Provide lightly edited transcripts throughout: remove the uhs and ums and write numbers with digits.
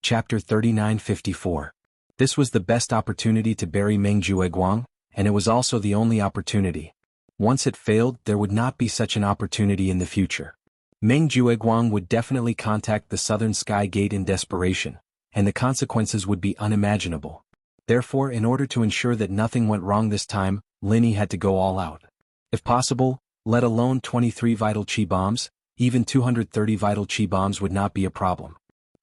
Chapter 3954. This was the best opportunity to bury Meng Jueguang, and it was also the only opportunity. Once it failed, there would not be such an opportunity in the future. Meng Jueguang would definitely contact the Southern Sky Gate in desperation, and the consequences would be unimaginable. Therefore, in order to ensure that nothing went wrong this time, Lin Yi had to go all out. If possible, let alone 23 vital chi bombs, even 230 vital chi bombs would not be a problem.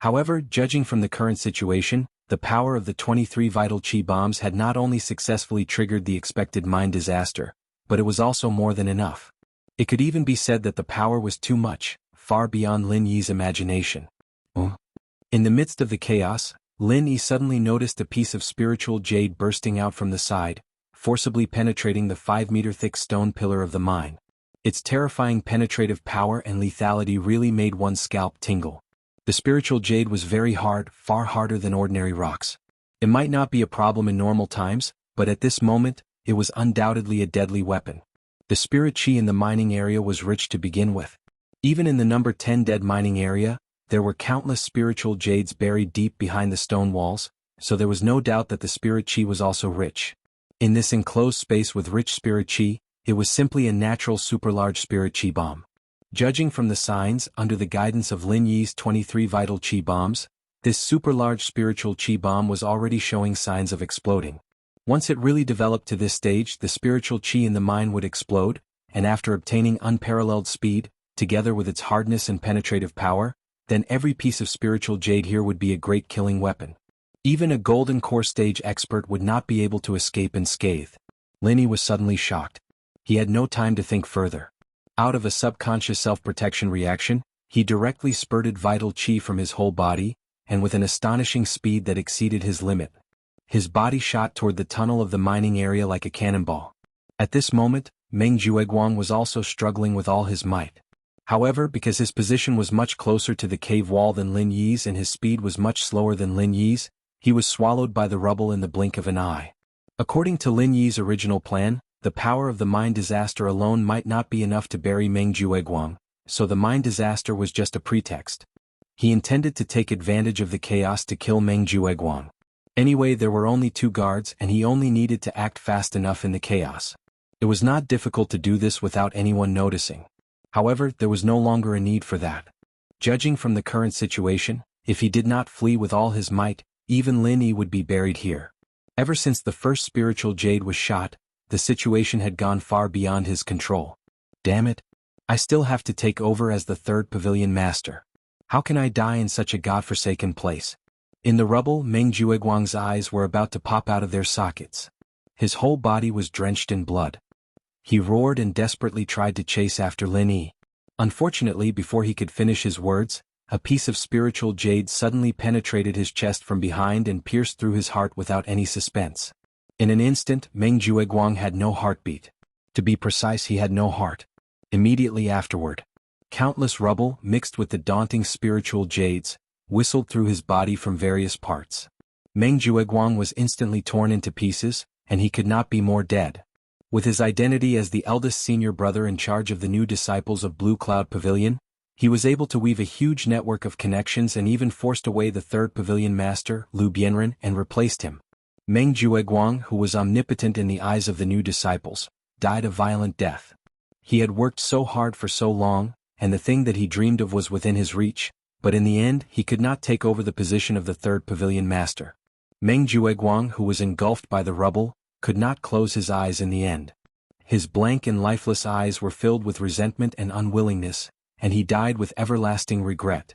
However, judging from the current situation, the power of the 23 vital chi bombs had not only successfully triggered the expected mine disaster, but it was also more than enough. It could even be said that the power was too much, far beyond Lin Yi's imagination. In the midst of the chaos, Lin Yi suddenly noticed a piece of spiritual jade bursting out from the side, forcibly penetrating the 5-meter-thick stone pillar of the mine. Its terrifying penetrative power and lethality really made one's scalp tingle. The spiritual jade was very hard, far harder than ordinary rocks. It might not be a problem in normal times, but at this moment, it was undoubtedly a deadly weapon. The spirit chi in the mining area was rich to begin with. Even in the number 10 dead mining area, there were countless spiritual jades buried deep behind the stone walls, so there was no doubt that the spirit chi was also rich. In this enclosed space with rich spirit chi, it was simply a natural super-large spirit chi bomb. Judging from the signs, under the guidance of Lin Yi's 23 vital chi bombs, this super-large spiritual chi bomb was already showing signs of exploding. Once it really developed to this stage, the spiritual chi in the mine would explode, and after obtaining unparalleled speed, together with its hardness and penetrative power, then every piece of spiritual jade here would be a great killing weapon. Even a golden core stage expert would not be able to escape unscathed. Lin Yi was suddenly shocked. He had no time to think further. Out of a subconscious self-protection reaction, he directly spurted vital chi from his whole body, and with an astonishing speed that exceeded his limit. His body shot toward the tunnel of the mining area like a cannonball. At this moment, Meng Jueguang was also struggling with all his might. However, because his position was much closer to the cave wall than Lin Yi's and his speed was much slower than Lin Yi's, he was swallowed by the rubble in the blink of an eye. According to Lin Yi's original plan, the power of the mine disaster alone might not be enough to bury Meng Jueguang, so the mine disaster was just a pretext. He intended to take advantage of the chaos to kill Meng Jueguang. Anyway, there were only 2 guards and he only needed to act fast enough in the chaos. It was not difficult to do this without anyone noticing. However, there was no longer a need for that. Judging from the current situation, if he did not flee with all his might, even Lin Yi would be buried here. Ever since the first spiritual jade was shot, the situation had gone far beyond his control. Damn it! I still have to take over as the 3rd pavilion master. How can I die in such a godforsaken place? In the rubble, Meng Jueguang's eyes were about to pop out of their sockets. His whole body was drenched in blood. He roared and desperately tried to chase after Lin Yi. Unfortunately, before he could finish his words, a piece of spiritual jade suddenly penetrated his chest from behind and pierced through his heart without any suspense. In an instant, Meng Jueguang had no heartbeat. To be precise, he had no heart. Immediately afterward, countless rubble, mixed with the daunting spiritual jades, whistled through his body from various parts. Meng Jueguang was instantly torn into pieces, and he could not be more dead. With his identity as the eldest senior brother in charge of the new disciples of Blue Cloud Pavilion, he was able to weave a huge network of connections and even forced away the 3rd pavilion master, Lu Bianren, and replaced him. Meng Jueguang, who was omnipotent in the eyes of the new disciples, died a violent death. He had worked so hard for so long, and the thing that he dreamed of was within his reach, but in the end he could not take over the position of the 3rd pavilion master. Meng Jueguang, who was engulfed by the rubble, could not close his eyes in the end. His blank and lifeless eyes were filled with resentment and unwillingness, and he died with everlasting regret.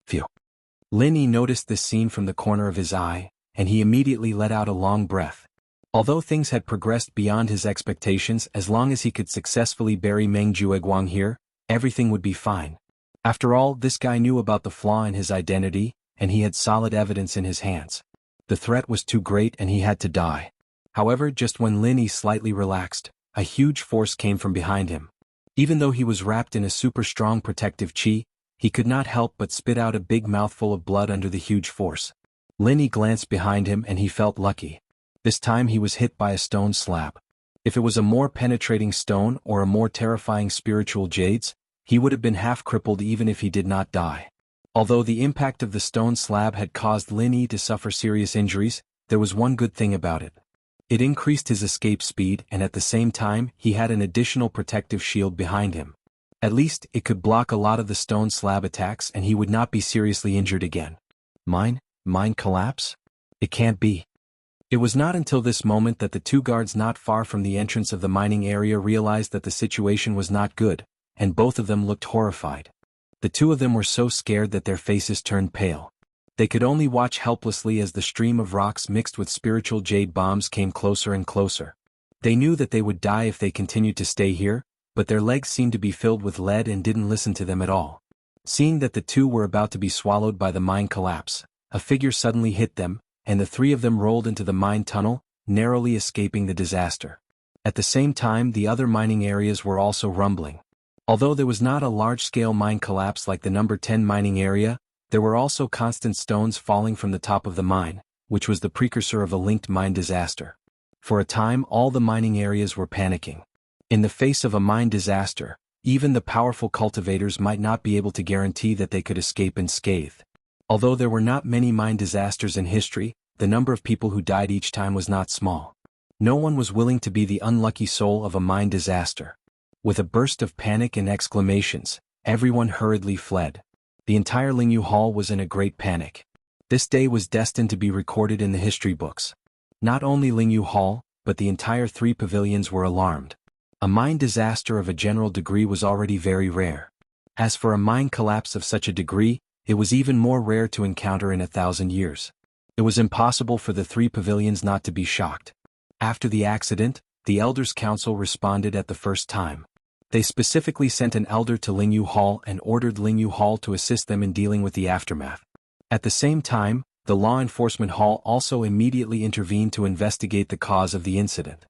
Phew. Lin Yi noticed this scene from the corner of his eye, and he immediately let out a long breath. Although things had progressed beyond his expectations, as long as he could successfully bury Meng Jueguang here, everything would be fine. After all, this guy knew about the flaw in his identity, and he had solid evidence in his hands. The threat was too great and he had to die. However, just when Lin Yi slightly relaxed, a huge force came from behind him. Even though he was wrapped in a super strong protective chi, he could not help but spit out a big mouthful of blood under the huge force. Lin Yi glanced behind him and he felt lucky. This time he was hit by a stone slab. If it was a more penetrating stone or a more terrifying spiritual jades, he would have been half crippled even if he did not die. Although the impact of the stone slab had caused Lin Yi to suffer serious injuries, there was one good thing about it. It increased his escape speed, and at the same time, he had an additional protective shield behind him. At least, it could block a lot of the stone slab attacks and he would not be seriously injured again. Mine collapse? It can't be. It was not until this moment that the two guards not far from the entrance of the mining area realized that the situation was not good, and both of them looked horrified. The two of them were so scared that their faces turned pale. They could only watch helplessly as the stream of rocks mixed with spiritual jade bombs came closer and closer. They knew that they would die if they continued to stay here, but their legs seemed to be filled with lead and didn't listen to them at all. Seeing that the two were about to be swallowed by the mine collapse, a figure suddenly hit them, and the three of them rolled into the mine tunnel, narrowly escaping the disaster. At the same time, the other mining areas were also rumbling. Although there was not a large-scale mine collapse like the number 10 mining area, there were also constant stones falling from the top of the mine, which was the precursor of a linked mine disaster. For a time, all the mining areas were panicking. In the face of a mine disaster, even the powerful cultivators might not be able to guarantee that they could escape unscathed. Although there were not many mine disasters in history, the number of people who died each time was not small. No one was willing to be the unlucky soul of a mine disaster. With a burst of panic and exclamations, everyone hurriedly fled. The entire Lingyu Hall was in a great panic. This day was destined to be recorded in the history books. Not only Lingyu Hall, but the entire 3 pavilions were alarmed. A mine disaster of a general degree was already very rare. As for a mine collapse of such a degree, it was even more rare to encounter in 1,000 years. It was impossible for the 3 pavilions not to be shocked. After the accident, the Elders' Council responded at the first time. They specifically sent an elder to Lingyu Hall and ordered Lingyu Hall to assist them in dealing with the aftermath. At the same time, the Law Enforcement Hall also immediately intervened to investigate the cause of the incident.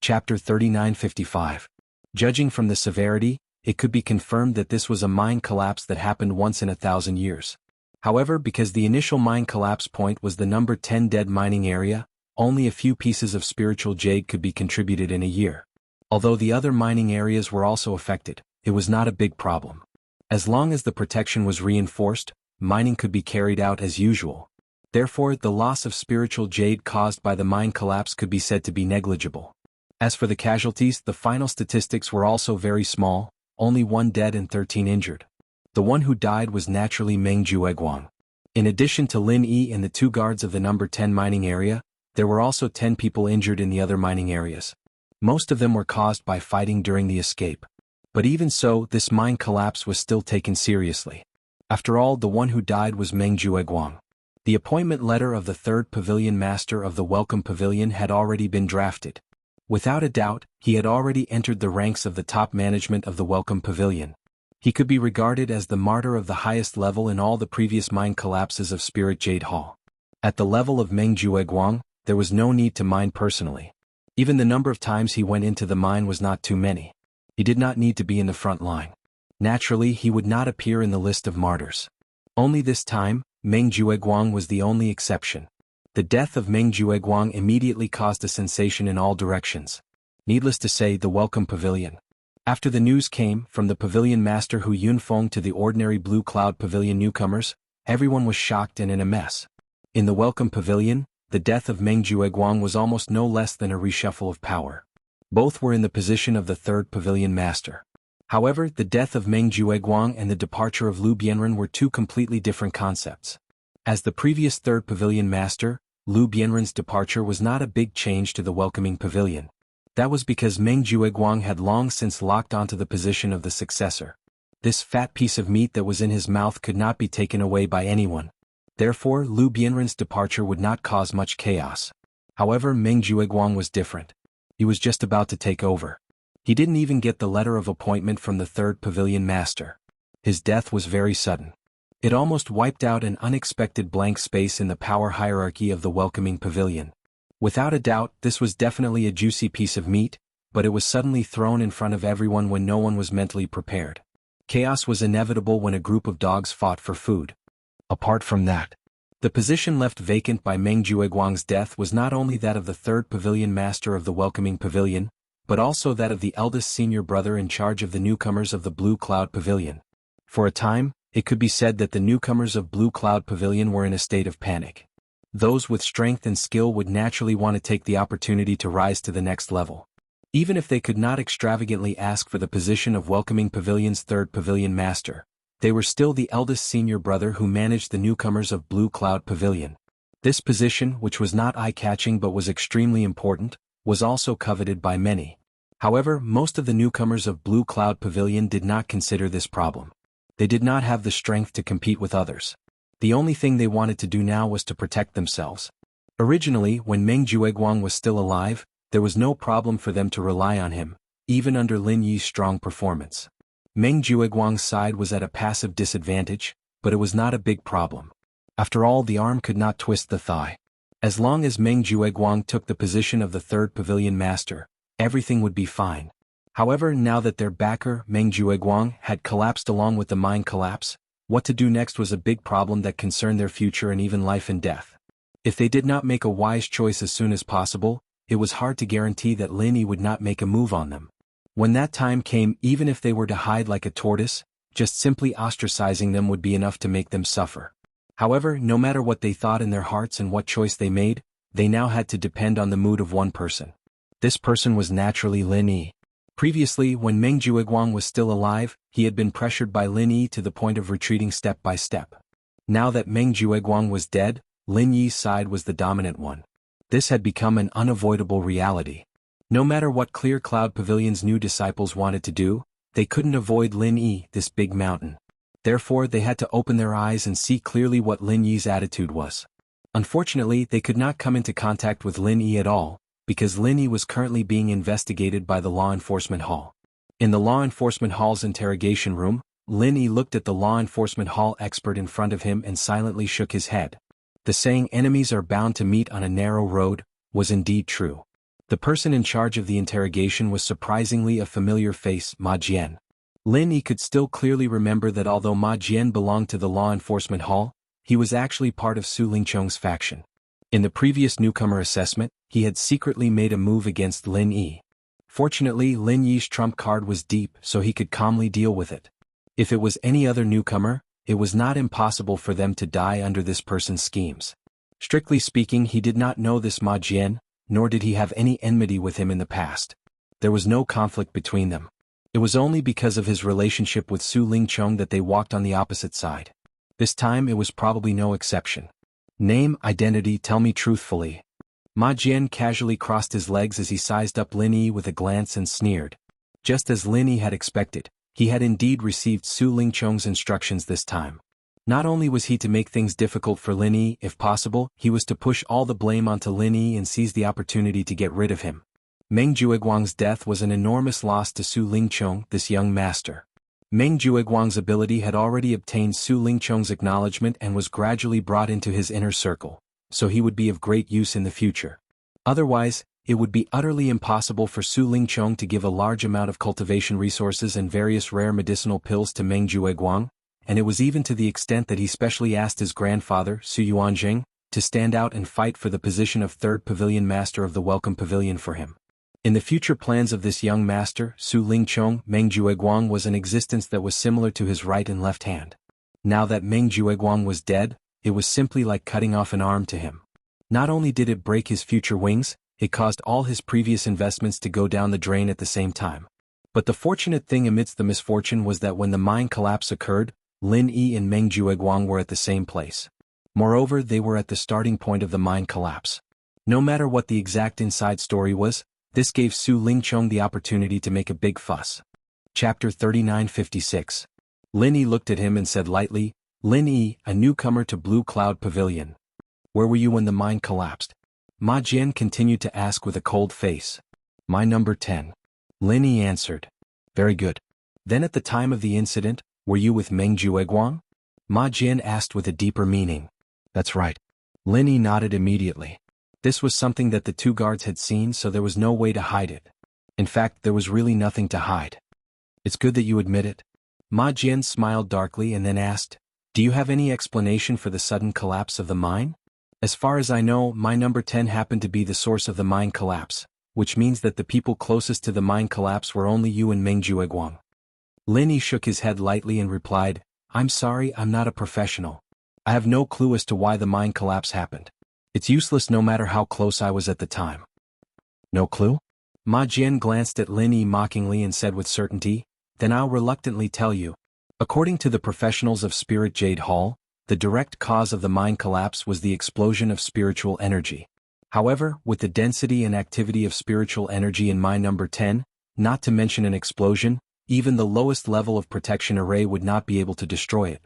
Chapter 3955. Judging from the severity, it could be confirmed that this was a mine collapse that happened once in 1,000 years. However, because the initial mine collapse point was the number 10 dead mining area, only a few pieces of spiritual jade could be contributed in a year. Although the other mining areas were also affected, it was not a big problem. As long as the protection was reinforced, mining could be carried out as usual. Therefore, the loss of spiritual jade caused by the mine collapse could be said to be negligible. As for the casualties, the final statistics were also very small, only 1 dead and 13 injured. The one who died was naturally Meng Jueguang. In addition to Lin Yi and the 2 guards of the number 10 mining area, there were also 10 people injured in the other mining areas. Most of them were caused by fighting during the escape. But even so, this mine collapse was still taken seriously. After all, the one who died was Meng Jueguang. The appointment letter of the 3rd Pavilion Master of the Welcome Pavilion had already been drafted. Without a doubt, he had already entered the ranks of the top management of the Welcome Pavilion. He could be regarded as the martyr of the highest level in all the previous mine collapses of Spirit Jade Hall. At the level of Meng Jueguang, there was no need to mine personally. Even the number of times he went into the mine was not too many. He did not need to be in the front line. Naturally, he would not appear in the list of martyrs. Only this time, Meng Jueguang was the only exception. The death of Meng Jueguang immediately caused a sensation in all directions. Needless to say, the Welcome Pavilion. After the news came from the Pavilion Master Hu Yunfeng to the ordinary Blue Cloud Pavilion newcomers, everyone was shocked and in a mess. In the Welcome Pavilion, the death of Meng Jueguang was almost no less than a reshuffle of power. Both were in the position of the 3rd Pavilion Master. However, the death of Meng Jueguang and the departure of Lu Bianren were 2 completely different concepts. As the previous 3rd Pavilion Master, Lu Bianren's departure was not a big change to the Welcoming Pavilion. That was because Meng Jueguang had long since locked onto the position of the successor. This fat piece of meat that was in his mouth could not be taken away by anyone. Therefore, Lu Bianren's departure would not cause much chaos. However, Meng Jueguang was different. He was just about to take over. He didn't even get the letter of appointment from the 3rd Pavilion Master. His death was very sudden. It almost wiped out an unexpected blank space in the power hierarchy of the Welcoming Pavilion. Without a doubt, this was definitely a juicy piece of meat, but it was suddenly thrown in front of everyone when no one was mentally prepared. Chaos was inevitable when a group of dogs fought for food. Apart from that, the position left vacant by Meng Jueguang's death was not only that of the 3rd Pavilion Master of the Welcoming Pavilion, but also that of the eldest senior brother in charge of the newcomers of the Blue Cloud Pavilion. For a time, It could be said that the newcomers of Blue Cloud Pavilion were in a state of panic. Those with strength and skill would naturally want to take the opportunity to rise to the next level. Even if they could not extravagantly ask for the position of welcoming Pavilion's third Pavilion Master, they were still the eldest senior brother who managed the newcomers of Blue Cloud Pavilion. This position, which was not eye-catching but was extremely important, was also coveted by many. However, most of the newcomers of Blue Cloud Pavilion did not consider this problem. They did not have the strength to compete with others. The only thing they wanted to do now was to protect themselves. Originally, when Meng Jueguang was still alive, there was no problem for them to rely on him, even under Lin Yi's strong performance. Meng Jueguang's side was at a passive disadvantage, but it was not a big problem. After all, the arm could not twist the thigh. As long as Meng Jueguang took the position of the third Pavilion Master, everything would be fine. However, now that their backer, Meng Jueguang, had collapsed along with the mine collapse, what to do next was a big problem that concerned their future and even life and death. If they did not make a wise choice as soon as possible, it was hard to guarantee that Lin Yi would not make a move on them. When that time came, even if they were to hide like a tortoise, just simply ostracizing them would be enough to make them suffer. However, no matter what they thought in their hearts and what choice they made, they now had to depend on the mood of one person. This person was naturally Lin Yi. Previously, when Meng Jueguang was still alive, he had been pressured by Lin Yi to the point of retreating step by step. Now that Meng Jueguang was dead, Lin Yi's side was the dominant one. This had become an unavoidable reality. No matter what Clear Cloud Pavilion's new disciples wanted to do, they couldn't avoid Lin Yi, this big mountain. Therefore, they had to open their eyes and see clearly what Lin Yi's attitude was. Unfortunately, they could not come into contact with Lin Yi at all, because Lin Yi was currently being investigated by the Law Enforcement Hall. In the Law Enforcement Hall's interrogation room, Lin Yi looked at the Law Enforcement Hall expert in front of him and silently shook his head. The saying "enemies are bound to meet on a narrow road" was indeed true. The person in charge of the interrogation was surprisingly a familiar face, Ma Jian. Lin Yi could still clearly remember that although Ma Jian belonged to the Law Enforcement Hall, he was actually part of Su Lingcheng's faction. In the previous newcomer assessment, he had secretly made a move against Lin Yi. Fortunately, Lin Yi's trump card was deep, so he could calmly deal with it. If it was any other newcomer, it was not impossible for them to die under this person's schemes. Strictly speaking, he did not know this Ma Jian, nor did he have any enmity with him in the past. There was no conflict between them. It was only because of his relationship with Su Lingcheng that they walked on the opposite side. This time it was probably no exception. Name, identity, tell me truthfully. Ma Jian casually crossed his legs as he sized up Lin Yi with a glance and sneered. Just as Lin Yi had expected, he had indeed received Su Lingcheng's instructions this time. Not only was he to make things difficult for Lin Yi, if possible, he was to push all the blame onto Lin Yi and seize the opportunity to get rid of him. Meng Jueguang's death was an enormous loss to Su Lingcheng, this young master. Meng Jueguang's ability had already obtained Su Lingcheng's acknowledgement and was gradually brought into his inner circle, so he would be of great use in the future. Otherwise, it would be utterly impossible for Su Lingcheng to give a large amount of cultivation resources and various rare medicinal pills to Meng Jueguang, and it was even to the extent that he specially asked his grandfather, Su Yuanjing, to stand out and fight for the position of third pavilion master of the Welcome Pavilion for him. In the future plans of this young master, Su Lingcheng, Meng Jueguang was an existence that was similar to his right and left hand. Now that Meng Jueguang was dead, it was simply like cutting off an arm to him. Not only did it break his future wings, it caused all his previous investments to go down the drain at the same time. But the fortunate thing amidst the misfortune was that when the mine collapse occurred, Lin Yi and Meng Jueguang were at the same place. Moreover, they were at the starting point of the mine collapse. No matter what the exact inside story was, this gave Su Lingcheng the opportunity to make a big fuss. Chapter 3956. Lin Yi looked at him and said lightly, "Lin Yi, a newcomer to Blue Cloud Pavilion. Where were you when the mine collapsed?" Ma Jian continued to ask with a cold face. "My number 10. Lin Yi answered. "Very good. Then at the time of the incident, were you with Meng Jueguang?" Ma Jian asked with a deeper meaning. "That's right." Lin Yi nodded immediately. This was something that the two guards had seen, so there was no way to hide it. In fact, there was really nothing to hide. "It's good that you admit it." Ma Jian smiled darkly and then asked, "Do you have any explanation for the sudden collapse of the mine?" "As far as I know, my number 10 happened to be the source of the mine collapse, which means that the people closest to the mine collapse were only you and Meng Jueguang." Lin Yi shook his head lightly and replied, I'm sorry, I'm not a professional. I have no clue as to why the mine collapse happened. It's useless no matter how close I was at the time. No clue? Ma Jian glanced at Lin Yi mockingly and said with certainty, then I'll reluctantly tell you. According to the professionals of Spirit Jade Hall, the direct cause of the mine collapse was the explosion of spiritual energy. However, with the density and activity of spiritual energy in mine number 10, not to mention an explosion, even the lowest level of protection array would not be able to destroy it.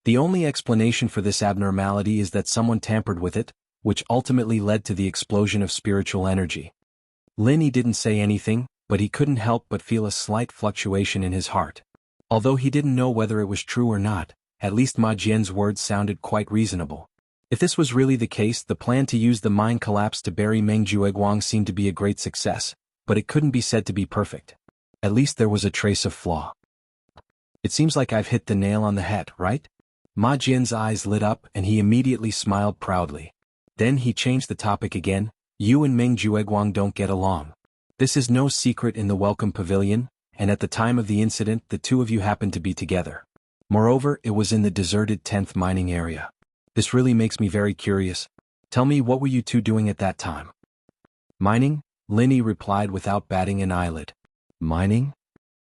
The only explanation for this abnormality is that someone tampered with it, which ultimately led to the explosion of spiritual energy. Lin Yi didn't say anything, but he couldn't help but feel a slight fluctuation in his heart. Although he didn't know whether it was true or not, at least Ma Jian's words sounded quite reasonable. If this was really the case, the plan to use the mine collapse to bury Meng Jueguang seemed to be a great success, but it couldn't be said to be perfect. At least there was a trace of flaw. It seems like I've hit the nail on the head, right? Ma Jian's eyes lit up and he immediately smiled proudly. Then he changed the topic again. You and Meng Jueguang don't get along. This is no secret in the Welcome Pavilion, and at the time of the incident the two of you happened to be together. Moreover, it was in the deserted 10th mining area. This really makes me very curious. Tell me, what were you two doing at that time? Mining? Lin Yi replied without batting an eyelid. Mining?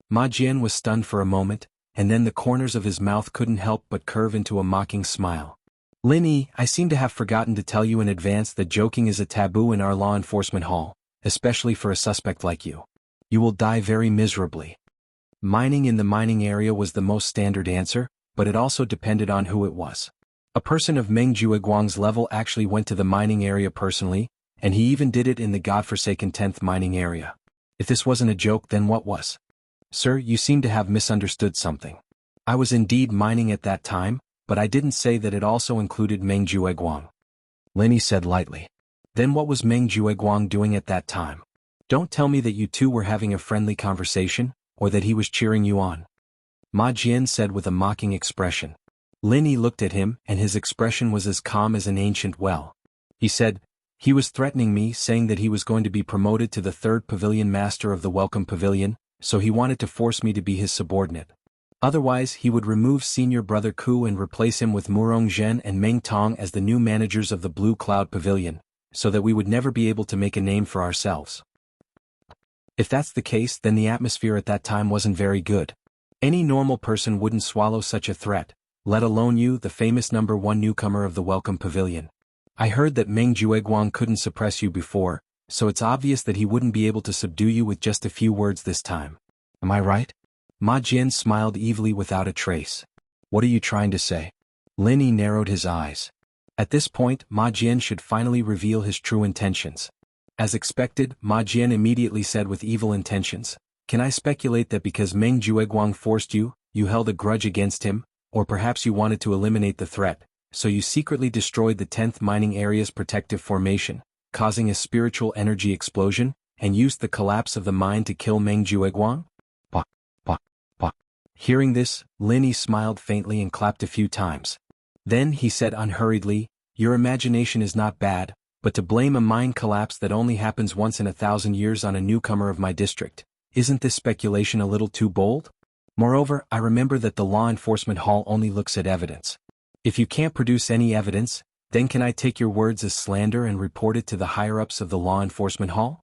Ma Jian was stunned for a moment, and then the corners of his mouth couldn't help but curve into a mocking smile. Lin Yi, I seem to have forgotten to tell you in advance that joking is a taboo in our law enforcement hall, especially for a suspect like you. You will die very miserably. Mining in the mining area was the most standard answer, but it also depended on who it was. A person of Meng Jueguang's level actually went to the mining area personally, and he even did it in the godforsaken 10th mining area. If this wasn't a joke, then what was? Sir, you seem to have misunderstood something. I was indeed mining at that time, but I didn't say that it also included Meng Jueguang. Lin Yi said lightly. Then what was Meng Jueguang doing at that time? Don't tell me that you two were having a friendly conversation, or that he was cheering you on. Ma Jian said with a mocking expression. Lin Yi looked at him, and his expression was as calm as an ancient well. He said, he was threatening me, saying that he was going to be promoted to the 3rd pavilion master of the Welcome Pavilion, so he wanted to force me to be his subordinate. Otherwise, he would remove senior brother Ku and replace him with Murong Zhen and Meng Tong as the new managers of the Blue Cloud Pavilion, so that we would never be able to make a name for ourselves. If that's the case, then the atmosphere at that time wasn't very good. Any normal person wouldn't swallow such a threat, let alone you, the famous number 1 newcomer of the Welcome Pavilion. I heard that Meng Jueguang couldn't suppress you before, so it's obvious that he wouldn't be able to subdue you with just a few words this time. Am I right? Ma Jian smiled evilly without a trace. What are you trying to say? Lin Yi narrowed his eyes. At this point, Ma Jian should finally reveal his true intentions. As expected, Ma Jian immediately said with evil intentions, can I speculate that because Meng Jueguang forced you, you held a grudge against him, or perhaps you wanted to eliminate the threat, so you secretly destroyed the 10th mining area's protective formation, causing a spiritual energy explosion, and used the collapse of the mine to kill Meng Jueguang? Bah, bah, bah. Hearing this, Lin Yi smiled faintly and clapped a few times. Then he said unhurriedly, your imagination is not bad, but to blame a mine collapse that only happens once in 1,000 years on a newcomer of my district, isn't this speculation a little too bold? Moreover, I remember that the law enforcement hall only looks at evidence. If you can't produce any evidence, then can I take your words as slander and report it to the higher-ups of the law enforcement hall?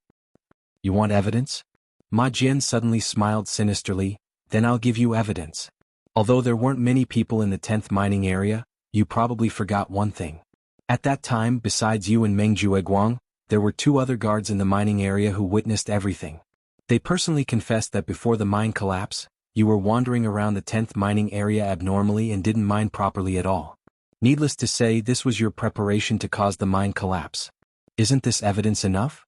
You want evidence? Ma Jian suddenly smiled sinisterly, then I'll give you evidence. Although there weren't many people in the 10th mining area, you probably forgot one thing. At that time, besides you and Meng Jueguang, there were 2 other guards in the mining area who witnessed everything. They personally confessed that before the mine collapse, you were wandering around the 10th mining area abnormally and didn't mine properly at all. Needless to say, this was your preparation to cause the mine collapse. Isn't this evidence enough?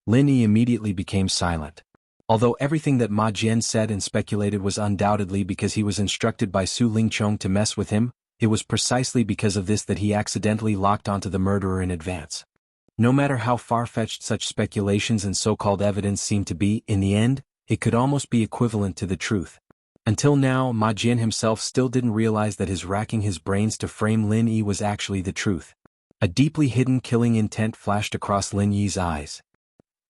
Lin Yi immediately became silent. Although everything that Ma Jian said and speculated was undoubtedly because he was instructed by Su Lingchong to mess with him, it was precisely because of this that he accidentally locked onto the murderer in advance. No matter how far-fetched such speculations and so-called evidence seemed to be, in the end, it could almost be equivalent to the truth. Until now, Ma Jian himself still didn't realize that his racking his brains to frame Lin Yi was actually the truth. A deeply hidden killing intent flashed across Lin Yi's eyes.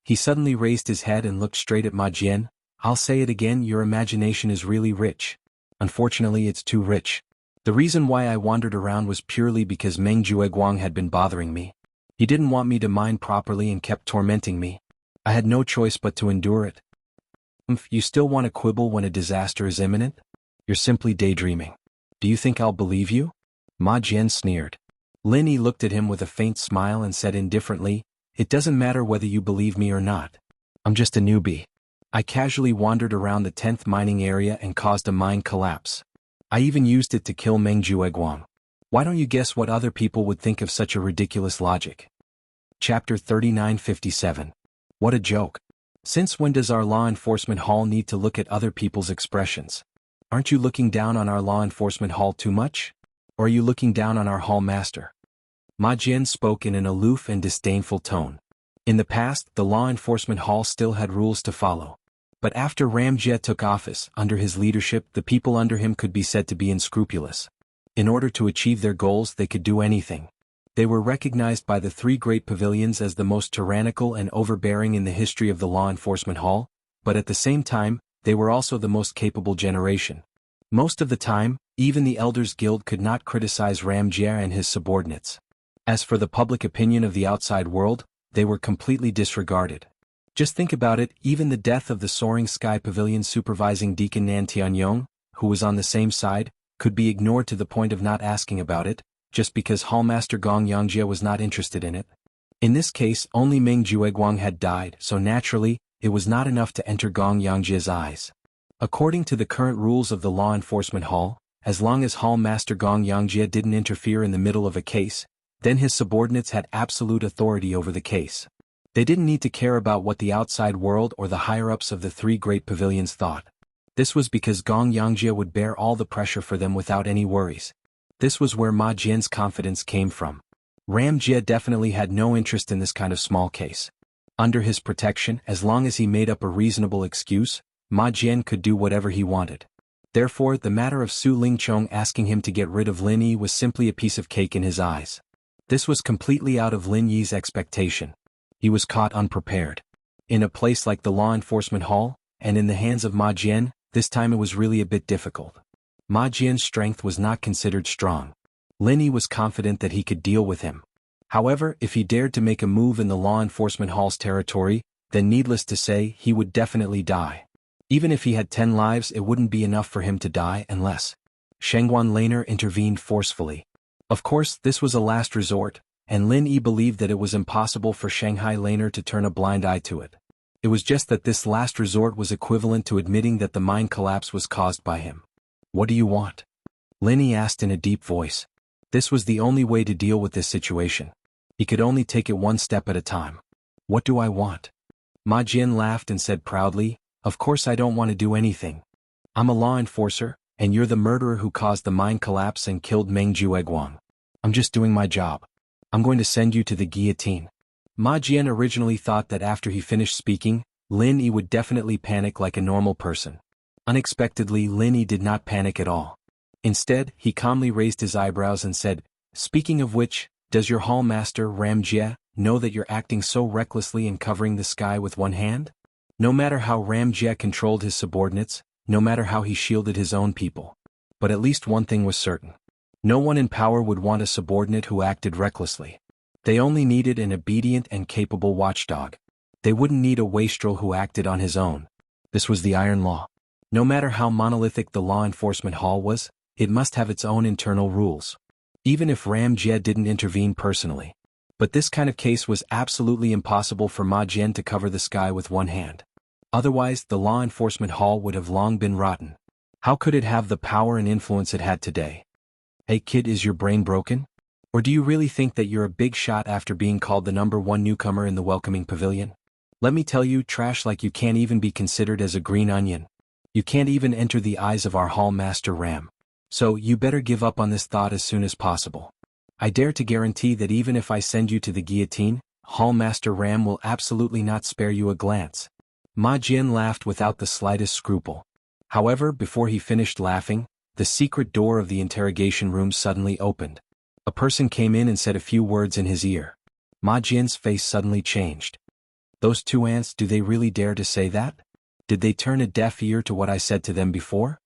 He suddenly raised his head and looked straight at Ma Jian. I'll say it again, your imagination is really rich. Unfortunately, it's too rich. The reason why I wandered around was purely because Meng Jueguang had been bothering me. He didn't want me to mine properly and kept tormenting me. I had no choice but to endure it. You still want to quibble when a disaster is imminent? You're simply daydreaming. Do you think I'll believe you? Ma Jian sneered. Lin Yi looked at him with a faint smile and said indifferently, "It doesn't matter whether you believe me or not. I'm just a newbie. I casually wandered around the 10th mining area and caused a mine collapse. I even used it to kill Meng Jueguang. Why don't you guess what other people would think of such a ridiculous logic?" Chapter 3957. What a joke. Since when does our law enforcement hall need to look at other people's expressions? Aren't you looking down on our law enforcement hall too much? Or are you looking down on our hall master? Ma Jian spoke in an aloof and disdainful tone. In the past, the law enforcement hall still had rules to follow. But after Ram Jie took office, under his leadership, the people under him could be said to be unscrupulous. In order to achieve their goals, they could do anything. They were recognized by the three great pavilions as the most tyrannical and overbearing in the history of the law enforcement hall, but at the same time, they were also the most capable generation. Most of the time, even the Elders Guild could not criticize Ram Jie and his subordinates. As for the public opinion of the outside world, they were completely disregarded. Just think about it, even the death of the Soaring Sky Pavilion supervising Deacon Nan Tianyong, who was on the same side, could be ignored to the point of not asking about it, just because Hallmaster Gong Yangjie was not interested in it. In this case, only Meng Jueguang had died, so naturally, it was not enough to enter Gong Yangjie's eyes. According to the current rules of the Law Enforcement Hall, as long as Hallmaster Gong Yangjie didn't interfere in the middle of a case, then his subordinates had absolute authority over the case. They didn't need to care about what the outside world or the higher-ups of the three great pavilions thought. This was because Gong Yangjie would bear all the pressure for them without any worries. This was where Ma Jian's confidence came from. Ram Jie definitely had no interest in this kind of small case. Under his protection, as long as he made up a reasonable excuse, Ma Jian could do whatever he wanted. Therefore, the matter of Su Lingchong asking him to get rid of Lin Yi was simply a piece of cake in his eyes. This was completely out of Lin Yi's expectation. He was caught unprepared. In a place like the Law Enforcement Hall, and in the hands of Ma Jian, this time it was really a bit difficult. Ma Jian's strength was not considered strong. Lin Yi was confident that he could deal with him. However, if he dared to make a move in the Law Enforcement Hall's territory, then needless to say, he would definitely die. Even if he had 10 lives, it wouldn't be enough for him to die unless Shengguan Laner intervened forcefully. Of course, this was a last resort, and Lin Yi believed that it was impossible for Shanghai Laner to turn a blind eye to it. It was just that this last resort was equivalent to admitting that the mine collapse was caused by him. "What do you want?" Lin Yi asked in a deep voice. This was the only way to deal with this situation. He could only take it one step at a time. "What do I want?" Ma Jian laughed and said proudly, "Of course I don't want to do anything. I'm a law enforcer, and you're the murderer who caused the mine collapse and killed Meng Jueguang. I'm just doing my job. I'm going to send you to the guillotine." Ma Jian originally thought that after he finished speaking, Lin Yi would definitely panic like a normal person. Unexpectedly, Lin Yi did not panic at all. Instead, he calmly raised his eyebrows and said, "Speaking of which, does your hall master, Ram Jie, know that you're acting so recklessly and covering the sky with one hand?" No matter how Ram Jie controlled his subordinates, no matter how he shielded his own people. But at least one thing was certain. No one in power would want a subordinate who acted recklessly. They only needed an obedient and capable watchdog. They wouldn't need a wastrel who acted on his own. This was the iron law. No matter how monolithic the law enforcement hall was, it must have its own internal rules. Even if Ram Jie didn't intervene personally. But this kind of case was absolutely impossible for Ma Jian to cover the sky with one hand. Otherwise, the law enforcement hall would have long been rotten. How could it have the power and influence it had today? "Hey kid, is your brain broken? Or do you really think that you're a big shot after being called the #1 newcomer in the welcoming pavilion? Let me tell you, trash like you can't even be considered as a green onion. You can't even enter the eyes of our hall master Ram. So, you better give up on this thought as soon as possible. I dare to guarantee that even if I send you to the guillotine, Hall Master Ram will absolutely not spare you a glance." Ma Jian laughed without the slightest scruple. However, before he finished laughing, the secret door of the interrogation room suddenly opened. A person came in and said a few words in his ear. Ma Jian's face suddenly changed. "Those two ants, do they really dare to say that? Did they turn a deaf ear to what I said to them before?"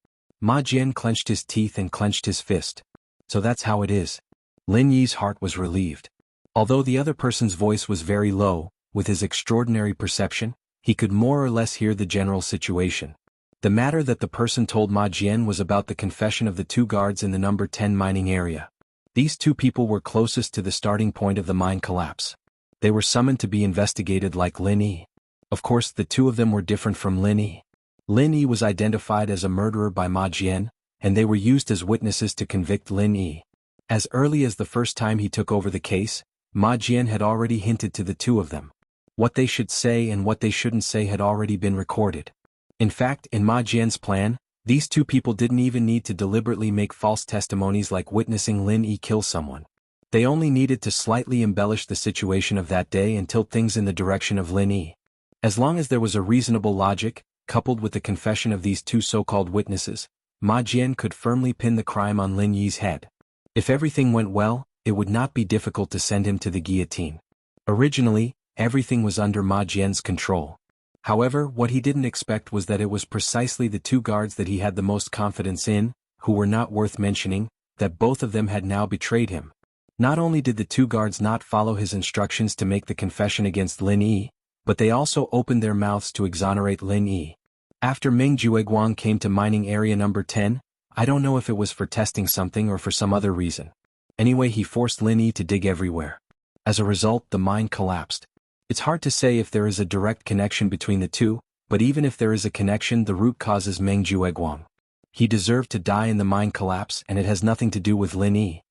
Ma Jian clenched his teeth and clenched his fist. So that's how it is. Lin Yi's heart was relieved. Although the other person's voice was very low, with his extraordinary perception, he could more or less hear the general situation. The matter that the person told Ma Jian was about the confession of the two guards in the number 10 mining area. These two people were closest to the starting point of the mine collapse. They were summoned to be investigated like Lin Yi. Of course, the two of them were different from Lin Yi. Lin Yi was identified as a murderer by Ma Jian, and they were used as witnesses to convict Lin Yi. As early as the first time he took over the case, Ma Jian had already hinted to the two of them. What they should say and what they shouldn't say had already been recorded. In fact, in Ma Jian's plan, these two people didn't even need to deliberately make false testimonies like witnessing Lin Yi kill someone. They only needed to slightly embellish the situation of that day and tilt things in the direction of Lin Yi. As long as there was a reasonable logic, coupled with the confession of these two so-called witnesses, Ma Jian could firmly pin the crime on Lin Yi's head. If everything went well, it would not be difficult to send him to the guillotine. Originally, everything was under Ma Jian's control. However, what he didn't expect was that it was precisely the two guards that he had the most confidence in, who were not worth mentioning, that both of them had now betrayed him. Not only did the two guards not follow his instructions to make the confession against Lin Yi, but they also opened their mouths to exonerate Lin Yi. After Meng Jueguang came to mining area number 10, I don't know if it was for testing something or for some other reason. Anyway, he forced Lin Yi to dig everywhere. As a result, the mine collapsed. It's hard to say if there is a direct connection between the two, but even if there is a connection, the root cause is Meng Jueguang. He deserved to die in the mine collapse, and it has nothing to do with Lin Yi.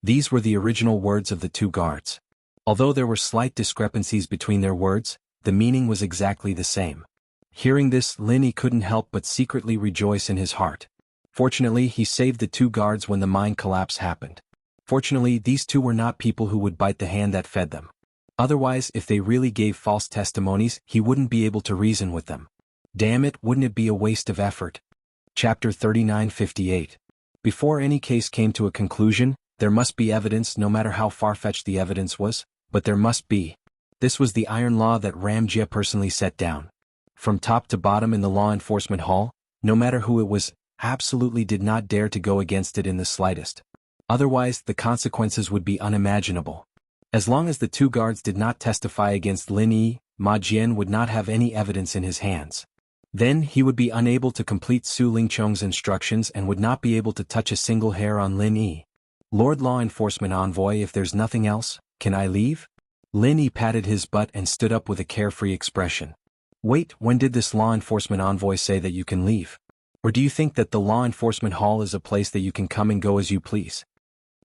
These were the original words of the two guards. Although there were slight discrepancies between their words, the meaning was exactly the same. Hearing this, Lin Yi couldn't help but secretly rejoice in his heart. Fortunately, he saved the two guards when the mine collapse happened. Fortunately, these two were not people who would bite the hand that fed them. Otherwise, if they really gave false testimonies, he wouldn't be able to reason with them. Damn it, wouldn't it be a waste of effort? Chapter 39:58. Before any case came to a conclusion, there must be evidence, no matter how far-fetched the evidence was, but there must be. This was the iron law that Ram Jia personally set down. From top to bottom in the law enforcement hall, no matter who it was, absolutely did not dare to go against it in the slightest. Otherwise, the consequences would be unimaginable. As long as the two guards did not testify against Lin Yi, Ma Jian would not have any evidence in his hands. Then he would be unable to complete Su Lingchong's instructions and would not be able to touch a single hair on Lin Yi. Lord Law Enforcement Envoy, if there's nothing else, can I leave? Lin Yi patted his butt and stood up with a carefree expression. Wait, when did this Law Enforcement Envoy say that you can leave? Or do you think that the Law Enforcement Hall is a place that you can come and go as you please?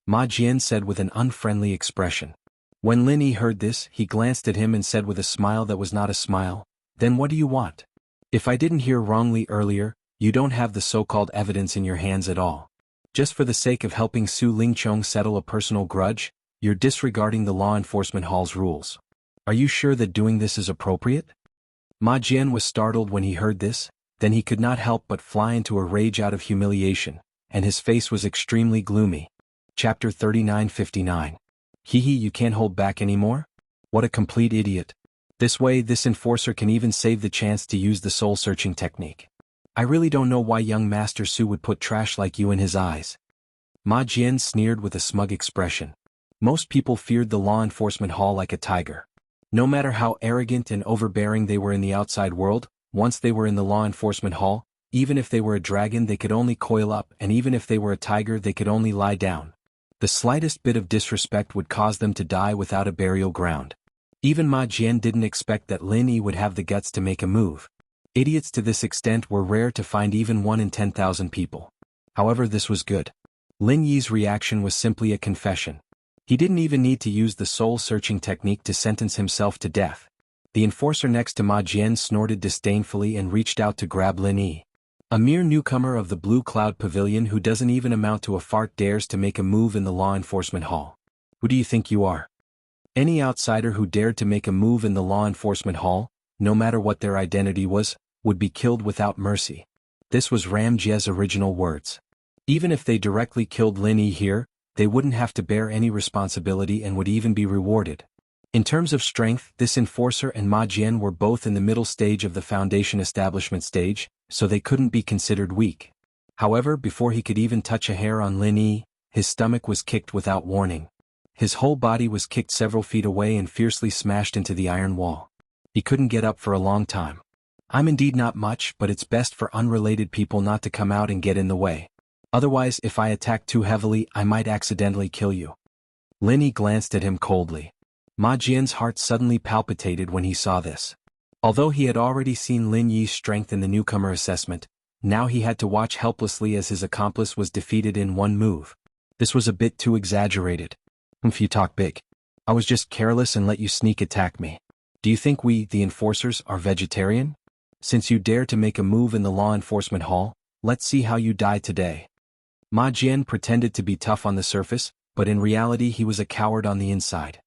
Ma Jian said with an unfriendly expression. When Lin Yi heard this, he glanced at him and said with a smile that was not a smile, "Then what do you want? If I didn't hear wrongly earlier, you don't have the so-called evidence in your hands at all. Just for the sake of helping Su Lingchong settle a personal grudge, you're disregarding the Law Enforcement Hall's rules. Are you sure that doing this is appropriate?" Ma Jian was startled when he heard this, then he could not help but fly into a rage out of humiliation, and his face was extremely gloomy. Chapter 39:59. Hee, you can't hold back anymore? What a complete idiot. This way, this enforcer can even save the chance to use the soul-searching technique. I really don't know why young Master Su would put trash like you in his eyes. Ma Jian sneered with a smug expression. Most people feared the law enforcement hall like a tiger. No matter how arrogant and overbearing they were in the outside world, once they were in the law enforcement hall, even if they were a dragon they could only coil up, and even if they were a tiger they could only lie down. The slightest bit of disrespect would cause them to die without a burial ground. Even Ma Jian didn't expect that Lin Yi would have the guts to make a move. Idiots to this extent were rare to find, even 1 in 10,000 people. However, this was good. Lin Yi's reaction was simply a confession. He didn't even need to use the soul-searching technique to sentence himself to death. The enforcer next to Ma Jian snorted disdainfully and reached out to grab Lin Yi. A mere newcomer of the Blue Cloud Pavilion who doesn't even amount to a fart dares to make a move in the law enforcement hall. Who do you think you are? Any outsider who dared to make a move in the law enforcement hall, no matter what their identity was, would be killed without mercy. This was Ram Jia's original words. Even if they directly killed Lin Yi here, they wouldn't have to bear any responsibility and would even be rewarded. In terms of strength, this enforcer and Ma Jian were both in the middle stage of the foundation establishment stage, so they couldn't be considered weak. However, before he could even touch a hair on Lin Yi, his stomach was kicked without warning. His whole body was kicked several feet away and fiercely smashed into the iron wall. He couldn't get up for a long time. I'm indeed not much, but it's best for unrelated people not to come out and get in the way. Otherwise, if I attack too heavily, I might accidentally kill you. Lin Yi glanced at him coldly. Ma Jian's heart suddenly palpitated when he saw this. Although he had already seen Lin Yi's strength in the newcomer assessment, now he had to watch helplessly as his accomplice was defeated in one move. This was a bit too exaggerated. If you talk big. I was just careless and let you sneak attack me. Do you think we, the enforcers, are vegetarian? Since you dare to make a move in the law enforcement hall, let's see how you die today. Ma Jian pretended to be tough on the surface, but in reality he was a coward on the inside.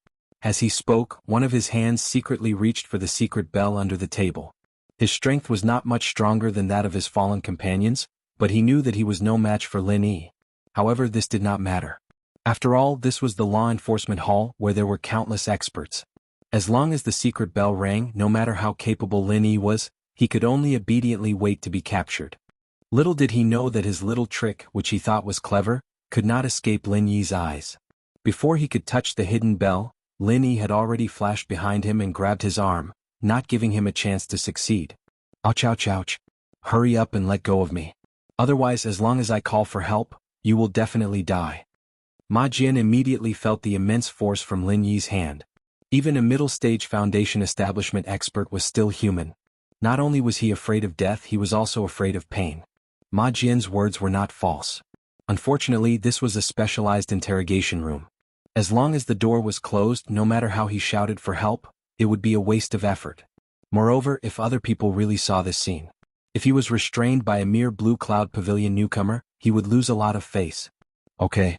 As he spoke, one of his hands secretly reached for the secret bell under the table. His strength was not much stronger than that of his fallen companions, but he knew that he was no match for Lin Yi. However, this did not matter. After all, this was the law enforcement hall where there were countless experts. As long as the secret bell rang, no matter how capable Lin Yi was, he could only obediently wait to be captured. Little did he know that his little trick, which he thought was clever, could not escape Lin Yi's eyes. Before he could touch the hidden bell, Lin Yi had already flashed behind him and grabbed his arm, not giving him a chance to succeed. Ouch, ouch, ouch. Hurry up and let go of me. Otherwise, as long as I call for help, you will definitely die. Ma Jian immediately felt the immense force from Lin Yi's hand. Even a middle-stage foundation establishment expert was still human. Not only was he afraid of death, he was also afraid of pain. Ma Jian's words were not false. Unfortunately, this was a specialized interrogation room. As long as the door was closed, no matter how he shouted for help, it would be a waste of effort. Moreover, if other people really saw this scene, if he was restrained by a mere Blue Cloud Pavilion newcomer, he would lose a lot of face. Okay.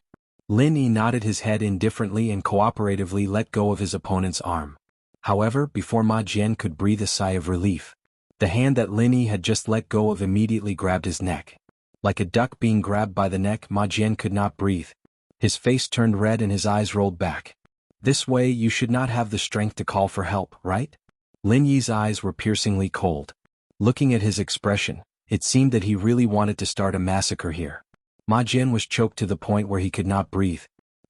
Lin Yi nodded his head indifferently and cooperatively let go of his opponent's arm. However, before Ma Jian could breathe a sigh of relief, the hand that Lin Yi had just let go of immediately grabbed his neck. Like a duck being grabbed by the neck, Ma Jian could not breathe. His face turned red and his eyes rolled back. This way you should not have the strength to call for help, right? Lin Yi's eyes were piercingly cold. Looking at his expression, it seemed that he really wanted to start a massacre here. Ma Jian was choked to the point where he could not breathe.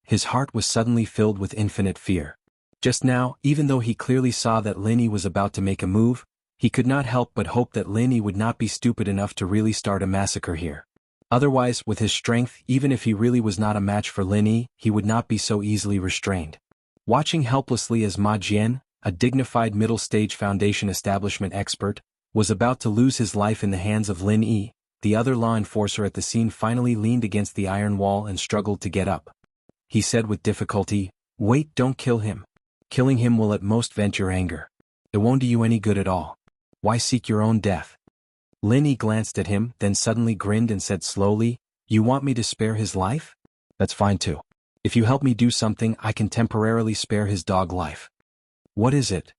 His heart was suddenly filled with infinite fear. Just now, even though he clearly saw that Lin Yi was about to make a move, he could not help but hope that Lin Yi would not be stupid enough to really start a massacre here. Otherwise, with his strength, even if he really was not a match for Lin Yi, he would not be so easily restrained. Watching helplessly as Ma Jian, a dignified middle-stage foundation establishment expert, was about to lose his life in the hands of Lin Yi, the other law enforcer at the scene finally leaned against the iron wall and struggled to get up. He said with difficulty, "Wait, don't kill him. Killing him will at most vent your anger. It won't do you any good at all. Why seek your own death?" Lin Yi glanced at him, then suddenly grinned and said slowly, "You want me to spare his life? That's fine too. If you help me do something, I can temporarily spare his dog life." "What is it?"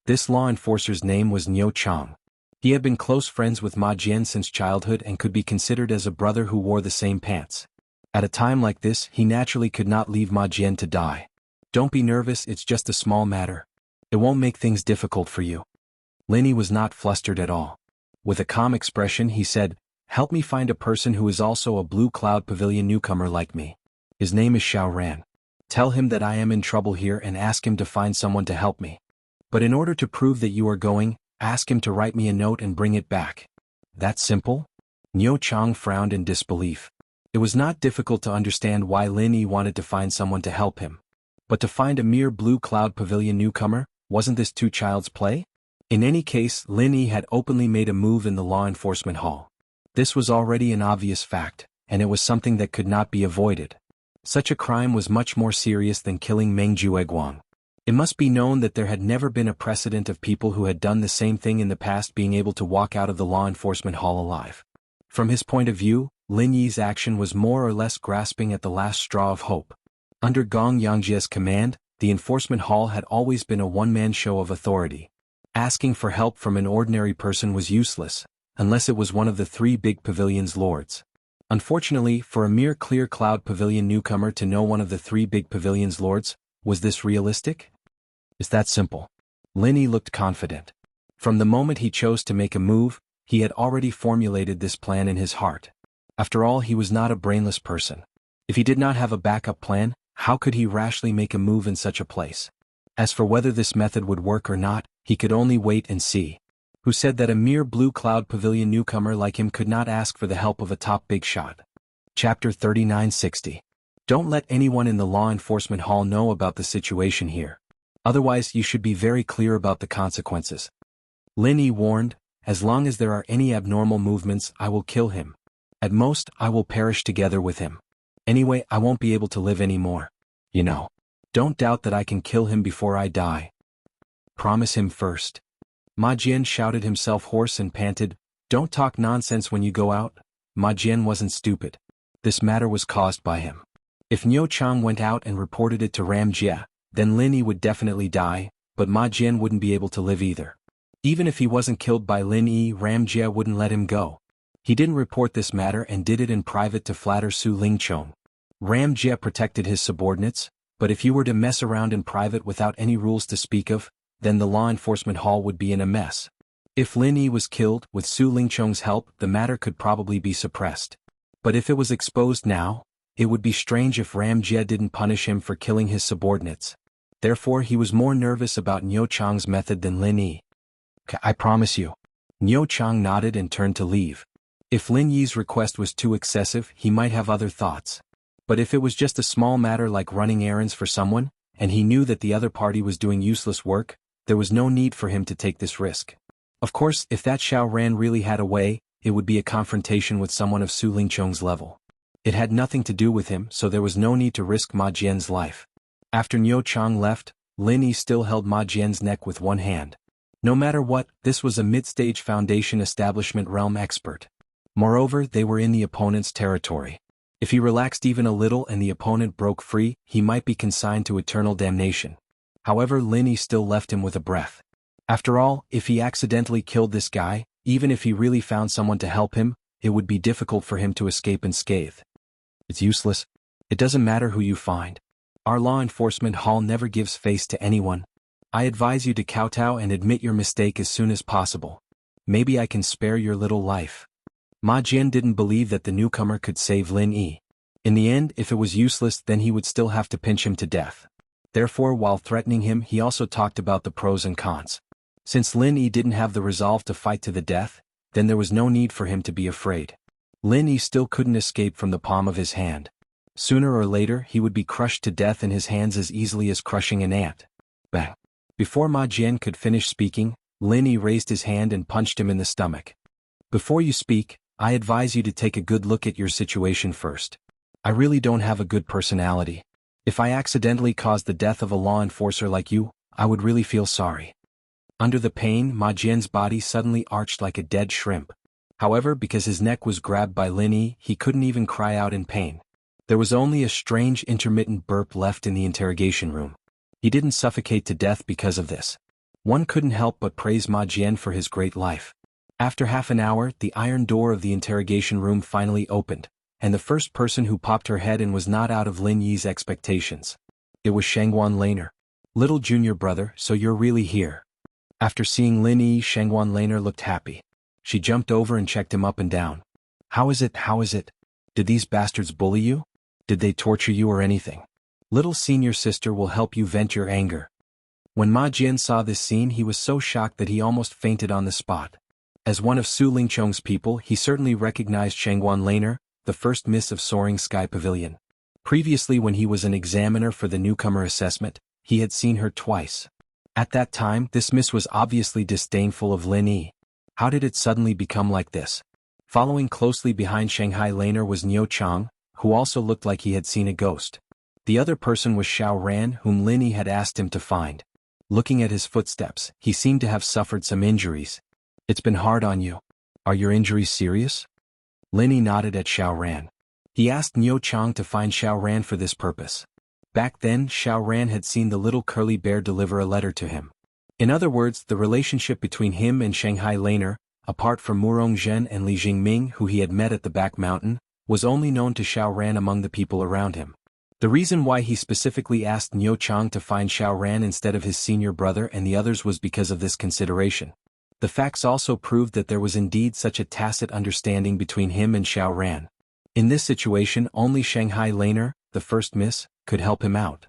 This law enforcer's name was Niu Chang. He had been close friends with Ma Jian since childhood and could be considered as a brother who wore the same pants. At a time like this, he naturally could not leave Ma Jian to die. "Don't be nervous, it's just a small matter. It won't make things difficult for you." Lin Yi was not flustered at all. With a calm expression he said, "Help me find a person who is also a Blue Cloud Pavilion newcomer like me. His name is Xiao Ran. Tell him that I am in trouble here and ask him to find someone to help me. But in order to prove that you are going, ask him to write me a note and bring it back." "That simple?" Niu Chang frowned in disbelief. It was not difficult to understand why Lin Yi wanted to find someone to help him. But to find a mere Blue Cloud Pavilion newcomer, wasn't this too child's play? In any case, Lin Yi had openly made a move in the law enforcement hall. This was already an obvious fact, and it was something that could not be avoided. Such a crime was much more serious than killing Meng Jueguang. It must be known that there had never been a precedent of people who had done the same thing in the past being able to walk out of the law enforcement hall alive. From his point of view, Lin Yi's action was more or less grasping at the last straw of hope. Under Gong Yangjie's command, the enforcement hall had always been a one-man show of authority. Asking for help from an ordinary person was useless, unless it was one of the three big pavilion's lords. Unfortunately, for a mere Clear Cloud Pavilion newcomer to know one of the three big pavilion's lords, was this realistic? It's that simple. Lin Yi looked confident. From the moment he chose to make a move, he had already formulated this plan in his heart. After all, he was not a brainless person. If he did not have a backup plan, how could he rashly make a move in such a place? As for whether this method would work or not, he could only wait and see. Who said that a mere Blue Cloud Pavilion newcomer like him could not ask for the help of a top big shot? Chapter 3960. Don't let anyone in the law enforcement hall know about the situation here. Otherwise, you should be very clear about the consequences. Lin Yi warned, as long as there are any abnormal movements, I will kill him. At most, I will perish together with him. Anyway, I won't be able to live anymore. You know. Don't doubt that I can kill him before I die. Promise him first. Ma Jian shouted himself hoarse and panted, don't talk nonsense when you go out. Ma Jian wasn't stupid. This matter was caused by him. If Niu Chang went out and reported it to Ram Jia, then Lin Yi would definitely die, but Ma Jian wouldn't be able to live either. Even if he wasn't killed by Lin Yi, Ram Jia wouldn't let him go. He didn't report this matter and did it in private to flatter Su Lingchong. Ram Jia protected his subordinates, but if you were to mess around in private without any rules to speak of, then the law enforcement hall would be in a mess. If Lin Yi was killed, with Su Lingchong's help, the matter could probably be suppressed. But if it was exposed now, it would be strange if Ram Jia didn't punish him for killing his subordinates. Therefore he was more nervous about Niu Chang's method than Lin Yi. I promise you. Niu Chang nodded and turned to leave. If Lin Yi's request was too excessive, he might have other thoughts. But if it was just a small matter like running errands for someone, and he knew that the other party was doing useless work, there was no need for him to take this risk. Of course, if that Xiao Ran really had a way, it would be a confrontation with someone of Su Lingchong's level. It had nothing to do with him, so there was no need to risk Ma Jian's life. After Niu Chang left, Lin Yi still held Ma Jian's neck with one hand. No matter what, this was a mid-stage Foundation establishment realm expert. Moreover, they were in the opponent's territory. If he relaxed even a little and the opponent broke free, he might be consigned to eternal damnation. However, Lin Yi still left him with a breath. After all, if he accidentally killed this guy, even if he really found someone to help him, it would be difficult for him to escape unscathed. It's useless. It doesn't matter who you find. Our law enforcement hall never gives face to anyone. I advise you to kowtow and admit your mistake as soon as possible. Maybe I can spare your little life. Ma Jian didn't believe that the newcomer could save Lin Yi. In the end, if it was useless, then he would still have to pinch him to death. Therefore, while threatening him, he also talked about the pros and cons. Since Lin Yi didn't have the resolve to fight to the death, then there was no need for him to be afraid. Lin Yi still couldn't escape from the palm of his hand. Sooner or later, he would be crushed to death in his hands as easily as crushing an ant. Bang! Before Ma Jian could finish speaking, Lin Yi raised his hand and punched him in the stomach. Before you speak, I advise you to take a good look at your situation first. I really don't have a good personality. If I accidentally caused the death of a law enforcer like you, I would really feel sorry. Under the pain, Ma Jian's body suddenly arched like a dead shrimp. However, because his neck was grabbed by Lin Yi, he couldn't even cry out in pain. There was only a strange intermittent burp left in the interrogation room. He didn't suffocate to death because of this. One couldn't help but praise Ma Jian for his great life. After half an hour, the iron door of the interrogation room finally opened, and the first person who popped her head in was not out of Lin Yi's expectations. It was Shangguan Laner. Little junior brother, so you're really here. After seeing Lin Yi, Shangguan Laner looked happy. She jumped over and checked him up and down. How is it? Did these bastards bully you? Did they torture you or anything? Little senior sister will help you vent your anger. When Ma Jian saw this scene, he was so shocked that he almost fainted on the spot. As one of Su Lingchong's people, he certainly recognized Shangguan Laner, the first miss of Soaring Sky Pavilion. Previously, when he was an examiner for the newcomer assessment, he had seen her twice. At that time, this miss was obviously disdainful of Lin Yi. How did it suddenly become like this? Following closely behind Shanghai Laner was Niu Chang, who also looked like he had seen a ghost. The other person was Xiao Ran, whom Lin Yi had asked him to find. Looking at his footsteps, he seemed to have suffered some injuries. It's been hard on you. Are your injuries serious? Lin Yi nodded at Xiao Ran. He asked Niu Chang to find Xiao Ran for this purpose. Back then, Xiao Ran had seen the little curly bear deliver a letter to him. In other words, the relationship between him and Shanghai Laner, apart from Murong Zhen and Li Jingming, who he had met at the back mountain, was only known to Xiao Ran among the people around him. The reason why he specifically asked Niu Chang to find Xiao Ran instead of his senior brother and the others was because of this consideration. The facts also proved that there was indeed such a tacit understanding between him and Xiao Ran. In this situation only Shanghai Laner, the first miss, could help him out.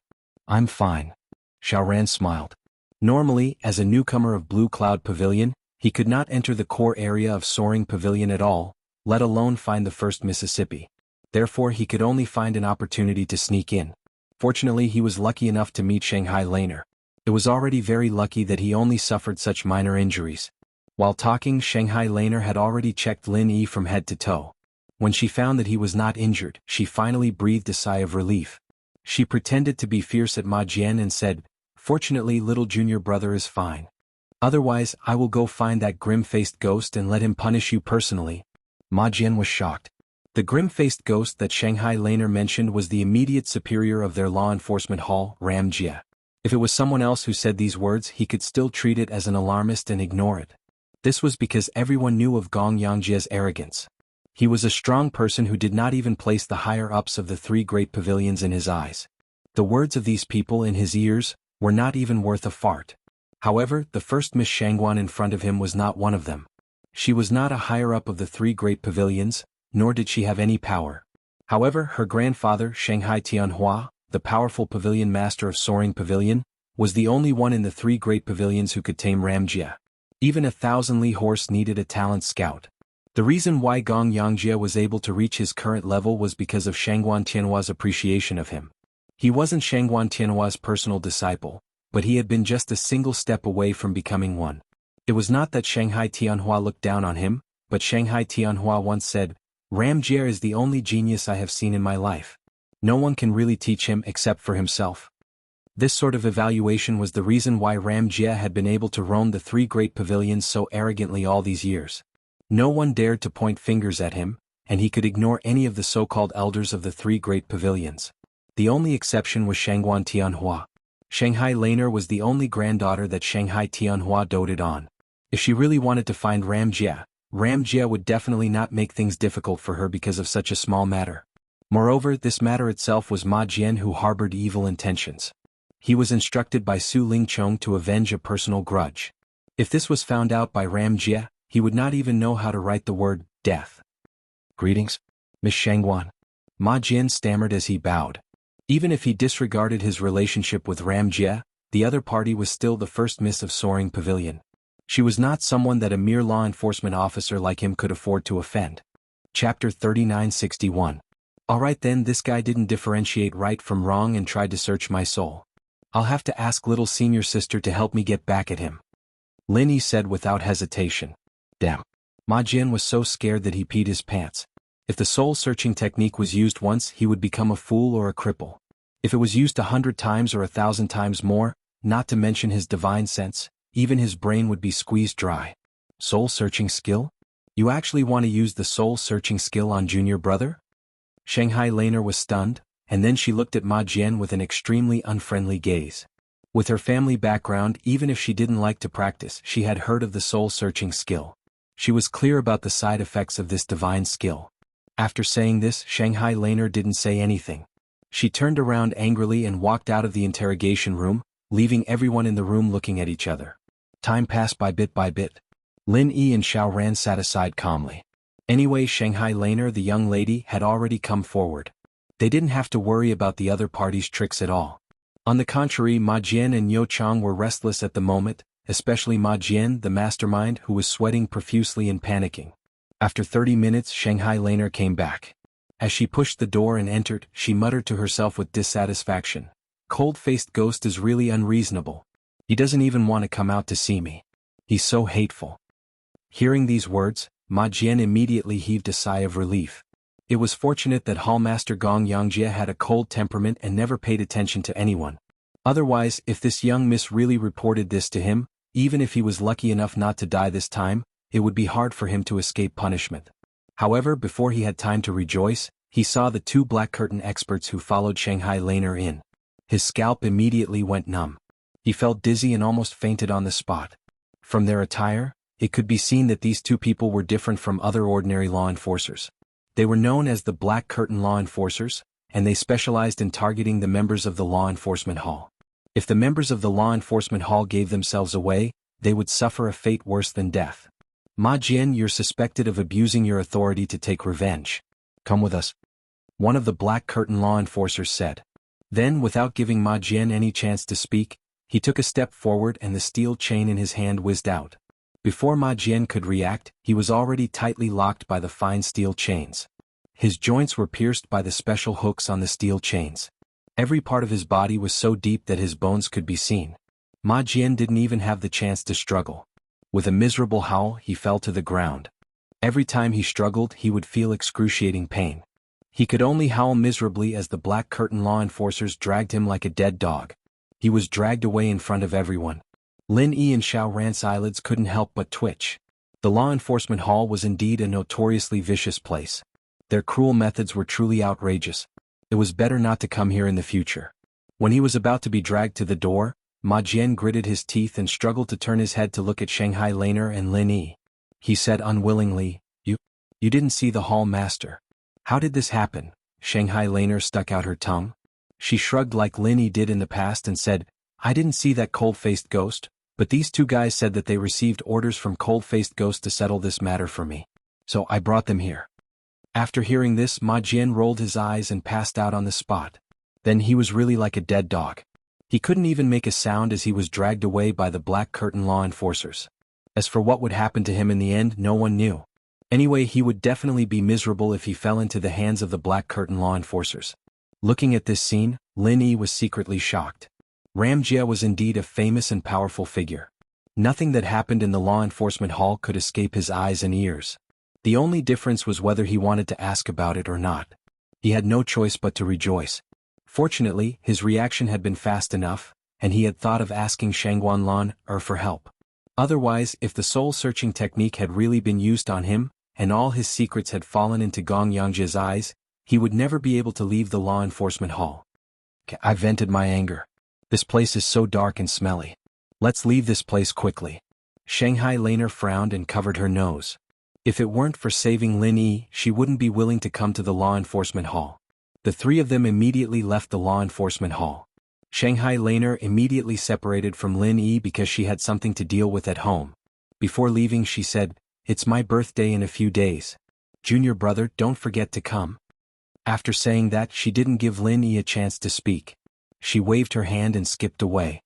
I'm fine. Xiaoran smiled. Normally, as a newcomer of Blue Cloud Pavilion, he could not enter the core area of Soaring Pavilion at all, let alone find the first Mississippi. Therefore he could only find an opportunity to sneak in. Fortunately he was lucky enough to meet Shanghai Laner. It was already very lucky that he only suffered such minor injuries. While talking, Shanghai Laner had already checked Lin Yi from head to toe. When she found that he was not injured, she finally breathed a sigh of relief. She pretended to be fierce at Ma Jian and said, "Fortunately little junior brother is fine. Otherwise I will go find that grim-faced ghost and let him punish you personally." Ma Jian was shocked. The grim-faced ghost that Shanghai Laner mentioned was the immediate superior of their law enforcement hall, Ram Jia. If it was someone else who said these words he could still treat it as an alarmist and ignore it. This was because everyone knew of Gong Yangjia's arrogance. He was a strong person who did not even place the higher-ups of the three great pavilions in his eyes. The words of these people in his ears were not even worth a fart. However, the first Miss Shangguan in front of him was not one of them. She was not a higher-up of the three great pavilions, nor did she have any power. However, her grandfather, Shanghai Tianhua, the powerful pavilion master of Soaring Pavilion, was the only one in the three great pavilions who could tame Ram Jia. Even a 1,000-li horse needed a talent scout. The reason why Gong Yangjia was able to reach his current level was because of Shangguan Tianhua's appreciation of him. He wasn't Shangguan Tianhua's personal disciple, but he had been just a single step away from becoming one. It was not that Shanghai Tianhua looked down on him, but Shanghai Tianhua once said, "Ram Jia is the only genius I have seen in my life. No one can really teach him except for himself." This sort of evaluation was the reason why Ram Jia had been able to roam the three great pavilions so arrogantly all these years. No one dared to point fingers at him, and he could ignore any of the so-called elders of the three great pavilions. The only exception was Shangguan Tianhua. Shanghai Laner was the only granddaughter that Shanghai Tianhua doted on. If she really wanted to find Ram Jia would definitely not make things difficult for her because of such a small matter. Moreover, this matter itself was Ma Jian who harbored evil intentions. He was instructed by Su Lingchong to avenge a personal grudge. If this was found out by Ram Jia, he would not even know how to write the word death. "Greetings, Miss Shangguan." Ma Jian stammered as he bowed. Even if he disregarded his relationship with Ram Jia, the other party was still the first miss of Soaring Pavilion. She was not someone that a mere law enforcement officer like him could afford to offend. Chapter 3961. Alright then, this guy didn't differentiate right from wrong and tried to search my soul. I'll have to ask little senior sister to help me get back at him. Lin Yi said without hesitation. Damn. Ma Jian was so scared that he peed his pants. If the soul-searching technique was used once, he would become a fool or a cripple. If it was used 100 times or 1,000 times more, not to mention his divine sense, even his brain would be squeezed dry. Soul-searching skill? You actually want to use the soul-searching skill on junior brother? Shanghai Laner was stunned, and then she looked at Ma Jian with an extremely unfriendly gaze. With her family background, even if she didn't like to practice, she had heard of the soul-searching skill. She was clear about the side effects of this divine skill. After saying this, Shanghai Laner didn't say anything. She turned around angrily and walked out of the interrogation room, leaving everyone in the room looking at each other. Time passed by bit. Lin Yi and Xiaoran sat aside calmly. Anyway, Shanghai Laner, the young lady, had already come forward. They didn't have to worry about the other party's tricks at all. On the contrary, Ma Jian and Yo Chang were restless at the moment, especially Ma Jian, the mastermind, who was sweating profusely and panicking. After 30 minutes, Shanghai Laner came back. As she pushed the door and entered, she muttered to herself with dissatisfaction. Cold-faced ghost is really unreasonable. He doesn't even want to come out to see me. He's so hateful. Hearing these words, Ma Jian immediately heaved a sigh of relief. It was fortunate that Hallmaster Gong Yangjia had a cold temperament and never paid attention to anyone. Otherwise, if this young miss really reported this to him, even if he was lucky enough not to die this time, it would be hard for him to escape punishment. However, before he had time to rejoice, he saw the two black curtain experts who followed Shanghai Laner in. His scalp immediately went numb. He felt dizzy and almost fainted on the spot. From their attire, it could be seen that these two people were different from other ordinary law enforcers. They were known as the Black Curtain Law Enforcers, and they specialized in targeting the members of the Law Enforcement Hall. If the members of the Law Enforcement Hall gave themselves away, they would suffer a fate worse than death. Ma Jian, you're suspected of abusing your authority to take revenge. Come with us. one of the Black Curtain law enforcers said. Then, without giving Ma Jian any chance to speak, he took a step forward and the steel chain in his hand whizzed out. Before Ma Jian could react, he was already tightly locked by the fine steel chains. His joints were pierced by the special hooks on the steel chains. Every part of his body was so deep that his bones could be seen. Ma Jian didn't even have the chance to struggle. With a miserable howl, he fell to the ground. Every time he struggled, he would feel excruciating pain. He could only howl miserably as the Black Curtain law enforcers dragged him like a dead dog. He was dragged away in front of everyone. Lin Yi and Xiao Ran's eyelids couldn't help but twitch. The law enforcement hall was indeed a notoriously vicious place. Their cruel methods were truly outrageous. It was better not to come here in the future. When he was about to be dragged to the door, Ma Jian gritted his teeth and struggled to turn his head to look at Shanghai Laner and Lin Yi. He said unwillingly, You didn't see the hall master. How did this happen? Shanghai Laner stuck out her tongue. She shrugged like Lin Yi did in the past and said, I didn't see that cold-faced ghost, but these two guys said that they received orders from cold-faced ghost to settle this matter for me. So I brought them here. After hearing this, Ma Jian rolled his eyes and passed out on the spot. Then he was really like a dead dog. He couldn't even make a sound as he was dragged away by the Black Curtain law enforcers. As for what would happen to him in the end, no one knew. Anyway, he would definitely be miserable if he fell into the hands of the Black Curtain law enforcers. Looking at this scene, Lin Yi was secretly shocked. Ram Jia was indeed a famous and powerful figure. Nothing that happened in the law enforcement hall could escape his eyes and ears. The only difference was whether he wanted to ask about it or not. He had no choice but to rejoice. Fortunately, his reaction had been fast enough, and he had thought of asking Shangguan Lan for help. Otherwise, if the soul-searching technique had really been used on him, and all his secrets had fallen into Gong Yangjia's eyes, he would never be able to leave the law enforcement hall. I vented my anger. This place is so dark and smelly. Let's leave this place quickly. Shanghai Laner frowned and covered her nose. If it weren't for saving Lin Yi, she wouldn't be willing to come to the law enforcement hall. The three of them immediately left the law enforcement hall. Shanghai Laner immediately separated from Lin Yi because she had something to deal with at home. Before leaving, she said, It's my birthday in a few days. Junior brother, don't forget to come. After saying that, she didn't give Lin Yi a chance to speak. She waved her hand and skipped away.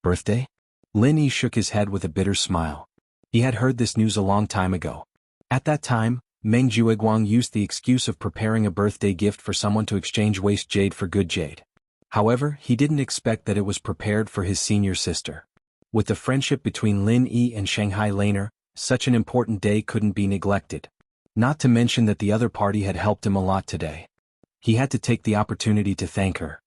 Birthday? Lin Yi shook his head with a bitter smile. He had heard this news a long time ago. At that time, Meng Jueguang used the excuse of preparing a birthday gift for someone to exchange waste jade for good jade. However, he didn't expect that it was prepared for his senior sister. With the friendship between Lin Yi and Shanghai Laner, such an important day couldn't be neglected. Not to mention that the other party had helped him a lot today. He had to take the opportunity to thank her.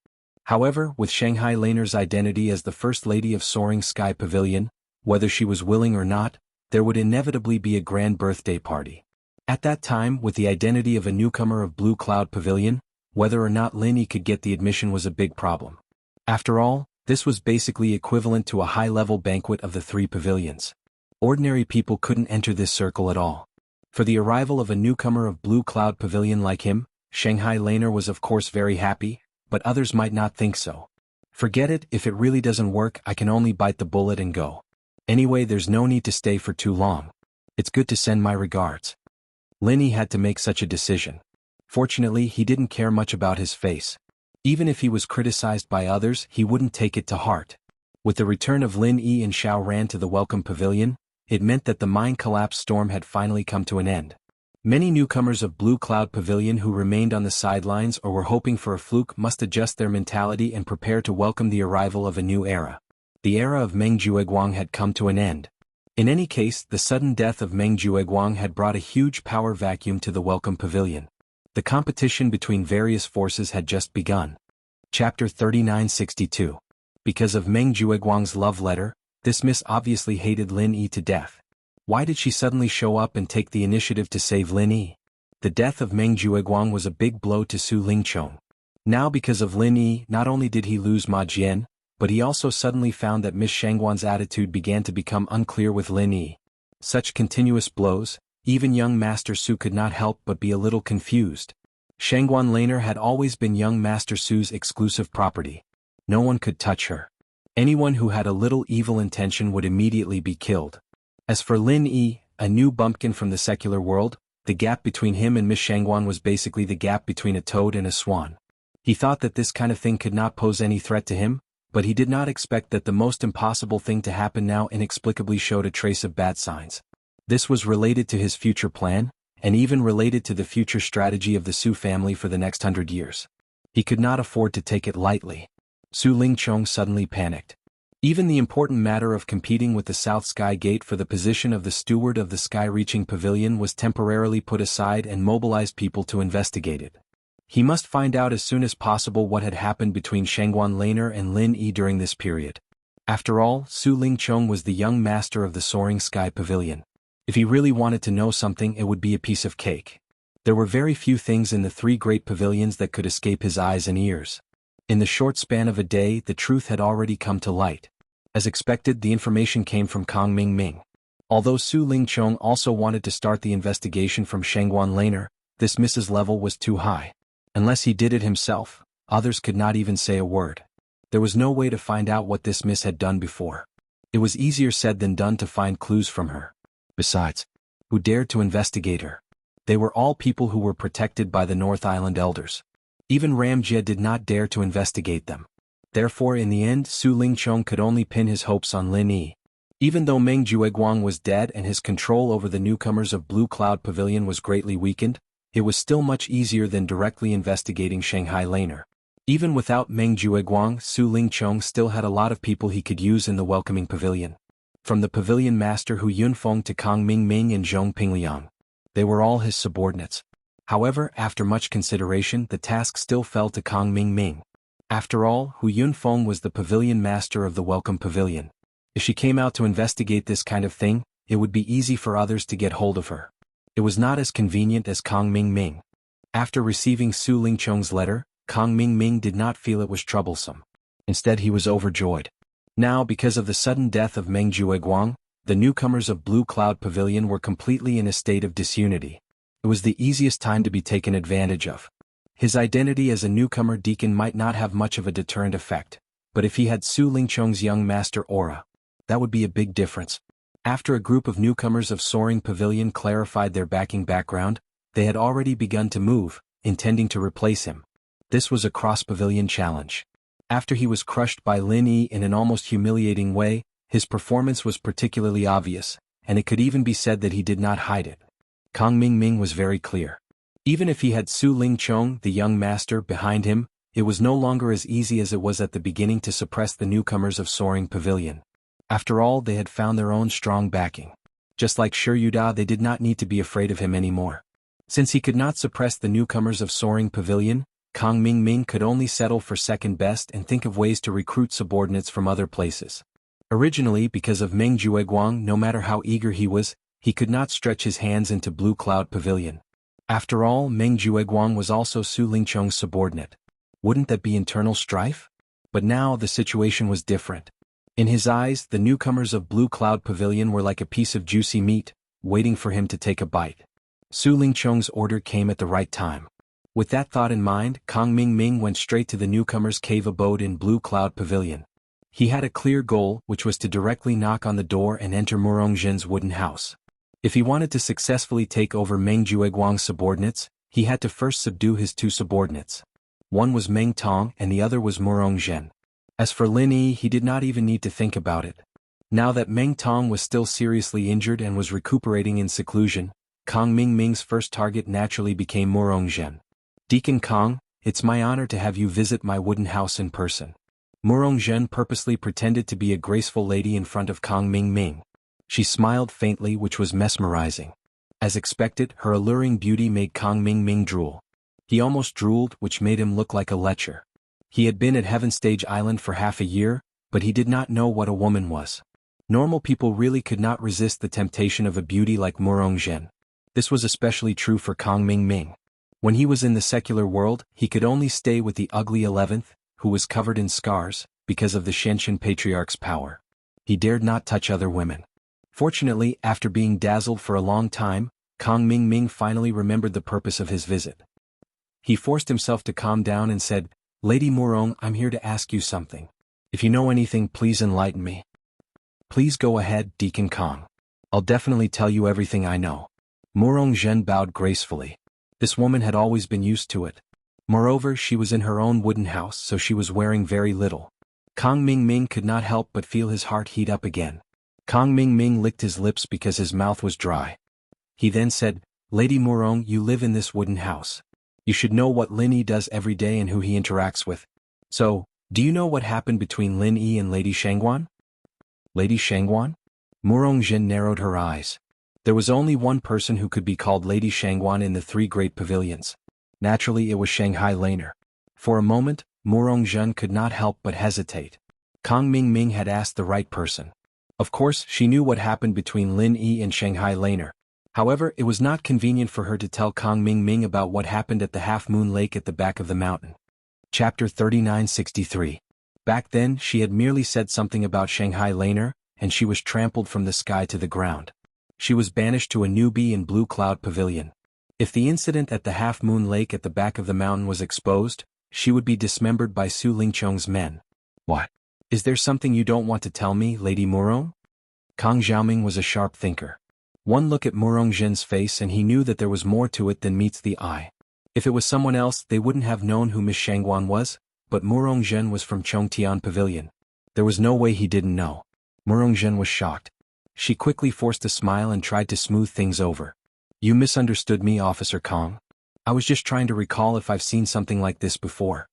However, with Shanghai Laner's identity as the First Lady of Soaring Sky Pavilion, whether she was willing or not, there would inevitably be a grand birthday party. At that time, with the identity of a newcomer of Blue Cloud Pavilion, whether or not Lin Yi could get the admission was a big problem. After all, this was basically equivalent to a high-level banquet of the three pavilions. Ordinary people couldn't enter this circle at all. For the arrival of a newcomer of Blue Cloud Pavilion like him, Shanghai Laner was of course very happy, but others might not think so. Forget it, if it really doesn't work, I can only bite the bullet and go. Anyway, there's no need to stay for too long. It's good to send my regards. Lin Yi had to make such a decision. Fortunately, he didn't care much about his face. Even if he was criticized by others, he wouldn't take it to heart. With the return of Lin Yi and Xiao Ran to the Welcome Pavilion, it meant that the mine collapse storm had finally come to an end. Many newcomers of Blue Cloud Pavilion who remained on the sidelines or were hoping for a fluke must adjust their mentality and prepare to welcome the arrival of a new era. The era of Meng Jueguang had come to an end. In any case, the sudden death of Meng Jueguang had brought a huge power vacuum to the Welcome Pavilion. The competition between various forces had just begun. Chapter 3962. Because of Meng Jueguang's love letter, this miss obviously hated Lin Yi to death. Why did she suddenly show up and take the initiative to save Lin Yi? The death of Meng Jueguang was a big blow to Su Lingchong. Now because of Lin Yi, not only did he lose Ma Jian, but he also suddenly found that Miss Shangguan's attitude began to become unclear with Lin Yi. Such continuous blows, even young Master Su could not help but be a little confused. Shangguan Laner had always been young Master Su's exclusive property. No one could touch her. Anyone who had a little evil intention would immediately be killed. As for Lin Yi, a new bumpkin from the secular world, The gap between him and Miss Shangguan was basically the gap between a toad and a swan. He thought that this kind of thing could not pose any threat to him, but he did not expect that the most impossible thing to happen now inexplicably showed a trace of bad signs. This was related to his future plan, and even related to the future strategy of the Su family for the next 100 years. He could not afford to take it lightly. Su Lingchong suddenly panicked. Even the important matter of competing with the South Sky Gate for the position of the steward of the Sky-Reaching Pavilion was temporarily put aside and mobilized people to investigate it. He must find out as soon as possible what had happened between Shangguan Laner and Lin Yi during this period. After all, Su Lingchong was the young master of the Soaring Sky Pavilion. If he really wanted to know something, it would be a piece of cake. There were very few things in the three great pavilions that could escape his eyes and ears. In the short span of a day, the truth had already come to light. As expected, the information came from Kang Ming. Although Su Lingchong also wanted to start the investigation from Shangguan Laner, this miss's level was too high. Unless he did it himself, others could not even say a word. There was no way to find out what this miss had done before. It was easier said than done to find clues from her. Besides, who dared to investigate her? They were all people who were protected by the North Island elders. Even Ramjia did not dare to investigate them. Therefore, in the end, Su Lingchong could only pin his hopes on Lin Yi. Even though Meng Jueguang was dead and his control over the newcomers of Blue Cloud Pavilion was greatly weakened, it was still much easier than directly investigating Shanghai Laner. Even without Meng Jueguang, Su Lingchong still had a lot of people he could use in the welcoming pavilion. From the pavilion master Hu Yunfeng to Kang Ming and Zhong Pingliang. They were all his subordinates. However, after much consideration, the task still fell to Kang Ming. After all, Hu Yunfeng was the pavilion master of the Welcome Pavilion. If she came out to investigate this kind of thing, it would be easy for others to get hold of her. It was not as convenient as Kang Ming. After receiving Su Lingchong's letter, Kang Ming did not feel it was troublesome. Instead, he was overjoyed. Now, because of the sudden death of Meng Jueguang, the newcomers of Blue Cloud Pavilion were completely in a state of disunity. It was the easiest time to be taken advantage of. His identity as a newcomer deacon might not have much of a deterrent effect, but if he had Su Lingchong's young master aura, that would be a big difference. After a group of newcomers of Soaring Pavilion clarified their backing background, they had already begun to move, intending to replace him. This was a cross-pavilion challenge. After he was crushed by Lin Yi in an almost humiliating way, his performance was particularly obvious, and it could even be said that he did not hide it. Kang Ming was very clear. Even if he had Su Lingchong, the young master, behind him, it was no longer as easy as it was at the beginning to suppress the newcomers of Soaring Pavilion. After all, they had found their own strong backing. Just like Shi Yuda, they did not need to be afraid of him anymore. Since he could not suppress the newcomers of Soaring Pavilion, Kang Ming could only settle for second best and think of ways to recruit subordinates from other places. Originally, because of Meng Jueguang, no matter how eager he was, he could not stretch his hands into Blue Cloud Pavilion. After all, Meng Jueguang was also Su Lingchong's subordinate. Wouldn't that be internal strife? But now the situation was different. In his eyes, the newcomers of Blue Cloud Pavilion were like a piece of juicy meat, waiting for him to take a bite. Su Lingchong's order came at the right time. With that thought in mind, Kang Ming went straight to the newcomers' cave abode in Blue Cloud Pavilion. He had a clear goal, which was to directly knock on the door and enter Murongzhen's wooden house. If he wanted to successfully take over Meng Jueguang's subordinates, he had to first subdue his two subordinates. One was Meng Tong and the other was Murongzhen. As for Lin Yi, he did not even need to think about it. Now that Meng Tong was still seriously injured and was recuperating in seclusion, Kang Ming's first target naturally became Murongzhen. Deacon Kang, it's my honor to have you visit my wooden house in person. Murongzhen purposely pretended to be a graceful lady in front of Kang Ming. She smiled faintly, which was mesmerizing. As expected, her alluring beauty made Kang Ming drool. He almost drooled, which made him look like a lecher. He had been at Heaven Stage Island for half a year, but he did not know what a woman was. Normal people really could not resist the temptation of a beauty like Murongzhen. This was especially true for Kang Ming. When he was in the secular world, he could only stay with the ugly 11th, who was covered in scars, because of the Shenshin Patriarch's power. He dared not touch other women. Fortunately, after being dazzled for a long time, Kang Ming finally remembered the purpose of his visit. He forced himself to calm down and said, "Lady Murong, I'm here to ask you something. If you know anything, please enlighten me." "Please go ahead, Deacon Kang. I'll definitely tell you everything I know." Murong Zhen bowed gracefully. This woman had always been used to it. Moreover, she was in her own wooden house, so she was wearing very little. Kang Ming could not help but feel his heart heat up again. Kang Ming licked his lips because his mouth was dry. He then said, "Lady Murong, you live in this wooden house. You should know what Lin Yi does every day and who he interacts with. So, do you know what happened between Lin Yi and Lady Shangguan?" Lady Shangguan? Murong Zhen narrowed her eyes. There was only one person who could be called Lady Shangguan in the three great pavilions. Naturally, it was Shanghai Laner. For a moment, Murong Zhen could not help but hesitate. Kang Ming had asked the right person. Of course, she knew what happened between Lin Yi and Shanghai Laner. However, it was not convenient for her to tell Kang Ming about what happened at the Half-Moon Lake at the back of the mountain. Chapter 3963. Back then, she had merely said something about Shanghai Laner, and she was trampled from the sky to the ground. She was banished to a newbie in Blue Cloud Pavilion. If the incident at the Half-Moon Lake at the back of the mountain was exposed, she would be dismembered by Su Lingqiong's men. What? Is there something you don't want to tell me, Lady Murong? Kang Xiaoming was a sharp thinker. One look at Murong Zhen's face and he knew that there was more to it than meets the eye. If it was someone else, they wouldn't have known who Miss Shangguan was, but Murong Zhen was from Chongtian Pavilion. There was no way he didn't know. Murong Zhen was shocked. She quickly forced a smile and tried to smooth things over. "You misunderstood me, Officer Kang. I was just trying to recall if I've seen something like this before."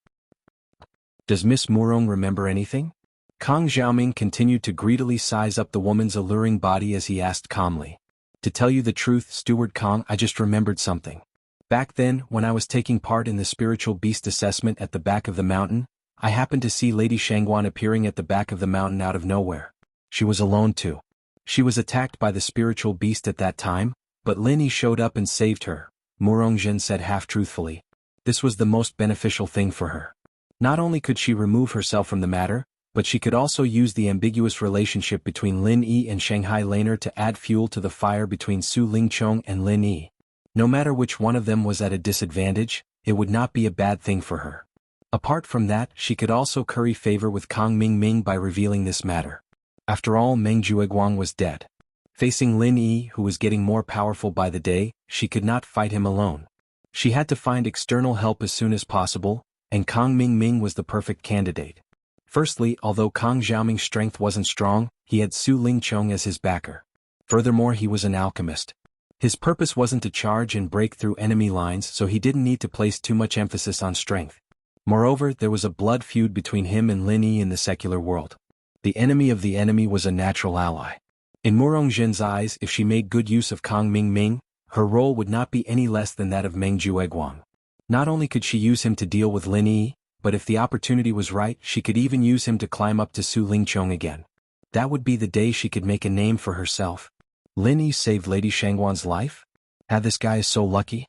"Does Miss Murong remember anything?" Kang Xiaoming continued to greedily size up the woman's alluring body as he asked calmly. "To tell you the truth, Steward Kang, I just remembered something. Back then, when I was taking part in the spiritual beast assessment at the back of the mountain, I happened to see Lady Shangguan appearing at the back of the mountain out of nowhere. She was alone too. She was attacked by the spiritual beast at that time, but Lin Yi showed up and saved her," Murong Zhen said half-truthfully. This was the most beneficial thing for her. Not only could she remove herself from the matter, but she could also use the ambiguous relationship between Lin Yi and Shanghai Laner to add fuel to the fire between Su Lingqiong and Lin Yi. No matter which one of them was at a disadvantage, it would not be a bad thing for her. Apart from that, she could also curry favor with Kang Ming by revealing this matter. After all, Meng Jueguang was dead. Facing Lin Yi, who was getting more powerful by the day, she could not fight him alone. She had to find external help as soon as possible, and Kang Ming was the perfect candidate. Firstly, although Kang Xiaoming's strength wasn't strong, he had Su Lingqiong as his backer. Furthermore, he was an alchemist. His purpose wasn't to charge and break through enemy lines, so he didn't need to place too much emphasis on strength. Moreover, there was a blood feud between him and Lin Yi in the secular world. The enemy of the enemy was a natural ally. In Murong Zhen's eyes, if she made good use of Kang Ming, her role would not be any less than that of Meng Jueguang. Not only could she use him to deal with Lin Yi, but if the opportunity was right, she could even use him to climb up to Su Lingqiong again. That would be the day she could make a name for herself. Lin Yi saved Lady Shangguan's life? This guy is so lucky?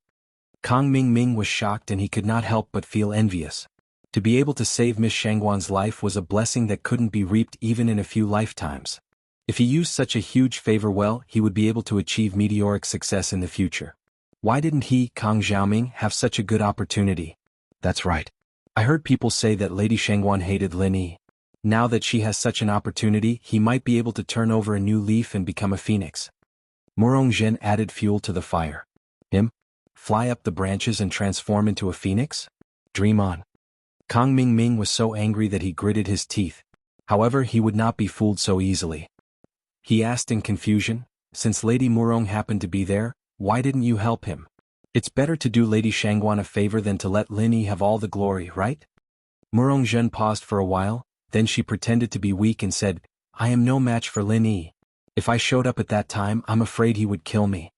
Kang Ming was shocked and he could not help but feel envious. To be able to save Miss Shangguan's life was a blessing that couldn't be reaped even in a few lifetimes. If he used such a huge favor well, he would be able to achieve meteoric success in the future. Why didn't he, Kang Xiaoming, have such a good opportunity? That's right. I heard people say that Lady Shangguan hated Lin Yi. Now that she has such an opportunity, he might be able to turn over a new leaf and become a phoenix. Murong Zhen added fuel to the fire. Him? Fly up the branches and transform into a phoenix? Dream on. Kang Ming was so angry that he gritted his teeth. However, he would not be fooled so easily. He asked in confusion, "Since Lady Murong happened to be there, why didn't you help him? It's better to do Lady Shangguan a favor than to let Lin Yi have all the glory, right?" Murong Zhen paused for a while, then she pretended to be weak and said, "I am no match for Lin Yi. If I showed up at that time, I'm afraid he would kill me."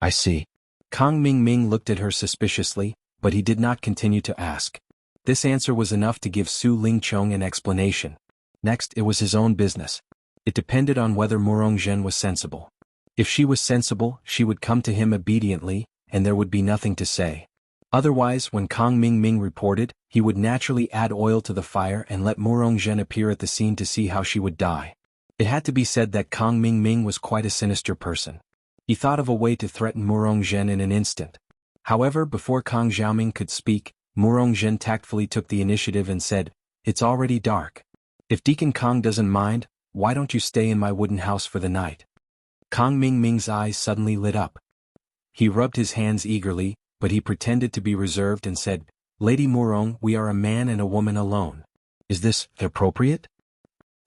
"I see." Kang Ming looked at her suspiciously, but he did not continue to ask. This answer was enough to give Su Lingqiong an explanation. Next, it was his own business. It depended on whether Murong Zhen was sensible. If she was sensible, she would come to him obediently, and there would be nothing to say. Otherwise, when Kang Ming reported, he would naturally add oil to the fire and let Murong Zhen appear at the scene to see how she would die. It had to be said that Kang Ming was quite a sinister person. He thought of a way to threaten Murong Zhen in an instant. However, before Kang Xiaoming could speak, Murong Zhen tactfully took the initiative and said, "It's already dark. If Deacon Kang doesn't mind, why don't you stay in my wooden house for the night?" Kang Ming's eyes suddenly lit up. He rubbed his hands eagerly, but he pretended to be reserved and said, "Lady Murong, we are a man and a woman alone. Is this appropriate?"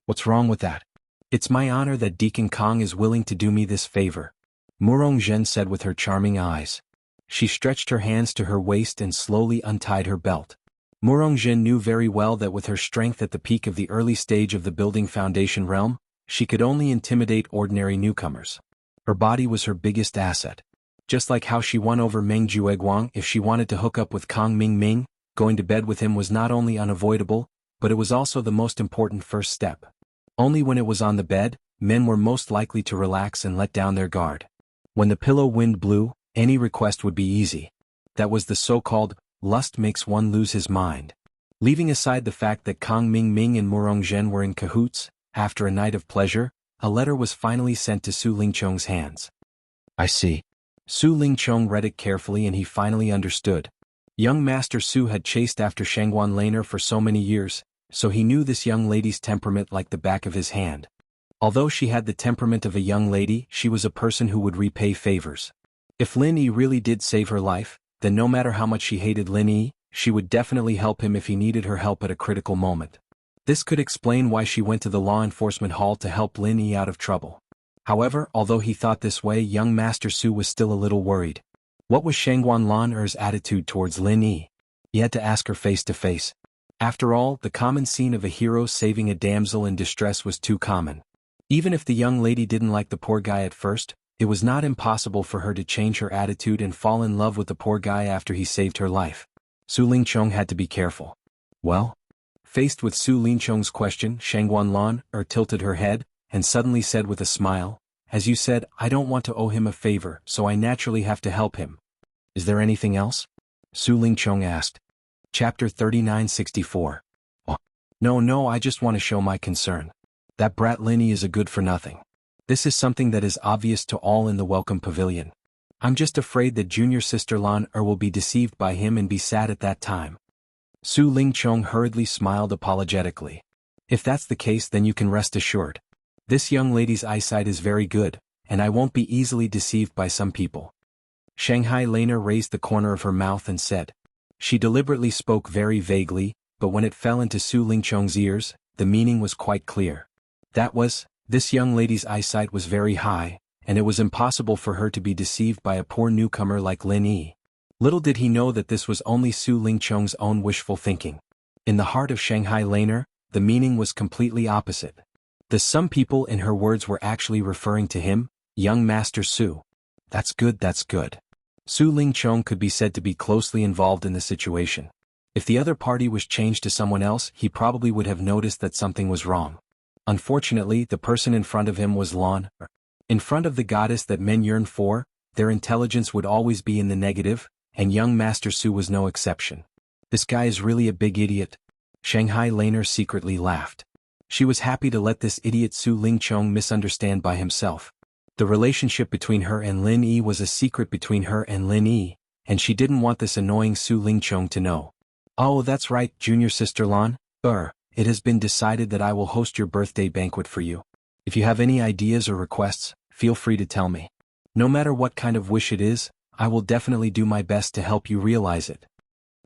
"What's wrong with that?" "It's my honor that Deacon Kong is willing to do me this favor," Murong Zhen said with her charming eyes. She stretched her hands to her waist and slowly untied her belt. Murong Zhen knew very well that with her strength at the peak of the early stage of the building foundation realm, she could only intimidate ordinary newcomers. Her body was her biggest asset. Just like how she won over Meng Jueguang, if she wanted to hook up with Kong Ming, going to bed with him was not only unavoidable, but it was also the most important first step. Only when it was on the bed, men were most likely to relax and let down their guard. When the pillow wind blew, any request would be easy. That was the so-called, lust makes one lose his mind. Leaving aside the fact that Kong Ming and Murong Zhen were in cahoots, after a night of pleasure, a letter was finally sent to Su Lingchong's hands. "I see." Su Lingchong read it carefully and he finally understood. Young Master Su had chased after Shangguan Laner for so many years, so he knew this young lady's temperament like the back of his hand. Although she had the temperament of a young lady, she was a person who would repay favors. If Lin Yi really did save her life, then no matter how much she hated Lin Yi, she would definitely help him if he needed her help at a critical moment. This could explain why she went to the law enforcement hall to help Lin Yi out of trouble. However, although he thought this way, young Master Su was still a little worried. What was Shangguan Lan'er's attitude towards Lin Yi? He had to ask her face to face. After all, the common scene of a hero saving a damsel in distress was too common. Even if the young lady didn't like the poor guy at first, it was not impossible for her to change her attitude and fall in love with the poor guy after he saved her life. Su Lingchong had to be careful. "Well?" Faced with Su Lingchong's question, Shangguan Lan'er tilted her head, and suddenly said with a smile, "As you said, I don't want to owe him a favor, so I naturally have to help him. Is there anything else?" Su Lingchong asked. Chapter 3964. "Oh, no, I just want to show my concern. That brat Lin Yi is a good for nothing. This is something that is obvious to all in the Welcome Pavilion. I'm just afraid that junior sister Lan'er will be deceived by him and be sad at that time." Su Lingchong hurriedly smiled apologetically. "If that's the case, then you can rest assured. This young lady's eyesight is very good, and I won't be easily deceived by some people." Shanghai Laner raised the corner of her mouth and said. She deliberately spoke very vaguely, but when it fell into Su Lingchong's ears, the meaning was quite clear. That was, this young lady's eyesight was very high, and it was impossible for her to be deceived by a poor newcomer like Lin Yi. Little did he know that this was only Su Lingchong's own wishful thinking. In the heart of Shanghai Laner, the meaning was completely opposite. The some people in her words were actually referring to him, young Master Su. That's good. Su Lingchong could be said to be closely involved in the situation. If the other party was changed to someone else, he probably would have noticed that something was wrong. Unfortunately, the person in front of him was Lan'er. In front of the goddess that men yearn for, their intelligence would always be in the negative, and young Master Su was no exception. "This guy is really a big idiot." Shanghai Laner secretly laughed. She was happy to let this idiot Su Lingchong misunderstand by himself. The relationship between her and Lin Yi was a secret between her and Lin Yi, and she didn't want this annoying Su Lingchong to know. "Oh, that's right, junior sister Lan'er. It has been decided that I will host your birthday banquet for you. If you have any ideas or requests, feel free to tell me. No matter what kind of wish it is, I will definitely do my best to help you realize it."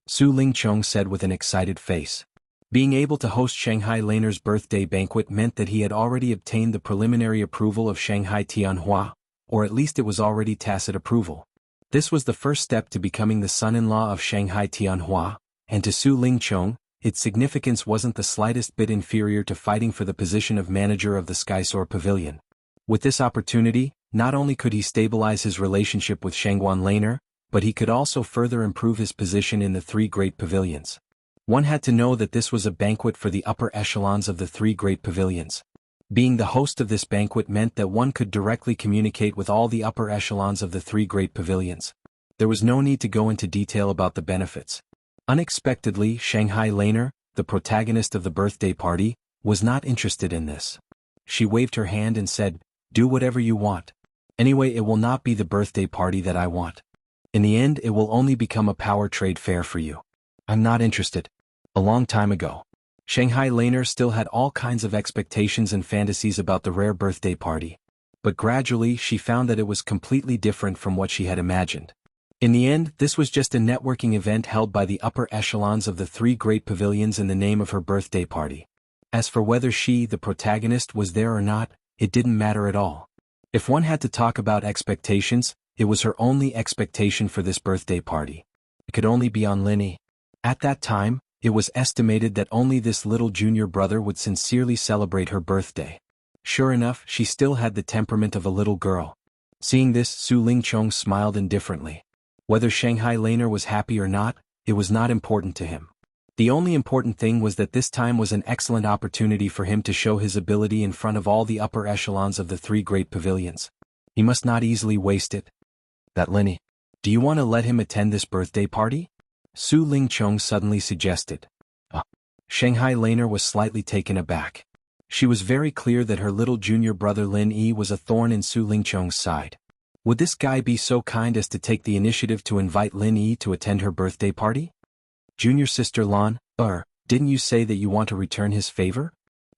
Su Lingchong said with an excited face. Being able to host Shanghai Laner's birthday banquet meant that he had already obtained the preliminary approval of Shanghai Tianhua, or at least it was already tacit approval. This was the first step to becoming the son-in-law of Shanghai Tianhua, and to Su Lingchong, its significance wasn't the slightest bit inferior to fighting for the position of manager of the Skysoar Pavilion. With this opportunity, not only could he stabilize his relationship with Shangguan Laner, but he could also further improve his position in the three great pavilions. One had to know that this was a banquet for the upper echelons of the three great pavilions. Being the host of this banquet meant that one could directly communicate with all the upper echelons of the three great pavilions. There was no need to go into detail about the benefits. Unexpectedly, Shanghai Laner, the protagonist of the birthday party, was not interested in this. She waved her hand and said, "Do whatever you want. Anyway, it will not be the birthday party that I want. In the end, it will only become a power trade fair for you. I'm not interested." A long time ago, Shanghai Laner still had all kinds of expectations and fantasies about the rare birthday party. But gradually she found that it was completely different from what she had imagined. In the end, this was just a networking event held by the upper echelons of the three great pavilions in the name of her birthday party. As for whether she, the protagonist, was there or not, it didn't matter at all. If one had to talk about expectations, it was her only expectation for this birthday party. It could only be on Lin Yi. At that time, it was estimated that only this little junior brother would sincerely celebrate her birthday. Sure enough, she still had the temperament of a little girl. Seeing this, Su Lingchong smiled indifferently. Whether Shanghai Laner was happy or not, it was not important to him. The only important thing was that this time was an excellent opportunity for him to show his ability in front of all the upper echelons of the three great pavilions. He must not easily waste it. That Lin Yi. Do you want to let him attend this birthday party? Su Lingchong suddenly suggested. Shanghai Laner was slightly taken aback. She was very clear that her little junior brother Lin Yi was a thorn in Su Lingchong's side. Would this guy be so kind as to take the initiative to invite Lin Yi to attend her birthday party? Junior sister Lan, didn't you say that you want to return his favor?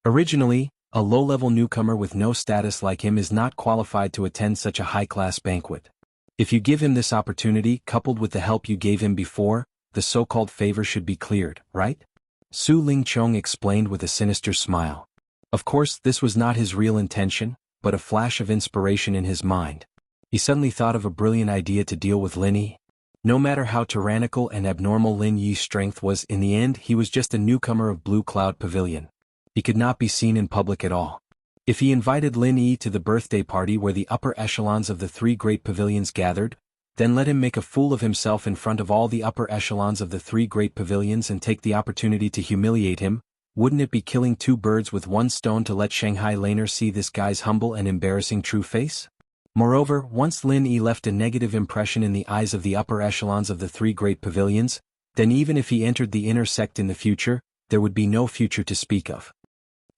Originally, a low-level newcomer with no status like him is not qualified to attend such a high-class banquet. If you give him this opportunity, coupled with the help you gave him before, the so-called favor should be cleared, right? Su Lingchong explained with a sinister smile. Of course, this was not his real intention, but a flash of inspiration in his mind. He suddenly thought of a brilliant idea to deal with Lin Yi. No matter how tyrannical and abnormal Lin Yi's strength was, in the end he was just a newcomer of Blue Cloud Pavilion. He could not be seen in public at all. If he invited Lin Yi to the birthday party where the upper echelons of the three great pavilions gathered, then let him make a fool of himself in front of all the upper echelons of the three great pavilions and take the opportunity to humiliate him, wouldn't it be killing two birds with one stone to let Shanghai Laner see this guy's humble and embarrassing true face? Moreover, once Lin Yi left a negative impression in the eyes of the upper echelons of the three great pavilions, then even if he entered the inner sect in the future, there would be no future to speak of.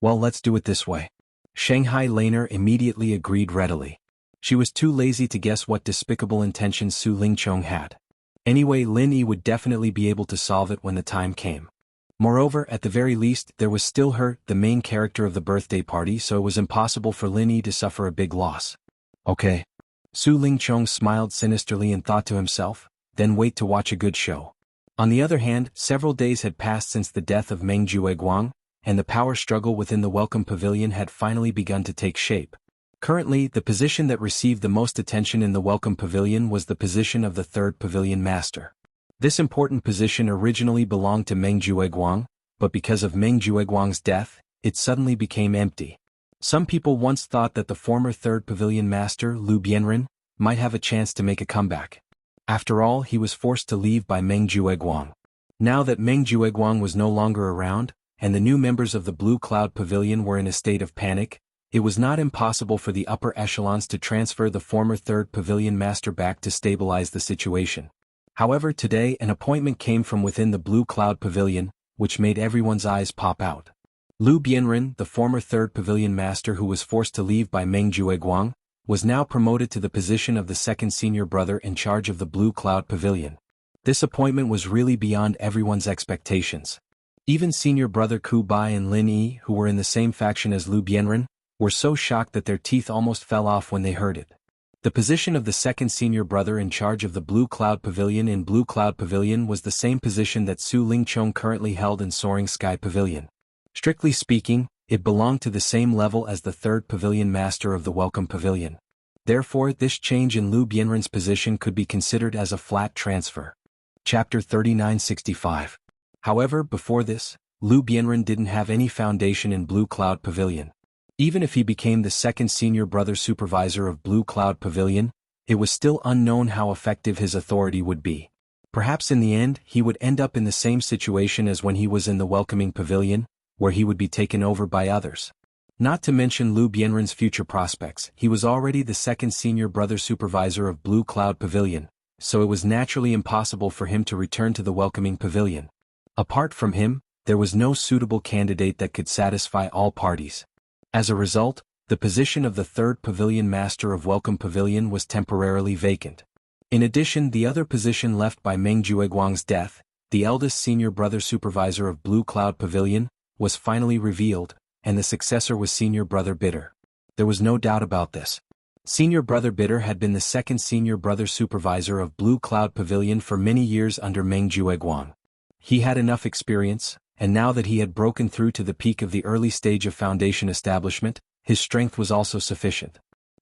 Well, let's do it this way. Shanghai Laner immediately agreed readily. She was too lazy to guess what despicable intentions Su Lingchong had. Anyway, Lin Yi would definitely be able to solve it when the time came. Moreover, at the very least, there was still her, the main character of the birthday party, so it was impossible for Lin Yi to suffer a big loss. Okay. Su Lingchong smiled sinisterly and thought to himself, then wait to watch a good show. On the other hand, several days had passed since the death of Meng Jueguang, and the power struggle within the Welcome Pavilion had finally begun to take shape. Currently, the position that received the most attention in the Welcome Pavilion was the position of the third Pavilion Master. This important position originally belonged to Meng Jueguang, but because of Meng Jueguang's death, it suddenly became empty. Some people once thought that the former third Pavilion Master, Lu Bianren, might have a chance to make a comeback. After all, he was forced to leave by Meng Jueguang. Now that Meng Jueguang was no longer around, and the new members of the Blue Cloud Pavilion were in a state of panic, it was not impossible for the upper echelons to transfer the former third Pavilion Master back to stabilize the situation. However, today an appointment came from within the Blue Cloud Pavilion, which made everyone's eyes pop out. Lu Bianren, the former third Pavilion Master who was forced to leave by Meng Jueguang, was now promoted to the position of the second senior brother in charge of the Blue Cloud Pavilion. This appointment was really beyond everyone's expectations. Even senior brother Ku Bai and Lin Yi, who were in the same faction as Lu Bianren, were so shocked that their teeth almost fell off when they heard it. The position of the second senior brother in charge of the Blue Cloud Pavilion in Blue Cloud Pavilion was the same position that Su Lingchong currently held in Soaring Sky Pavilion. Strictly speaking, it belonged to the same level as the third Pavilion Master of the Welcome Pavilion. Therefore, this change in Lu Bianren's position could be considered as a flat transfer. Chapter 3965. However, before this, Lu Bianren didn't have any foundation in Blue Cloud Pavilion. Even if he became the second senior brother supervisor of Blue Cloud Pavilion, it was still unknown how effective his authority would be. Perhaps in the end, he would end up in the same situation as when he was in the Welcoming Pavilion, where he would be taken over by others. Not to mention Lu Bianren's future prospects, he was already the second senior brother supervisor of Blue Cloud Pavilion, so it was naturally impossible for him to return to the Welcoming Pavilion. Apart from him, there was no suitable candidate that could satisfy all parties. As a result, the position of the third Pavilion Master of Welcome Pavilion was temporarily vacant. In addition, the other position left by Meng Jueguang's death, the eldest senior brother supervisor of Blue Cloud Pavilion, was finally revealed, and the successor was senior brother Bitter. There was no doubt about this. Senior Brother Bitter had been the second senior brother supervisor of Blue Cloud Pavilion for many years under Meng Jueguang. He had enough experience, and now that he had broken through to the peak of the early stage of Foundation establishment, his strength was also sufficient.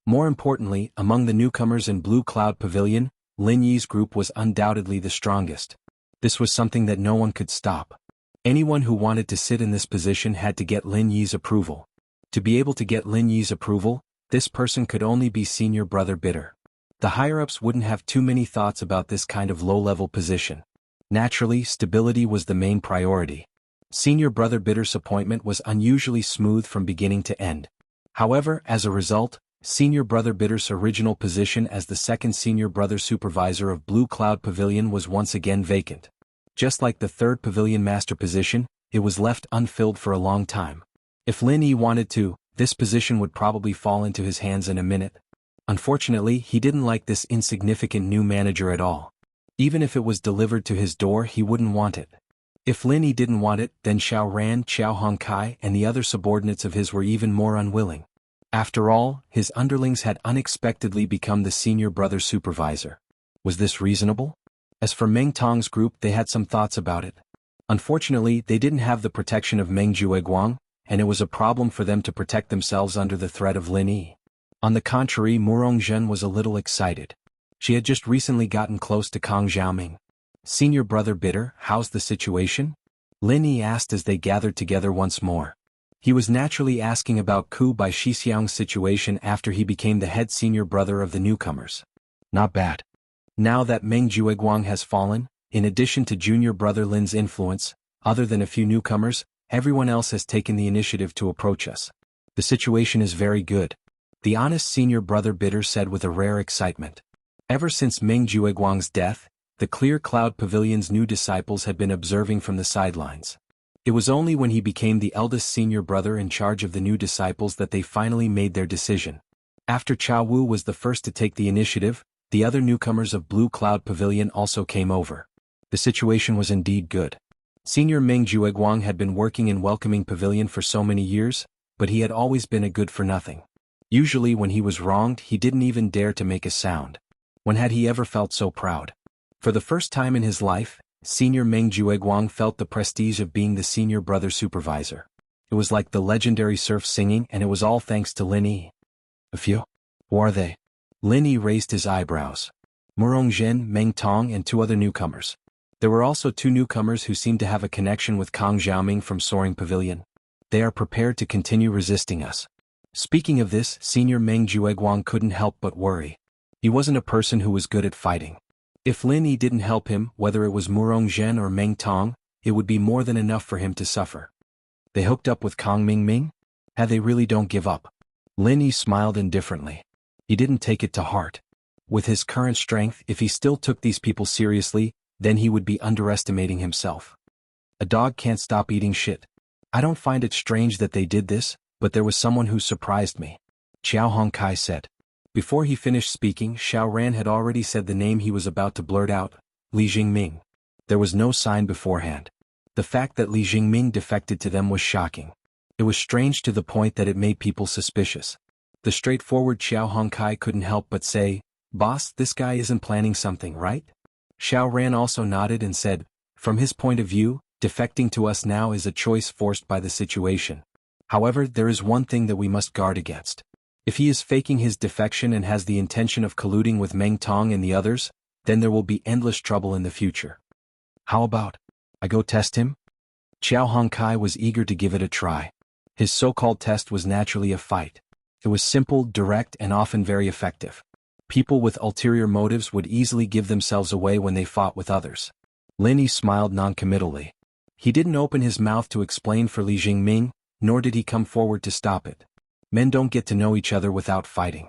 More importantly, among the newcomers in Blue Cloud Pavilion, Lin Yi's group was undoubtedly the strongest. This was something that no one could stop. Anyone who wanted to sit in this position had to get Lin Yi's approval. To be able to get Lin Yi's approval, this person could only be Senior Brother Bitter. The higher-ups wouldn't have too many thoughts about this kind of low-level position. Naturally, stability was the main priority. Senior Brother Bitter's appointment was unusually smooth from beginning to end. However, as a result, Senior Brother Bitter's original position as the second Senior Brother Supervisor of Blue Cloud Pavilion was once again vacant. Just like the third Pavilion Master position, it was left unfilled for a long time. If Lin Yi wanted to, this position would probably fall into his hands in a minute. Unfortunately, he didn't like this insignificant new manager at all. Even if it was delivered to his door, he wouldn't want it. If Lin Yi didn't want it, then Xiao Ran, Xiao Hongkai, and the other subordinates of his were even more unwilling. After all, his underlings had unexpectedly become the Senior Brother Supervisor. Was this reasonable? As for Meng Tong's group, they had some thoughts about it. Unfortunately, they didn't have the protection of Meng Jueguang, and it was a problem for them to protect themselves under the threat of Lin Yi. On the contrary, Murong Zhen was a little excited. She had just recently gotten close to Kang Xiaoming. Senior Brother Bitter, how's the situation? Lin Yi asked as they gathered together once more. He was naturally asking about Ku Bai Shixiang's situation after he became the head senior brother of the newcomers. Not bad. Now that Meng Jueguang has fallen, in addition to junior brother Lin's influence, other than a few newcomers, everyone else has taken the initiative to approach us. The situation is very good. The honest Senior Brother Bitter said with a rare excitement. Ever since Meng Jueguang's death, the Clear Cloud Pavilion's new disciples had been observing from the sidelines. It was only when he became the eldest senior brother in charge of the new disciples that they finally made their decision. After Chao Wu was the first to take the initiative, the other newcomers of Blue Cloud Pavilion also came over. The situation was indeed good. Senior Meng Jueguang had been working in Welcoming Pavilion for so many years, but he had always been a good-for-nothing. Usually when he was wronged, he didn't even dare to make a sound. When had he ever felt so proud? For the first time in his life, Senior Meng Jueguang felt the prestige of being the senior brother supervisor. It was like the legendary surf singing, and it was all thanks to Lin Yi. A few? Who are they? Lin Yi raised his eyebrows. Murong Zhen, Meng Tong, and two other newcomers. There were also two newcomers who seemed to have a connection with Kang Xiaoming from Soaring Pavilion. They are prepared to continue resisting us. Speaking of this, Senior Meng Jueguang couldn't help but worry. He wasn't a person who was good at fighting. If Lin Yi didn't help him, whether it was Murong Zhen or Meng Tong, it would be more than enough for him to suffer. They hooked up with Kang Mingming? They really don't give up. Lin Yi smiled indifferently. He didn't take it to heart. With his current strength, if he still took these people seriously, then he would be underestimating himself. A dog can't stop eating shit. I don't find it strange that they did this, but there was someone who surprised me. Xiao Hongkai said. Before he finished speaking, Xiao Ran had already said the name he was about to blurt out, Li Jingming. There was no sign beforehand. The fact that Li Jingming defected to them was shocking. It was strange to the point that it made people suspicious. The straightforward Xiao Hongkai couldn't help but say, "Boss, this guy isn't planning something, right?" Xiao Ran also nodded and said, "From his point of view, defecting to us now is a choice forced by the situation. However, there is one thing that we must guard against. If he is faking his defection and has the intention of colluding with Meng Tong and the others, then there will be endless trouble in the future. How about I go test him?" Xiao Hongkai was eager to give it a try. His so-called test was naturally a fight. It was simple, direct, and often very effective. People with ulterior motives would easily give themselves away when they fought with others. Lin Yi smiled noncommittally. He didn't open his mouth to explain for Li Jingming, nor did he come forward to stop it. Men don't get to know each other without fighting.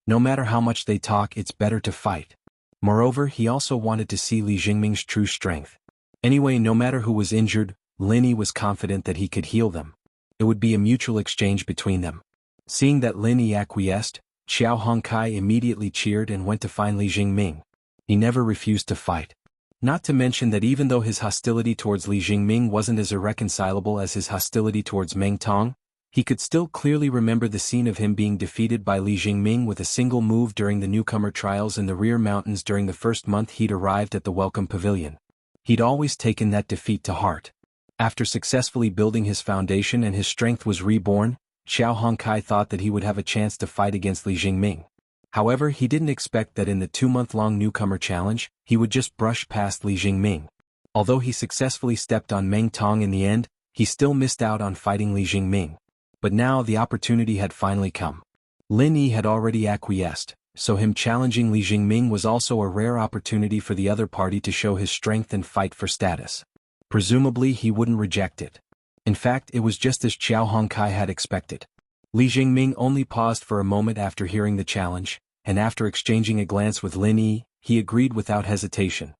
No matter how much they talk, it's better to fight. Moreover, he also wanted to see Li Jingming's true strength. Anyway, no matter who was injured, Lin Yi was confident that he could heal them. It would be a mutual exchange between them. Seeing that Lin Yi acquiesced, Xiao Hongkai immediately cheered and went to find Li Jingming. He never refused to fight. Not to mention that even though his hostility towards Li Jingming wasn't as irreconcilable as his hostility towards Meng Tong, He could still clearly remember the scene of him being defeated by Li Jingming with a single move during the newcomer trials in the rear mountains during the first month he'd arrived at the Welcome Pavilion. He'd always taken that defeat to heart. After successfully building his foundation and his strength was reborn, Xiao Hongkai thought that he would have a chance to fight against Li Jingming. However, he didn't expect that in the 2-month-long newcomer challenge, he would just brush past Li Jingming. Although he successfully stepped on Meng Tong in the end, he still missed out on fighting Li Jingming. But now the opportunity had finally come. Lin Yi had already acquiesced, so him challenging Li Jingming was also a rare opportunity for the other party to show his strength and fight for status. Presumably he wouldn't reject it. In fact, it was just as Xiao Hongkai had expected. Li Jingming only paused for a moment after hearing the challenge, and after exchanging a glance with Lin Yi, he agreed without hesitation.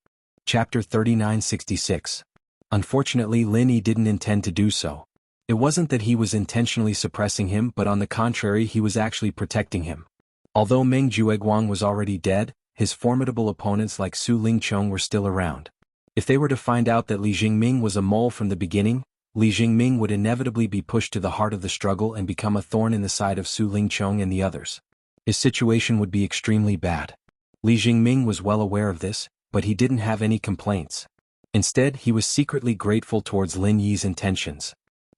Chapter 3966. Unfortunately, Lin Yi didn't intend to do so. It wasn't that he was intentionally suppressing him, but on the contrary, he was actually protecting him. Although Meng Jueguang was already dead, his formidable opponents like Su Lingchong were still around. If they were to find out that Li Jingming was a mole from the beginning, Li Jingming would inevitably be pushed to the heart of the struggle and become a thorn in the side of Su Lingchong and the others. His situation would be extremely bad. Li Jingming was well aware of this, but he didn't have any complaints. Instead, he was secretly grateful towards Lin Yi's intentions.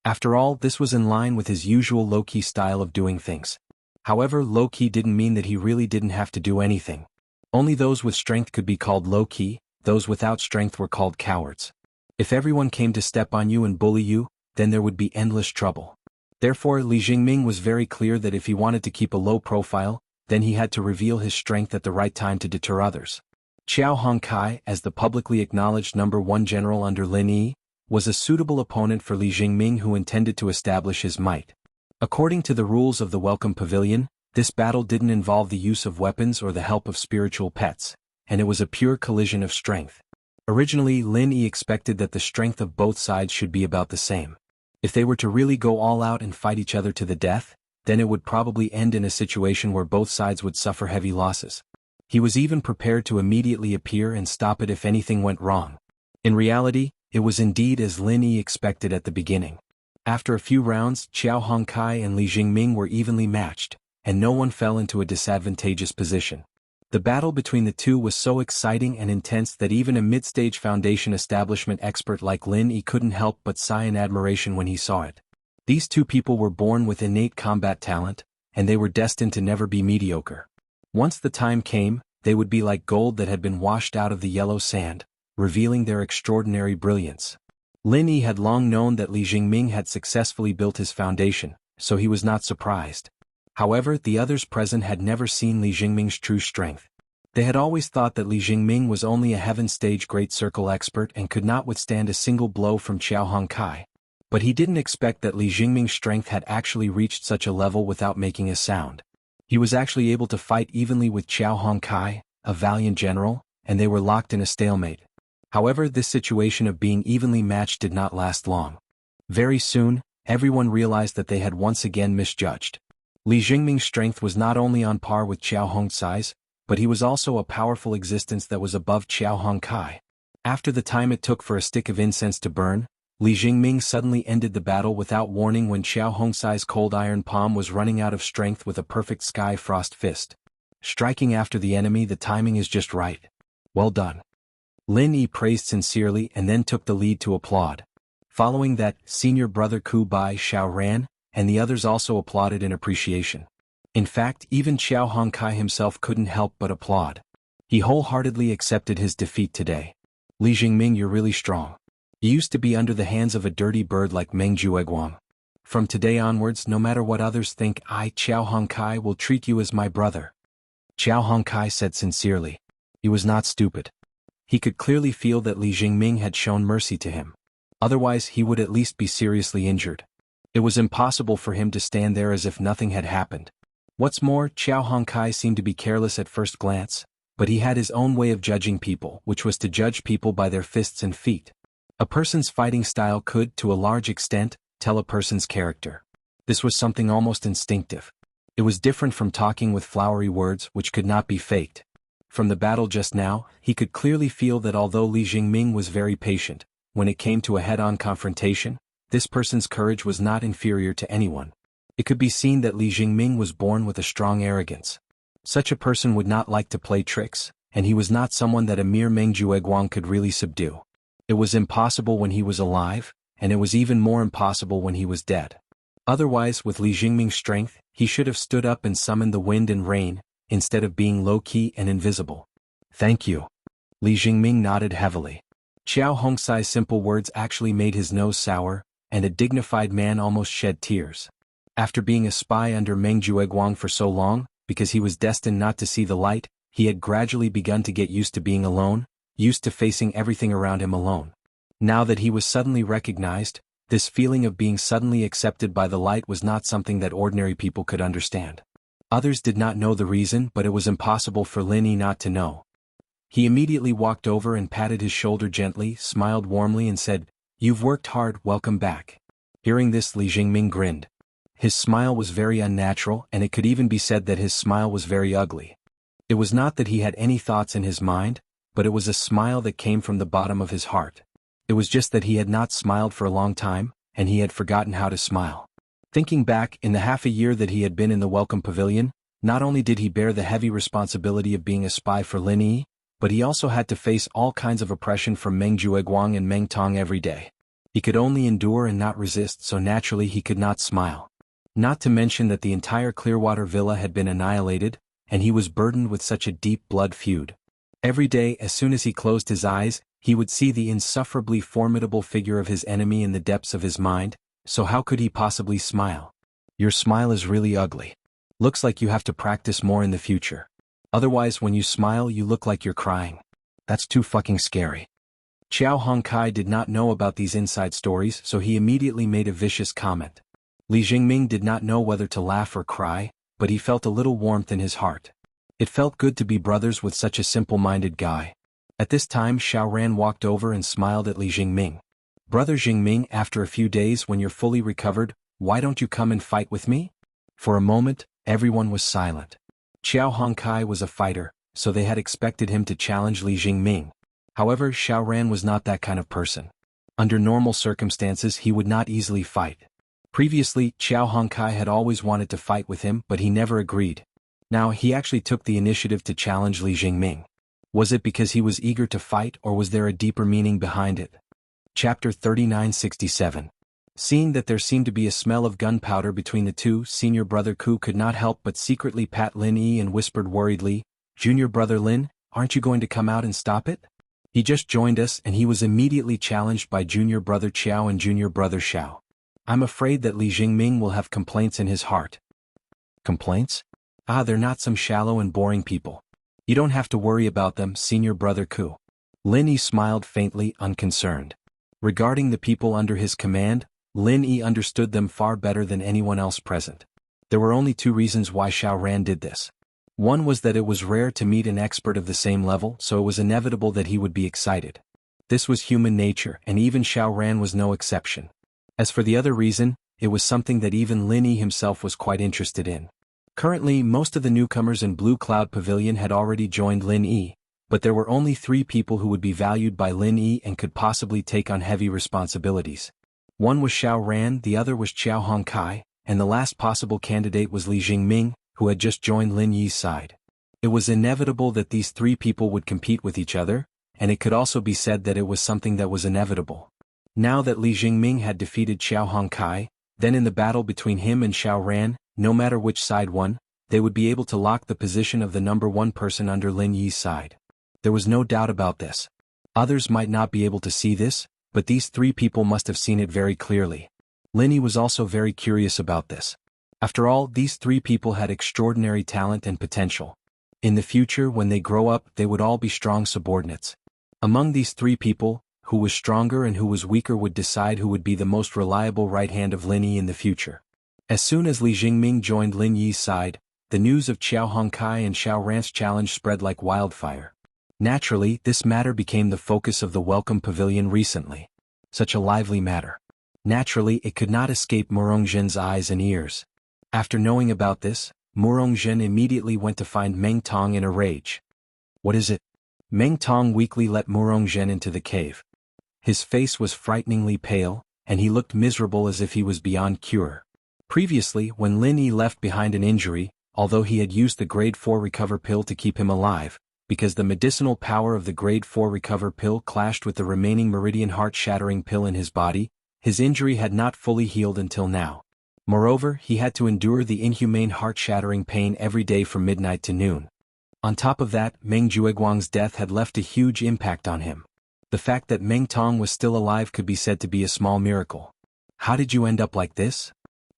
After all, this was in line with his usual low-key style of doing things. However, low-key didn't mean that he really didn't have to do anything. Only those with strength could be called low-key, those without strength were called cowards. If everyone came to step on you and bully you, then there would be endless trouble. Therefore, Li Jingming was very clear that if he wanted to keep a low profile, then he had to reveal his strength at the right time to deter others. Xiao Hongkai, as the publicly acknowledged #1 general under Lin Yi, was a suitable opponent for Li Jingming who intended to establish his might. According to the rules of the Welcome Pavilion, this battle didn't involve the use of weapons or the help of spiritual pets, and it was a pure collision of strength. Originally, Lin Yi expected that the strength of both sides should be about the same. If they were to really go all out and fight each other to the death, then it would probably end in a situation where both sides would suffer heavy losses. He was even prepared to immediately appear and stop it if anything went wrong. In reality, it was indeed as Lin Yi expected at the beginning. After a few rounds, Xiao Hongkai and Li Jingming were evenly matched, and no one fell into a disadvantageous position. The battle between the two was so exciting and intense that even a mid-stage foundation establishment expert like Lin Yi couldn't help but sigh in admiration when he saw it. These two people were born with innate combat talent, and they were destined to never be mediocre. Once the time came, they would be like gold that had been washed out of the yellow sand, revealing their extraordinary brilliance. Lin Yi had long known that Li Jingming had successfully built his foundation, so he was not surprised. However, the others present had never seen Li Jingming's true strength. They had always thought that Li Jingming was only a heaven stage great circle expert and could not withstand a single blow from Xiao Hongkai. But he didn't expect that Li Jingming's strength had actually reached such a level without making a sound. He was actually able to fight evenly with Xiao Hongkai, a valiant general, and they were locked in a stalemate. However, this situation of being evenly matched did not last long. Very soon, everyone realized that they had once again misjudged. Li Jingming's strength was not only on par with Xiao Hongcai's, but he was also a powerful existence that was above Xiao Hongkai. After the time it took for a stick of incense to burn, Li Jingming suddenly ended the battle without warning when Xiao Hongcai's cold iron palm was running out of strength with a perfect sky frost fist. Striking after the enemy, the timing is just right. Well done. Lin Yi praised sincerely and then took the lead to applaud. Following that, senior brother Ku Bai Xiao ran, and the others also applauded in appreciation. In fact, even Xiao Hongkai himself couldn't help but applaud. He wholeheartedly accepted his defeat today. Li Jingming, you're really strong. You used to be under the hands of a dirty bird like Meng Jueguang. From today onwards, no matter what others think, I, Xiao Hongkai, will treat you as my brother. Xiao Hongkai said sincerely. He was not stupid. He could clearly feel that Li Jingming had shown mercy to him. Otherwise, he would at least be seriously injured. It was impossible for him to stand there as if nothing had happened. What's more, Xiao Hongkai seemed to be careless at first glance, but he had his own way of judging people, which was to judge people by their fists and feet. A person's fighting style could, to a large extent, tell a person's character. This was something almost instinctive. It was different from talking with flowery words which could not be faked. From the battle just now, he could clearly feel that although Li Jingming was very patient, when it came to a head-on confrontation, this person's courage was not inferior to anyone. It could be seen that Li Jingming was born with a strong arrogance. Such a person would not like to play tricks, and he was not someone that a mere Meng Jueguang could really subdue. It was impossible when he was alive, and it was even more impossible when he was dead. Otherwise, with Li Jingming's strength, he should have stood up and summoned the wind and rain, instead of being low-key and invisible. Thank you. Li Jingming nodded heavily. Qiao Hongsai's simple words actually made his nose sour, and a dignified man almost shed tears. After being a spy under Meng Jueguang for so long, because he was destined not to see the light, he had gradually begun to get used to being alone, used to facing everything around him alone. Now that he was suddenly recognized, this feeling of being suddenly accepted by the light was not something that ordinary people could understand. Others did not know the reason, but it was impossible for Lin Yi not to know. He immediately walked over and patted his shoulder gently, smiled warmly and said, "You've worked hard, welcome back." Hearing this, Li Jingming grinned. His smile was very unnatural, and it could even be said that his smile was very ugly. It was not that he had any thoughts in his mind, but it was a smile that came from the bottom of his heart. It was just that he had not smiled for a long time, and he had forgotten how to smile. Thinking back, in the half a year that he had been in the Welcome Pavilion, not only did he bear the heavy responsibility of being a spy for Lin Yi, but he also had to face all kinds of oppression from Meng Jueguang and Meng Tong every day. He could only endure and not resist, so naturally he could not smile. Not to mention that the entire Clearwater Villa had been annihilated, and he was burdened with such a deep blood feud. Every day, as soon as he closed his eyes, he would see the insufferably formidable figure of his enemy in the depths of his mind, so how could he possibly smile? Your smile is really ugly. Looks like you have to practice more in the future. Otherwise, when you smile, you look like you're crying. That's too fucking scary. Qiao Hongkai did not know about these inside stories, so he immediately made a vicious comment. Li Jingming did not know whether to laugh or cry, but he felt a little warmth in his heart. It felt good to be brothers with such a simple-minded guy. At this time, Xiaoran walked over and smiled at Li Jingming. "Brother Jingming, after a few days when you're fully recovered, why don't you come and fight with me?" For a moment, everyone was silent. Qiao Hongkai was a fighter, so they had expected him to challenge Li Jingming. However, Xiaoran was not that kind of person. Under normal circumstances, he would not easily fight. Previously, Qiao Hongkai had always wanted to fight with him, but he never agreed. Now, he actually took the initiative to challenge Li Jingming. Was it because he was eager to fight, or was there a deeper meaning behind it? Chapter 3967. Seeing that there seemed to be a smell of gunpowder between the two, senior brother Ku could not help but secretly pat Lin Yi and whispered worriedly, "Junior brother Lin, aren't you going to come out and stop it?" He just joined us and he was immediately challenged by junior brother Qiao and junior brother Xiao. I'm afraid that Li Jingming will have complaints in his heart. Complaints? Ah, they're not some shallow and boring people. You don't have to worry about them, senior brother Ku. Lin Yi smiled faintly, unconcerned. Regarding the people under his command, Lin Yi understood them far better than anyone else present. There were only two reasons why Xiaoran did this. One was that it was rare to meet an expert of the same level, so it was inevitable that he would be excited. This was human nature, and even Xiaoran was no exception. As for the other reason, it was something that even Lin Yi himself was quite interested in. Currently, most of the newcomers in Blue Cloud Pavilion had already joined Lin Yi, but there were only 3 people who would be valued by Lin Yi and could possibly take on heavy responsibilities. One was Xiaoran, the other was Qiao Hongkai, and the last possible candidate was Li Jingming, who had just joined Lin Yi's side. It was inevitable that these 3 people would compete with each other, and it could also be said that it was something that was inevitable. Now that Li Jingming had defeated Qiao Hongkai, then in the battle between him and Xiaoran, no matter which side won, they would be able to lock the position of the number 1 person under Lin Yi's side. There was no doubt about this. Others might not be able to see this, but these 3 people must have seen it very clearly. Lin Yi was also very curious about this. After all, these 3 people had extraordinary talent and potential. In the future, when they grow up, they would all be strong subordinates. Among these 3 people, who was stronger and who was weaker would decide who would be the most reliable right hand of Lin Yi in the future. As soon as Li Jingming joined Lin Yi's side, the news of Qiao Hongkai and Xiaoran's challenge spread like wildfire. Naturally, this matter became the focus of the Welcome Pavilion recently. Such a lively matter. Naturally, it could not escape Murongzhen's eyes and ears. After knowing about this, Murongzhen immediately went to find Meng Tong in a rage. What is it? Meng Tong weakly let Murongzhen into the cave. His face was frighteningly pale, and he looked miserable as if he was beyond cure. Previously, when Lin Yi left behind an injury, although he had used the grade 4 recover pill to keep him alive, because the medicinal power of the grade 4 recover pill clashed with the remaining meridian heart-shattering pill in his body, his injury had not fully healed until now. Moreover, he had to endure the inhumane heart-shattering pain every day from midnight to noon. On top of that, Meng Jueguang's death had left a huge impact on him. The fact that Meng Tong was still alive could be said to be a small miracle. How did you end up like this?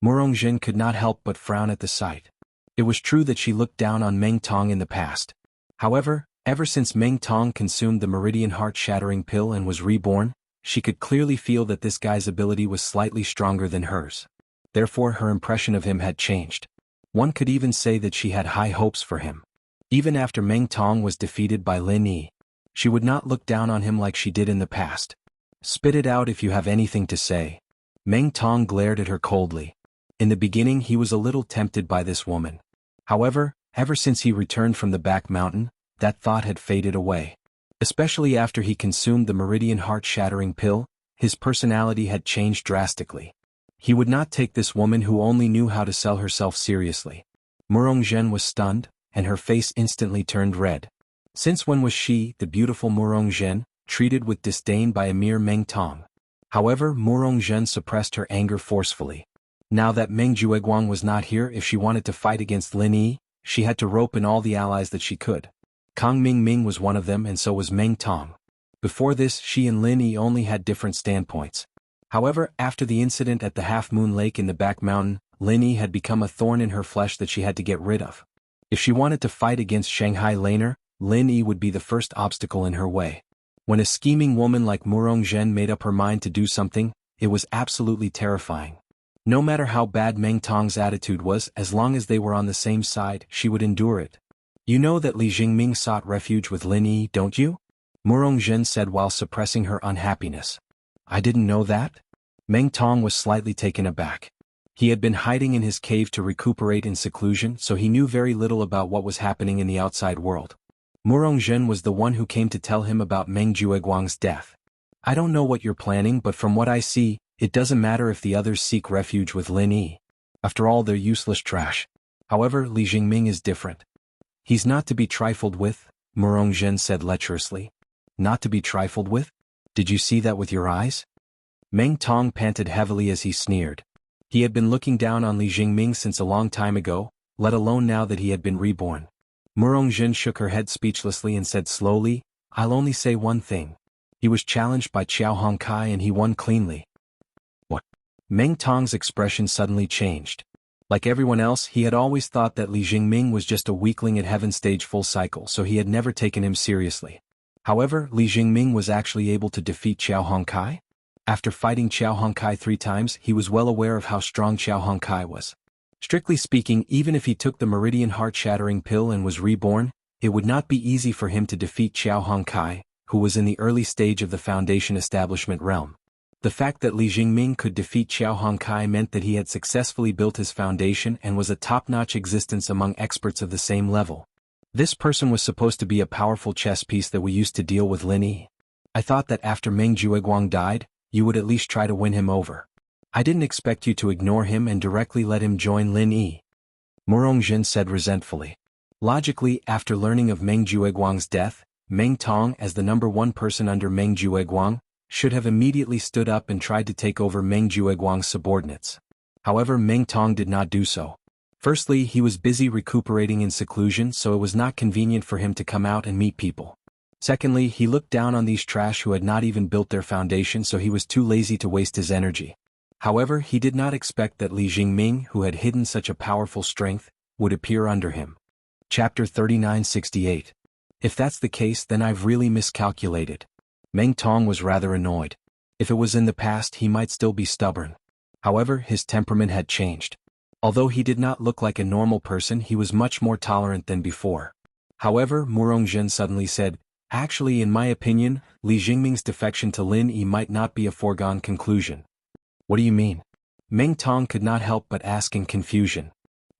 Murongzhen could not help but frown at the sight. It was true that she looked down on Meng Tong in the past. However, ever since Meng Tong consumed the meridian heart-shattering pill and was reborn, she could clearly feel that this guy's ability was slightly stronger than hers. Therefore her impression of him had changed. One could even say that she had high hopes for him. Even after Meng Tong was defeated by Lin Yi, she would not look down on him like she did in the past. Spit it out if you have anything to say. Meng Tong glared at her coldly. In the beginning he was a little tempted by this woman. However, ever since he returned from the back mountain, that thought had faded away. Especially after he consumed the meridian heart-shattering pill, his personality had changed drastically. He would not take this woman who only knew how to sell herself seriously. Murongzhen was stunned, and her face instantly turned red. Since when was she, the beautiful Murongzhen, treated with disdain by a mere Meng Tong? However, Murongzhen suppressed her anger forcefully. Now that Meng Jueguang was not here, if she wanted to fight against Lin Yi, she had to rope in all the allies that she could. Kang Ming was one of them and so was Meng Tong. Before this, she and Lin Yi only had different standpoints. However, after the incident at the Half Moon Lake in the back mountain, Lin Yi had become a thorn in her flesh that she had to get rid of. If she wanted to fight against Shanghai Laner, Lin Yi would be the first obstacle in her way. When a scheming woman like Murongzhen made up her mind to do something, it was absolutely terrifying. No matter how bad Meng Tong's attitude was, as long as they were on the same side, she would endure it. You know that Li Jingming sought refuge with Lin Yi, don't you? Murongzhen said while suppressing her unhappiness. I didn't know that? Meng Tong was slightly taken aback. He had been hiding in his cave to recuperate in seclusion, so he knew very little about what was happening in the outside world. Murongzhen was the one who came to tell him about Meng Jueguang's death. I don't know what you're planning, but from what I see, it doesn't matter if the others seek refuge with Lin Yi. After all, they're useless trash. However, Li Jingming is different. He's not to be trifled with, Murongzhen said lecherously. Not to be trifled with? Did you see that with your eyes? Meng Tong panted heavily as he sneered. He had been looking down on Li Jingming since a long time ago, let alone now that he had been reborn. Murongzhen shook her head speechlessly and said slowly, I'll only say one thing. He was challenged by Qiao Hongkai and he won cleanly. What? Meng Tong's expression suddenly changed. Like everyone else, he had always thought that Li Jingming was just a weakling at Heaven Stage full cycle, so he had never taken him seriously. However, Li Jingming was actually able to defeat Qiao Hongkai. After fighting Qiao Hongkai 3 times, he was well aware of how strong Qiao Hongkai was. Strictly speaking, even if he took the meridian heart-shattering pill and was reborn, it would not be easy for him to defeat Qiao Hongkai, who was in the early stage of the Foundation establishment realm. The fact that Li Jingming could defeat Qiao Hongkai meant that he had successfully built his foundation and was a top-notch existence among experts of the same level. This person was supposed to be a powerful chess piece that we used to deal with Lin Yi. I thought that after Meng Jueguang died, you would at least try to win him over. I didn't expect you to ignore him and directly let him join Lin Yi. Murongzhen said resentfully. Logically, after learning of Meng Jueguang's death, Meng Tong, as the #1 person under Meng Jueguang, should have immediately stood up and tried to take over Meng Jueguang's subordinates. However, Meng Tong did not do so. Firstly, he was busy recuperating in seclusion, so it was not convenient for him to come out and meet people. Secondly, he looked down on these trash who had not even built their foundation, so he was too lazy to waste his energy. However, he did not expect that Li Jingming, who had hidden such a powerful strength, would appear under him. Chapter 3968. If that's the case, then I've really miscalculated. Meng Tong was rather annoyed. If it was in the past, he might still be stubborn. However, his temperament had changed. Although he did not look like a normal person, he was much more tolerant than before. However, Murongzhen suddenly said, actually, in my opinion, Li Jingming's defection to Lin Yi might not be a foregone conclusion. What do you mean? Meng Tong could not help but ask in confusion.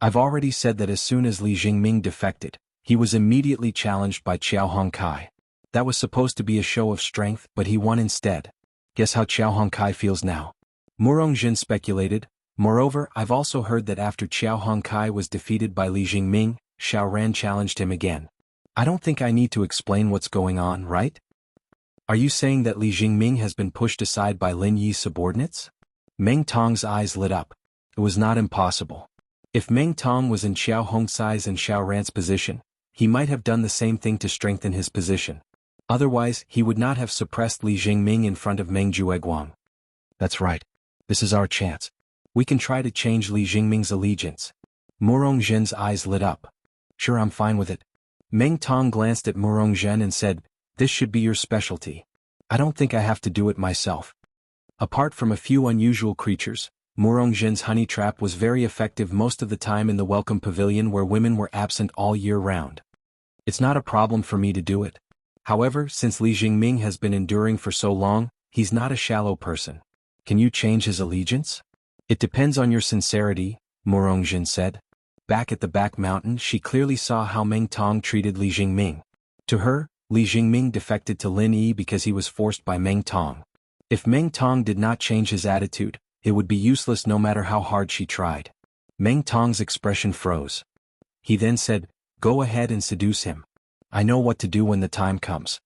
I've already said that as soon as Li Jingming defected, he was immediately challenged by Qiao Hongkai. That was supposed to be a show of strength, but he won instead. Guess how Qiao Hongkai feels now? Murongzhen speculated. Moreover, I've also heard that after Qiao Hongkai was defeated by Li Jingming, Xiaoran challenged him again. I don't think I need to explain what's going on, right? Are you saying that Li Jingming has been pushed aside by Lin Yi's subordinates? Meng Tong's eyes lit up. It was not impossible. If Meng Tong was in Qiao Hongcai's and Xiaoran's position, he might have done the same thing to strengthen his position. Otherwise, he would not have suppressed Li Jingming in front of Meng Jueguang. That's right. This is our chance. We can try to change Li Jingming's allegiance. Murong Zhen's eyes lit up. Sure, I'm fine with it. Meng Tong glanced at Murong Zhen and said, this should be your specialty. I don't think I have to do it myself. Apart from a few unusual creatures, Murong Zhen's honey trap was very effective most of the time in the Welcome Pavilion where women were absent all year round. It's not a problem for me to do it. However, since Li Jingming has been enduring for so long, he's not a shallow person. Can you change his allegiance? It depends on your sincerity, Murong Zhen said. Back at the back mountain she clearly saw how Meng Tong treated Li Jingming. To her, Li Jingming defected to Lin Yi because he was forced by Meng Tong. If Meng Tong did not change his attitude, it would be useless no matter how hard she tried. Meng Tong's expression froze. He then said, go ahead and seduce him. I know what to do when the time comes.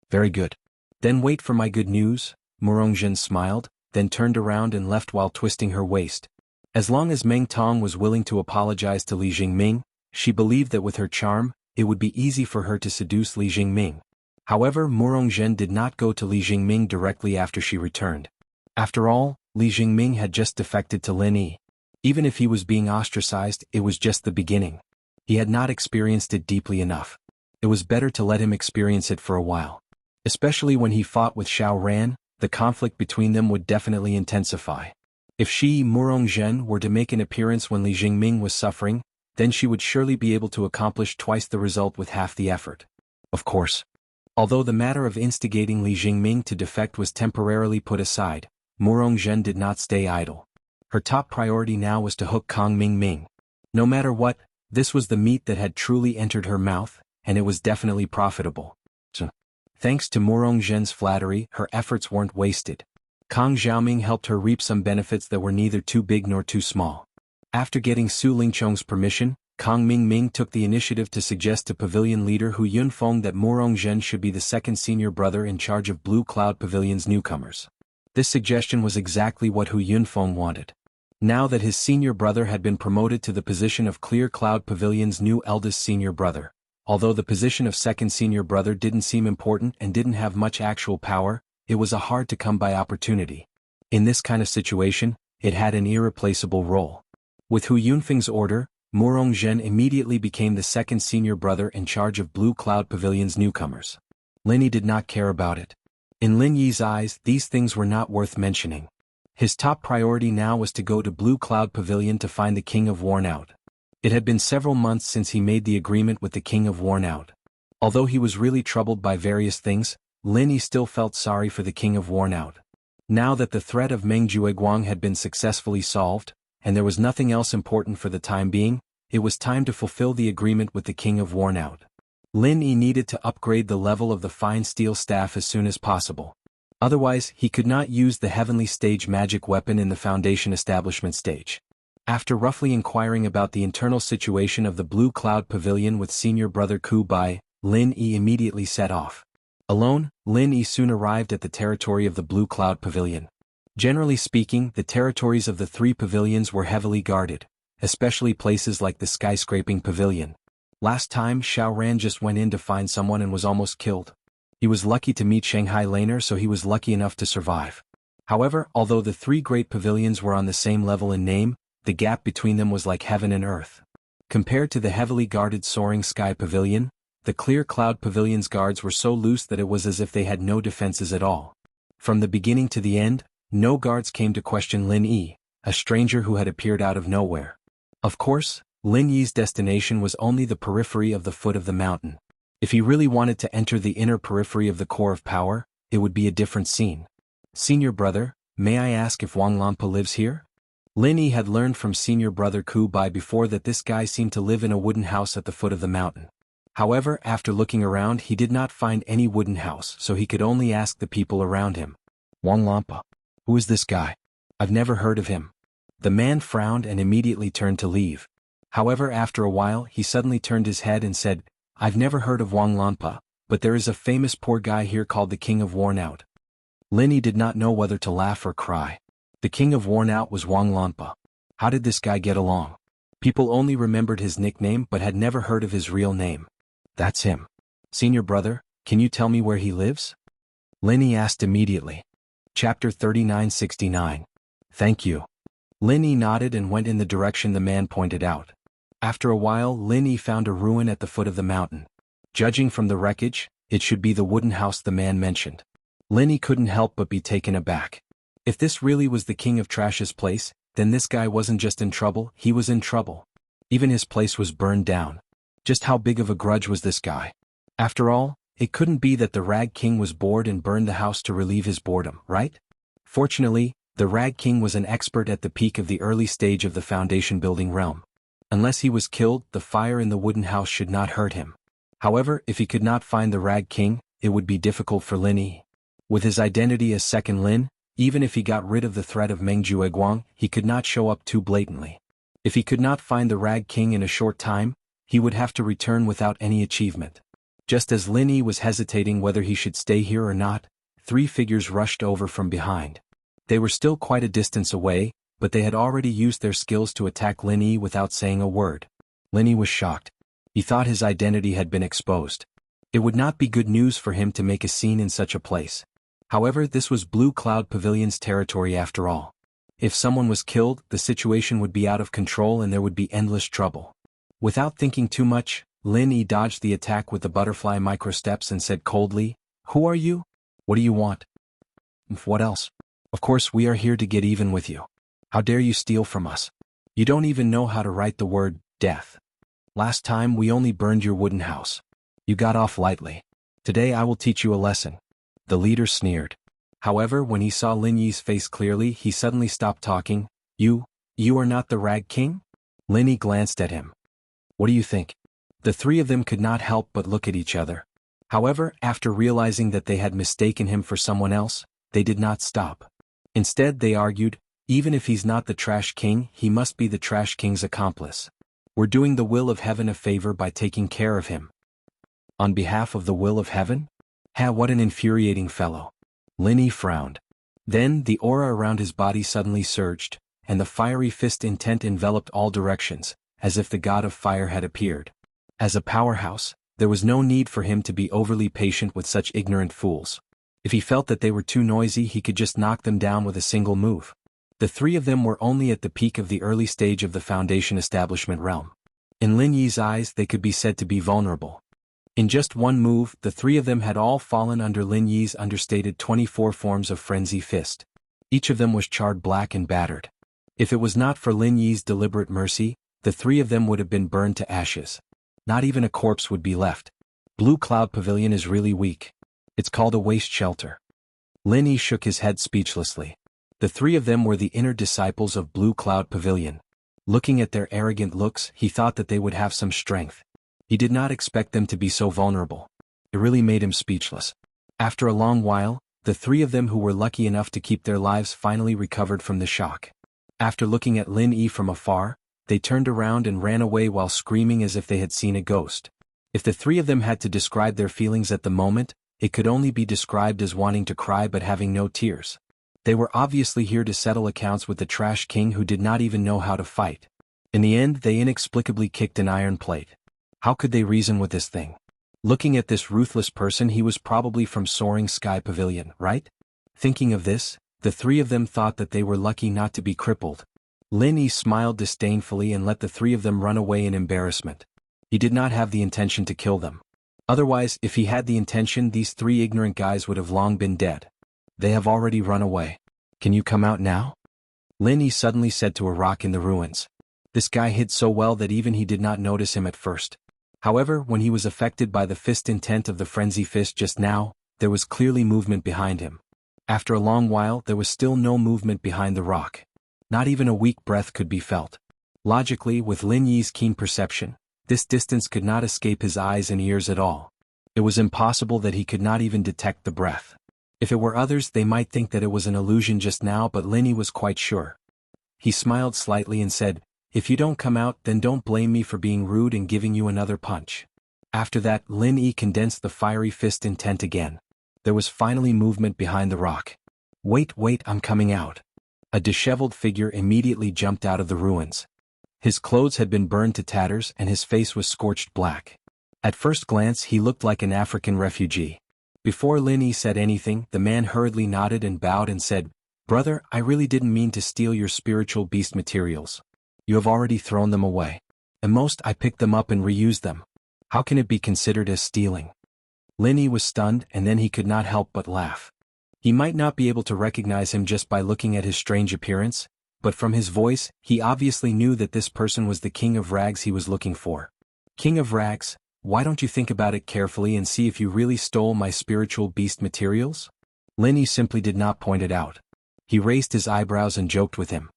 Very good. Then wait for my good news, Murong Zhen smiled, then turned around and left while twisting her waist. As long as Meng Tong was willing to apologize to Li Jingming, she believed that with her charm, it would be easy for her to seduce Li Jingming. However, Murong Zhen did not go to Li Jingming directly after she returned. After all, Li Jingming had just defected to Lin Yi. Even if he was being ostracized, it was just the beginning. He had not experienced it deeply enough. It was better to let him experience it for a while. Especially when he fought with Xiaoran, the conflict between them would definitely intensify. If she, Murong Zhen, were to make an appearance when Li Jingming was suffering, then she would surely be able to accomplish twice the result with half the effort. Of course. Although the matter of instigating Li Jingming to defect was temporarily put aside, Murong Zhen did not stay idle. Her top priority now was to hook Kong Ming. No matter what, this was the meat that had truly entered her mouth, and it was definitely profitable. So, thanks to Murong Zhen's flattery, her efforts weren't wasted. Kong Xiaoming helped her reap some benefits that were neither too big nor too small. After getting Su Lingchong's permission, Kong Ming took the initiative to suggest to Pavilion leader Hu Yunfeng that Murong Zhen should be the second senior brother in charge of Blue Cloud Pavilion's newcomers. This suggestion was exactly what Hu Yunfeng wanted. Now that his senior brother had been promoted to the position of Clear Cloud Pavilion's new eldest senior brother, although the position of second senior brother didn't seem important and didn't have much actual power, it was a hard-to-come-by opportunity. In this kind of situation, it had an irreplaceable role. With Hu Yunfeng's order, Murong Zhen immediately became the second senior brother in charge of Blue Cloud Pavilion's newcomers. Lin Yi did not care about it. In Lin Yi's eyes, these things were not worth mentioning. His top priority now was to go to Blue Cloud Pavilion to find the King of Wornout. It had been several months since he made the agreement with the King of Wornout. Although he was really troubled by various things, Lin Yi still felt sorry for the King of Wornout. Now that the threat of Meng Jueguang had been successfully solved, and there was nothing else important for the time being, it was time to fulfill the agreement with the King of Wornout. Lin Yi needed to upgrade the level of the fine steel staff as soon as possible. Otherwise, he could not use the heavenly stage magic weapon in the Foundation establishment stage. After roughly inquiring about the internal situation of the Blue Cloud Pavilion with senior brother Ku Bai, Lin Yi immediately set off. Alone, Lin Yi soon arrived at the territory of the Blue Cloud Pavilion. Generally speaking, the territories of the three pavilions were heavily guarded, especially places like the skyscraping pavilion. Last time Xiaoran just went in to find someone and was almost killed. He was lucky to meet Shanghai Laner, so he was lucky enough to survive. However, although the three great pavilions were on the same level in name, the gap between them was like heaven and earth. Compared to the heavily guarded Soaring Sky Pavilion, the Clear Cloud Pavilion's guards were so loose that it was as if they had no defenses at all. From the beginning to the end, no guards came to question Lin Yi, a stranger who had appeared out of nowhere. Of course, Lin Yi's destination was only the periphery of the foot of the mountain. If he really wanted to enter the inner periphery of the core of power, it would be a different scene. Senior brother, may I ask if Wang Lampa lives here? Lin Yi had learned from senior brother Ku Bai before that this guy seemed to live in a wooden house at the foot of the mountain. However, after looking around he did not find any wooden house, so he could only ask the people around him. Wang Lampa. Who is this guy? I've never heard of him. The man frowned and immediately turned to leave. However, after a while he suddenly turned his head and said, "I've never heard of Wang Lanpa, but there is a famous poor guy here called the King of Worn Out." Linny did not know whether to laugh or cry. The King of Worn Out was Wang Lanpa. How did this guy get along? People only remembered his nickname but had never heard of his real name. "That's him. Senior brother, can you tell me where he lives?" Linny asked immediately. Chapter 3969. Thank you. Linny nodded and went in the direction the man pointed out. After a while, Linny found a ruin at the foot of the mountain. Judging from the wreckage, it should be the wooden house the man mentioned. Linny couldn't help but be taken aback. If this really was the King of Trash's place, then this guy wasn't just in trouble, he was in trouble. Even his place was burned down. Just how big of a grudge was this guy? After all, it couldn't be that the Rag King was bored and burned the house to relieve his boredom, right? Fortunately, the Rag King was an expert at the peak of the early stage of the foundation building realm. Unless he was killed, the fire in the wooden house should not hurt him. However, if he could not find the Rag King, it would be difficult for Linny. With his identity as Second Lin, even if he got rid of the threat of Meng Jueguang, he could not show up too blatantly. If he could not find the Rag King in a short time, he would have to return without any achievement. Just as Linny was hesitating whether he should stay here or not, 3 figures rushed over from behind. They were still quite a distance away, but they had already used their skills to attack Linny without saying a word. Linny was shocked. He thought his identity had been exposed. It would not be good news for him to make a scene in such a place. However, this was Blue Cloud Pavilion's territory after all. If someone was killed, the situation would be out of control and there would be endless trouble. Without thinking too much, Linny dodged the attack with the butterfly microsteps and said coldly, "Who are you? What do you want?" "What else? Of course we are here to get even with you. How dare you steal from us? You don't even know how to write the word, death. Last time we only burned your wooden house. You got off lightly. Today I will teach you a lesson." The leader sneered. However, when he saw Lin Yi's face clearly, he suddenly stopped talking. You are not the Rag King?" Linny glanced at him. "What do you think?" The 3 of them could not help but look at each other. However, after realizing that they had mistaken him for someone else, they did not stop. Instead, they argued, even if he's not the Trash King, he must be the Trash King's accomplice. We're doing the will of heaven a favor by taking care of him. On behalf of the will of heaven? What an infuriating fellow. Linny frowned. Then, the aura around his body suddenly surged, and the fiery fist intent enveloped all directions, as if the god of fire had appeared. As a powerhouse, there was no need for him to be overly patient with such ignorant fools. If he felt that they were too noisy, he could just knock them down with a single move. The 3 of them were only at the peak of the early stage of the foundation establishment realm. In Lin Yi's eyes, they could be said to be vulnerable. In just one move, the 3 of them had all fallen under Lin Yi's understated 24 forms of frenzy fist. Each of them was charred black and battered. If it was not for Lin Yi's deliberate mercy, the 3 of them would have been burned to ashes. Not even a corpse would be left. Blue Cloud Pavilion is really weak. It's called a waste shelter. Lin Yi shook his head speechlessly. The 3 of them were the inner disciples of Blue Cloud Pavilion. Looking at their arrogant looks, he thought that they would have some strength. He did not expect them to be so vulnerable. It really made him speechless. After a long while, the 3 of them who were lucky enough to keep their lives finally recovered from the shock. After looking at Lin Yi from afar, they turned around and ran away while screaming as if they had seen a ghost. If the 3 of them had to describe their feelings at the moment, it could only be described as wanting to cry but having no tears. They were obviously here to settle accounts with the Trash King who did not even know how to fight. In the end, they inexplicably kicked an iron plate. How could they reason with this thing? Looking at this ruthless person, he was probably from Soaring Sky Pavilion, right? Thinking of this, the 3 of them thought that they were lucky not to be crippled. Lin Yi smiled disdainfully and let the 3 of them run away in embarrassment. He did not have the intention to kill them. Otherwise, if he had the intention, these 3 ignorant guys would have long been dead. They have already run away. Can you come out now? Lin Yi suddenly said to a rock in the ruins. This guy hid so well that even he did not notice him at first. However, when he was affected by the fist intent of the frenzy fist just now, there was clearly movement behind him. After a long while, there was still no movement behind the rock. Not even a weak breath could be felt. Logically, with Lin Yi's keen perception, this distance could not escape his eyes and ears at all. It was impossible that he could not even detect the breath. If it were others, they might think that it was an illusion just now, but Lin Yi was quite sure. He smiled slightly and said, "If you don't come out, then don't blame me for being rude and giving you another punch." After that, Lin Yi condensed the fiery fist intent again. There was finally movement behind the rock. "Wait, I'm coming out." A disheveled figure immediately jumped out of the ruins. His clothes had been burned to tatters and his face was scorched black. At first glance he looked like an African refugee. Before Lin Yi said anything, the man hurriedly nodded and bowed and said, "Brother, I really didn't mean to steal your spiritual beast materials. You have already thrown them away. At most I picked them up and reused them. How can it be considered as stealing?" Lin Yi was stunned and then he could not help but laugh. He might not be able to recognize him just by looking at his strange appearance, but from his voice, he obviously knew that this person was the King of Rags he was looking for. "King of Rags, why don't you think about it carefully and see if you really stole my spiritual beast materials?" Lin Yi simply did not point it out. He raised his eyebrows and joked with him.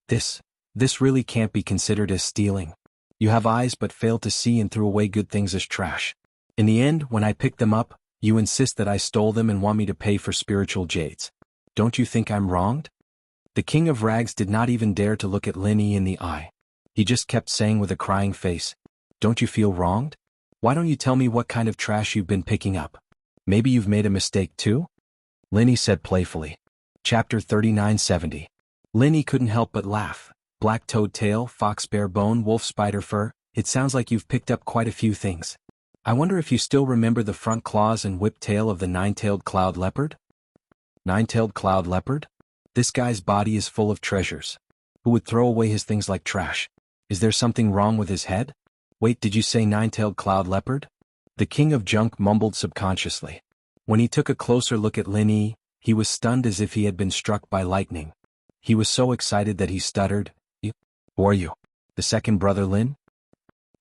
This really can't be considered as stealing. You have eyes but fail to see and threw away good things as trash. In the end, when I picked them up, you insist that I stole them and want me to pay for spiritual jades. Don't you think I'm wronged?" The King of Rags did not even dare to look at Lin Yi in the eye. He just kept saying with a crying face, "Don't you feel wronged? Why don't you tell me what kind of trash you've been picking up? Maybe you've made a mistake too?" Lin Yi said playfully. Chapter 3970. Lin Yi couldn't help but laugh. "Black toad tail, fox bear bone, wolf spider fur, it sounds like you've picked up quite a few things. I wonder if you still remember the front claws and whip tail of the nine-tailed cloud leopard?" "Nine-tailed cloud leopard? This guy's body is full of treasures. Who would throw away his things like trash? Is there something wrong with his head? Wait, did you say nine-tailed cloud leopard?" The King of Junk mumbled subconsciously. When he took a closer look at Lin Yi, he was stunned as if he had been struck by lightning. He was so excited that he stuttered, "Who are you? The second brother Lin?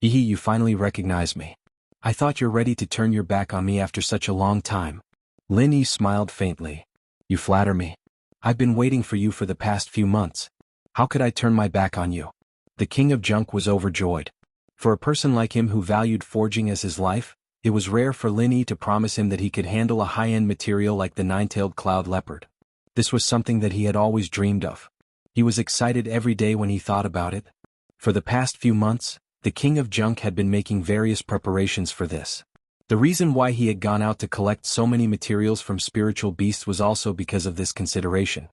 You finally recognize me. I thought you're ready to turn your back on me after such a long time." Lin Yi smiled faintly. "You flatter me. I've been waiting for you for the past few months. How could I turn my back on you?" The King of Junk was overjoyed. For a person like him who valued forging as his life, it was rare for Lin Yi to promise him that he could handle a high-end material like the nine-tailed cloud leopard. This was something that he had always dreamed of. He was excited every day when he thought about it. For the past few months, the King of Junk had been making various preparations for this. The reason why he had gone out to collect so many materials from spiritual beasts was also because of this consideration.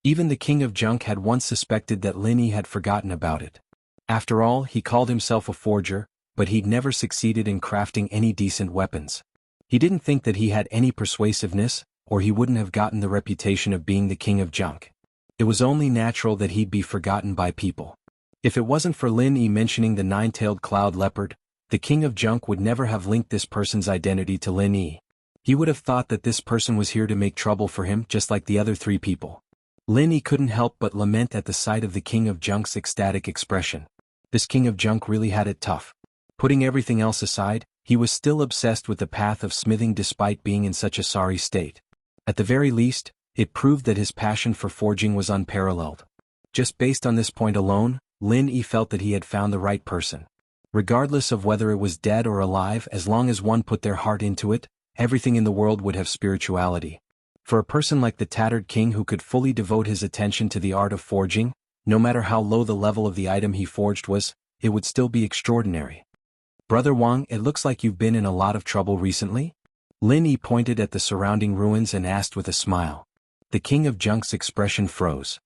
Even the King of Junk had once suspected that Lin Yi had forgotten about it. After all, he called himself a forger, but he'd never succeeded in crafting any decent weapons. He didn't think that he had any persuasiveness, or he wouldn't have gotten the reputation of being the King of Junk. It was only natural that he'd be forgotten by people. If it wasn't for Lin Yi mentioning the nine-tailed cloud leopard, the King of Junk would never have linked this person's identity to Lin Yi. He would have thought that this person was here to make trouble for him just like the other three people. Lin Yi couldn't help but lament at the sight of the King of Junk's ecstatic expression. This King of Junk really had it tough. Putting everything else aside, he was still obsessed with the path of smithing despite being in such a sorry state. At the very least, it proved that his passion for forging was unparalleled. Just based on this point alone, Lin Yi felt that he had found the right person. Regardless of whether it was dead or alive, as long as one put their heart into it, everything in the world would have spirituality. For a person like the Tattered King who could fully devote his attention to the art of forging, no matter how low the level of the item he forged was, it would still be extraordinary. "Brother Wang, it looks like you've been in a lot of trouble recently?" Lin Yi pointed at the surrounding ruins and asked with a smile. The King of Junk's expression froze.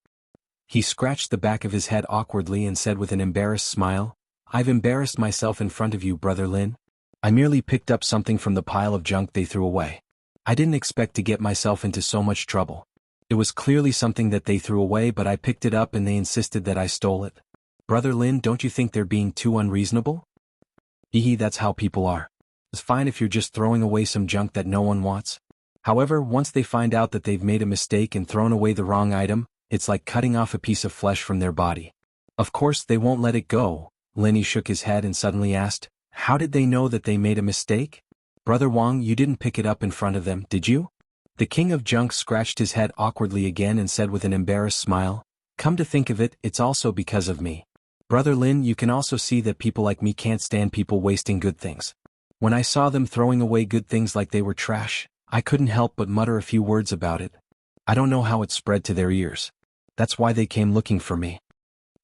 He scratched the back of his head awkwardly and said with an embarrassed smile, "I've embarrassed myself in front of you, Brother Lin. I merely picked up something from the pile of junk they threw away. I didn't expect to get myself into so much trouble. It was clearly something that they threw away, but I picked it up and they insisted that I stole it. Brother Lin, don't you think they're being too unreasonable?" That's how people are. It's fine if you're just throwing away some junk that no one wants. However, once they find out that they've made a mistake and thrown away the wrong item, it's like cutting off a piece of flesh from their body. Of course they won't let it go." Lin Yi shook his head and suddenly asked, "How did they know that they made a mistake?" "Brother Wang, you didn't pick it up in front of them, did you?" The King of Junk scratched his head awkwardly again and said with an embarrassed smile, "Come to think of it, it's also because of me. Brother Lin, you can also see that people like me can't stand people wasting good things. When I saw them throwing away good things like they were trash, I couldn't help but mutter a few words about it. I don't know how it spread to their ears. That's why they came looking for me."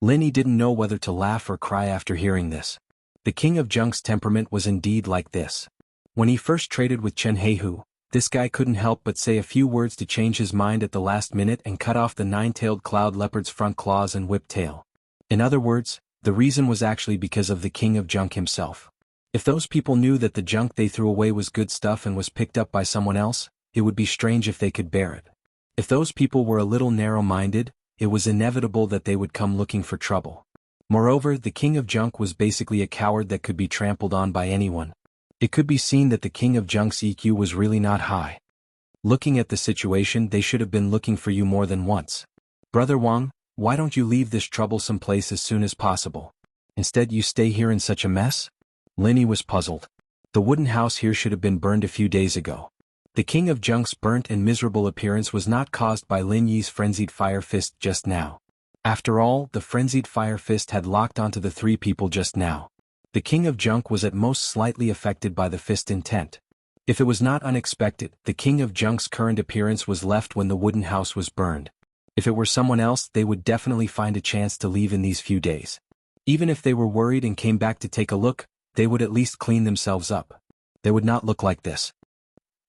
Linny didn't know whether to laugh or cry after hearing this. The king of Jianghu's temperament was indeed like this. When he first traded with Chen Heihu, this guy couldn't help but say a few words to change his mind at the last minute and cut off the nine-tailed cloud leopard's front claws and whip tail. In other words, the reason was actually because of the king of Jianghu himself. If those people knew that the junk they threw away was good stuff and was picked up by someone else, it would be strange if they could bear it. If those people were a little narrow-minded, it was inevitable that they would come looking for trouble. Moreover, the king of Jianghu was basically a coward that could be trampled on by anyone. It could be seen that the king of Jianghu's EQ was really not high. Looking at the situation, they should have been looking for you more than once. Brother Wang, why don't you leave this troublesome place as soon as possible? Instead you stay here in such a mess? Linny was puzzled. The wooden house here should have been burned a few days ago. The king of Jianghu's burnt and miserable appearance was not caused by Lin Yi's frenzied fire fist just now. After all, the frenzied fire fist had locked onto the three people just now. The king of Jianghu was at most slightly affected by the fist intent. If it was not unexpected, the king of Jianghu's current appearance was left when the wooden house was burned. If it were someone else, they would definitely find a chance to leave in these few days. Even if they were worried and came back to take a look, they would at least clean themselves up. They would not look like this.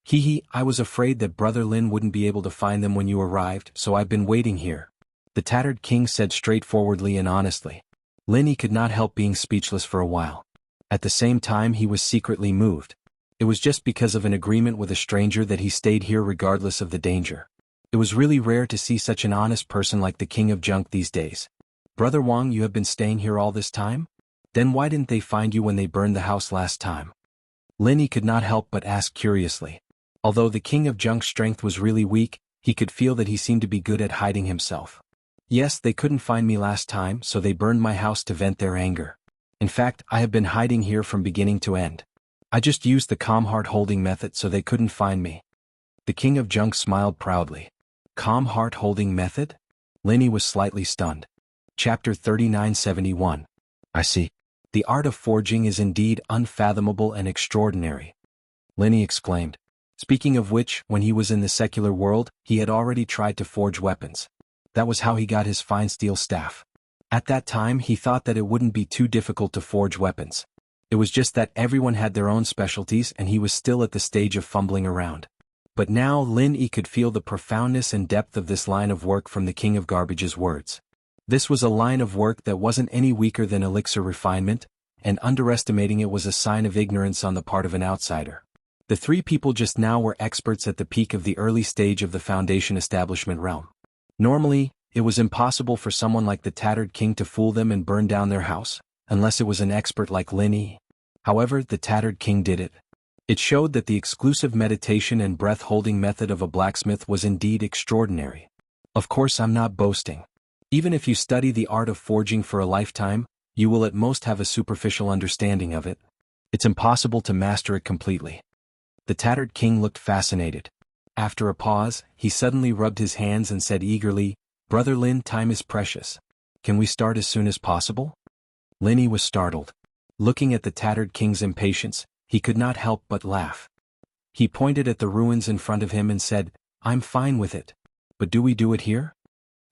Hee, I was afraid that Brother Lin wouldn't be able to find them when you arrived, so I've been waiting here. The tattered king said straightforwardly and honestly. Linny could not help being speechless for a while. At the same time he was secretly moved. It was just because of an agreement with a stranger that he stayed here regardless of the danger. It was really rare to see such an honest person like the king of Jianghu these days. Brother Wang, you have been staying here all this time? Then why didn't they find you when they burned the house last time? Linny could not help but ask curiously. Although the king of Jianghu's strength was really weak, he could feel that he seemed to be good at hiding himself. Yes, they couldn't find me last time, so they burned my house to vent their anger. In fact, I have been hiding here from beginning to end. I just used the calm heart holding method so they couldn't find me. The king of Jianghu smiled proudly. Calm heart holding method? Linny was slightly stunned. Chapter 3971. I see. The art of forging is indeed unfathomable and extraordinary. Linny exclaimed. Speaking of which, when he was in the secular world, he had already tried to forge weapons. That was how he got his fine steel staff. At that time he thought that it wouldn't be too difficult to forge weapons. It was just that everyone had their own specialties and he was still at the stage of fumbling around. But now Lin Yi could feel the profoundness and depth of this line of work from the King of Garbage's words. This was a line of work that wasn't any weaker than elixir refinement, and underestimating it was a sign of ignorance on the part of an outsider. The three people just now were experts at the peak of the early stage of the Foundation establishment realm. Normally, it was impossible for someone like the Tattered King to fool them and burn down their house, unless it was an expert like Lin Yi. However, the Tattered King did it. It showed that the exclusive meditation and breath-holding method of a blacksmith was indeed extraordinary. Of course, I'm not boasting. Even if you study the art of forging for a lifetime, you will at most have a superficial understanding of it. It's impossible to master it completely. The Tattered King looked fascinated. After a pause, he suddenly rubbed his hands and said eagerly, Brother Lin, time is precious. Can we start as soon as possible? Linny was startled. Looking at the Tattered King's impatience, he could not help but laugh. He pointed at the ruins in front of him and said, I'm fine with it. But do we do it here?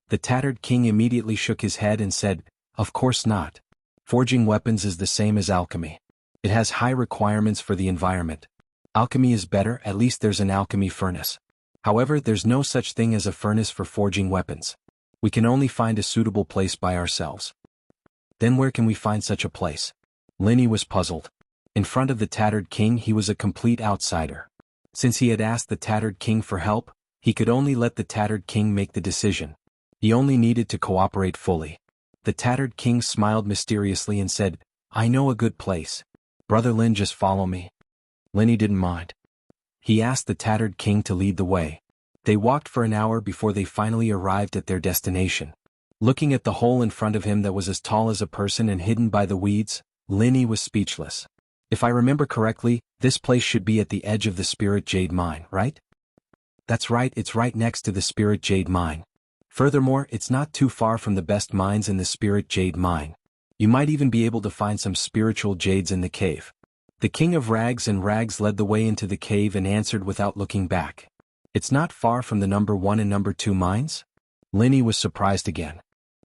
The Tattered King immediately shook his head and said, Of course not. Forging weapons is the same as alchemy. It has high requirements for the environment. Alchemy is better, at least there's an alchemy furnace. However, there's no such thing as a furnace for forging weapons. We can only find a suitable place by ourselves. Then where can we find such a place? Linny was puzzled. In front of the Tattered King he was a complete outsider. Since he had asked the Tattered King for help, he could only let the Tattered King make the decision. He only needed to cooperate fully. The Tattered King smiled mysteriously and said, I know a good place. Brother Lin, just follow me. Linny didn't mind. He asked the Tattered King to lead the way. They walked for an hour before they finally arrived at their destination. Looking at the hole in front of him that was as tall as a person and hidden by the weeds, Linny was speechless. If I remember correctly, this place should be at the edge of the Spirit Jade Mine, right? That's right, it's right next to the Spirit Jade Mine. Furthermore, it's not too far from the best mines in the Spirit Jade Mine. You might even be able to find some spiritual jades in the cave. The King of Rags and Rags led the way into the cave and answered without looking back. It's not far from the number 1 and number 2 mines? Linny was surprised again.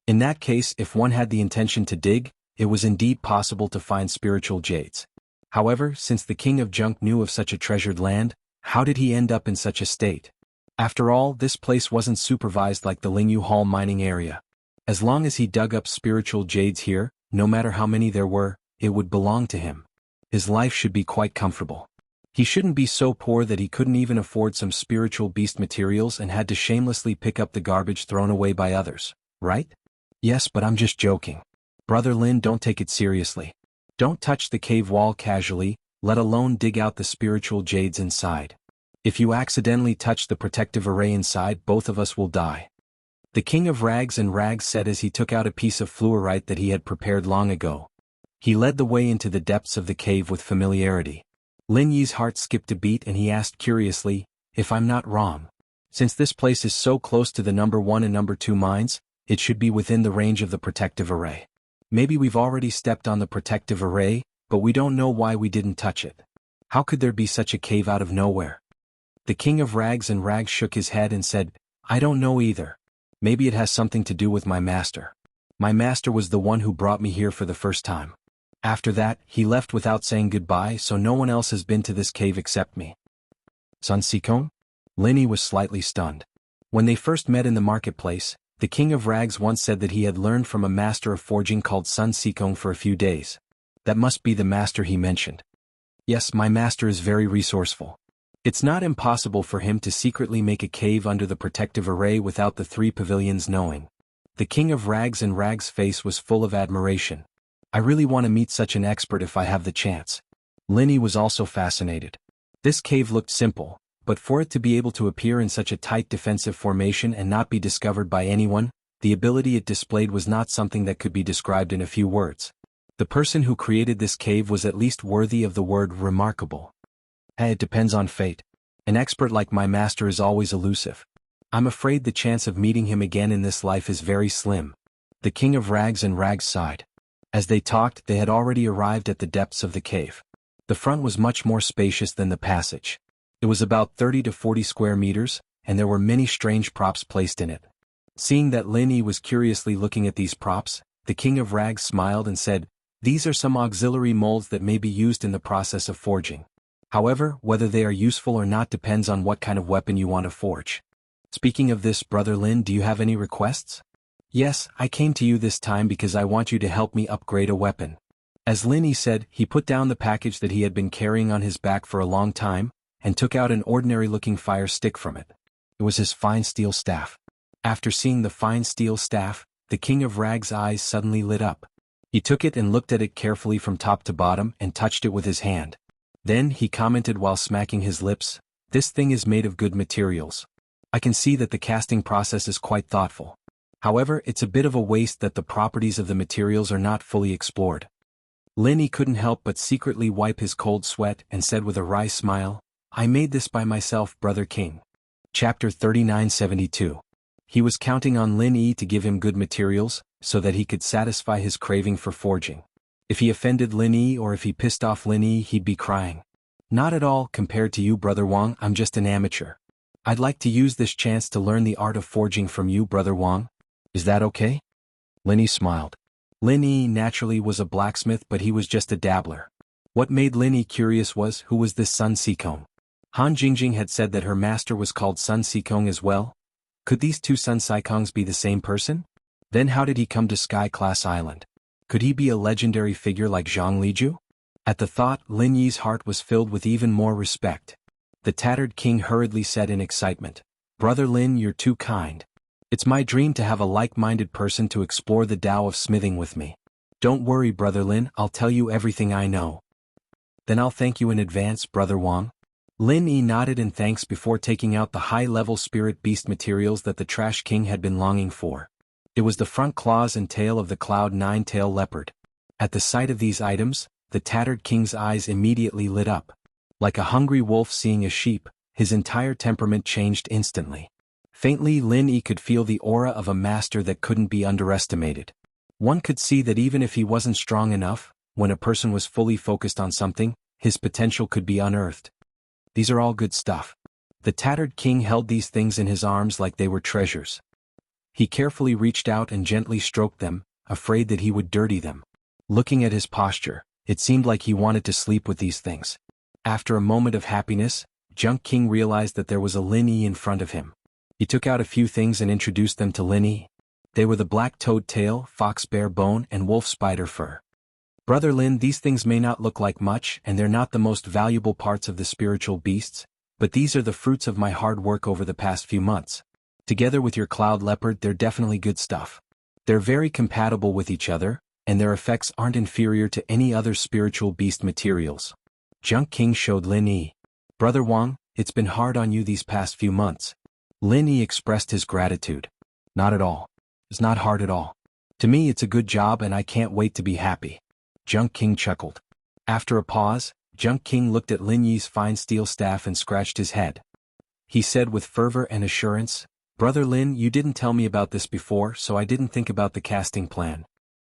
In that case, if one had the intention to dig, it was indeed possible to find spiritual jades. However, since the king of Jianghu knew of such a treasured land, how did he end up in such a state? After all, this place wasn't supervised like the Lingyu Hall mining area. As long as he dug up spiritual jades here, no matter how many there were, it would belong to him. His life should be quite comfortable. He shouldn't be so poor that he couldn't even afford some spiritual beast materials and had to shamelessly pick up the garbage thrown away by others, right? Yes, but I'm just joking. Brother Lin, don't take it seriously. Don't touch the cave wall casually, let alone dig out the spiritual jades inside. If you accidentally touch the protective array inside, both of us will die. The King of Rags and Rags said as he took out a piece of fluorite that he had prepared long ago. He led the way into the depths of the cave with familiarity. Lin Yi's heart skipped a beat and he asked curiously, if I'm not wrong. Since this place is so close to the number 1 and number 2 mines, it should be within the range of the protective array. Maybe we've already stepped on the protective array, but we don't know why we didn't touch it. How could there be such a cave out of nowhere? The King of Rags and Rags shook his head and said, I don't know either. Maybe it has something to do with my master. My master was the one who brought me here for the first time. After that, he left without saying goodbye, so no one else has been to this cave except me. Sun Sikong? Lin Yi was slightly stunned. When they first met in the marketplace, the King of Rags once said that he had learned from a master of forging called Sun Sikong for a few days. That must be the master he mentioned. Yes, my master is very resourceful. It's not impossible for him to secretly make a cave under the protective array without the 3 pavilions knowing. The King of Rags and Rags' face was full of admiration. I really want to meet such an expert if I have the chance. Lin Yi was also fascinated. This cave looked simple, but for it to be able to appear in such a tight defensive formation and not be discovered by anyone, the ability it displayed was not something that could be described in a few words. The person who created this cave was at least worthy of the word remarkable. It depends on fate. An expert like my master is always elusive. I'm afraid the chance of meeting him again in this life is very slim. The King of Rags and Rags sighed. As they talked, they had already arrived at the depths of the cave. The front was much more spacious than the passage. It was about 30 to 40 square meters, and there were many strange props placed in it. Seeing that Lin Yi was curiously looking at these props, the King of Rags smiled and said, these are some auxiliary molds that may be used in the process of forging. However, whether they are useful or not depends on what kind of weapon you want to forge. Speaking of this, Brother Lin, do you have any requests? Yes, I came to you this time because I want you to help me upgrade a weapon. As Lin Yi said, he put down the package that he had been carrying on his back for a long time, and took out an ordinary-looking fire stick from it. It was his fine steel staff. After seeing the fine steel staff, the King of Rags' eyes suddenly lit up. He took it and looked at it carefully from top to bottom and touched it with his hand. Then he commented while smacking his lips, this thing is made of good materials. I can see that the casting process is quite thoughtful. However, it's a bit of a waste that the properties of the materials are not fully explored. Lin Yi couldn't help but secretly wipe his cold sweat and said with a wry smile, I made this by myself, Brother King. Chapter 3972. He was counting on Lin Yi to give him good materials, so that he could satisfy his craving for forging. If he offended Lin Yi or if he pissed off Lin Yi, he'd be crying. Not at all, compared to you, Brother Wang, I'm just an amateur. I'd like to use this chance to learn the art of forging from you, Brother Wang. Is that okay? Lin Yi smiled. Lin Yi naturally was a blacksmith, but he was just a dabbler. What made Lin Yi curious was, who was this Sun Sikong? Han Jingjing had said that her master was called Sun Sikong as well. Could these two Sun Sikongs be the same person? Then how did he come to Sky Class Island? Could he be a legendary figure like Zhang Liju? At the thought, Lin Yi's heart was filled with even more respect. The tattered king hurriedly said in excitement, Brother Lin, you're too kind. It's my dream to have a like-minded person to explore the Tao of smithing with me. Don't worry, Brother Lin, I'll tell you everything I know. Then I'll thank you in advance, Brother Wang. Lin Yi nodded in thanks before taking out the high-level spirit beast materials that the Trash King had been longing for. It was the front claws and tail of the Cloud-9-tail leopard. At the sight of these items, the tattered king's eyes immediately lit up. Like a hungry wolf seeing a sheep, his entire temperament changed instantly. Faintly, Lin Yi could feel the aura of a master that couldn't be underestimated. One could see that even if he wasn't strong enough, when a person was fully focused on something, his potential could be unearthed. These are all good stuff. The tattered king held these things in his arms like they were treasures. He carefully reached out and gently stroked them, afraid that he would dirty them. Looking at his posture, it seemed like he wanted to sleep with these things. After a moment of happiness, Jianghu King realized that there was a Lin Yi in front of him. He took out a few things and introduced them to Lin Yi. They were the black toad tail, fox bear bone and wolf spider fur. Brother Lin, these things may not look like much and they're not the most valuable parts of the spiritual beasts, but these are the fruits of my hard work over the past few months. Together with your cloud leopard, they're definitely good stuff. They're very compatible with each other, and their effects aren't inferior to any other spiritual beast materials. Jianghu King showed Lin Yi. Brother Wang, it's been hard on you these past few months. Lin Yi expressed his gratitude. Not at all. It's not hard at all. To me it's a good job and I can't wait to be happy. Jianghu King chuckled. After a pause, Jianghu King looked at Lin Yi's fine steel staff and scratched his head. He said with fervor and assurance, Brother Lin, you didn't tell me about this before, so I didn't think about the casting plan.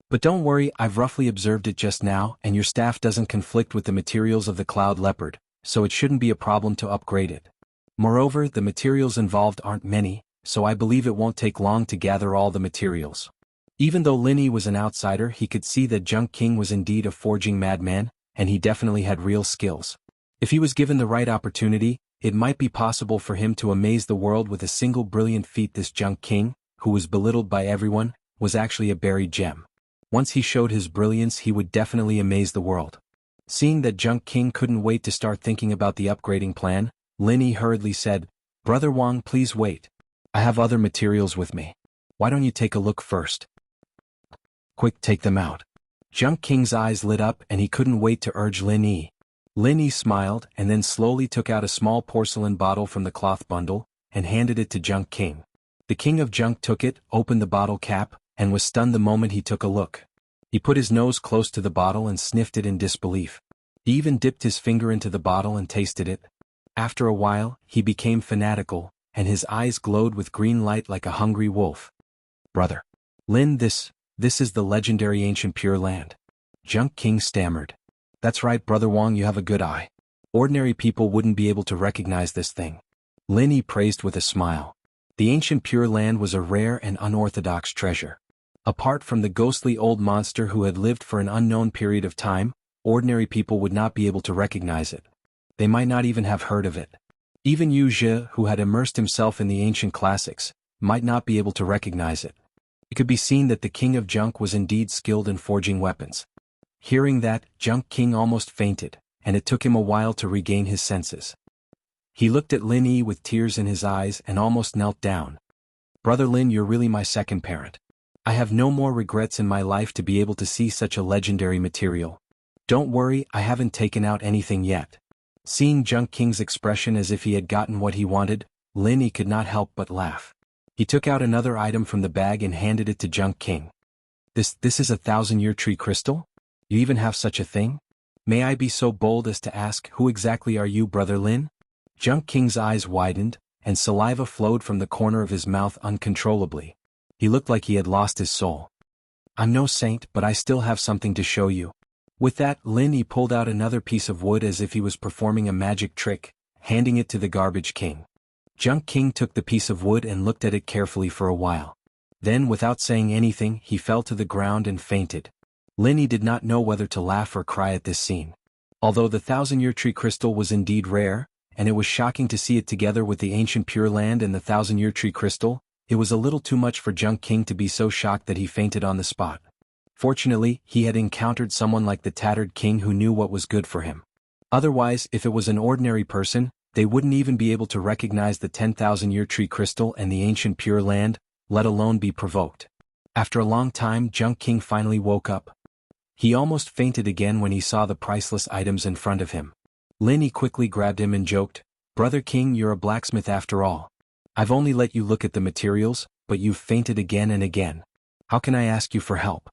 But don't worry, I've roughly observed it just now, and your staff doesn't conflict with the materials of the cloud leopard, so it shouldn't be a problem to upgrade it. Moreover, the materials involved aren't many, so I believe it won't take long to gather all the materials. Even though Lin Yi was an outsider, he could see that Jianghu King was indeed a forging madman, and he definitely had real skills. If he was given the right opportunity, it might be possible for him to amaze the world with a single brilliant feat. This Jianghu King, who was belittled by everyone, was actually a buried gem. Once he showed his brilliance, he would definitely amaze the world. Seeing that Jianghu King couldn't wait to start thinking about the upgrading plan, Lin Yi hurriedly said, Brother Wang, please wait. I have other materials with me. Why don't you take a look first? Quick, take them out. Jianghu King's eyes lit up and he couldn't wait to urge Lin Yi. Lin Yi smiled and then slowly took out a small porcelain bottle from the cloth bundle and handed it to Jianghu King. The King of Jianghu took it, opened the bottle cap, and was stunned the moment he took a look. He put his nose close to the bottle and sniffed it in disbelief. He even dipped his finger into the bottle and tasted it. After a while, he became fanatical, and his eyes glowed with green light like a hungry wolf. Brother Lin, this is the legendary ancient Pure Land. Jianghu King stammered. That's right, Brother Wang, you have a good eye. Ordinary people wouldn't be able to recognize this thing. Lin Yi praised with a smile. The ancient Pure Land was a rare and unorthodox treasure. Apart from the ghostly old monster who had lived for an unknown period of time, ordinary people would not be able to recognize it. They might not even have heard of it. Even Wuxia, who had immersed himself in the ancient classics, might not be able to recognize it. It could be seen that the King of Jianghu was indeed skilled in forging weapons. Hearing that, Jianghu King almost fainted, and it took him a while to regain his senses. He looked at Lin Yi with tears in his eyes and almost knelt down. Brother Lin, you're really my second parent. I have no more regrets in my life to be able to see such a legendary material. Don't worry, I haven't taken out anything yet. Seeing Jianghu King's expression as if he had gotten what he wanted, Lin Yi could not help but laugh. He took out another item from the bag and handed it to Jianghu King. This is a 1,000-year tree crystal? You even have such a thing? May I be so bold as to ask, who exactly are you, Brother Lin? Jianghu King's eyes widened, and saliva flowed from the corner of his mouth uncontrollably. He looked like he had lost his soul. I'm no saint, but I still have something to show you. With that, Lin Yi pulled out another piece of wood as if he was performing a magic trick, handing it to the garbage king. Jianghu King took the piece of wood and looked at it carefully for a while. Then, without saying anything, he fell to the ground and fainted. Lin Yi did not know whether to laugh or cry at this scene. Although the 1,000-year tree crystal was indeed rare, and it was shocking to see it together with the ancient Pure Land and the 1,000-year tree crystal, it was a little too much for Jianghu King to be so shocked that he fainted on the spot. Fortunately, he had encountered someone like the tattered king who knew what was good for him. Otherwise, if it was an ordinary person, they wouldn't even be able to recognize the 10,000-year tree crystal and the ancient Pure Land, let alone be provoked. After a long time, Jianghu King finally woke up. He almost fainted again when he saw the priceless items in front of him. Lin Yi quickly grabbed him and joked, Brother King, you're a blacksmith after all. I've only let you look at the materials, but you've fainted again and again. How can I ask you for help?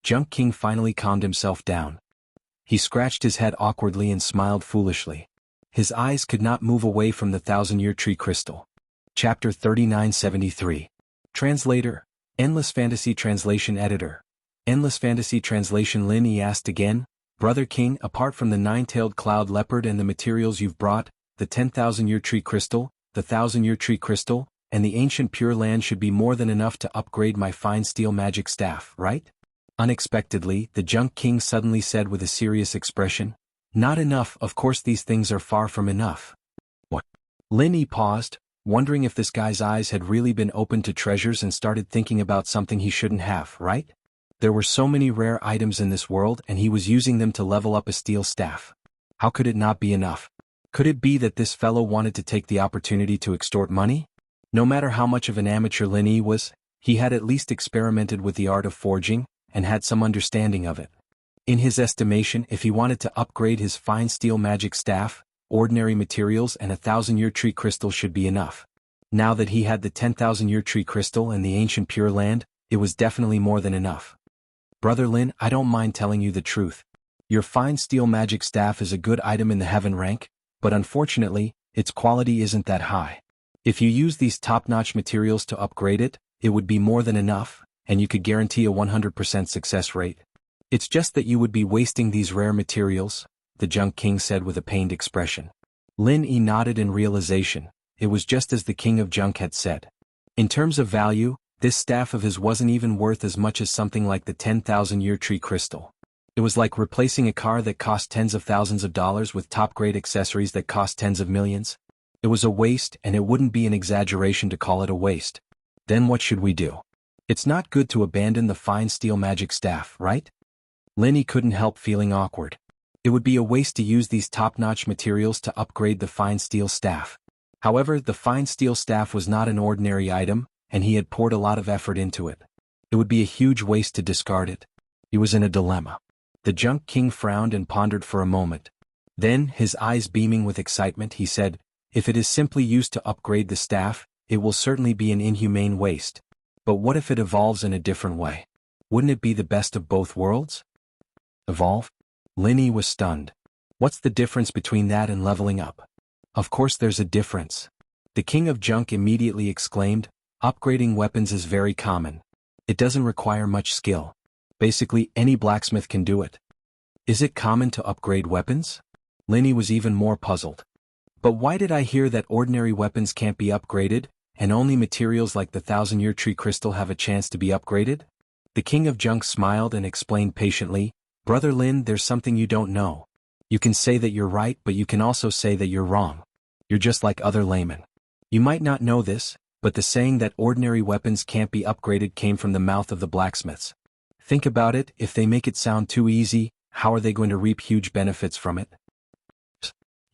Jianghu King finally calmed himself down. He scratched his head awkwardly and smiled foolishly. His eyes could not move away from the 1,000-year tree crystal. Chapter 3973. Translator. Endless Fantasy Translation Editor. Endless Fantasy Translation. Lin Yi asked again, Brother King, apart from the nine-tailed cloud leopard and the materials you've brought, the 10,000-year tree crystal, the 1,000-year tree crystal, and the ancient Pure Land should be more than enough to upgrade my fine steel magic staff, right? Unexpectedly, the Junk King suddenly said with a serious expression, "Not enough, of course these things are far from enough." What? Lin Yi paused, wondering if this guy's eyes had really been opened to treasures and started thinking about something he shouldn't have, right? There were so many rare items in this world and he was using them to level up a steel staff. How could it not be enough? Could it be that this fellow wanted to take the opportunity to extort money? No matter how much of an amateur Lin Yi was, he had at least experimented with the art of forging, and had some understanding of it. In his estimation, if he wanted to upgrade his fine steel magic staff, ordinary materials and a 1,000-year tree crystal should be enough. Now that he had the 10,000-year tree crystal and the ancient Pure Land, it was definitely more than enough. Brother Lin, I don't mind telling you the truth. Your fine steel magic staff is a good item in the heaven rank, but unfortunately, its quality isn't that high. If you use these top-notch materials to upgrade it, it would be more than enough, and you could guarantee a 100% success rate. It's just that you would be wasting these rare materials, the Junk King said with a pained expression. Lin Yi nodded in realization. It was just as the King of Junk had said. In terms of value, this staff of his wasn't even worth as much as something like the 10,000-year tree crystal. It was like replacing a car that cost tens of thousands of dollars with top-grade accessories that cost tens of millions. It was a waste, and it wouldn't be an exaggeration to call it a waste. Then what should we do? It's not good to abandon the fine steel magic staff, right? Lin Yi couldn't help feeling awkward. It would be a waste to use these top-notch materials to upgrade the fine steel staff. However, the fine steel staff was not an ordinary item, and he had poured a lot of effort into it. It would be a huge waste to discard it. He was in a dilemma. The Junk King frowned and pondered for a moment. Then, his eyes beaming with excitement, he said, "If it is simply used to upgrade the staff, it will certainly be an inhumane waste. But what if it evolves in a different way? Wouldn't it be the best of both worlds?" Evolve? Lin Yi was stunned. What's the difference between that and leveling up? Of course there's a difference. The King of Junk immediately exclaimed, "Upgrading weapons is very common. It doesn't require much skill. Basically, any blacksmith can do it." Is it common to upgrade weapons? Lin Yi was even more puzzled. But why did I hear that ordinary weapons can't be upgraded, and only materials like the 1,000-year tree crystal have a chance to be upgraded? The King of Junk smiled and explained patiently, "Brother Lin, there's something you don't know. You can say that you're right, but you can also say that you're wrong. You're just like other laymen. You might not know this, but the saying that ordinary weapons can't be upgraded came from the mouth of the blacksmiths. Think about it, if they make it sound too easy, how are they going to reap huge benefits from it?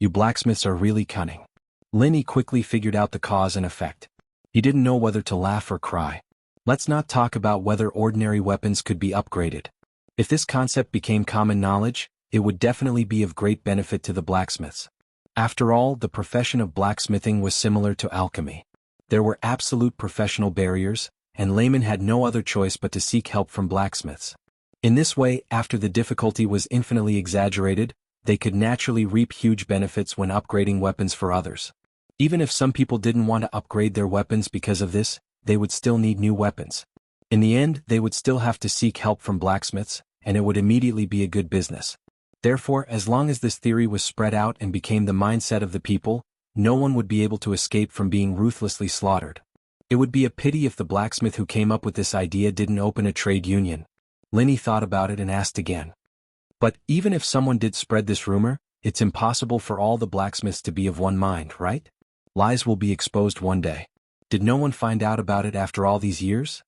You blacksmiths are really cunning." Lin Yi quickly figured out the cause and effect. He didn't know whether to laugh or cry. Let's not talk about whether ordinary weapons could be upgraded. If this concept became common knowledge, it would definitely be of great benefit to the blacksmiths. After all, the profession of blacksmithing was similar to alchemy. There were absolute professional barriers, and laymen had no other choice but to seek help from blacksmiths. In this way, after the difficulty was infinitely exaggerated, they could naturally reap huge benefits when upgrading weapons for others. Even if some people didn't want to upgrade their weapons because of this, they would still need new weapons. In the end, they would still have to seek help from blacksmiths, and it would immediately be a good business. Therefore, as long as this theory was spread out and became the mindset of the people, no one would be able to escape from being ruthlessly slaughtered. It would be a pity if the blacksmith who came up with this idea didn't open a trade union. Lin Yi thought about it and asked again. But even if someone did spread this rumor, it's impossible for all the blacksmiths to be of one mind, right? Lies will be exposed one day. Did no one find out about it after all these years?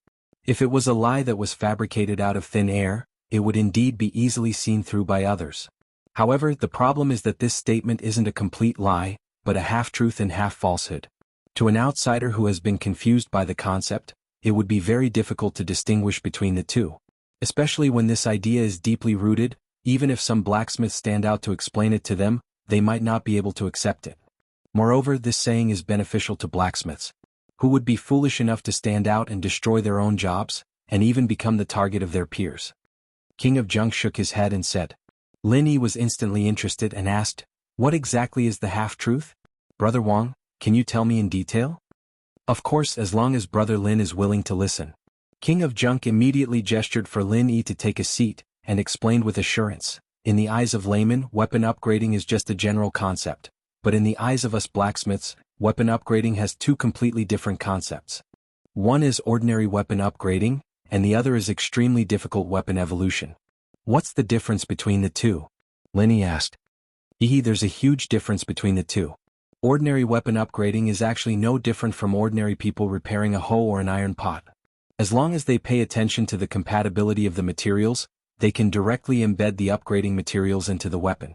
If it was a lie that was fabricated out of thin air, it would indeed be easily seen through by others. However, the problem is that this statement isn't a complete lie, but a half-truth and half-falsehood. To an outsider who has been confused by the concept, it would be very difficult to distinguish between the two. Especially when this idea is deeply rooted, even if some blacksmiths stand out to explain it to them, they might not be able to accept it. Moreover, this saying is beneficial to blacksmiths, who would be foolish enough to stand out and destroy their own jobs, and even become the target of their peers. King of Junk shook his head and said. Lin Yi was instantly interested and asked, "What exactly is the half-truth? Brother Wang, can you tell me in detail?" Of course, as long as Brother Lin is willing to listen. King of Junk immediately gestured for Lin Yi to take a seat, and explained with assurance, "In the eyes of laymen, weapon upgrading is just a general concept, but in the eyes of us blacksmiths, weapon upgrading has two completely different concepts. One is ordinary weapon upgrading, and the other is extremely difficult weapon evolution. What's the difference between the two? Linny asked. There's a huge difference between the two. Ordinary weapon upgrading is actually no different from ordinary people repairing a hoe or an iron pot. As long as they pay attention to the compatibility of the materials, they can directly embed the upgrading materials into the weapon.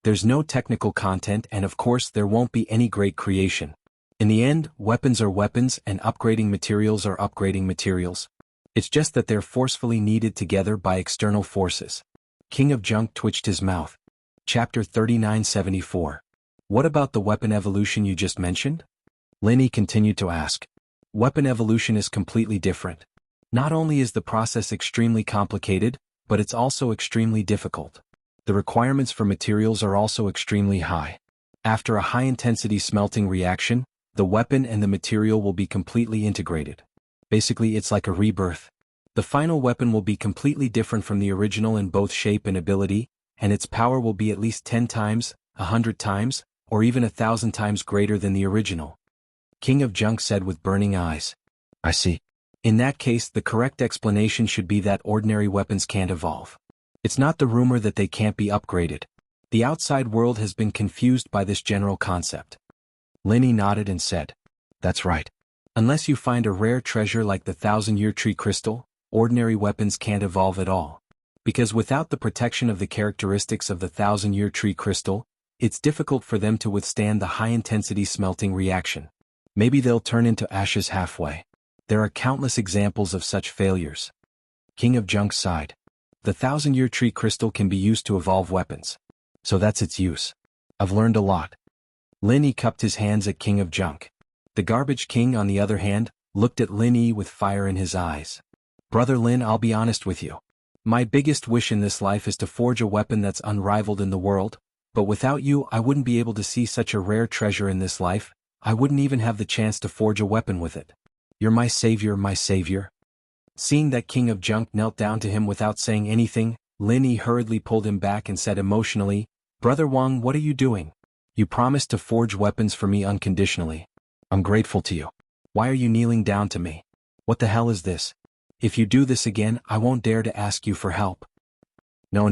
There's no technical content, and of course there won't be any great creation. In the end, weapons are weapons and upgrading materials are upgrading materials. It's just that they're forcefully kneaded together by external forces. King of Junk twitched his mouth. Chapter 3974. What about the weapon evolution you just mentioned? Linny continued to ask. Weapon evolution is completely different. Not only is the process extremely complicated, but it's also extremely difficult. The requirements for materials are also extremely high. After a high-intensity smelting reaction, the weapon and the material will be completely integrated. Basically, it's like a rebirth. The final weapon will be completely different from the original in both shape and ability, and its power will be at least 10 times, 100 times, or even 1,000 times greater than the original. King of Junk said with burning eyes. I see. In that case, the correct explanation should be that ordinary weapons can't evolve. It's not the rumor that they can't be upgraded. The outside world has been confused by this general concept. Linny nodded and said, That's right. Unless you find a rare treasure like the 1,000-year tree crystal, ordinary weapons can't evolve at all. Because without the protection of the characteristics of the 1,000-year tree crystal, it's difficult for them to withstand the high-intensity smelting reaction. Maybe they'll turn into ashes halfway. There are countless examples of such failures. King of Junk sighed. The 1,000-year tree crystal can be used to evolve weapons. So that's its use. I've learned a lot. Linny cupped his hands at King of Junk. The Garbage King, on the other hand, looked at Linny with fire in his eyes. Brother Lin, I'll be honest with you. My biggest wish in this life is to forge a weapon that's unrivaled in the world, but without you I wouldn't be able to see such a rare treasure in this life. I wouldn't even have the chance to forge a weapon with it. You're my savior, my savior. Seeing that King of Junk knelt down to him without saying anything, Linny hurriedly pulled him back and said emotionally, Brother Wang, what are you doing? You promised to forge weapons for me unconditionally. I'm grateful to you. Why are you kneeling down to me? What the hell is this? If you do this again, I won't dare to ask you for help. No.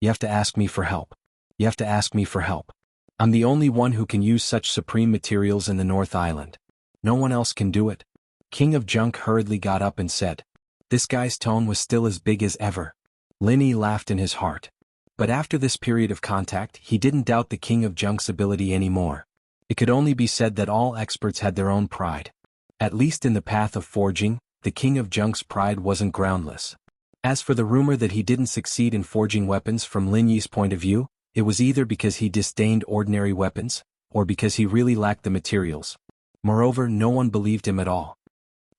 You have to ask me for help. You have to ask me for help. I'm the only one who can use such supreme materials in the North Island. No one else can do it. King of Junk hurriedly got up and said. This guy's tone was still as big as ever. Linny laughed in his heart. But after this period of contact, he didn't doubt the King of Junk's ability anymore. It could only be said that all experts had their own pride. At least in the path of forging, the King of Junk's pride wasn't groundless. As for the rumor that he didn't succeed in forging weapons from Linny's point of view, it was either because he disdained ordinary weapons, or because he really lacked the materials. Moreover, no one believed him at all.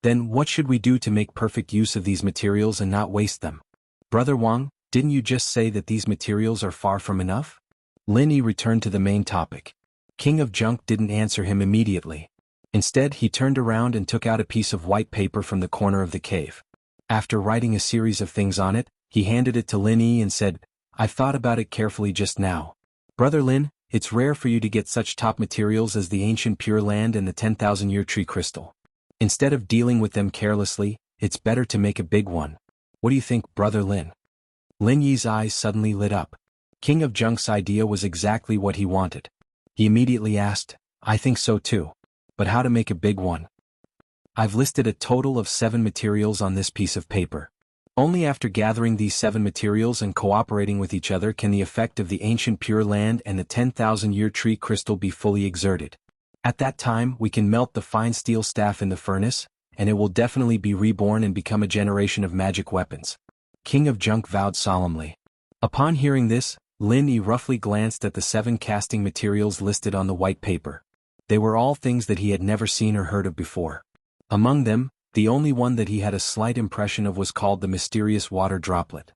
Then what should we do to make perfect use of these materials and not waste them? Brother Wang, didn't you just say that these materials are far from enough? Linny returned to the main topic. King of Junk didn't answer him immediately. Instead, he turned around and took out a piece of white paper from the corner of the cave. After writing a series of things on it, he handed it to Linny and said, I've thought about it carefully just now. Brother Lin, it's rare for you to get such top materials as the ancient Pure Land and the 10,000-year tree crystal. Instead of dealing with them carelessly, it's better to make a big one. What do you think, Brother Lin? Lin Yi's eyes suddenly lit up. King of Junk's idea was exactly what he wanted. He immediately asked, I think so too. But how to make a big one? I've listed a total of 7 materials on this piece of paper. Only after gathering these 7 materials and cooperating with each other can the effect of the ancient Pure Land and the 10,000-year tree crystal be fully exerted. At that time, we can melt the fine steel staff in the furnace, and it will definitely be reborn and become a generation of magic weapons. King of Junk vowed solemnly. Upon hearing this, Lin Yi roughly glanced at the 7 casting materials listed on the white paper. They were all things that he had never seen or heard of before. Among them, the only one that he had a slight impression of was called the mysterious water droplet.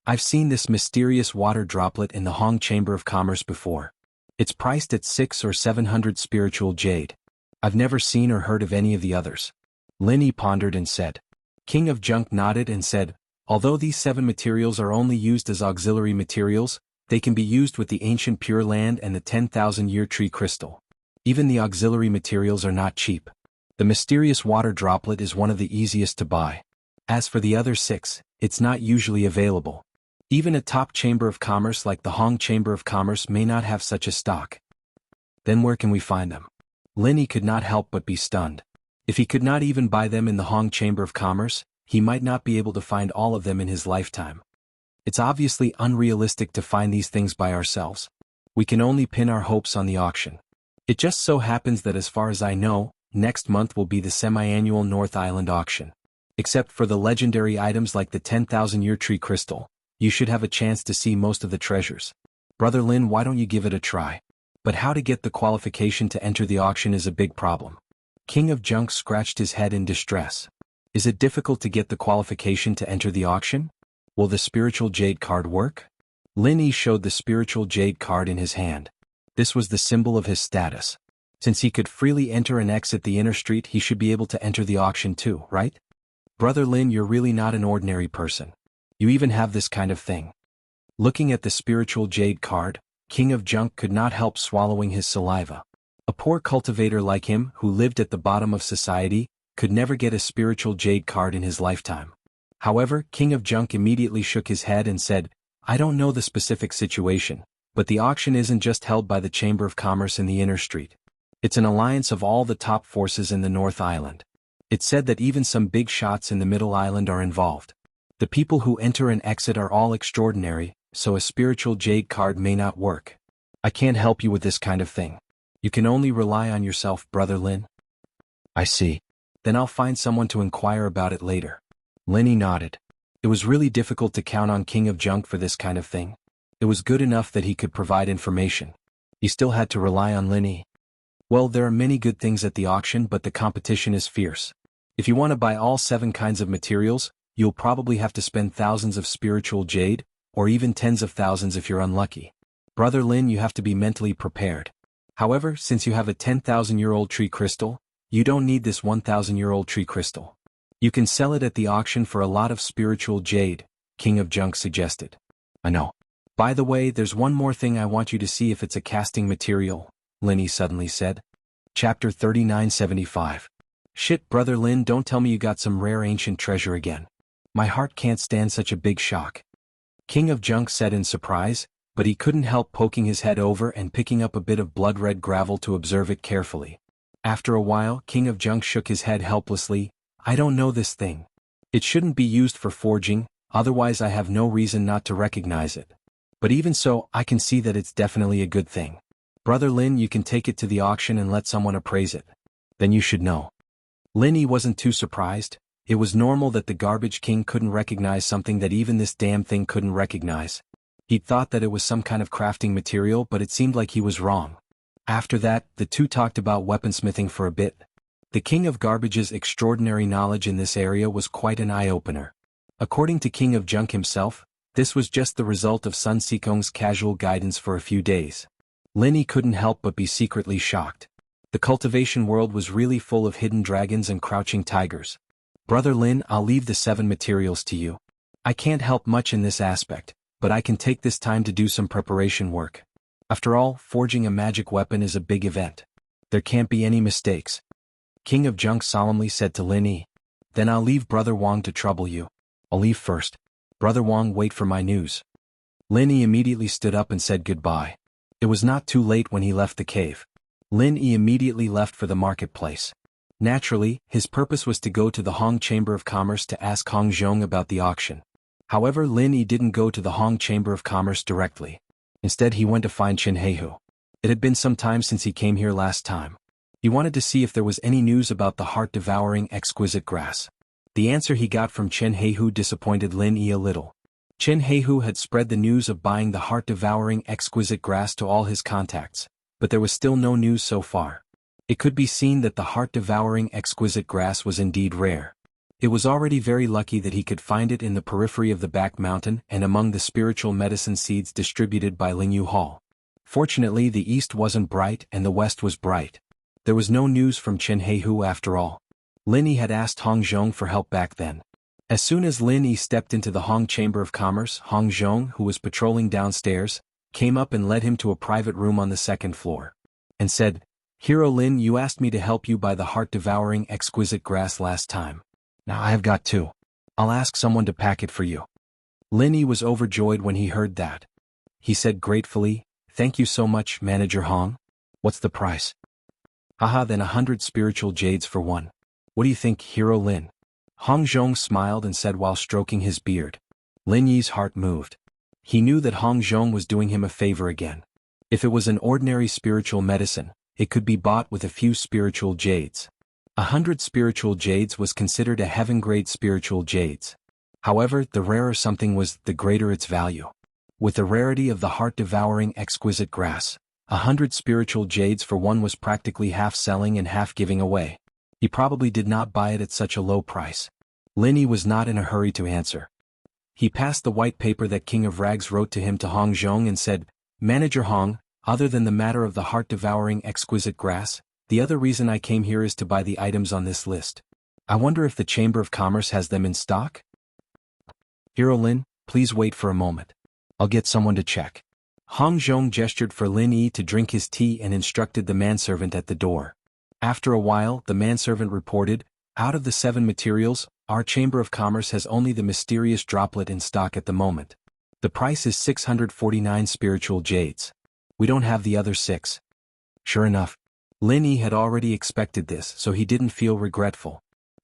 I've seen this mysterious water droplet in the Hong Chamber of Commerce before. It's priced at 600 or 700 spiritual jade. I've never seen or heard of any of the others. Lin Yi pondered and said. King of Junk nodded and said, although these 7 materials are only used as auxiliary materials, they can be used with the ancient Pure Land and the 10,000-year tree crystal. Even the auxiliary materials are not cheap. The mysterious water droplet is one of the easiest to buy. As for the other 6, it's not usually available. Even a top chamber of commerce like the Hong Chamber of Commerce may not have such a stock. Then where can we find them? Linny could not help but be stunned. If he could not even buy them in the Hong Chamber of Commerce, he might not be able to find all of them in his lifetime. It's obviously unrealistic to find these things by ourselves. We can only pin our hopes on the auction. It just so happens that as far as I know, next month will be the semi-annual North Island auction. Except for the legendary items like the 10,000-year tree crystal, you should have a chance to see most of the treasures. Brother Lin, why don't you give it a try? But how to get the qualification to enter the auction is a big problem. King of Junk scratched his head in distress. Is it difficult to get the qualification to enter the auction? Will the spiritual jade card work? Lin Yi showed the spiritual jade card in his hand. This was the symbol of his status. Since he could freely enter and exit the inner street, he should be able to enter the auction too, right? Brother Lin, you're really not an ordinary person. You even have this kind of thing. Looking at the spiritual jade card, King of Junk could not help swallowing his saliva. A poor cultivator like him, who lived at the bottom of society, could never get a spiritual jade card in his lifetime. However, King of Junk immediately shook his head and said, I don't know the specific situation, but the auction isn't just held by the Chamber of Commerce in the inner street. It's an alliance of all the top forces in the North Island. It's said that even some big shots in the Middle Island are involved. The people who enter and exit are all extraordinary, so a spiritual jade card may not work. I can't help you with this kind of thing. You can only rely on yourself, Brother Lin. I see. Then I'll find someone to inquire about it later. Linny nodded. It was really difficult to count on King of Junk for this kind of thing. It was good enough that he could provide information. He still had to rely on Linny. Well, there are many good things at the auction, but the competition is fierce. If you want to buy all 7 kinds of materials, you'll probably have to spend thousands of spiritual jade, or even tens of thousands if you're unlucky. Brother Lin, you have to be mentally prepared. However, since you have a 10,000-year-old tree crystal, you don't need this 1,000-year-old tree crystal. You can sell it at the auction for a lot of spiritual jade, King of Junk suggested. I know. By the way, there's one more thing I want you to see if it's a casting material, Linny suddenly said. Chapter 3975. Shit, Brother Lin, don't tell me you got some rare ancient treasure again. My heart can't stand such a big shock. King of Junk said in surprise, but he couldn't help poking his head over and picking up a bit of blood-red gravel to observe it carefully. After a while, King of Junk shook his head helplessly. I don't know this thing. It shouldn't be used for forging, otherwise I have no reason not to recognize it. But even so, I can see that it's definitely a good thing. Brother Lin, you can take it to the auction and let someone appraise it. Then you should know. Linny wasn't too surprised. It was normal that the Garbage King couldn't recognize something that even this damn thing couldn't recognize. He'd thought that it was some kind of crafting material, but it seemed like he was wrong. After that, the two talked about weaponsmithing for a bit. The King of Garbage's extraordinary knowledge in this area was quite an eye-opener. According to King of Junk himself, this was just the result of Sun Sikong's casual guidance for a few days. Linny couldn't help but be secretly shocked. The cultivation world was really full of hidden dragons and crouching tigers. Brother Lin, I'll leave the 7 materials to you. I can't help much in this aspect, but I can take this time to do some preparation work. After all, forging a magic weapon is a big event. There can't be any mistakes. King of Junk solemnly said to Lin Yi. Then I'll leave Brother Wang to trouble you. I'll leave first. Brother Wang, wait for my news. Lin Yi immediately stood up and said goodbye. It was not too late when he left the cave. Lin Yi immediately left for the marketplace. Naturally, his purpose was to go to the Hong Chamber of Commerce to ask Hong Zhong about the auction. However, Lin Yi didn't go to the Hong Chamber of Commerce directly. Instead, he went to find Chen Heihu. It had been some time since he came here last time. He wanted to see if there was any news about the heart-devouring exquisite grass. The answer he got from Chen Heihu disappointed Lin Yi a little. Chen Heihu had spread the news of buying the heart-devouring exquisite grass to all his contacts, but there was still no news so far. It could be seen that the heart-devouring exquisite grass was indeed rare. It was already very lucky that he could find it in the periphery of the back mountain and among the spiritual medicine seeds distributed by Lingyu Hall. Fortunately, the east wasn't bright and the west was bright. There was no news from Chen Heihu after all. Lin Yi had asked Hong Zhong for help back then. As soon as Lin Yi stepped into the Hong Chamber of Commerce, Hong Zhong, who was patrolling downstairs, came up and led him to a private room on the 2nd floor. And said, Hero Lin, you asked me to help you buy the heart-devouring exquisite grass last time. Now I have got two. I'll ask someone to pack it for you. Lin Yi was overjoyed when he heard that. He said gratefully, "Thank you so much, Manager Hong. What's the price?" "Haha, then 100 spiritual jades for one. What do you think, Hero Lin?" Hong Zhong smiled and said while stroking his beard. Lin Yi's heart moved. He knew that Hong Zhong was doing him a favor again. If it was an ordinary spiritual medicine, it could be bought with a few spiritual jades. 100 spiritual jades was considered a heaven-grade spiritual jades. However, the rarer something was, the greater its value. With the rarity of the heart-devouring exquisite grass, 100 spiritual jades for one was practically half selling and half giving away. He probably did not buy it at such a low price. Lin Yi was not in a hurry to answer. He passed the white paper that King of Rags wrote to him to Hong Zhong and said, "Manager Hong, other than the matter of the heart-devouring exquisite grass, the other reason I came here is to buy the items on this list. I wonder if the Chamber of Commerce has them in stock?" "Hero Lin, please wait for a moment. I'll get someone to check." Hong Zhong gestured for Lin Yi to drink his tea and instructed the manservant at the door. After a while, the manservant reported, "Out of the 7 materials, our Chamber of Commerce has only the mysterious droplet in stock at the moment. The price is 649 spiritual jades. We don't have the other 6. Sure enough, Lin Yi had already expected this, so he didn't feel regretful.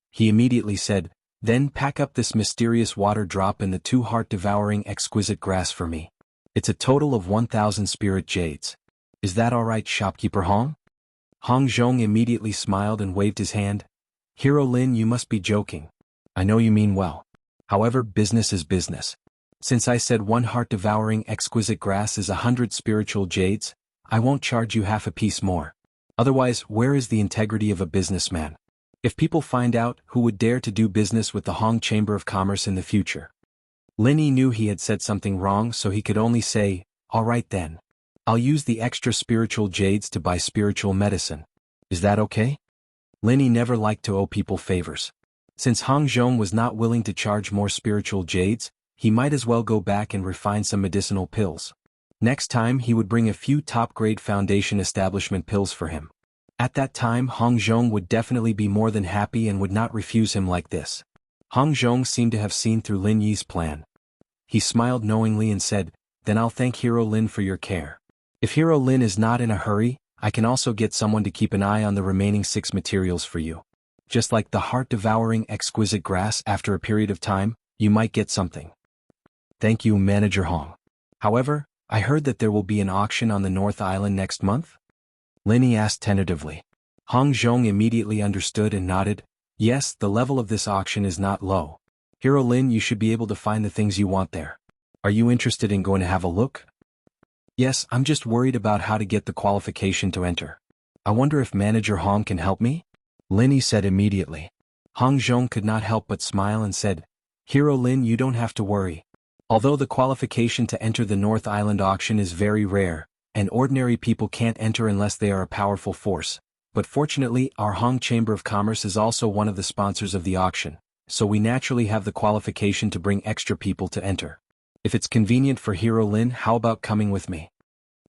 He immediately said, "Then pack up this mysterious water drop and the 2 heart-devouring exquisite grass for me. It's a total of 1,000 spirit jades. Is that all right, shopkeeper Hong?" Hong Zhong immediately smiled and waved his hand. "Hero Lin, you must be joking. I know you mean well. However, business is business. Since I said 1 heart-devouring exquisite grass is 100 spiritual jades, I won't charge you half a piece more. Otherwise, where is the integrity of a businessman? If people find out, who would dare to do business with the Hong Chamber of Commerce in the future?" Lin Yi knew he had said something wrong, so he could only say, "All right then. I'll use the extra spiritual jades to buy spiritual medicine. Is that okay?" Lin Yi never liked to owe people favors. Since Hong Zhong was not willing to charge more spiritual jades, he might as well go back and refine some medicinal pills. Next time he would bring a few top-grade foundation establishment pills for him. At that time Hong Zhong would definitely be more than happy and would not refuse him like this. Hong Zhong seemed to have seen through Lin Yi's plan. He smiled knowingly and said, "Then I'll thank Hero Lin for your care. If Hero Lin is not in a hurry, I can also get someone to keep an eye on the remaining 6 materials for you. Just like the heart-devouring exquisite grass, after a period of time, you might get something." "Thank you, Manager Hong. However, I heard that there will be an auction on the North Island next month?" Lin Yi asked tentatively. Hong Zhong immediately understood and nodded. "Yes, the level of this auction is not low. Hero Lin, you should be able to find the things you want there. Are you interested in going to have a look?" "Yes, I'm just worried about how to get the qualification to enter. I wonder if Manager Hong can help me?" Lin Yi said immediately. Hong Zhong could not help but smile and said, "Hero Lin, you don't have to worry. Although the qualification to enter the North Island auction is very rare, and ordinary people can't enter unless they are a powerful force, but fortunately our Hong Chamber of Commerce is also one of the sponsors of the auction, so we naturally have the qualification to bring extra people to enter. If it's convenient for Hero Lin, how about coming with me?"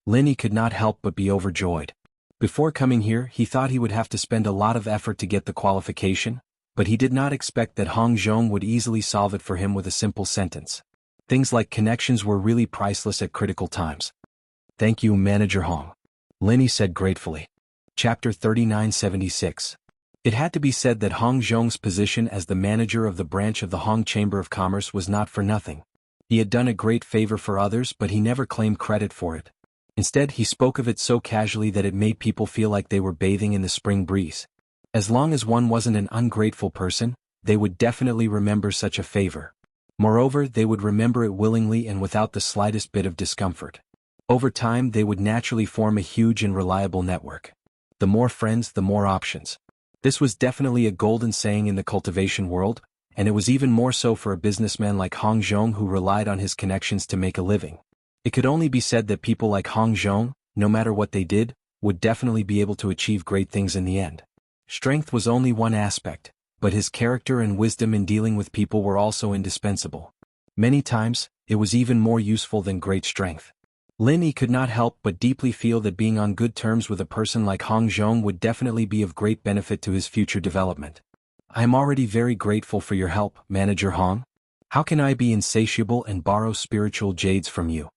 Lin Yi could not help but be overjoyed. Before coming here, he thought he would have to spend a lot of effort to get the qualification, but he did not expect that Hong Zhong would easily solve it for him with a simple sentence. Things like connections were really priceless at critical times. "Thank you, Manager Hong," Lin Yi said gratefully. Chapter 3976. It had to be said that Hong Zhong's position as the manager of the branch of the Hong Chamber of Commerce was not for nothing. He had done a great favor for others, but he never claimed credit for it. Instead, he spoke of it so casually that it made people feel like they were bathing in the spring breeze. As long as one wasn't an ungrateful person, they would definitely remember such a favor. Moreover, they would remember it willingly and without the slightest bit of discomfort. Over time, they would naturally form a huge and reliable network. The more friends, the more options. This was definitely a golden saying in the cultivation world, and it was even more so for a businessman like Hong Zhong who relied on his connections to make a living. It could only be said that people like Hong Zhong, no matter what they did, would definitely be able to achieve great things in the end. Strength was only one aspect, but his character and wisdom in dealing with people were also indispensable. Many times, it was even more useful than great strength. Lin Yi could not help but deeply feel that being on good terms with a person like Hong Zhong would definitely be of great benefit to his future development. I am already very grateful for your help, Manager Hong. How can I be insatiable and borrow spiritual jades from you?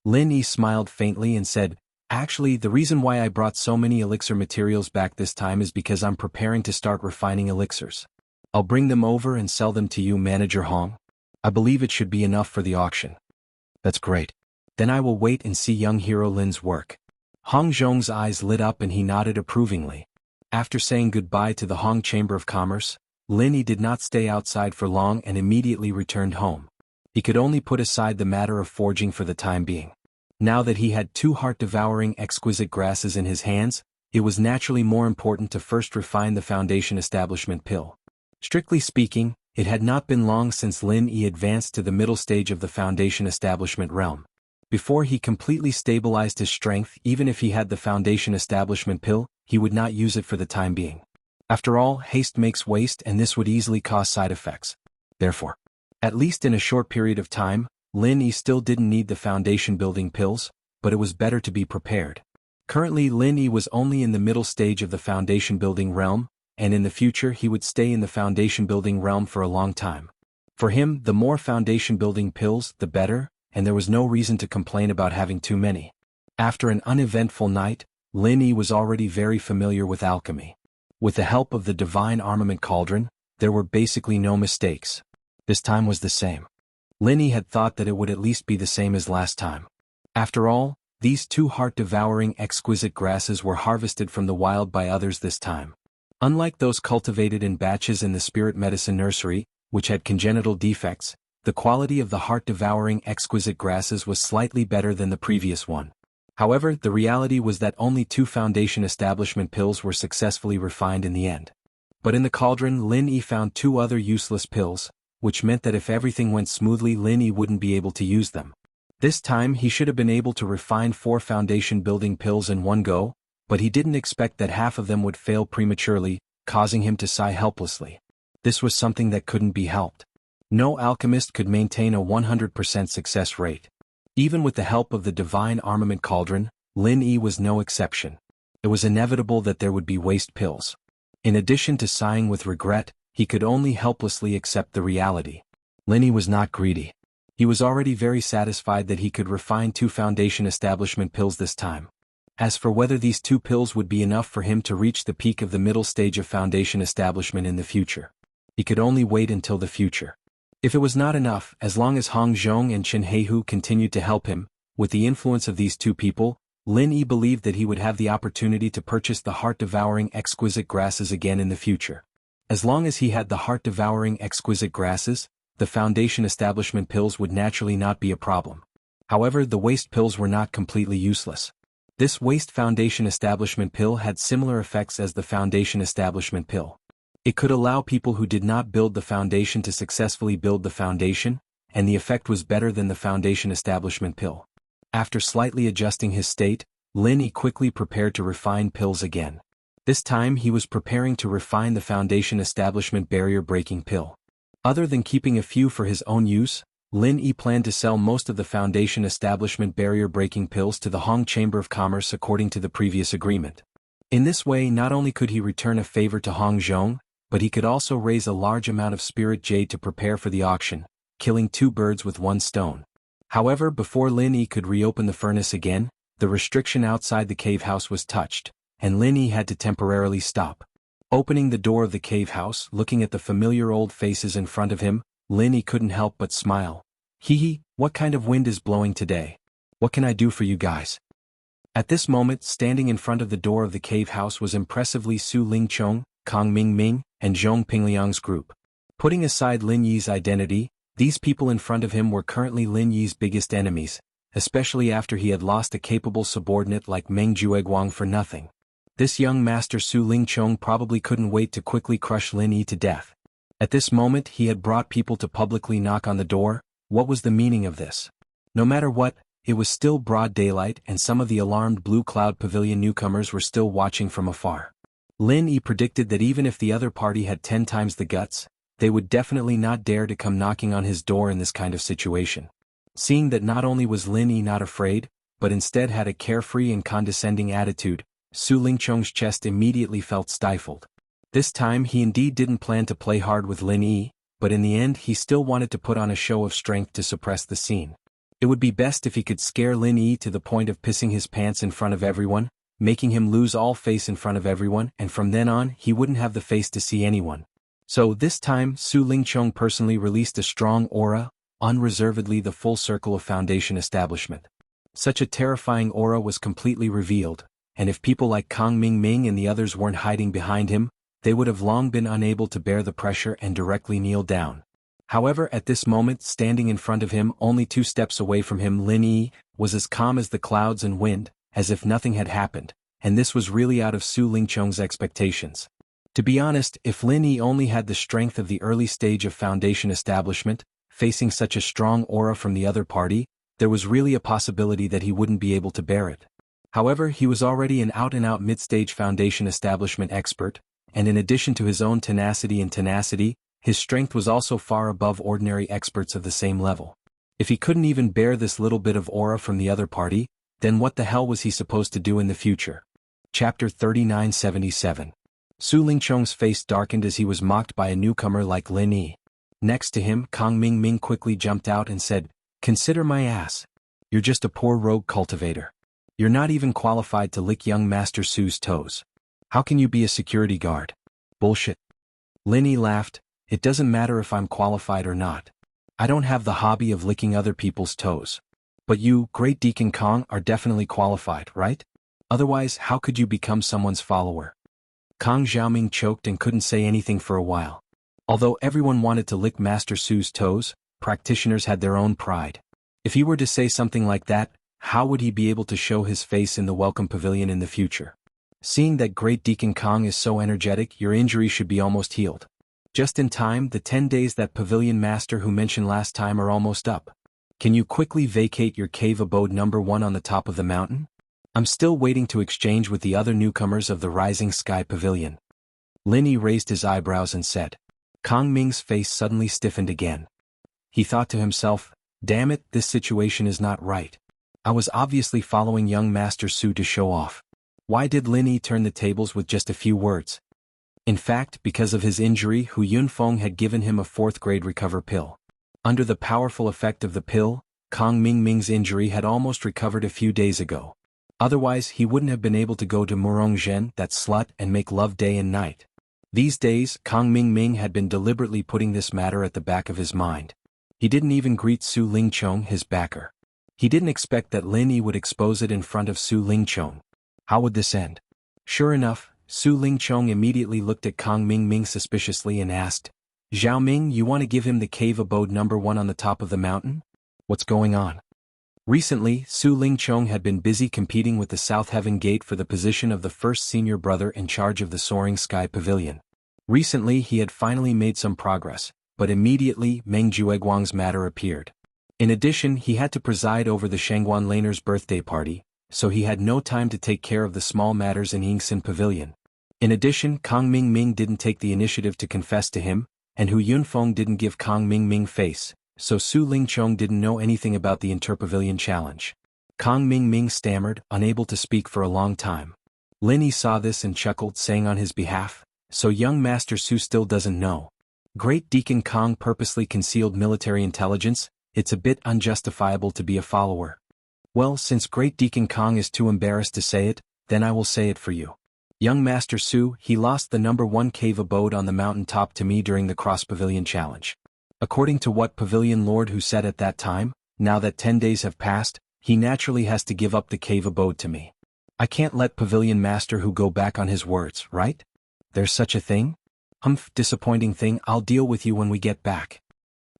Lin Yi smiled faintly and said, actually, the reason why I brought so many elixir materials back this time is because I'm preparing to start refining elixirs. I'll bring them over and sell them to you, Manager Hong. I believe it should be enough for the auction. That's great. Then I will wait and see young hero Lin's work. Hong Zhong's eyes lit up and he nodded approvingly. After saying goodbye to the Hong Chamber of Commerce, Lin Yi did not stay outside for long and immediately returned home. He could only put aside the matter of forging for the time being. Now that he had 2 heart-devouring exquisite grasses in his hands, it was naturally more important to first refine the Foundation Establishment pill. Strictly speaking, it had not been long since Lin Yi advanced to the middle stage of the Foundation Establishment realm. Before he completely stabilized his strength, even if he had the Foundation Establishment pill, he would not use it for the time being. After all, haste makes waste and this would easily cause side effects. Therefore, at least in a short period of time, Lin Yi still didn't need the foundation building pills, but it was better to be prepared. Currently Lin Yi was only in the middle stage of the foundation building realm, and in the future he would stay in the foundation building realm for a long time. For him, the more foundation building pills, the better, and there was no reason to complain about having too many. After an uneventful night, Lin Yi was already very familiar with alchemy. With the help of the divine armament cauldron, there were basically no mistakes. This time was the same. Lin Yi had thought that it would at least be the same as last time. After all, these 2 heart-devouring exquisite grasses were harvested from the wild by others this time. Unlike those cultivated in batches in the spirit medicine nursery, which had congenital defects, the quality of the heart-devouring exquisite grasses was slightly better than the previous one. However, the reality was that only 2 foundation establishment pills were successfully refined in the end. But in the cauldron, Lin Yi found 2 other useless pills, which meant that if everything went smoothly, Lin Yi wouldn't be able to use them. This time he should have been able to refine 4 foundation building pills in one go, but he didn't expect that half of them would fail prematurely, causing him to sigh helplessly. This was something that couldn't be helped. No alchemist could maintain a 100% success rate. Even with the help of the divine armament cauldron, Lin Yi was no exception. It was inevitable that there would be waste pills. In addition to sighing with regret, he could only helplessly accept the reality. Lin Yi was not greedy. He was already very satisfied that he could refine 2 foundation establishment pills this time. As for whether these 2 pills would be enough for him to reach the peak of the middle stage of foundation establishment in the future, he could only wait until the future. If it was not enough, as long as Hong Zhong and Chen Heihu continued to help him, with the influence of these 2 people, Lin Yi believed that he would have the opportunity to purchase the heart-devouring exquisite grasses again in the future. As long as he had the heart-devouring exquisite grasses, the foundation establishment pills would naturally not be a problem. However, the waste pills were not completely useless. This waste foundation establishment pill had similar effects as the foundation establishment pill. It could allow people who did not build the foundation to successfully build the foundation, and the effect was better than the foundation establishment pill. After slightly adjusting his state, Lin Yi quickly prepared to refine pills again. This time he was preparing to refine the foundation establishment barrier-breaking pill. Other than keeping a few for his own use, Lin Yi planned to sell most of the foundation establishment barrier-breaking pills to the Hong Chamber of Commerce according to the previous agreement. In this way, not only could he return a favor to Hong Zhong, but he could also raise a large amount of spirit jade to prepare for the auction, killing 2 birds with 1 stone. However, before Lin Yi could reopen the furnace again, the restriction outside the cave house was touched, and Lin Yi had to temporarily stop. Opening the door of the cave house, looking at the familiar old faces in front of him, Lin Yi couldn't help but smile. Hee hee, what kind of wind is blowing today? What can I do for you guys? At this moment, standing in front of the door of the cave house was impressively Su Lingchong, Kang Mingming, and Zhong Pingliang's group. Putting aside Lin Yi's identity, these people in front of him were currently Lin Yi's biggest enemies, especially after he had lost a capable subordinate like Meng Jueguang for nothing. This young master Su Lingchong probably couldn't wait to quickly crush Lin Yi to death. At this moment he had brought people to publicly knock on the door. What was the meaning of this? No matter what, it was still broad daylight and some of the alarmed Blue Cloud Pavilion newcomers were still watching from afar. Lin Yi predicted that even if the other party had 10 times the guts, they would definitely not dare to come knocking on his door in this kind of situation. Seeing that not only was Lin Yi not afraid, but instead had a carefree and condescending attitude, Su Lingchong's chest immediately felt stifled. This time he indeed didn't plan to play hard with Lin Yi, but in the end he still wanted to put on a show of strength to suppress the scene. It would be best if he could scare Lin Yi to the point of pissing his pants in front of everyone, making him lose all face in front of everyone, and from then on he wouldn't have the face to see anyone. So this time Su Lingchong personally released a strong aura, unreservedly the full circle of Foundation establishment. Such a terrifying aura was completely revealed, and if people like Kang Mingming and the others weren't hiding behind him, they would have long been unable to bear the pressure and directly kneel down. However, at this moment, standing in front of him, only 2 steps away from him, Lin Yi was as calm as the clouds and wind, as if nothing had happened, and this was really out of Su Lingchong's expectations. To be honest, if Lin Yi only had the strength of the early stage of Foundation establishment, facing such a strong aura from the other party, there was really a possibility that he wouldn't be able to bear it. However, he was already an out-and-out mid-stage Foundation establishment expert, and in addition to his own tenacity, his strength was also far above ordinary experts of the same level. If he couldn't even bear this little bit of aura from the other party, then what the hell was he supposed to do in the future? Chapter 3977. Su Lingchong's face darkened as he was mocked by a newcomer like Lin Yi. Next to him, Kang Mingming quickly jumped out and said, "Consider my ass. You're just a poor rogue cultivator. You're not even qualified to lick young Master Su's toes. How can you be a security guard? Bullshit." Lin Yi laughed. "It doesn't matter if I'm qualified or not. I don't have the hobby of licking other people's toes. But you, Great Deacon Kong, are definitely qualified, right? Otherwise, how could you become someone's follower?" Kang Xiaoming choked and couldn't say anything for a while. Although everyone wanted to lick Master Su's toes, practitioners had their own pride. If he were to say something like that, how would he be able to show his face in the Welcome Pavilion in the future? Seeing that Great Deacon Kong is so energetic, your injury should be almost healed. Just in time, the 10 days that Pavilion Master who mentioned last time are almost up. Can you quickly vacate your cave abode number 1 on the top of the mountain? I'm still waiting to exchange with the other newcomers of the Rising Sky Pavilion. Lin Yi raised his eyebrows and said. Kang Ming's face suddenly stiffened again. He thought to himself, damn it, this situation is not right. I was obviously following young Master Su to show off. Why did Lin Yi turn the tables with just a few words? In fact, because of his injury, Hu Yunfeng had given him a 4th grade recover pill. Under the powerful effect of the pill, Kang Mingming's injury had almost recovered a few days ago. Otherwise, he wouldn't have been able to go to Murongzhen, that slut, and make love day and night. These days, Kang Mingming had been deliberately putting this matter at the back of his mind. He didn't even greet Su Lingchong, his backer. He didn't expect that Lin Yi would expose it in front of Su Lingchong. How would this end? Sure enough, Su Lingchong immediately looked at Kang Mingming suspiciously and asked, Zhao Ming, you want to give him the cave abode number 1 on the top of the mountain? What's going on? Recently, Su Lingchong had been busy competing with the South Heaven Gate for the position of the first senior brother in charge of the Soaring Sky Pavilion. Recently he had finally made some progress, but immediately Meng Jueguang's matter appeared. In addition, he had to preside over the Shangguan Laner's birthday party, so he had no time to take care of the small matters in Yingxin Pavilion. In addition, Kang Mingming didn't take the initiative to confess to him, and Hu Yunfeng didn't give Kang Mingming face, so Su Lingchong didn't know anything about the Interpavilion challenge. Kang Mingming stammered, unable to speak for a long time. Lin Yi saw this and chuckled, saying on his behalf, so young Master Su still doesn't know. Great Deacon Kong purposely concealed military intelligence. It's a bit unjustifiable to be a follower. Well, since Great Deacon Kong is too embarrassed to say it, then I will say it for you. Young Master Su, he lost the number 1 cave abode on the mountain top to me during the Cross Pavilion Challenge. According to what Pavilion Lord who said at that time, now that 10 days have passed, he naturally has to give up the cave abode to me. I can't let Pavilion Master who go back on his words, right? There's such a thing? Disappointing thing, I'll deal with you when we get back.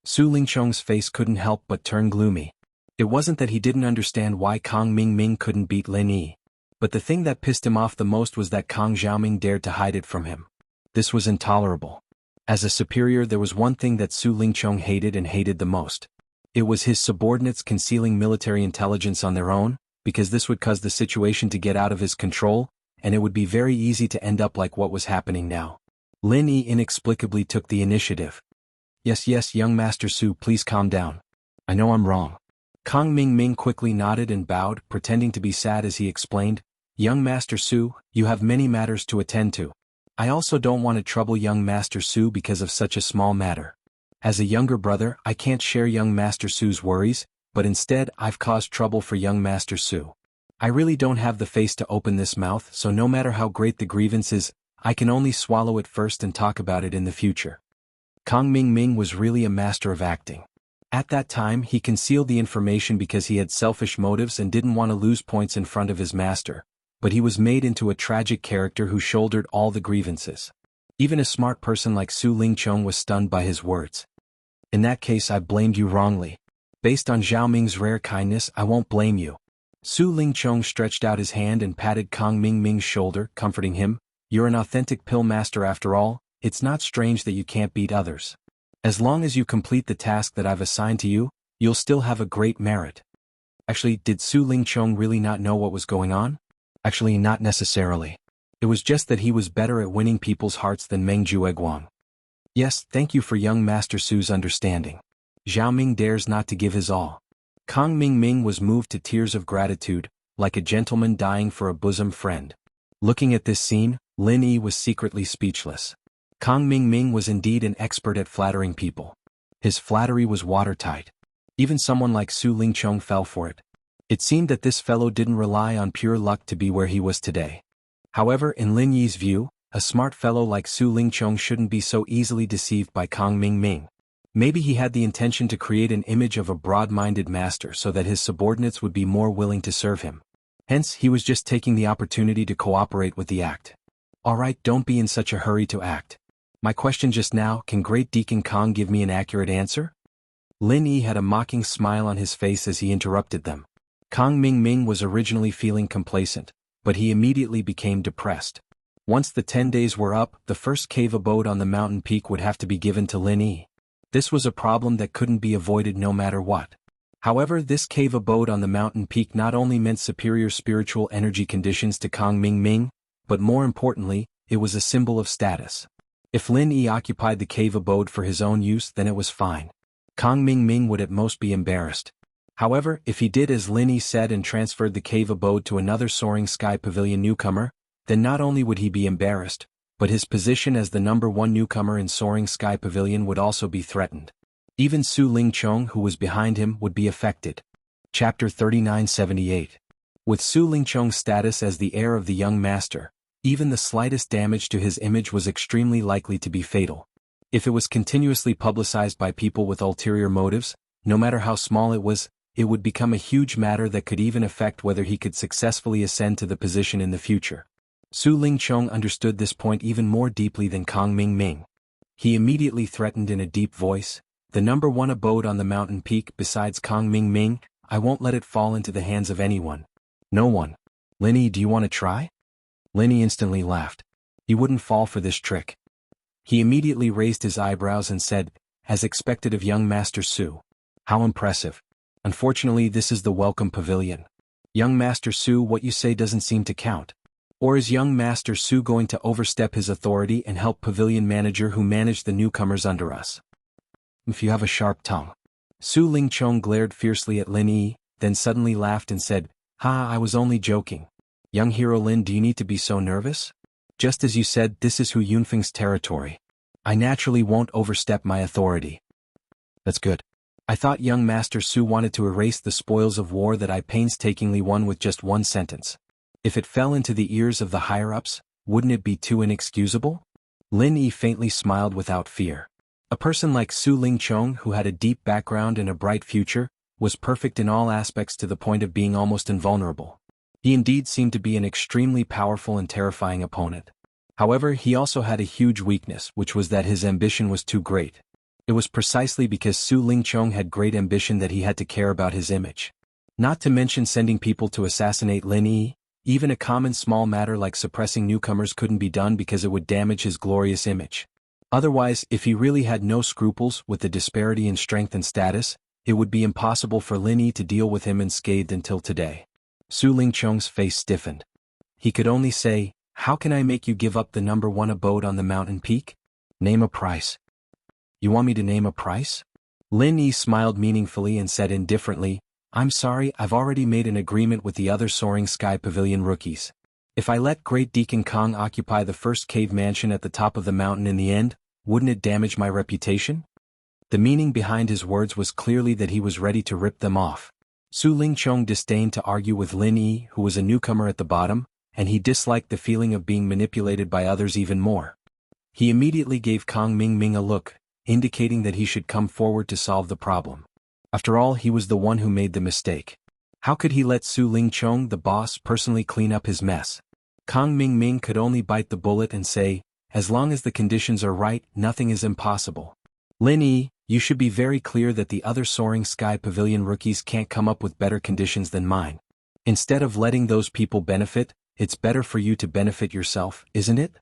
Su Lingchong's face couldn't help but turn gloomy. It wasn't that he didn't understand why Kang Mingming couldn't beat Lin Yi, but the thing that pissed him off the most was that Kang Xiaoming dared to hide it from him. This was intolerable. As a superior, there was one thing that Su Lingchong hated and hated the most. It was his subordinates concealing military intelligence on their own, because this would cause the situation to get out of his control, and it would be very easy to end up like what was happening now. Lin Yi inexplicably took the initiative. Yes, young Master Su, please calm down. I know I'm wrong. Kong Ming quickly nodded and bowed, pretending to be sad as he explained, "Young Master Su, you have many matters to attend to. I also don't want to trouble young Master Su because of such a small matter. As a younger brother, I can't share young Master Su's worries, but instead I've caused trouble for young Master Su. I really don't have the face to open this mouth, so no matter how great the grievance is, I can only swallow it first and talk about it in the future." Kong Ming was really a master of acting. At that time he concealed the information because he had selfish motives and didn't want to lose points in front of his master, but he was made into a tragic character who shouldered all the grievances. Even a smart person like Su Lingchong was stunned by his words. "In that case I blamed you wrongly. Based on Zhao Ming's rare kindness, I won't blame you." Su Lingchong stretched out his hand and patted Kong Ming's shoulder, comforting him, "You're an authentic pill master after all. It's not strange that you can't beat others. As long as you complete the task that I've assigned to you, you'll still have a great merit." Actually, did Su Lingchong really not know what was going on? Actually, not necessarily. It was just that he was better at winning people's hearts than Meng Jueguang. "Yes, thank you for young Master Su's understanding. Zhao Ming dares not to give his all." Kong Ming was moved to tears of gratitude, like a gentleman dying for a bosom friend. Looking at this scene, Lin Yi was secretly speechless. Kong Ming was indeed an expert at flattering people. His flattery was watertight. Even someone like Su Lingchong fell for it. It seemed that this fellow didn't rely on pure luck to be where he was today. However, in Lin Yi's view, a smart fellow like Su Lingchong shouldn't be so easily deceived by Kong Ming. Maybe he had the intention to create an image of a broad-minded master so that his subordinates would be more willing to serve him. Hence, he was just taking the opportunity to cooperate with the act. "Alright, don't be in such a hurry to act. My question just now, can Great Deacon Kong give me an accurate answer?" Lin Yi had a mocking smile on his face as he interrupted them. Kong Ming was originally feeling complacent, but he immediately became depressed. Once the 10 days were up, the first cave abode on the mountain peak would have to be given to Lin Yi. This was a problem that couldn't be avoided no matter what. However, this cave abode on the mountain peak not only meant superior spiritual energy conditions to Kong Ming, but more importantly, it was a symbol of status. If Lin Yi occupied the cave abode for his own use, then it was fine. Kong Ming would at most be embarrassed. However, if he did as Lin Yi said and transferred the cave abode to another Soaring Sky Pavilion newcomer, then not only would he be embarrassed, but his position as the #1 newcomer in Soaring Sky Pavilion would also be threatened. Even Su Lingchong, who was behind him, would be affected. Chapter 3978. With Su Lingchong's status as the heir of the young master, even the slightest damage to his image was extremely likely to be fatal. If it was continuously publicized by people with ulterior motives, no matter how small it was, it would become a huge matter that could even affect whether he could successfully ascend to the position in the future. Su Lingchong understood this point even more deeply than Kong Ming. He immediately threatened in a deep voice, "The #1 abode on the mountain peak besides Kong Ming, I won't let it fall into the hands of anyone. No one. Lin Yi, do you want to try?" Lin Yi instantly laughed. He wouldn't fall for this trick. He immediately raised his eyebrows and said, "As expected of young Master Su. How impressive. Unfortunately, this is the welcome pavilion. Young Master Su, what you say doesn't seem to count. Or is young Master Su going to overstep his authority and help pavilion manager who manage the newcomers under us? If you have a sharp tongue." Su Lingchong glared fiercely at Lin Yi, then suddenly laughed and said, "Ha, I was only joking. Young hero Lin, do you need to be so nervous? Just as you said, this is Hu Yunfeng's territory. I naturally won't overstep my authority." "That's good. I thought young Master Su wanted to erase the spoils of war that I painstakingly won with just one sentence. If it fell into the ears of the higher-ups, wouldn't it be too inexcusable?" Lin Yi faintly smiled without fear. A person like Su Lingchong, who had a deep background and a bright future, was perfect in all aspects to the point of being almost invulnerable. He indeed seemed to be an extremely powerful and terrifying opponent. However, he also had a huge weakness, which was that his ambition was too great. It was precisely because Su Lingchong had great ambition that he had to care about his image. Not to mention sending people to assassinate Lin Yi, even a common small matter like suppressing newcomers couldn't be done because it would damage his glorious image. Otherwise, if he really had no scruples with the disparity in strength and status, it would be impossible for Lin Yi to deal with him unscathed until today. Su Lingchong's face stiffened. He could only say, "How can I make you give up the #1 abode on the mountain peak? Name a price." "You want me to name a price?" Lin Yi smiled meaningfully and said indifferently, I'm sorry, I've already made an agreement with the other Soaring Sky Pavilion rookies. If I let Great Deacon Kong occupy the first cave mansion at the top of the mountain in the end, wouldn't it damage my reputation? The meaning behind his words was clearly that he was ready to rip them off. Su Lingchong disdained to argue with Lin Yi, who was a newcomer at the bottom, and he disliked the feeling of being manipulated by others even more. He immediately gave Kong Mingming a look, indicating that he should come forward to solve the problem. After all, he was the one who made the mistake. How could he let Su Lingchong, the boss, personally clean up his mess? Kong Mingming could only bite the bullet and say, as long as the conditions are right, nothing is impossible. Lin Yi, you should be very clear that the other Soaring Sky Pavilion rookies can't come up with better conditions than mine. Instead of letting those people benefit, it's better for you to benefit yourself, isn't it?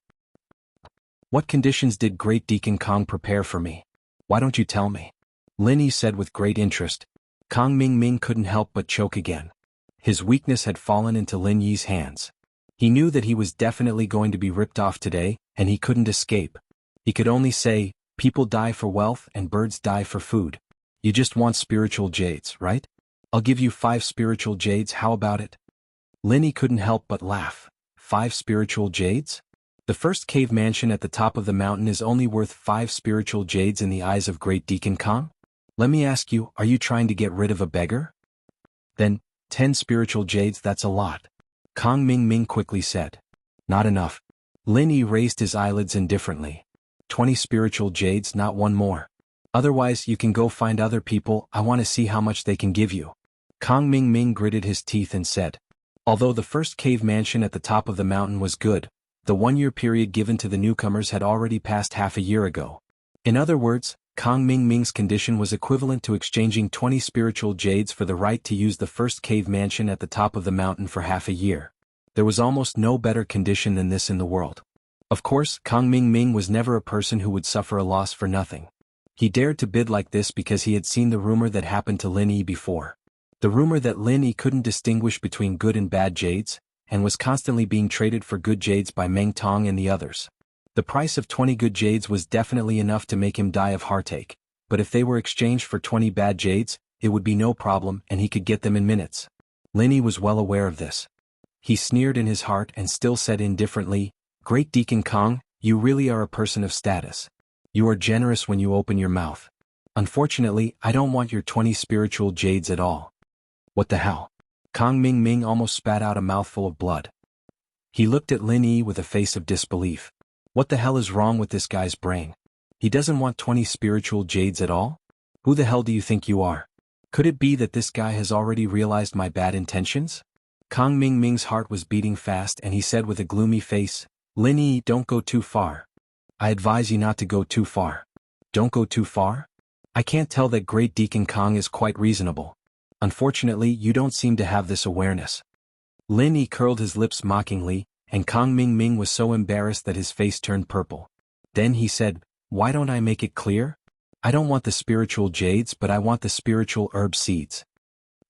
What conditions did Great Deacon Kong prepare for me? Why don't you tell me? Lin Yi said with great interest. Kong Mingming couldn't help but choke again. His weakness had fallen into Lin Yi's hands. He knew that he was definitely going to be ripped off today, and he couldn't escape. He could only say, people die for wealth and birds die for food. You just want spiritual jades, right? I'll give you 5 spiritual jades, how about it? Lin Yi couldn't help but laugh. 5 spiritual jades? The first cave mansion at the top of the mountain is only worth 5 spiritual jades in the eyes of Great Deacon Kong? Let me ask you, are you trying to get rid of a beggar? Then, 10 spiritual jades, that's a lot. Kong Mingming quickly said. Not enough. Lin Yi raised his eyelids indifferently. 20 spiritual jades, not one more. Otherwise you can go find other people, I want to see how much they can give you. Kong Mingming gritted his teeth and said. Although the first cave mansion at the top of the mountain was good, the 1-year period given to the newcomers had already passed half a year ago. In other words, Kong Mingming's condition was equivalent to exchanging 20 spiritual jades for the right to use the first cave mansion at the top of the mountain for half a year. There was almost no better condition than this in the world. Of course, Kong Mingming was never a person who would suffer a loss for nothing. He dared to bid like this because he had seen the rumor that happened to Lin Yi before. The rumor that Lin Yi couldn't distinguish between good and bad jades, and was constantly being traded for good jades by Meng Tong and the others. The price of 20 good jades was definitely enough to make him die of heartache, but if they were exchanged for 20 bad jades, it would be no problem and he could get them in minutes. Lin Yi was well aware of this. He sneered in his heart and still said indifferently, Great Deacon Kong, you really are a person of status. You are generous when you open your mouth. Unfortunately, I don't want your 20 spiritual jades at all. What the hell? Kong Mingming almost spat out a mouthful of blood. He looked at Lin Yi with a face of disbelief. What the hell is wrong with this guy's brain? He doesn't want 20 spiritual jades at all? Who the hell do you think you are? Could it be that this guy has already realized my bad intentions? Kong Mingming's heart was beating fast and he said with a gloomy face, Lin Yi, don't go too far. I advise you not to go too far. Don't go too far? I can't tell that Great Deacon Kong is quite reasonable. Unfortunately, you don't seem to have this awareness. Lin Yi curled his lips mockingly, and Kong Mingming was so embarrassed that his face turned purple. Then he said, why don't I make it clear? I don't want the spiritual jades, but I want the spiritual herb seeds.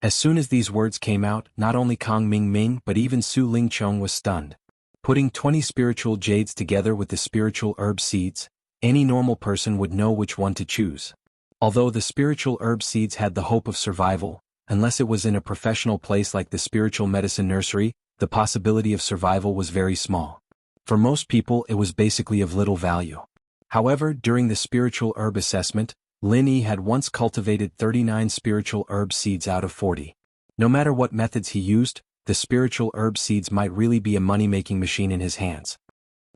As soon as these words came out, not only Kong Mingming but even Su Lingchong was stunned. Putting 20 spiritual jades together with the spiritual herb seeds, any normal person would know which one to choose. Although the spiritual herb seeds had the hope of survival, unless it was in a professional place like the spiritual medicine nursery, the possibility of survival was very small. For most people it was basically of little value. However, during the spiritual herb assessment, Lin Yi had once cultivated 39 spiritual herb seeds out of 40. No matter what methods he used, the spiritual herb seeds might really be a money-making machine in his hands.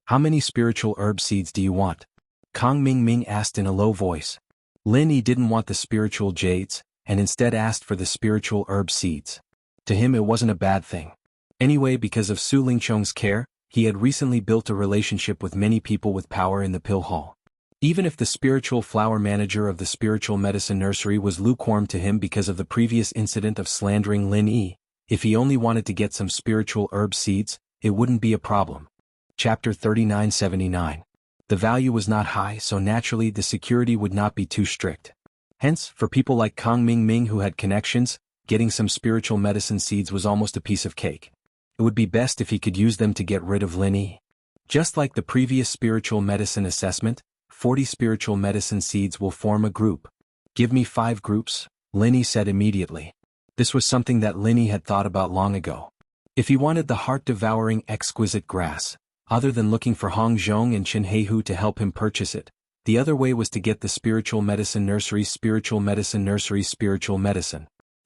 How many spiritual herb seeds do you want? Kong Mingming asked in a low voice. Lin Yi didn't want the spiritual jades, and instead asked for the spiritual herb seeds. To him it wasn't a bad thing. Anyway, because of Su Lingchong's care, he had recently built a relationship with many people with power in the pill hall. Even if the spiritual flower manager of the spiritual medicine nursery was lukewarm to him because of the previous incident of slandering Lin Yi, if he only wanted to get some spiritual herb seeds, it wouldn't be a problem. Chapter 3979. The value was not high, so naturally the security would not be too strict. Hence, for people like Kong Mingming who had connections, getting some spiritual medicine seeds was almost a piece of cake. It would be best if he could use them to get rid of Lin Yi. Just like the previous spiritual medicine assessment, 40 spiritual medicine seeds will form a group. Give me 5 groups, Lin Yi said immediately. This was something that Linny had thought about long ago. If he wanted the heart-devouring exquisite grass, other than looking for Hong Zhong and Chen Heihu to help him purchase it, the other way was to get the spiritual medicine nursery.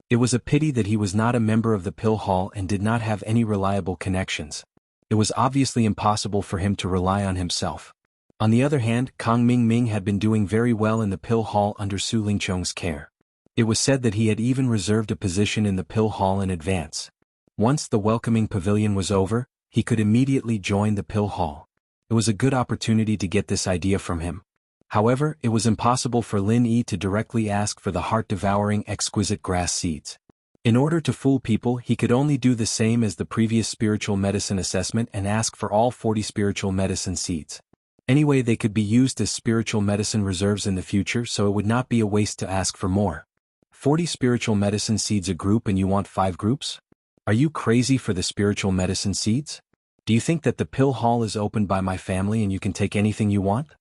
It was a pity that he was not a member of the pill hall and did not have any reliable connections. It was obviously impossible for him to rely on himself. On the other hand, Kang Mingming had been doing very well in the pill hall under Su Lingchong's care. It was said that he had even reserved a position in the pill hall in advance. Once the welcoming pavilion was over, he could immediately join the pill hall. It was a good opportunity to get this idea from him. However, it was impossible for Lin Yi to directly ask for the heart-devouring exquisite grass seeds. In order to fool people, he could only do the same as the previous spiritual medicine assessment and ask for all 40 spiritual medicine seeds. Anyway, they could be used as spiritual medicine reserves in the future, so it would not be a waste to ask for more. 40 spiritual medicine seeds a group and you want 5 groups? Are you crazy for the spiritual medicine seeds? Do you think that the pill hall is opened by my family and you can take anything you want?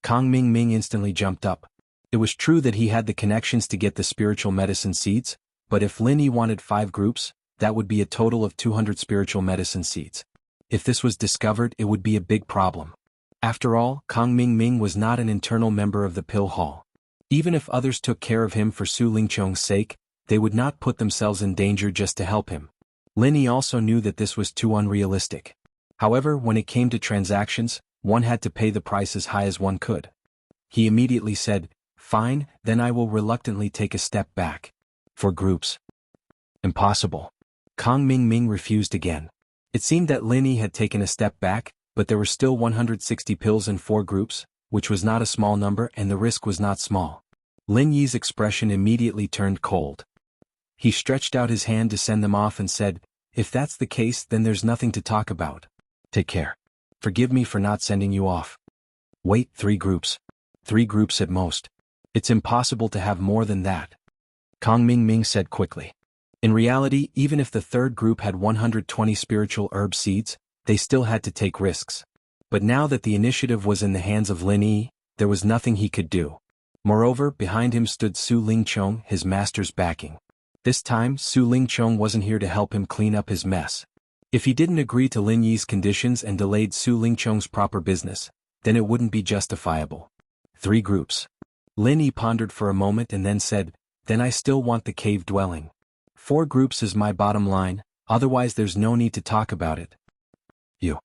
Kang Mingming instantly jumped up. It was true that he had the connections to get the spiritual medicine seeds, but if Lin Yi wanted 5 groups, that would be a total of 200 spiritual medicine seeds. If this was discovered, it would be a big problem. After all, Kang Mingming was not an internal member of the pill hall. Even if others took care of him for Su Lingchong's sake, they would not put themselves in danger just to help him. Lin Yi also knew that this was too unrealistic. However, when it came to transactions, one had to pay the price as high as one could. He immediately said, "Fine, then I will reluctantly take a step back." For groups. Impossible. Kang Mingming refused again. It seemed that Lin Yi had taken a step back, but there were still 160 pills in 4 groups, which was not a small number and the risk was not small. Lin Yi's expression immediately turned cold. He stretched out his hand to send them off and said, "If that's the case, then there's nothing to talk about. Take care. Forgive me for not sending you off." Wait, 3 groups. 3 groups at most. It's impossible to have more than that. Kang Mingming said quickly. In reality, even if the 3rd group had 120 spiritual herb seeds, they still had to take risks. But now that the initiative was in the hands of Lin Yi, there was nothing he could do. Moreover, behind him stood Su Lingchong, his master's backing. This time, Su Lingchong wasn't here to help him clean up his mess. If he didn't agree to Lin Yi's conditions and delayed Su Lingchong's proper business, then it wouldn't be justifiable. 3 groups. Lin Yi pondered for a moment and then said, "Then I still want the cave dwelling. 4 groups is my bottom line, otherwise there's no need to talk about it." You.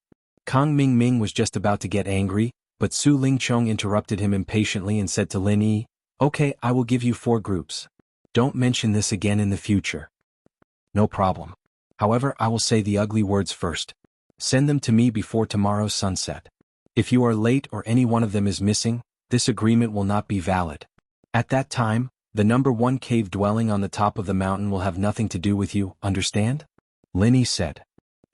Kang Mingming was just about to get angry, but Su Lingchong interrupted him impatiently and said to Lin Yi, "Okay, I will give you 4 groups. Don't mention this again in the future." "No problem. However, I will say the ugly words first. Send them to me before tomorrow's sunset. If you are late or any one of them is missing, this agreement will not be valid. At that time, the number 1 cave dwelling on the top of the mountain will have nothing to do with you, understand?" Lin Yi said.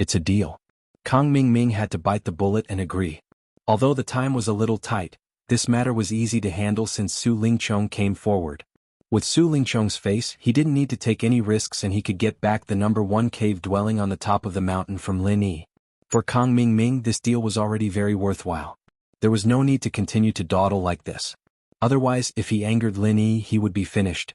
"It's a deal." Kang Mingming had to bite the bullet and agree. Although the time was a little tight, this matter was easy to handle since Su Lingchong came forward. With Su Lingchong's face, he didn't need to take any risks and he could get back the number 1 cave dwelling on the top of the mountain from Lin Yi. For Kang Mingming, this deal was already very worthwhile. There was no need to continue to dawdle like this. Otherwise, if he angered Lin Yi, he would be finished.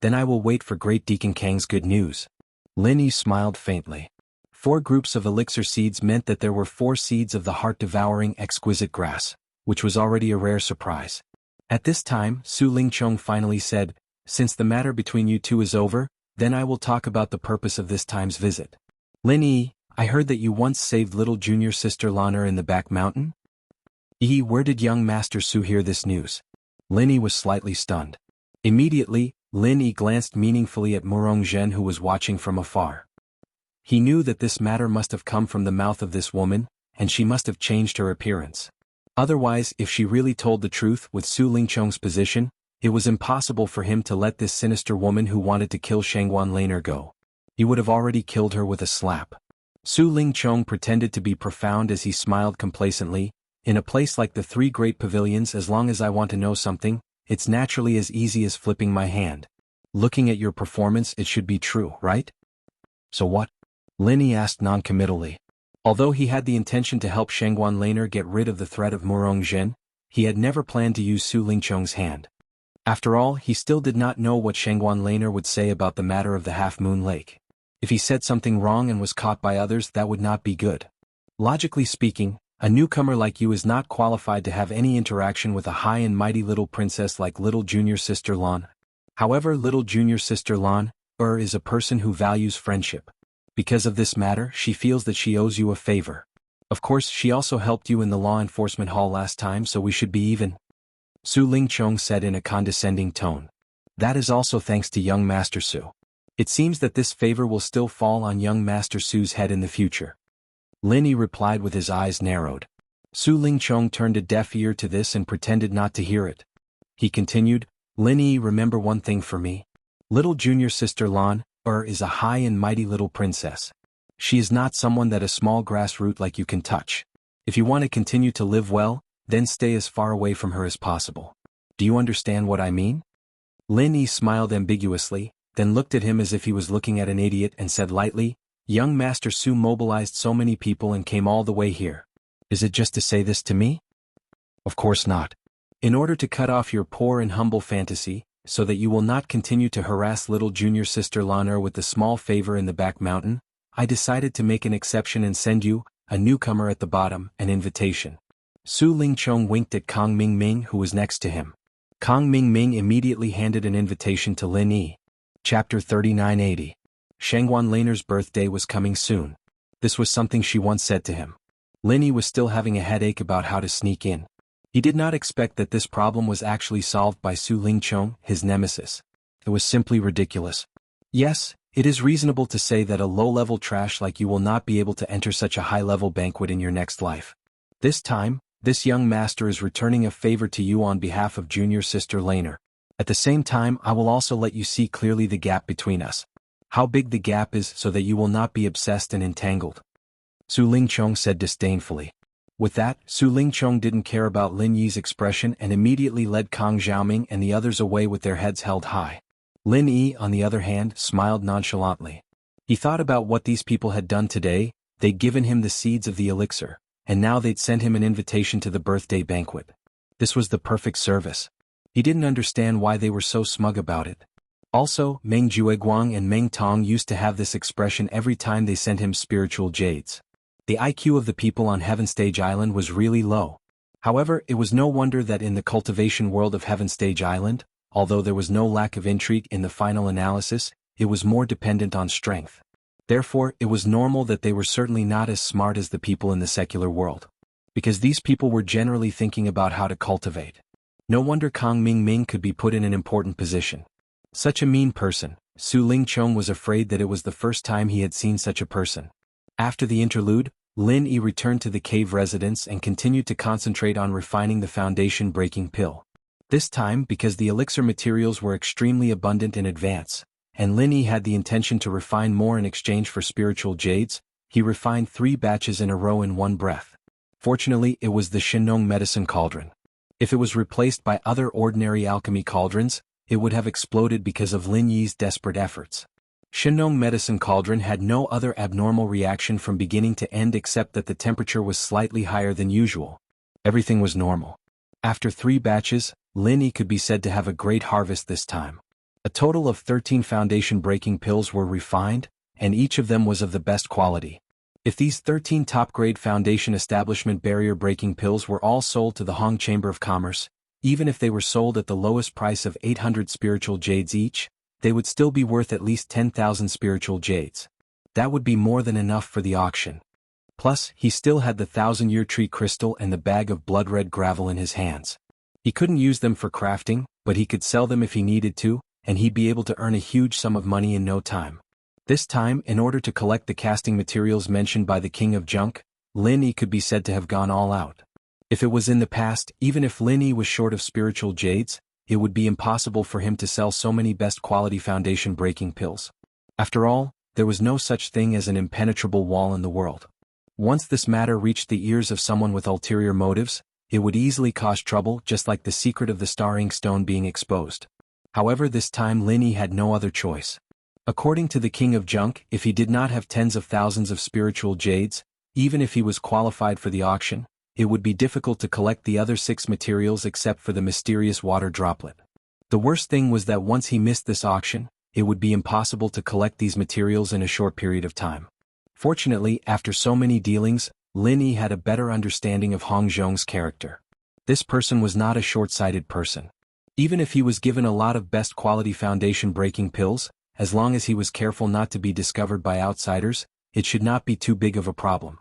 "Then I will wait for Great Deacon Kang's good news." Lin Yi smiled faintly. 4 groups of elixir seeds meant that there were 4 seeds of the heart-devouring exquisite grass, which was already a rare surprise. At this time, Su Lingchong finally said, "Since the matter between you two is over, then I will talk about the purpose of this time's visit. Lin Yi, I heard that you once saved little junior sister Lana in the back mountain?" Where did young Master Su hear this news?" Lin Yi was slightly stunned. Immediately, Lin Yi glanced meaningfully at Murong Zhen, who was watching from afar. He knew that this matter must have come from the mouth of this woman, and she must have changed her appearance. Otherwise, if she really told the truth with Su Lingchong's position, it was impossible for him to let this sinister woman who wanted to kill Shangguan Laner go. He would have already killed her with a slap. Su Lingchong pretended to be profound as he smiled complacently. "In a place like the 3 great pavilions, as long as I want to know something, it's naturally as easy as flipping my hand. Looking at your performance, it should be true, right?" "So what?" Lin Yi asked non-committally. Although he had the intention to help Shangguan Laner get rid of the threat of Murong Zhen, he had never planned to use Su Lingchong's hand. After all, he still did not know what Shangguan Laner would say about the matter of the Half-Moon Lake. If he said something wrong and was caught by others, that would not be good. Logically speaking, a newcomer like you is not qualified to have any interaction with a high and mighty little princess like little junior sister Lan. However, little junior sister Lan is a person who values friendship. Because of this matter, she feels that she owes you a favor. Of course, she also helped you in the law enforcement hall last time, so we should be even. Su Lingchong said in a condescending tone. That is also thanks to young Master Su. It seems that this favor will still fall on young Master Su's head in the future. Lin Yi replied with his eyes narrowed. Su Lingchong turned a deaf ear to this and pretended not to hear it. He continued, Lin Yi, remember one thing for me. Little junior sister Lan is a high and mighty little princess. She is not someone that a small grass root like you can touch. If you want to continue to live well, then stay as far away from her as possible. Do you understand what I mean? Lin Yi smiled ambiguously, then looked at him as if he was looking at an idiot and said lightly, Young Master Su mobilized so many people and came all the way here. Is it just to say this to me? Of course not. In order to cut off your poor and humble fantasy, so that you will not continue to harass little junior sister Lan with the small favor in the back mountain, I decided to make an exception and send you, a newcomer at the bottom, an invitation. Su Lingchong winked at Kang Mingming, who was next to him. Kang Mingming immediately handed an invitation to Lin Yi. Chapter 3980. Shangguan Laner's birthday was coming soon. This was something she once said to him. Lin Yi was still having a headache about how to sneak in. He did not expect that this problem was actually solved by Su Lingchong, his nemesis. It was simply ridiculous. Yes, it is reasonable to say that a low-level trash like you will not be able to enter such a high-level banquet in your next life. This time, this young master is returning a favor to you on behalf of junior sister Laner. At the same time, I will also let you see clearly the gap between us. How big the gap is so that you will not be obsessed and entangled. Su Lingchong said disdainfully. With that, Su Lingchong didn't care about Lin Yi's expression and immediately led Kang Xiaoming and the others away with their heads held high. Lin Yi, on the other hand, smiled nonchalantly. He thought about what these people had done today. They'd given him the seeds of the elixir, and now they'd sent him an invitation to the birthday banquet. This was the perfect service. He didn't understand why they were so smug about it. Also, Meng Jueguang and Meng Tong used to have this expression every time they sent him spiritual jades. The IQ of the people on Heaven Stage Island was really low. However, it was no wonder that in the cultivation world of Heaven Stage Island, although there was no lack of intrigue in the final analysis, it was more dependent on strength. Therefore, it was normal that they were certainly not as smart as the people in the secular world. Because these people were generally thinking about how to cultivate. No wonder Kang Mingming could be put in an important position. Such a mean person. Su Lingchong was afraid that it was the first time he had seen such a person. After the interlude, Lin Yi returned to the cave residence and continued to concentrate on refining the foundation-breaking pill. This time, because the elixir materials were extremely abundant in advance, and Lin Yi had the intention to refine more in exchange for spiritual jades, he refined 3 batches in a row in one breath. Fortunately, it was the Shenong medicine cauldron. If it was replaced by other ordinary alchemy cauldrons, it would have exploded because of Lin Yi's desperate efforts. Shenong medicine cauldron had no other abnormal reaction from beginning to end except that the temperature was slightly higher than usual. Everything was normal. After 3 batches, Lin Yi could be said to have a great harvest this time. A total of 13 foundation-breaking pills were refined, and each of them was of the best quality. If these 13 top-grade foundation establishment barrier-breaking pills were all sold to the Hong Chamber of Commerce, even if they were sold at the lowest price of 800 spiritual jades each, they would still be worth at least 10,000 spiritual jades. That would be more than enough for the auction. Plus, he still had the 1,000-year tree crystal and the bag of blood-red gravel in his hands. He couldn't use them for crafting, but he could sell them if he needed to, and he'd be able to earn a huge sum of money in no time. This time, in order to collect the casting materials mentioned by the King of Junk, Lin Yi could be said to have gone all out. If it was in the past, even if Lin Yi was short of spiritual jades, it would be impossible for him to sell so many best-quality foundation-breaking pills. After all, there was no such thing as an impenetrable wall in the world. Once this matter reached the ears of someone with ulterior motives, it would easily cause trouble, just like the secret of the star ink stone being exposed. However, this time Lin Yi had no other choice. According to the King of Junk, if he did not have tens of thousands of spiritual jades, even if he was qualified for the auction, it would be difficult to collect the other 6 materials except for the mysterious water droplet. The worst thing was that once he missed this auction, it would be impossible to collect these materials in a short period of time. Fortunately, after so many dealings, Lin Yi had a better understanding of Hong Zhong's character. This person was not a short-sighted person. Even if he was given a lot of best quality foundation-breaking pills, as long as he was careful not to be discovered by outsiders, it should not be too big of a problem.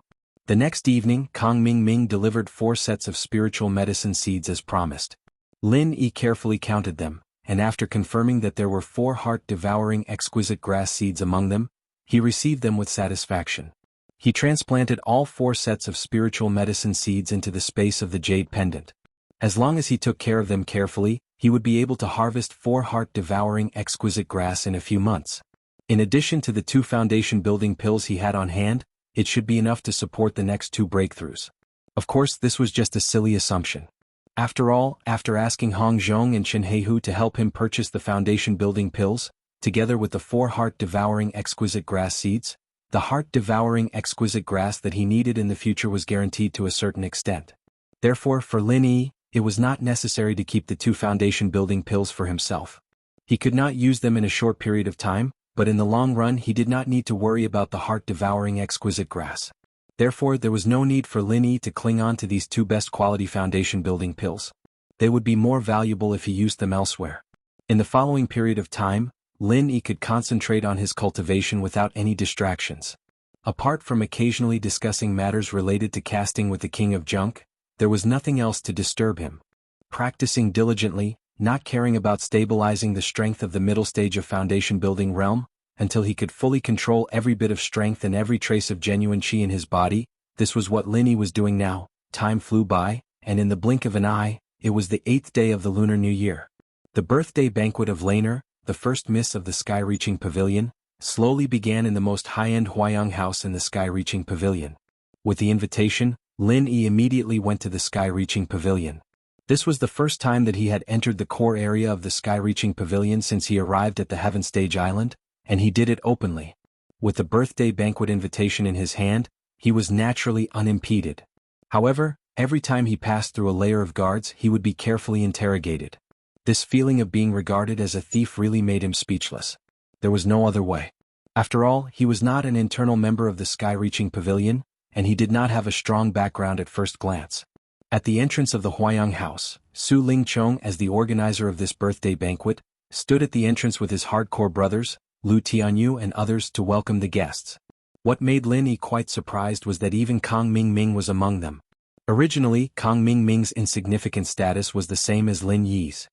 The next evening, Kang Ming delivered 4 sets of spiritual medicine seeds as promised. Lin Yi carefully counted them, and after confirming that there were 4 heart-devouring exquisite grass seeds among them, he received them with satisfaction. He transplanted all 4 sets of spiritual medicine seeds into the space of the jade pendant. As long as he took care of them carefully, he would be able to harvest 4 heart-devouring exquisite grass in a few months. In addition to the 2 foundation-building pills he had on hand, it should be enough to support the next 2 breakthroughs. Of course, this was just a silly assumption. After all, after asking Hong Zhong and Chen Heihu to help him purchase the foundation-building pills, together with the 4 heart-devouring exquisite grass seeds, the heart-devouring exquisite grass that he needed in the future was guaranteed to a certain extent. Therefore, for Lin Yi, it was not necessary to keep the 2 foundation-building pills for himself. He could not use them in a short period of time, but in the long run he did not need to worry about the heart-devouring exquisite grass. Therefore, there was no need for Lin Yi to cling on to these 2 best-quality foundation-building pills. They would be more valuable if he used them elsewhere. In the following period of time, Lin Yi could concentrate on his cultivation without any distractions. Apart from occasionally discussing matters related to casting with the King of Junk, there was nothing else to disturb him. Practicing diligently, not caring about stabilizing the strength of the middle stage of foundation-building realm, until he could fully control every bit of strength and every trace of genuine qi in his body, this was what Lin Yi was doing now. Time flew by, and in the blink of an eye, it was the 8th day of the Lunar New Year. The birthday banquet of Laner, the first miss of the Sky-Reaching Pavilion, slowly began in the most high-end Huayang house in the Sky-Reaching Pavilion. With the invitation, Lin Yi immediately went to the Sky-Reaching Pavilion. This was the first time that he had entered the core area of the Sky-Reaching Pavilion since he arrived at the Heaven Stage Island, and he did it openly. With the birthday banquet invitation in his hand, he was naturally unimpeded. However, every time he passed through a layer of guards he would be carefully interrogated. This feeling of being regarded as a thief really made him speechless. There was no other way. After all, he was not an internal member of the Sky-Reaching Pavilion, and he did not have a strong background at first glance. At the entrance of the Huayang house, Su Lingchong, as the organizer of this birthday banquet, stood at the entrance with his hardcore brothers, Lu Tianyu and others, to welcome the guests. What made Lin Yi quite surprised was that even Kang Ming was among them. Originally, Kang Ming's insignificant status was the same as Lin Yi's.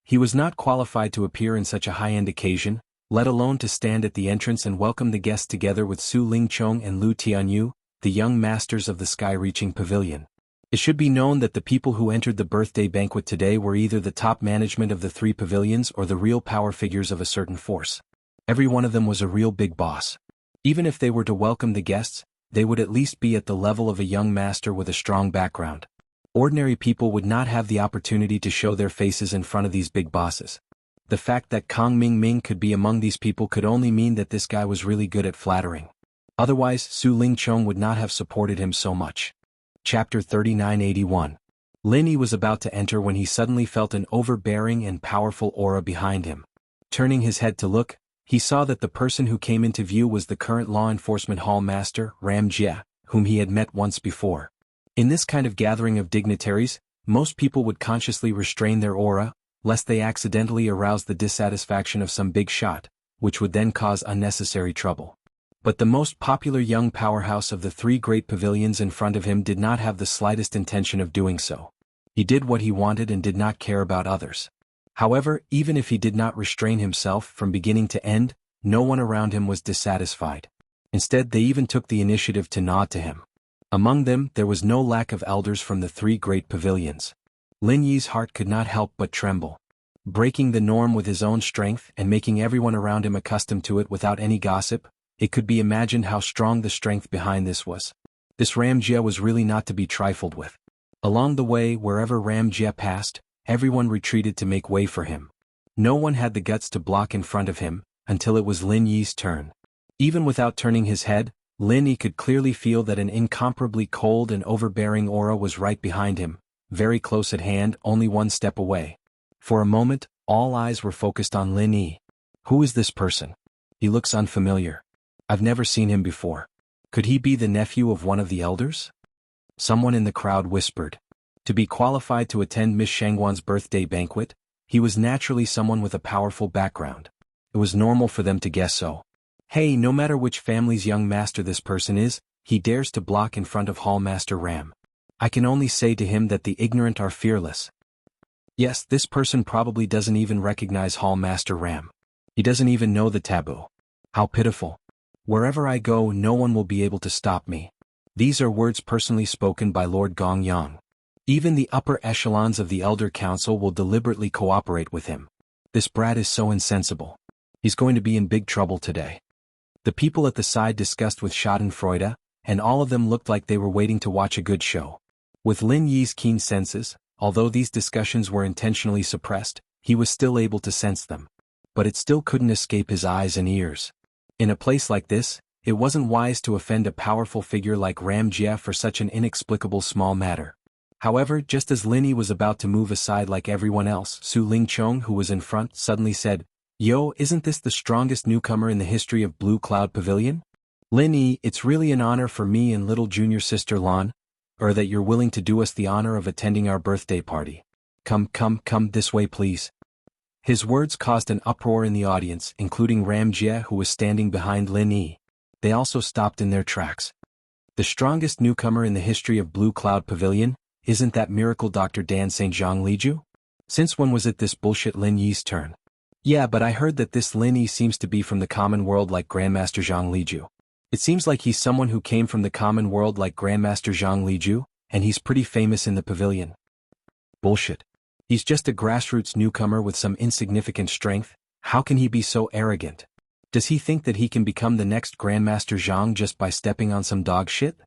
He was not qualified to appear in such a high-end occasion, let alone to stand at the entrance and welcome the guests together with Su Lingchong and Lu Tianyu, the young masters of the Sky-Reaching Pavilion. It should be known that the people who entered the birthday banquet today were either the top management of the 3 pavilions or the real power figures of a certain force. Every one of them was a real big boss. Even if they were to welcome the guests, they would at least be at the level of a young master with a strong background. Ordinary people would not have the opportunity to show their faces in front of these big bosses. The fact that Kang Ming could be among these people could only mean that this guy was really good at flattering. Otherwise, Su Lingchong would not have supported him so much. Chapter 3981. Lin Yi was about to enter when he suddenly felt an overbearing and powerful aura behind him. Turning his head to look, he saw that the person who came into view was the current law enforcement hall master, Ram Jie, whom he had met once before. In this kind of gathering of dignitaries, most people would consciously restrain their aura, lest they accidentally arouse the dissatisfaction of some big shot, which would then cause unnecessary trouble. But the most popular young powerhouse of the 3 great pavilions in front of him did not have the slightest intention of doing so. He did what he wanted and did not care about others. However, even if he did not restrain himself from beginning to end, no one around him was dissatisfied. Instead, they even took the initiative to nod to him. Among them, there was no lack of elders from the 3 great pavilions. Lin Yi's heart could not help but tremble. Breaking the norm with his own strength and making everyone around him accustomed to it without any gossip, it could be imagined how strong the strength behind this was. This Ram Jie was really not to be trifled with. Along the way, wherever Ram Jie passed, everyone retreated to make way for him. No one had the guts to block in front of him, until it was Lin Yi's turn. Even without turning his head, Lin Yi could clearly feel that an incomparably cold and overbearing aura was right behind him, very close at hand, only 1 step away. For a moment, All eyes were focused on Lin Yi. Who is this person? He looks unfamiliar. I've never seen him before. Could he be the nephew of one of the elders? Someone in the crowd whispered. To be qualified to attend Miss Shangguan's birthday banquet, he was naturally someone with a powerful background. It was normal for them to guess so. Hey, no matter which family's young master this person is, he dares to block in front of Hall Master Ram. I can only say to him that the ignorant are fearless. Yes, this person probably doesn't even recognize Hall Master Ram. He doesn't even know the taboo. How pitiful. Wherever I go, no one will be able to stop me. These are words personally spoken by Lord Gongyang. Even the upper echelons of the Elder Council will deliberately cooperate with him. This brat is so insensible. He's going to be in big trouble today. The people at the side discussed with Schadenfreude, and all of them looked like they were waiting to watch a good show. With Lin Yi's keen senses, although these discussions were intentionally suppressed, he was still able to sense them. But it still couldn't escape his eyes and ears. In a place like this, it wasn't wise to offend a powerful figure like Ram Jia for such an inexplicable small matter. However, just as Lin Yi was about to move aside like everyone else, Su Lingchong, who was in front, suddenly said, "Yo, isn't this the strongest newcomer in the history of Blue Cloud Pavilion? Lin Yi, it's really an honor for me and little junior sister Lan, or that you're willing to do us the honor of attending our birthday party. Come this way please." His words caused an uproar in the audience, including Ram Jia, who was standing behind Lin Yi. They also stopped in their tracks. The strongest newcomer in the history of Blue Cloud Pavilion? Isn't that miracle Dr. Dan St. Zhang Liju? Since when was it this bullshit Lin Yi's turn? Yeah, but I heard that this Lin Yi seems to be from the common world like Grandmaster Zhang Liju. It seems like he's someone who came from the common world like Grandmaster Zhang Liju, and he's pretty famous in the pavilion. Bullshit. He's just a grassroots newcomer with some insignificant strength. How can he be so arrogant? Does he think that he can become the next Grandmaster Zhang just by stepping on some dog shit?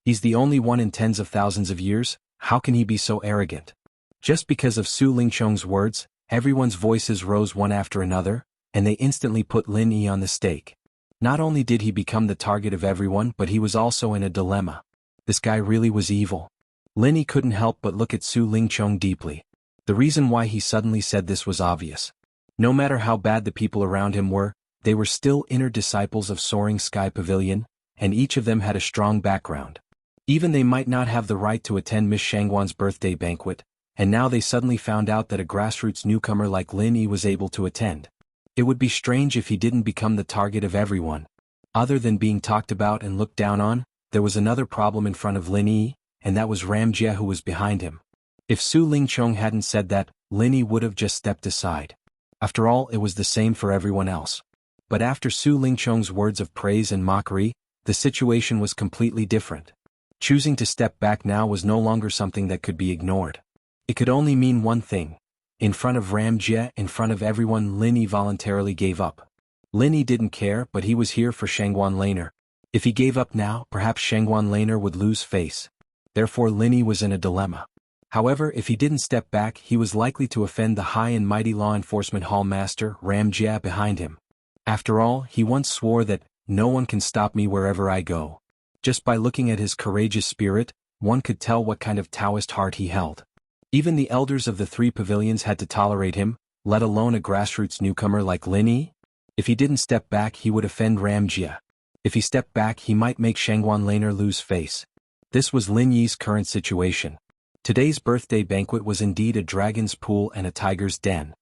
He's the only one in tens of thousands of years. How can he be so arrogant? Just because of Su Lingchong's words, everyone's voices rose one after another, and they instantly put Lin Yi on the stake. Not only did he become the target of everyone, but he was also in a dilemma. This guy really was evil. Lin Yi couldn't help but look at Su Lingchong deeply. The reason why he suddenly said this was obvious. No matter how bad the people around him were, they were still inner disciples of Soaring Sky Pavilion, and each of them had a strong background. Even they might not have the right to attend Miss Shangguan's birthday banquet, and now they suddenly found out that a grassroots newcomer like Lin Yi was able to attend. It would be strange if he didn't become the target of everyone. Other than being talked about and looked down on, there was another problem in front of Lin Yi, and that was Ram Jia, who was behind him. If Su Lingchong hadn't said that, Lin Yi would have just stepped aside. After all, it was the same for everyone else. But after Su Lingchong's words of praise and mockery, the situation was completely different. Choosing to step back now was no longer something that could be ignored. It could only mean one thing. In front of Ram Jia, in front of everyone, Lin Yi voluntarily gave up. Lin Yi didn't care, but he was here for Shangguan Laner. If he gave up now, perhaps Shangguan Laner would lose face. Therefore Lin Yi was in a dilemma. However, if he didn't step back, he was likely to offend the high and mighty law enforcement hall master, Ram Jia, behind him. After all, he once swore that, "No one can stop me wherever I go." Just by looking at his courageous spirit, one could tell what kind of Taoist heart he held. Even the elders of the three pavilions had to tolerate him, let alone a grassroots newcomer like Lin Yi. If he didn't step back, he would offend Ram Jia. If he stepped back, he might make Shangguan Laner lose face. This was Lin Yi's current situation. Today's birthday banquet was indeed a dragon's pool and a tiger's den.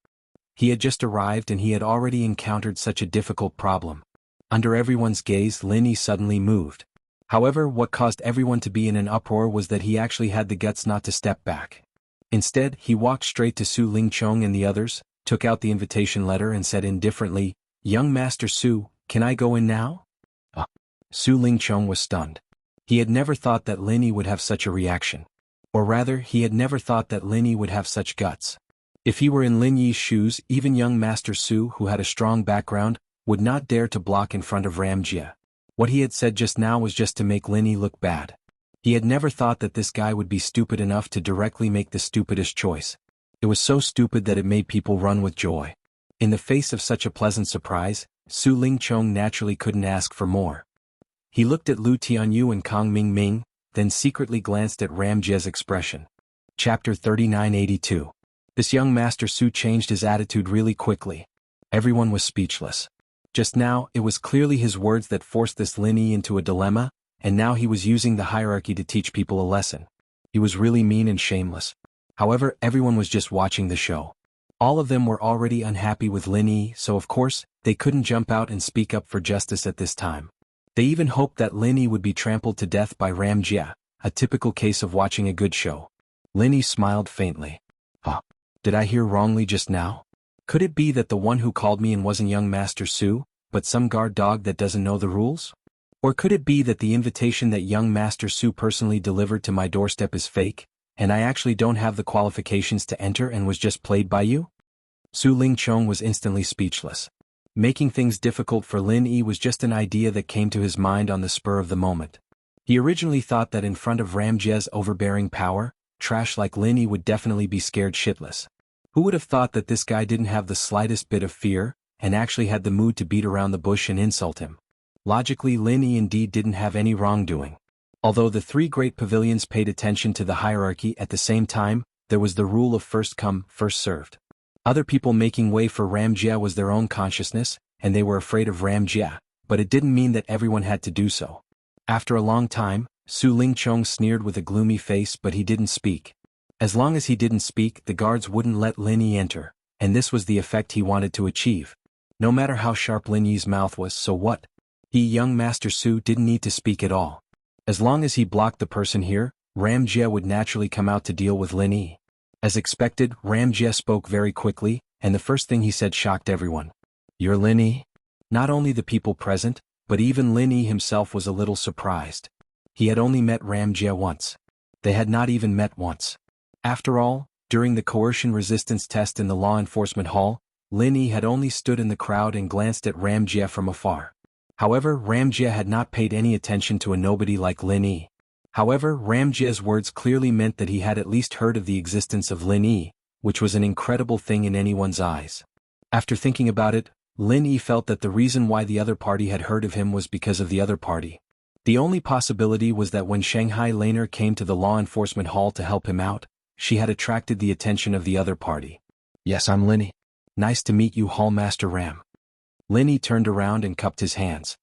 He had just arrived and he had already encountered such a difficult problem. Under everyone's gaze, Lin Yi suddenly moved. However, what caused everyone to be in an uproar was that he actually had the guts not to step back. Instead, he walked straight to Su Lingchong and the others, took out the invitation letter and said indifferently, "Young Master Su, can I go in now?" Su Lingchong was stunned. He had never thought that Lin Yi would have such a reaction. Or rather, he had never thought that Lin Yi would have such guts. If he were in Lin Yi's shoes, even young Master Su, who had a strong background, would not dare to block in front of Ram Jia. What he had said just now was just to make Lin Yi look bad. He had never thought that this guy would be stupid enough to directly make the stupidest choice. It was so stupid that it made people run with joy. In the face of such a pleasant surprise, Su Lingchong naturally couldn't ask for more. He looked at Lu Tianyu and Kang Mingming, then secretly glanced at Ram Jia's expression. Chapter 3982. This young Master Su changed his attitude really quickly. Everyone was speechless. Just now, it was clearly his words that forced this Lin Yi into a dilemma, and now he was using the hierarchy to teach people a lesson. He was really mean and shameless. However, everyone was just watching the show. All of them were already unhappy with Lin Yi, so of course, they couldn't jump out and speak up for justice at this time. They even hoped that Lin Yi would be trampled to death by Ram Jia, a typical case of watching a good show. Lin Yi smiled faintly. Huh? Did I hear wrongly just now? Could it be that the one who called me in wasn't young Master Su, but some guard dog that doesn't know the rules? Or could it be that the invitation that young Master Su personally delivered to my doorstep is fake, and I actually don't have the qualifications to enter and was just played by you? Su Lingchong was instantly speechless. Making things difficult for Lin Yi was just an idea that came to his mind on the spur of the moment. He originally thought that in front of Ram Jia's overbearing power, trash like Lin Yi would definitely be scared shitless. Who would have thought that this guy didn't have the slightest bit of fear, and actually had the mood to beat around the bush and insult him? Logically, Lin Yi indeed didn't have any wrongdoing. Although the three great pavilions paid attention to the hierarchy at the same time, there was the rule of first come, first served. Other people making way for Ram Jia was their own consciousness, and they were afraid of Ram Jia, but it didn't mean that everyone had to do so. After a long time, Su Lingchong sneered with a gloomy face, but he didn't speak. As long as he didn't speak, the guards wouldn't let Lin Yi enter, and this was the effect he wanted to achieve. No matter how sharp Lin Yi's mouth was, so what? He, young Master Su, didn't need to speak at all. As long as he blocked the person here, Ram Jia would naturally come out to deal with Lin Yi. As expected, Ram Jia spoke very quickly, and the first thing he said shocked everyone. You're Lin Yi? Not only the people present, but even Lin Yi himself was a little surprised. He had only met Ram Jia once. They had not even met once. After all, during the coercion resistance test in the law enforcement hall, Lin Yi had only stood in the crowd and glanced at Ram Jia from afar. However, Ram Jia had not paid any attention to a nobody like Lin Yi. However, Ram Jia's words clearly meant that he had at least heard of the existence of Lin Yi, which was an incredible thing in anyone's eyes. After thinking about it, Lin Yi felt that the reason why the other party had heard of him was because of the other party. The only possibility was that when Shanghai Laner came to the law enforcement hall to help him out, she had attracted the attention of the other party. Yes, I'm Lin Yi. Nice to meet you, Hall Master Ram. Lin Yi turned around and cupped his hands.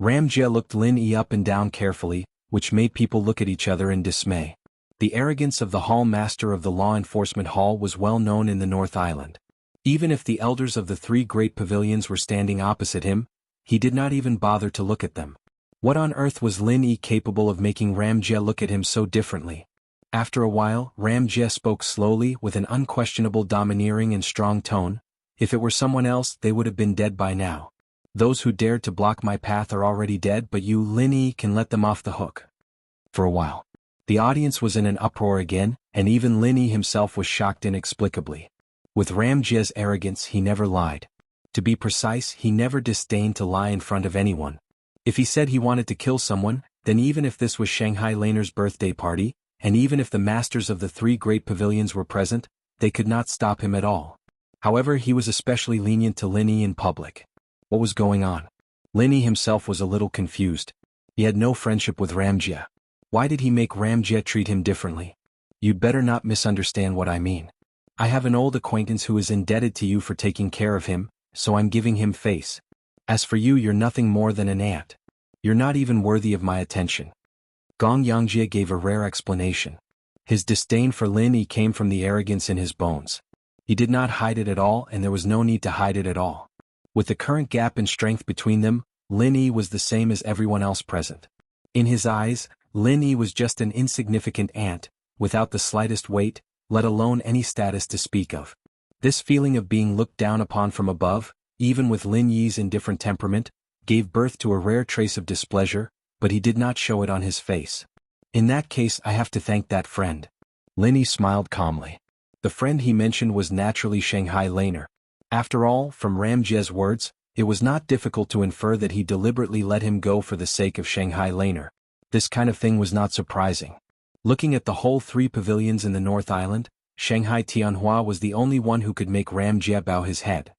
Ram Jia looked Lin Yi up and down carefully, which made people look at each other in dismay. The arrogance of the Hall Master of the Law Enforcement Hall was well known in the North Island. Even if the elders of the three great pavilions were standing opposite him, he did not even bother to look at them. What on earth was Lin Yi capable of making Ram Jia look at him so differently? After a while, Ram Jia spoke slowly with an unquestionable domineering and strong tone. If it were someone else, they would have been dead by now. Those who dared to block my path are already dead, but you, Lin Yi, can let them off the hook. For a while, the audience was in an uproar again, and even Lin Yi himself was shocked inexplicably. With Ram Jia's arrogance, he never lied. To be precise, he never disdained to lie in front of anyone. If he said he wanted to kill someone, then even if this was Shanghai Laner's birthday party, and even if the masters of the three great pavilions were present, they could not stop him at all. However, he was especially lenient to Lin Yi in public. What was going on? Lin Yi himself was a little confused. He had no friendship with Ram Jia. Why did he make Ram Jia treat him differently? You'd better not misunderstand what I mean. I have an old acquaintance who is indebted to you for taking care of him, so I'm giving him face. As for you, you're nothing more than an ant. You're not even worthy of my attention. Gong Yangjie gave a rare explanation. His disdain for Lin Yi came from the arrogance in his bones. He did not hide it at all, and there was no need to hide it at all. With the current gap in strength between them, Lin Yi was the same as everyone else present. In his eyes, Lin Yi was just an insignificant ant, without the slightest weight, let alone any status to speak of. This feeling of being looked down upon from above, even with Lin Yi's indifferent temperament, gave birth to a rare trace of displeasure, but he did not show it on his face. In that case, I have to thank that friend. Lin Yi smiled calmly. The friend he mentioned was naturally Shanghai Laner. After all, from Ram Jia's words, it was not difficult to infer that he deliberately let him go for the sake of Shanghai Laner. This kind of thing was not surprising. Looking at the whole three pavilions in the North Island, Shanghai Tianhua was the only one who could make Ram Jia bow his head.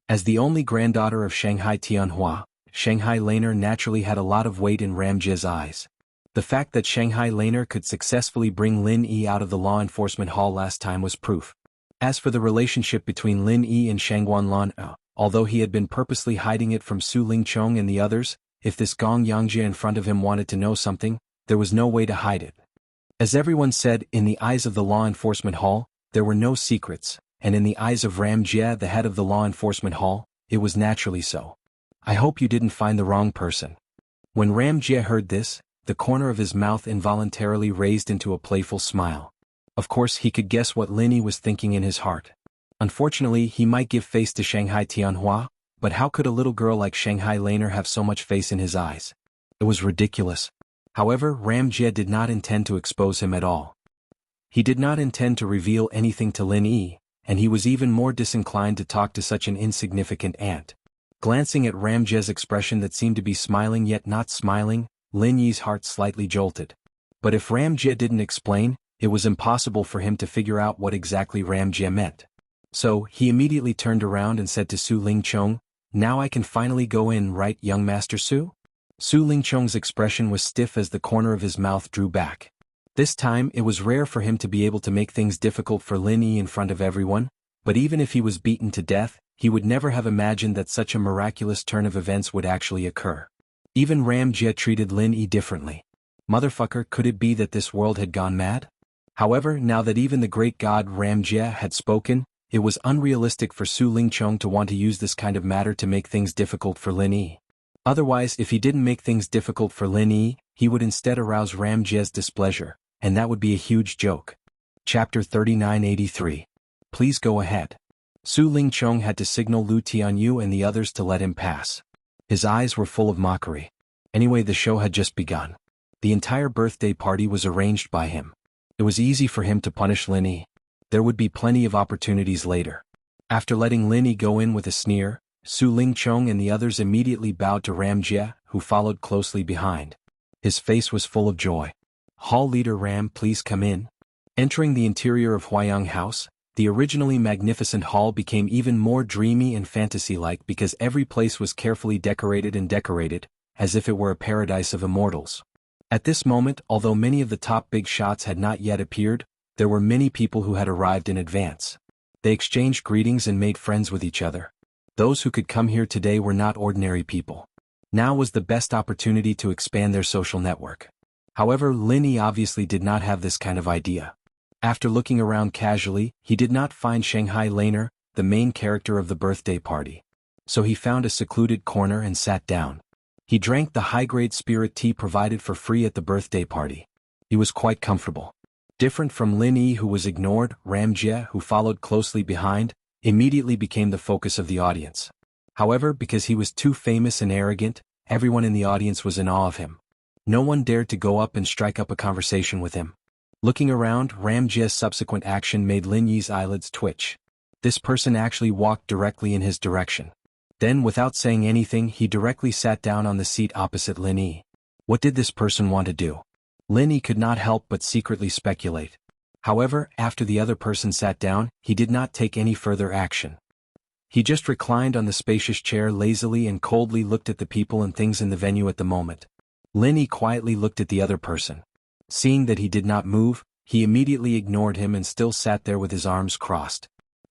As the only granddaughter of Shanghai Tianhua, Shanghai Laner naturally had a lot of weight in Ram Jia's eyes. The fact that Shanghai Laner could successfully bring Lin Yi out of the law enforcement hall last time was proof. As for the relationship between Lin Yi and Shangguan Lan, although he had been purposely hiding it from Su Lingchong and the others, if this Gong Yangjie in front of him wanted to know something, there was no way to hide it. As everyone said, in the eyes of the law enforcement hall, there were no secrets, and in the eyes of Ram Jie, the head of the law enforcement hall, it was naturally so. I hope you didn't find the wrong person. When Ram Jie heard this, the corner of his mouth involuntarily raised into a playful smile. Of course he could guess what Lin Yi was thinking in his heart. Unfortunately he might give face to Shanghai Tianhua, but how could a little girl like Shanghai Laner have so much face in his eyes? It was ridiculous. However, Ram Jie did not intend to expose him at all. He did not intend to reveal anything to Lin Yi, and he was even more disinclined to talk to such an insignificant ant. Glancing at Ram Jie's expression that seemed to be smiling yet not smiling, Lin Yi's heart slightly jolted. But if Ram Jie didn't explain, it was impossible for him to figure out what exactly Ram Jie meant. So, he immediately turned around and said to Su Lingchong, "Now I can finally go in, right, young Master Su?" Su Lingchong's expression was stiff as the corner of his mouth drew back. This time it was rare for him to be able to make things difficult for Lin Yi in front of everyone, but even if he was beaten to death, he would never have imagined that such a miraculous turn of events would actually occur. Even Ram Jie treated Lin Yi differently. Motherfucker, could it be that this world had gone mad? However, now that even the great god Ram Jie had spoken, it was unrealistic for Su Lingchong to want to use this kind of matter to make things difficult for Lin Yi. Otherwise, if he didn't make things difficult for Lin Yi, he would instead arouse Ram Jie's displeasure, and that would be a huge joke. Chapter 3983. Please go ahead. Su Lingchong had to signal Lu Tianyu and the others to let him pass. His eyes were full of mockery. Anyway, the show had just begun. The entire birthday party was arranged by him. It was easy for him to punish Lin Yi. There would be plenty of opportunities later. After letting Lin Yi go in with a sneer, Su Lingchong and the others immediately bowed to Ram Jie, who followed closely behind. His face was full of joy. "Hall leader Ram, please come in." Entering the interior of Huayang House, the originally magnificent hall became even more dreamy and fantasy-like because every place was carefully decorated, as if it were a paradise of immortals. At this moment, although many of the top big shots had not yet appeared, there were many people who had arrived in advance. They exchanged greetings and made friends with each other. Those who could come here today were not ordinary people. Now was the best opportunity to expand their social network. However, Lin Yi obviously did not have this kind of idea. After looking around casually, he did not find Shanghai Laner, the main character of the birthday party. So he found a secluded corner and sat down. He drank the high-grade spirit tea provided for free at the birthday party. He was quite comfortable. Different from Lin Yi, who was ignored, Ram Jie, who followed closely behind, immediately became the focus of the audience. However, because he was too famous and arrogant, everyone in the audience was in awe of him. No one dared to go up and strike up a conversation with him. Looking around, Ram Jie's subsequent action made Lin Yi's eyelids twitch. This person actually walked directly in his direction. Then, without saying anything, he directly sat down on the seat opposite Lin Yi. What did this person want to do? Lin Yi could not help but secretly speculate. However, after the other person sat down, he did not take any further action. He just reclined on the spacious chair lazily and coldly looked at the people and things in the venue at the moment. Lin Yi quietly looked at the other person. Seeing that he did not move, he immediately ignored him and still sat there with his arms crossed.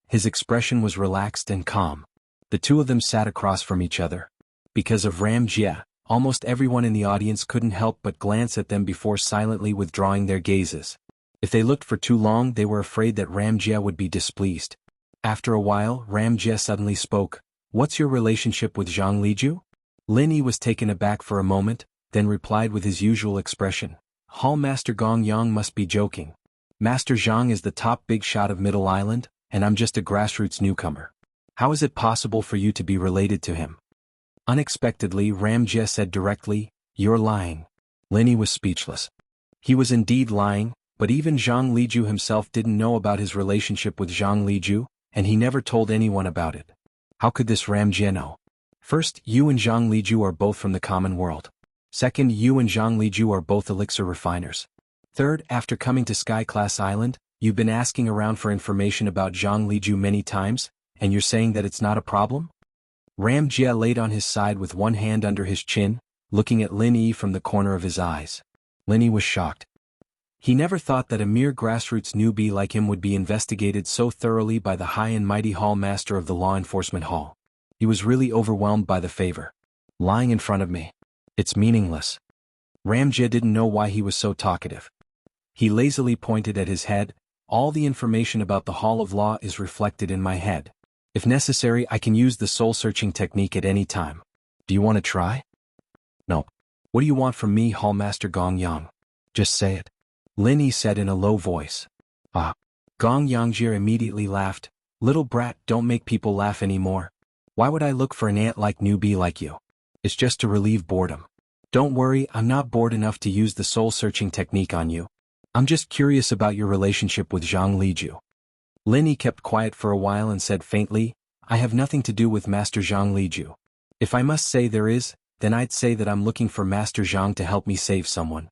His expression was relaxed and calm. The two of them sat across from each other. Because of Ram Jie, almost everyone in the audience couldn't help but glance at them before silently withdrawing their gazes. If they looked for too long, they were afraid that Ram Jie would be displeased. After a while, Ram Jie suddenly spoke. "What's your relationship with Zhang Liju?" Lin Yi was taken aback for a moment, then replied with his usual expression. "Hall Master Gong Yang must be joking. Master Zhang is the top big shot of Middle Island, and I'm just a grassroots newcomer. How is it possible for you to be related to him?" Unexpectedly, Ram Jie said directly, "You're lying." Lin Yi was speechless. He was indeed lying, but even Zhang Liju himself didn't know about his relationship with Zhang Liju, and he never told anyone about it. How could this Ram Jie know? First, you and Zhang Liju are both from the common world. Second, you and Zhang Liju are both elixir refiners. Third, after coming to Sky Class Island, you've been asking around for information about Zhang Liju many times, and you're saying that it's not a problem? Ram Jie laid on his side with one hand under his chin, looking at Lin Yi from the corner of his eyes. Lin Yi was shocked. He never thought that a mere grassroots newbie like him would be investigated so thoroughly by the high and mighty hall master of the law enforcement hall. He was really overwhelmed by the favor. Lying in front of me. It's meaningless. Ramjia didn't know why he was so talkative. He lazily pointed at his head. All the information about the Hall of Law is reflected in my head. If necessary, I can use the soul-searching technique at any time. Do you want to try? No. What do you want from me, Hallmaster Gong Yang? Just say it. Lin Yi said in a low voice. Ah. Gong Yangjie immediately laughed. Little brat, don't make people laugh anymore. Why would I look for an ant-like newbie like you? It's just to relieve boredom. Don't worry, I'm not bored enough to use the soul-searching technique on you. I'm just curious about your relationship with Zhang Liju. Lin Yi kept quiet for a while and said faintly, I have nothing to do with Master Zhang Liju. If I must say there is, then I'd say that I'm looking for Master Zhang to help me save someone.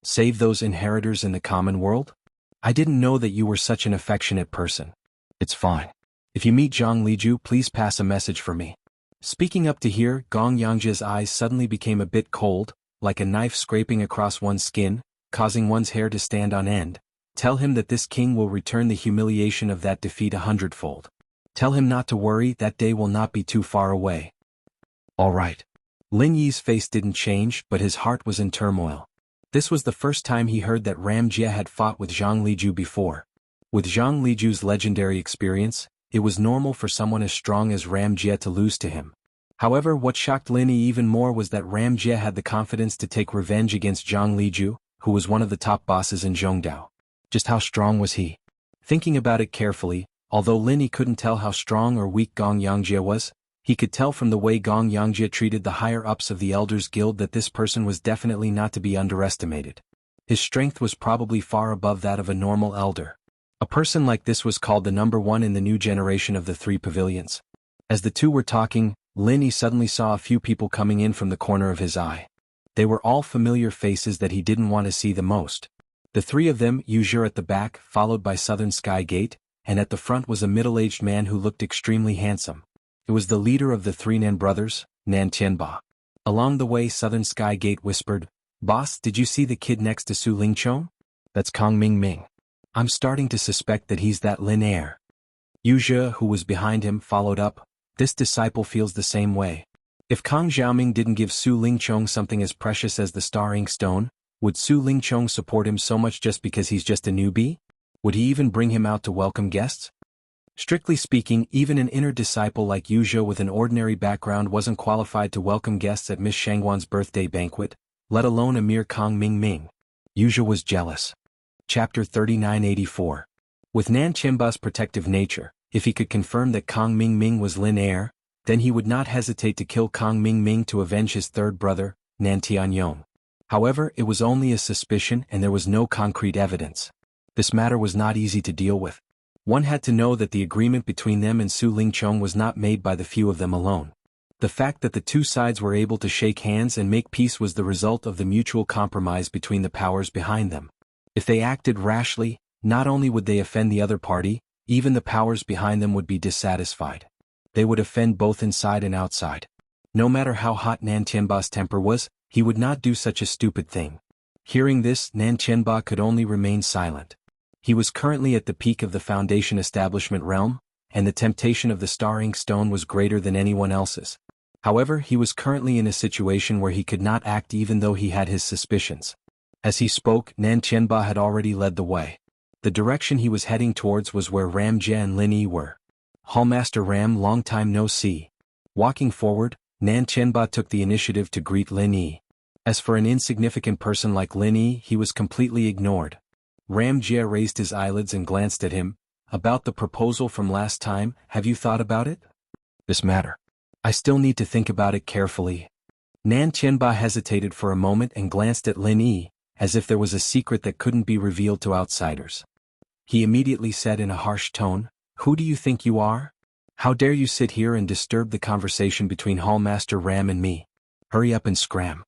Save those inheritors in the common world? I didn't know that you were such an affectionate person. It's fine. If you meet Zhang Liju, please pass a message for me. Speaking up to here, Gong Yangjie's eyes suddenly became a bit cold, like a knife scraping across one's skin, causing one's hair to stand on end. Tell him that this king will return the humiliation of that defeat 100-fold. Tell him not to worry, that day will not be too far away. All right. Lin Yi's face didn't change, but his heart was in turmoil. This was the first time he heard that Ram Jia had fought with Zhang Liju before. With Zhang Liju's legendary experience, it was normal for someone as strong as Ram Jia to lose to him. However, what shocked Lin Yi even more was that Ram Jia had the confidence to take revenge against Zhang Liju, who was one of the top bosses in Zhongdao. Just how strong was he? Thinking about it carefully, although Lin Yi couldn't tell how strong or weak Gong Yangjie was, he could tell from the way Gong Yangjie treated the higher-ups of the Elders Guild that this person was definitely not to be underestimated. His strength was probably far above that of a normal elder. A person like this was called the number one in the new generation of the three pavilions. As the two were talking, Lin Yi suddenly saw a few people coming in from the corner of his eye. They were all familiar faces that he didn't want to see the most. The three of them, Yuzhur at the back, followed by Southern Sky Gate, and at the front was a middle-aged man who looked extremely handsome. It was the leader of the three Nan brothers, Nan Tianba. Along the way, Southern Sky Gate whispered, Boss, did you see the kid next to Su Lingchong? That's Kong Mingming. I'm starting to suspect that he's that Lin heir. Yuzhe, who was behind him, followed up, this disciple feels the same way. If Kong Xiaoming didn't give Su Lingchong something as precious as the Star Ink Stone, would Su Lingchong support him so much just because he's just a newbie? Would he even bring him out to welcome guests? Strictly speaking, even an inner disciple like Yuzhe with an ordinary background wasn't qualified to welcome guests at Miss Shangwan's birthday banquet, let alone a mere Kong Mingming. Yuzhe was jealous. Chapter 3984. With Nan Qianba's protective nature, if he could confirm that Kong Mingming was Lin heir, then he would not hesitate to kill Kong Mingming to avenge his third brother, Nan Tianyong. However, it was only a suspicion and there was no concrete evidence. This matter was not easy to deal with. One had to know that the agreement between them and Su Lingchong was not made by the few of them alone. The fact that the two sides were able to shake hands and make peace was the result of the mutual compromise between the powers behind them. If they acted rashly, not only would they offend the other party, even the powers behind them would be dissatisfied. They would offend both inside and outside. No matter how hot Nan Tianba's temper was, he would not do such a stupid thing. Hearing this, Nan Tianba could only remain silent. He was currently at the peak of the Foundation establishment realm, and the temptation of the Star Ink Stone was greater than anyone else's. However, he was currently in a situation where he could not act even though he had his suspicions. As he spoke, Nan Tianba had already led the way. The direction he was heading towards was where Ram Jia and Lin Yi were. Hallmaster Ram, long time no see. Walking forward, Nan Tianba took the initiative to greet Lin Yi. As for an insignificant person like Lin Yi, he was completely ignored. Ram Jia raised his eyelids and glanced at him. About the proposal from last time, have you thought about it? This matter. I still need to think about it carefully. Nan Tianba hesitated for a moment and glanced at Lin Yi, as if there was a secret that couldn't be revealed to outsiders. He immediately said in a harsh tone, Who do you think you are? How dare you sit here and disturb the conversation between Hallmaster Ram and me? Hurry up and scram.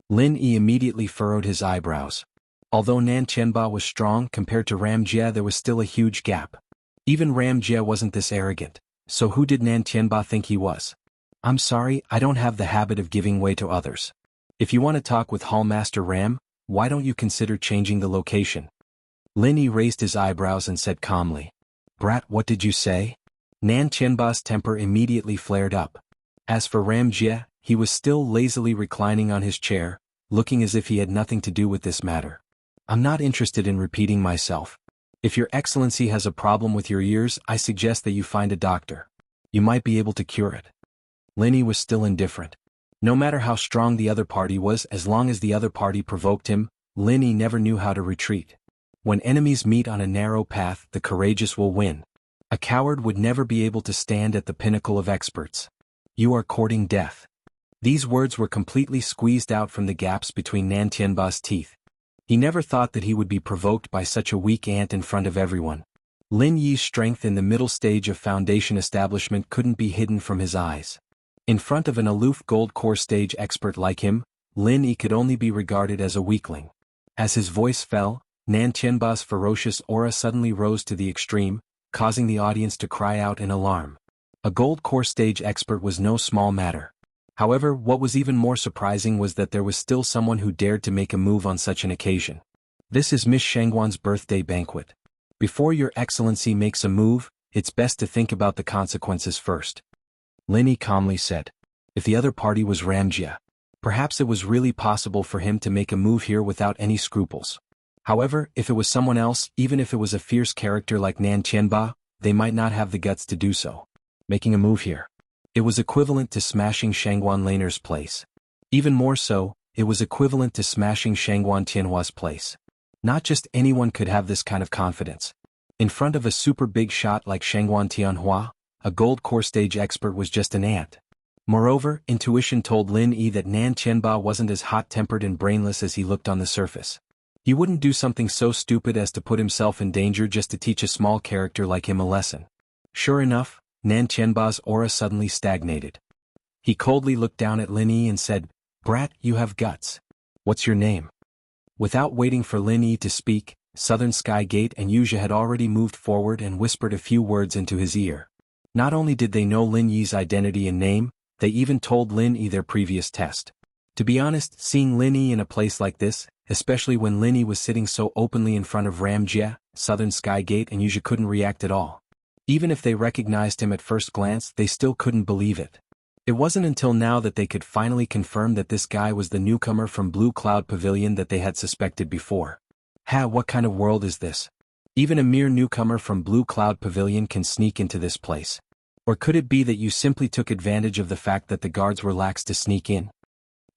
Lin Yi immediately furrowed his eyebrows. Although Nan Tianba was strong compared to Ram Jia, there was still a huge gap. Even Ram Jia wasn't this arrogant, so who did Nan Tianba think he was? I'm sorry, I don't have the habit of giving way to others. If you want to talk with Hallmaster Ram, why don't you consider changing the location? Lin Yi raised his eyebrows and said calmly. Brat, what did you say? Nan Qianba's temper immediately flared up. As for Ram Jie, he was still lazily reclining on his chair, looking as if he had nothing to do with this matter. I'm not interested in repeating myself. If your excellency has a problem with your ears, I suggest that you find a doctor. You might be able to cure it. Lin Yi was still indifferent. No matter how strong the other party was, as long as the other party provoked him, Lin Yi never knew how to retreat. When enemies meet on a narrow path, the courageous will win. A coward would never be able to stand at the pinnacle of experts. You are courting death. These words were completely squeezed out from the gaps between Nan Qianba's teeth. He never thought that he would be provoked by such a weak ant in front of everyone. Lin Yi's strength in the middle stage of foundation establishment couldn't be hidden from his eyes. In front of an aloof gold core stage expert like him, Lin Yi could only be regarded as a weakling. As his voice fell, Nan Qianba's ferocious aura suddenly rose to the extreme, causing the audience to cry out in alarm. A gold core stage expert was no small matter. However, what was even more surprising was that there was still someone who dared to make a move on such an occasion. This is Miss Shangguan's birthday banquet. Before your excellency makes a move, it's best to think about the consequences first. Lin Yi calmly said. If the other party was Ram Jie, perhaps it was really possible for him to make a move here without any scruples. However, if it was someone else, even if it was a fierce character like Nan Qianba, they might not have the guts to do so. Making a move here. It was equivalent to smashing Shangguan Laner's place. Even more so, it was equivalent to smashing Shangguan Tianhua's place. Not just anyone could have this kind of confidence. In front of a super big shot like Shangguan Tianhua, a gold core stage expert was just an ant. Moreover, intuition told Lin Yi that Nan Qianba wasn't as hot-tempered and brainless as he looked on the surface. He wouldn't do something so stupid as to put himself in danger just to teach a small character like him a lesson. Sure enough, Nan Qianba's aura suddenly stagnated. He coldly looked down at Lin Yi and said, Brat, you have guts. What's your name? Without waiting for Lin Yi to speak, Southern Sky Gate and Wuxia had already moved forward and whispered a few words into his ear. Not only did they know Lin Yi's identity and name, they even told Lin Yi their previous test. To be honest, seeing Lin Yi in a place like this, especially when Lin Yi was sitting so openly in front of Ram Jie, Southern Sky Gate and Wuxia couldn't react at all. Even if they recognized him at first glance, they still couldn't believe it. It wasn't until now that they could finally confirm that this guy was the newcomer from Blue Cloud Pavilion that they had suspected before. What kind of world is this? Even a mere newcomer from Blue Cloud Pavilion can sneak into this place. Or could it be that you simply took advantage of the fact that the guards were lax to sneak in?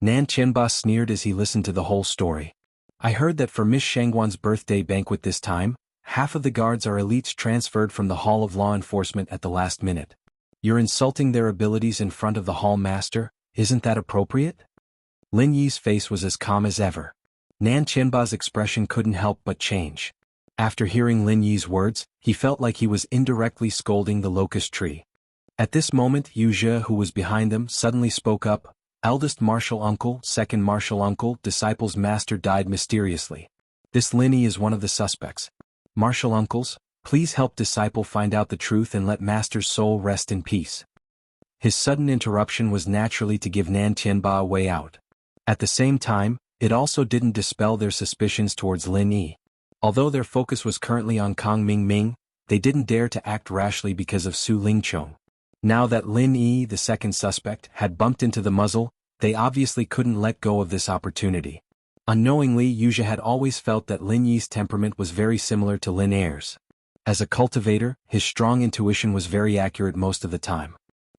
Nan Qianba sneered as he listened to the whole story. I heard that for Miss Shangguan's birthday banquet this time, half of the guards are elites transferred from the Hall of Law Enforcement at the last minute. You're insulting their abilities in front of the Hall Master, isn't that appropriate? Lin Yi's face was as calm as ever. Nan Qianba's expression couldn't help but change. After hearing Lin Yi's words, he felt like he was indirectly scolding the locust tree. At this moment, Wuxia, who was behind them, suddenly spoke up. Eldest martial uncle, second martial uncle, disciple's master died mysteriously. This Lin Yi is one of the suspects. Martial uncles, please help disciple find out the truth and let master's soul rest in peace. His sudden interruption was naturally to give Nan Qianba a way out. At the same time, it also didn't dispel their suspicions towards Lin Yi. Although their focus was currently on Kang Mingming, they didn't dare to act rashly because of Su Lingqiong. Now that Lin Yi, the second suspect, had bumped into the muzzle, they obviously couldn't let go of this opportunity. Unknowingly, Wuxia had always felt that Lin Yi's temperament was very similar to Lin Er's. As a cultivator, his strong intuition was very accurate most of the time.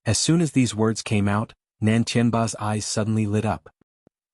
As soon as these words came out, Nan Qianba's eyes suddenly lit up.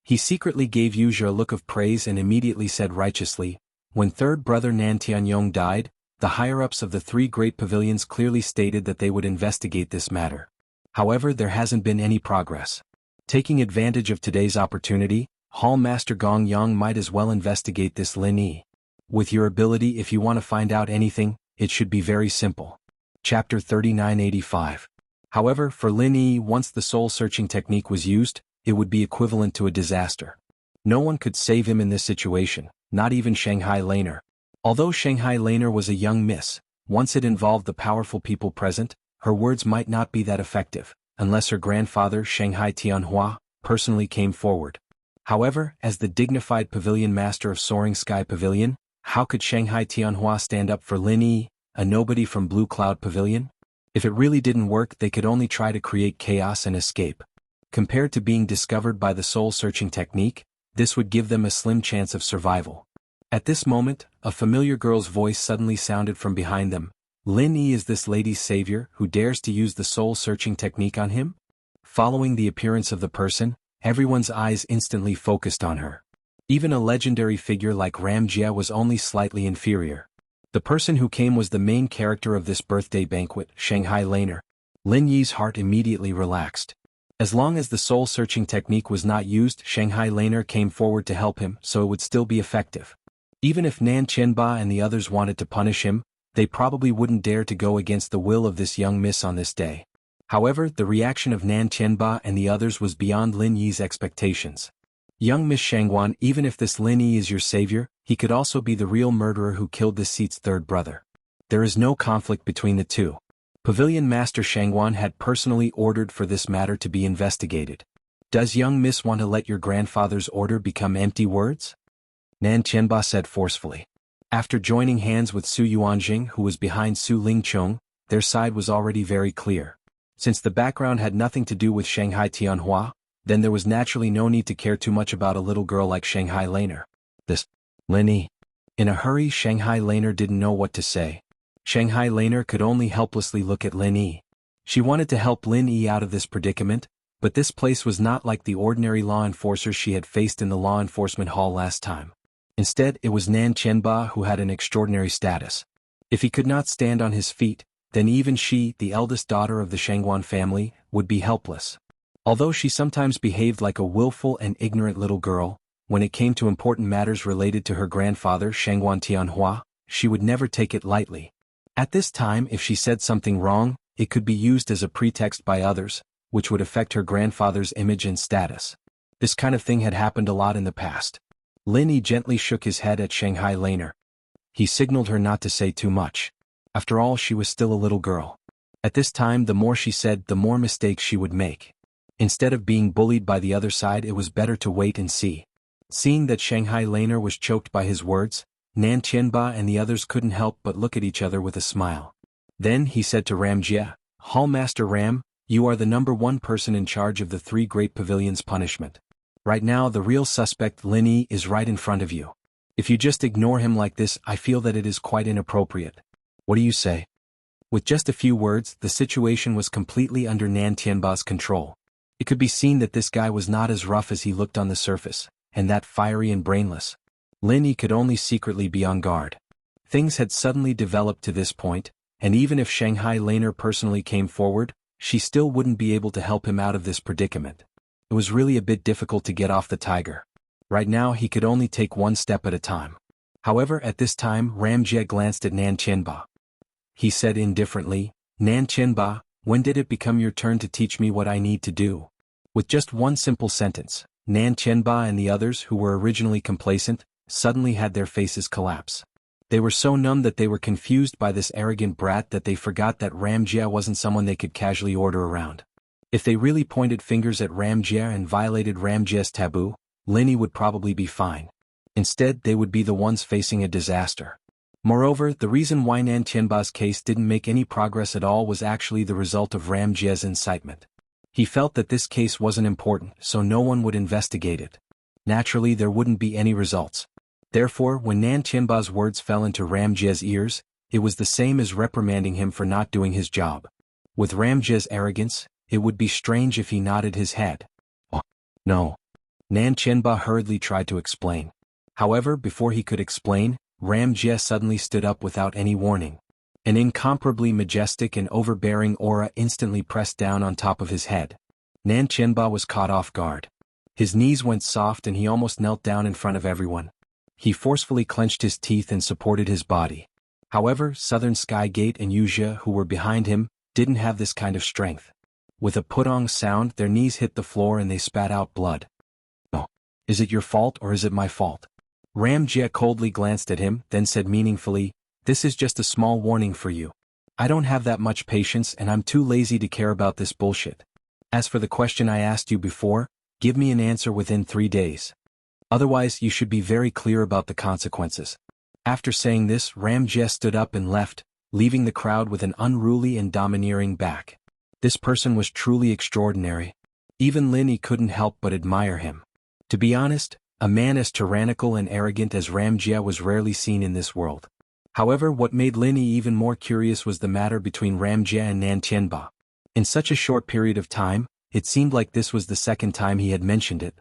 He secretly gave Wuxia a look of praise and immediately said righteously, when third brother Nan Tianyong died, the higher-ups of the three great pavilions clearly stated that they would investigate this matter. However, there hasn't been any progress. Taking advantage of today's opportunity, Hall Master Gong Yang might as well investigate this Lin Yi. With your ability, if you want to find out anything, it should be very simple. Chapter 3985. However, for Lin Yi, once the soul-searching technique was used, it would be equivalent to a disaster. No one could save him in this situation, not even Shanghai Laner. Although Shanghai Laner was a young miss, once it involved the powerful people present, her words might not be that effective, unless her grandfather Shanghai Tianhua personally came forward. However, as the dignified pavilion master of Soaring Sky Pavilion, how could Shanghai Tianhua stand up for Lin Yi, a nobody from Blue Cloud Pavilion? If it really didn't work, they could only try to create chaos and escape. Compared to being discovered by the soul-searching technique, this would give them a slim chance of survival. At this moment, a familiar girl's voice suddenly sounded from behind them. Lin Yi is this lady's savior who dares to use the soul-searching technique on him? Following the appearance of the person, everyone's eyes instantly focused on her. Even a legendary figure like Ram Jia was only slightly inferior. The person who came was the main character of this birthday banquet, Shanghai Laner. Lin Yi's heart immediately relaxed. As long as the soul-searching technique was not used, Shanghai Laner came forward to help him, so it would still be effective. Even if Nan Qianba and the others wanted to punish him, they probably wouldn't dare to go against the will of this young miss on this day. However, the reaction of Nan Qianba and the others was beyond Lin Yi's expectations. Young Miss Shangguan, even if this Lin Yi is your savior, he could also be the real murderer who killed this seat's third brother. There is no conflict between the two. Pavilion Master Shangguan had personally ordered for this matter to be investigated. Does young Miss want to let your grandfather's order become empty words? Nan Qianba said forcefully. After joining hands with Su Yuanjing, who was behind Su Lingchong, their side was already very clear. Since the background had nothing to do with Shanghai Tianhua, then there was naturally no need to care too much about a little girl like Shanghai Laner. This Lin Yi. In a hurry, Shanghai Laner didn't know what to say. Shanghai Laner could only helplessly look at Lin Yi. She wanted to help Lin Yi out of this predicament, but this place was not like the ordinary law enforcers she had faced in the law enforcement hall last time. Instead, it was Nan Qianba who had an extraordinary status. If he could not stand on his feet, then even she, the eldest daughter of the Shangguan family, would be helpless. Although she sometimes behaved like a willful and ignorant little girl, when it came to important matters related to her grandfather Shangguan Tianhua, she would never take it lightly. At this time, if she said something wrong, it could be used as a pretext by others, which would affect her grandfather's image and status. This kind of thing had happened a lot in the past. Lin Yi gently shook his head at Shanghai Laner. He signaled her not to say too much. After all, she was still a little girl. At this time, the more she said, the more mistakes she would make. Instead of being bullied by the other side, it was better to wait and see. Seeing that Shanghai Laner was choked by his words, Nan Qianba and the others couldn't help but look at each other with a smile. Then he said to Ram Jia, Hallmaster Ram, you are the #1 person in charge of the 3 Great Pavilions punishment. Right now the real suspect Lin Yi is right in front of you. If you just ignore him like this, I feel that it is quite inappropriate. What do you say? With just a few words, the situation was completely under Nan Qianba's control. It could be seen that this guy was not as rough as he looked on the surface, and that fiery and brainless. Lin Yi could only secretly be on guard. Things had suddenly developed to this point, and even if Shanghai Laner personally came forward, she still wouldn't be able to help him out of this predicament. It was really a bit difficult to get off the tiger. Right now he could only take one step at a time. However, at this time Ram Jia glanced at Nan Qianba. He said indifferently, Nan Qianba, when did it become your turn to teach me what I need to do? With just one simple sentence, Nan Qianba and the others who were originally complacent, suddenly had their faces collapse. They were so numb that they were confused by this arrogant brat that they forgot that Ram Jia wasn't someone they could casually order around. If they really pointed fingers at Ram Jia and violated Ram Jia's taboo, Lin Yi would probably be fine. Instead, they would be the ones facing a disaster. Moreover, the reason why Nan Qianba's case didn't make any progress at all was actually the result of Ram Jia's incitement. He felt that this case wasn't important, so no one would investigate it. Naturally, there wouldn't be any results. Therefore, when Nan Qianba's words fell into Ram Jia's ears, it was the same as reprimanding him for not doing his job. With Ram Jia's arrogance, it would be strange if he nodded his head. Oh, no. Nan Qianba hurriedly tried to explain. However, before he could explain, Ram Jia suddenly stood up without any warning. An incomparably majestic and overbearing aura instantly pressed down on top of his head. Nan Qianba was caught off guard. His knees went soft and he almost knelt down in front of everyone. He forcefully clenched his teeth and supported his body. However, Southern Sky Gate and Wuxia, who were behind him, didn't have this kind of strength. With a putong sound, their knees hit the floor and they spat out blood. Oh, is it your fault or is it my fault? Ram Jia coldly glanced at him, then said meaningfully, this is just a small warning for you. I don't have that much patience and I'm too lazy to care about this bullshit. As for the question I asked you before, Give me an answer within 3 days. Otherwise, you should be very clear about the consequences. After saying this, Ramjia stood up and left, leaving the crowd with an unruly and domineering back. This person was truly extraordinary. Even Lin Yi couldn't help but admire him. To be honest, a man as tyrannical and arrogant as Ramjia was rarely seen in this world. However, what made Lin Yi even more curious was the matter between Ramjia and Nan Tianba. In such a short period of time, it seemed like this was the second time he had mentioned it.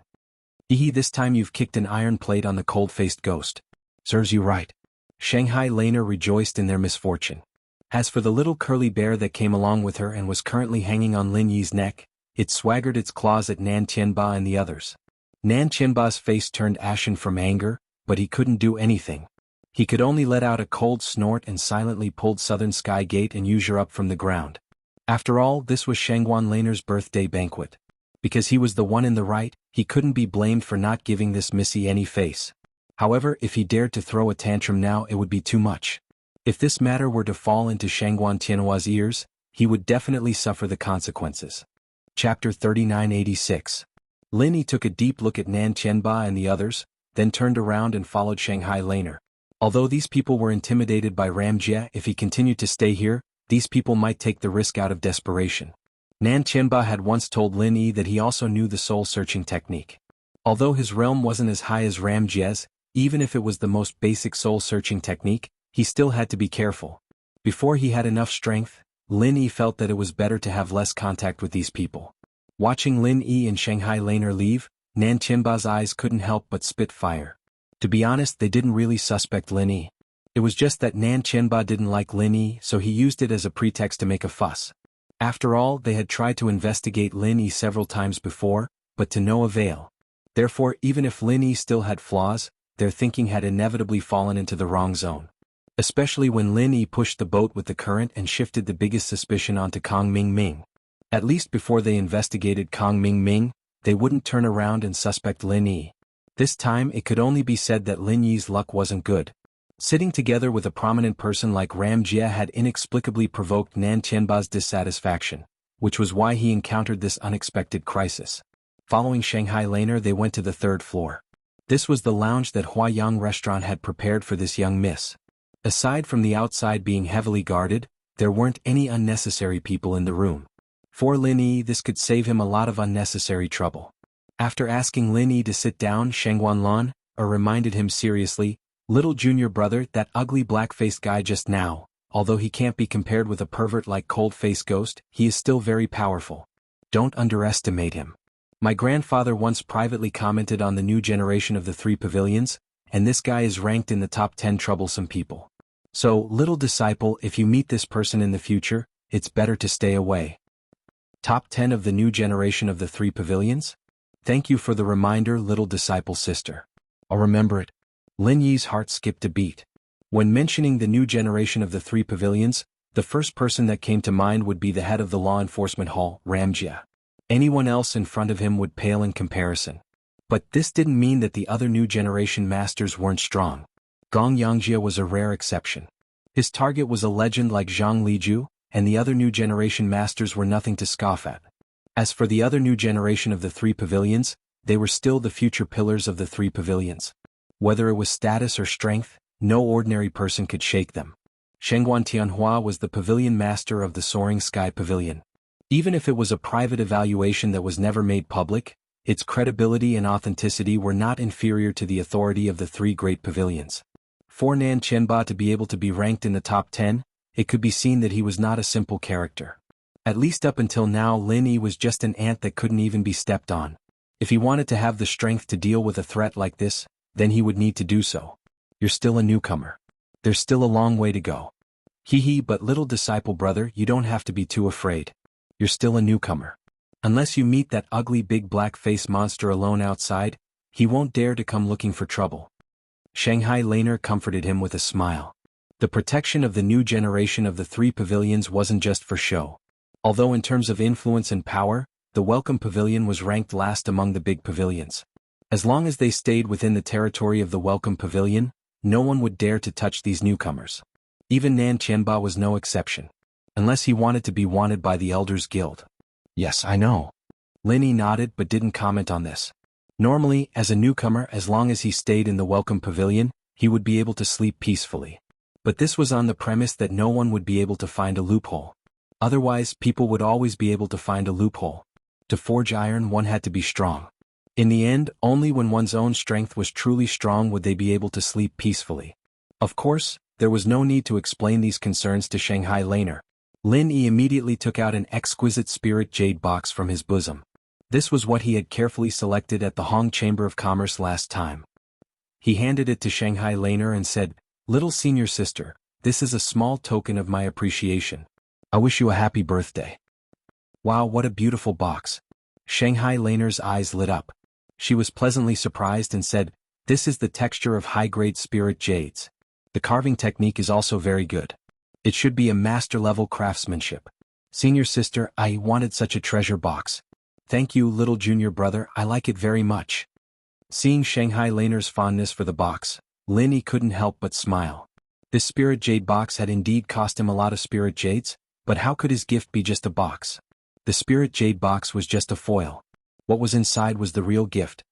This time you've kicked an iron plate on the cold-faced ghost. Serves you right. Shanghai Laner rejoiced in their misfortune. As for the little curly bear that came along with her and was currently hanging on Lin Yi's neck, it swaggered its claws at Nan Tianba and the others. Nan Tianba's face turned ashen from anger, but he couldn't do anything. He could only let out a cold snort and silently pulled Southern Sky Gate and Wuxia up from the ground. After all, this was Shangguan Laner's birthday banquet. Because he was the one in the right, he couldn't be blamed for not giving this missy any face. However, if he dared to throw a tantrum now, it would be too much. If this matter were to fall into Shangguan Tianhua's ears, he would definitely suffer the consequences. Chapter 3986. Lin Yi took a deep look at Nan Tianba and the others, then turned around and followed Shanghai Laner. Although these people were intimidated by Ramjia, if he continued to stay here, these people might take the risk out of desperation. Nan Tianba had once told Lin Yi that he also knew the soul-searching technique. Although his realm wasn't as high as Ramjia's, even if it was the most basic soul-searching technique, he still had to be careful. Before he had enough strength, Lin Yi felt that it was better to have less contact with these people. Watching Lin Yi and Shanghai Laner leave, Nan Tianba's eyes couldn't help but spit fire. To be honest, they didn't really suspect Lin Yi. It was just that Nan Tianba didn't like Lin Yi, so he used it as a pretext to make a fuss. After all, they had tried to investigate Lin Yi several times before, but to no avail. Therefore, even if Lin Yi still had flaws, their thinking had inevitably fallen into the wrong zone. Especially when Lin Yi pushed the boat with the current and shifted the biggest suspicion onto Kong Ming. At least before they investigated Kong Ming, they wouldn't turn around and suspect Lin Yi. This time it could only be said that Lin Yi's luck wasn't good. Sitting together with a prominent person like Ramjia had inexplicably provoked Nan Tianba's dissatisfaction, which was why he encountered this unexpected crisis. Following Shanghai Laner, they went to the 3rd floor. This was the lounge that Huayang Restaurant had prepared for this young miss. Aside from the outside being heavily guarded, there weren't any unnecessary people in the room. For Lin Yi, this could save him a lot of unnecessary trouble. After asking Lin Yi to sit down, Shangguan Lan reminded him seriously, "Little junior brother, that ugly black-faced guy just now, although he can't be compared with a pervert like Cold-Faced Ghost, he is still very powerful. Don't underestimate him. My grandfather once privately commented on the new generation of the 3 pavilions, and this guy is ranked in the top 10 troublesome people. So, little disciple, if you meet this person in the future, it's better to stay away." Top 10 of the new generation of the 3 pavilions? Thank you for the reminder, little disciple sister. I'll remember it. Lin Yi's heart skipped a beat. When mentioning the new generation of the 3 pavilions, the first person that came to mind would be the head of the law enforcement hall, Ramjia. Anyone else in front of him would pale in comparison. But this didn't mean that the other new generation masters weren't strong. Gong Yangjia was a rare exception. His target was a legend like Zhang Liju, and the other new generation masters were nothing to scoff at. As for the other new generation of the 3 pavilions, they were still the future pillars of the 3 pavilions. Whether it was status or strength, no ordinary person could shake them. Shangguan Tianhua was the pavilion master of the Soaring Sky Pavilion. Even if it was a private evaluation that was never made public, its credibility and authenticity were not inferior to the authority of the 3 great pavilions. For Nan Tianba to be able to be ranked in the top 10, it could be seen that he was not a simple character. At least up until now, Lin Yi was just an ant that couldn't even be stepped on. If he wanted to have the strength to deal with a threat like this, then he would need to do so. You're still a newcomer. There's still a long way to go. But little disciple brother, you don't have to be too afraid. You're still a newcomer. Unless you meet that ugly big black-faced monster alone outside, he won't dare to come looking for trouble. Shanghai Laner comforted him with a smile. The protection of the new generation of the 3 pavilions wasn't just for show. Although in terms of influence and power, the Welcome Pavilion was ranked last among the big pavilions. As long as they stayed within the territory of the Welcome Pavilion, no one would dare to touch these newcomers. Even Nan Tianba was no exception. Unless he wanted to be wanted by the Elders Guild. Yes, I know. Lin Yi nodded but didn't comment on this. Normally, as a newcomer, as long as he stayed in the welcome pavilion, he would be able to sleep peacefully. But this was on the premise that no one would be able to find a loophole. Otherwise, people would always be able to find a loophole. To forge iron, one had to be strong. In the end, only when one's own strength was truly strong would they be able to sleep peacefully. Of course, there was no need to explain these concerns to Shanghai Laner. Lin Yi immediately took out an exquisite spirit jade box from his bosom. This was what he had carefully selected at the Hong Chamber of Commerce last time. He handed it to Shanghai Laner and said, "Little senior sister, this is a small token of my appreciation. I wish you a happy birthday." Wow, what a beautiful box. Shanghai Laner's eyes lit up. She was pleasantly surprised and said, "This is the texture of high-grade spirit jades. The carving technique is also very good. It should be a master-level craftsmanship. Senior sister, I wanted such a treasure box. Thank you, little junior brother, I like it very much." Seeing Shanghai Laner's fondness for the box, Lin Yi couldn't help but smile. This spirit jade box had indeed cost him a lot of spirit jades, but how could his gift be just a box? The spirit jade box was just a foil. What was inside was the real gift.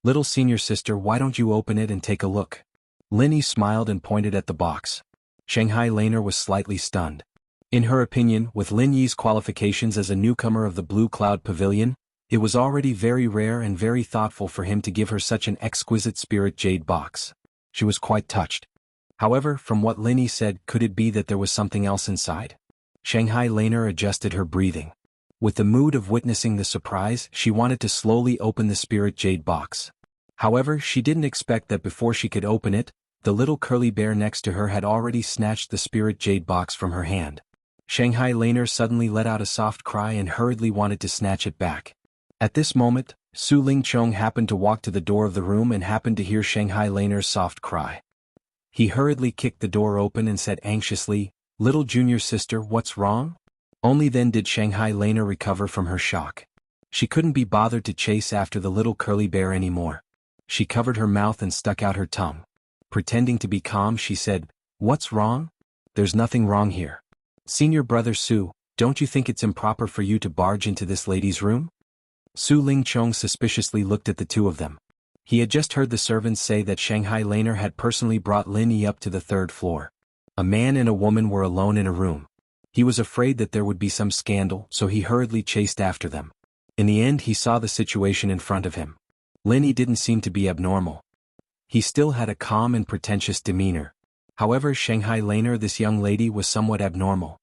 "Little senior sister, why don't you open it and take a look?" Lin Yi smiled and pointed at the box. Shanghai Laner was slightly stunned. In her opinion, with Lin Yi's qualifications as a newcomer of the Blue Cloud Pavilion, it was already very rare and very thoughtful for him to give her such an exquisite spirit jade box. She was quite touched. However, from what Lin Yi said, could it be that there was something else inside? Shanghai Laner adjusted her breathing. With the mood of witnessing the surprise, she wanted to slowly open the spirit jade box. However, she didn't expect that before she could open it, the little curly bear next to her had already snatched the spirit jade box from her hand. Shanghai Laner suddenly let out a soft cry and hurriedly wanted to snatch it back. At this moment, Su Lingchong happened to walk to the door of the room and happened to hear Shanghai Laner's soft cry. He hurriedly kicked the door open and said anxiously, "Little junior sister, what's wrong?" Only then did Shanghai Laner recover from her shock. She couldn't be bothered to chase after the little curly bear anymore. She covered her mouth and stuck out her tongue. Pretending to be calm, she said, "What's wrong? There's nothing wrong here. Senior brother Su, don't you think it's improper for you to barge into this lady's room?" Su Lingchong suspiciously looked at the two of them. He had just heard the servants say that Shanghai Laner had personally brought Lin Yi up to the third floor. A man and a woman were alone in a room. He was afraid that there would be some scandal, so he hurriedly chased after them. In the end, he saw the situation in front of him. Lin Yi didn't seem to be abnormal. He still had a calm and pretentious demeanor. However, Shanghai Laner, this young lady, was somewhat abnormal.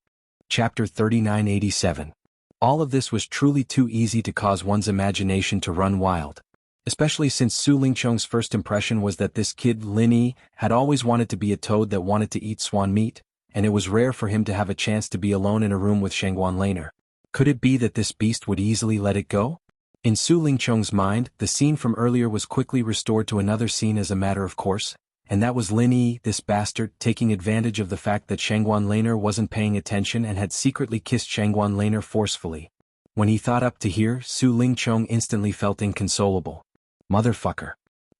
Chapter 3987. All of this was truly too easy to cause one's imagination to run wild. Especially since Su Lingchong's first impression was that this kid, Lin Yi, had always wanted to be a toad that wanted to eat swan meat, and it was rare for him to have a chance to be alone in a room with Shanghai Laner. Could it be that this beast would easily let it go? In Su Lingchong's mind, the scene from earlier was quickly restored to another scene as a matter of course, and that was Lin Yi, this bastard, taking advantage of the fact that Shanghai Laner wasn't paying attention and had secretly kissed Shanghai Laner forcefully. When he thought up to here, Su Lingchong instantly felt inconsolable. Motherfucker.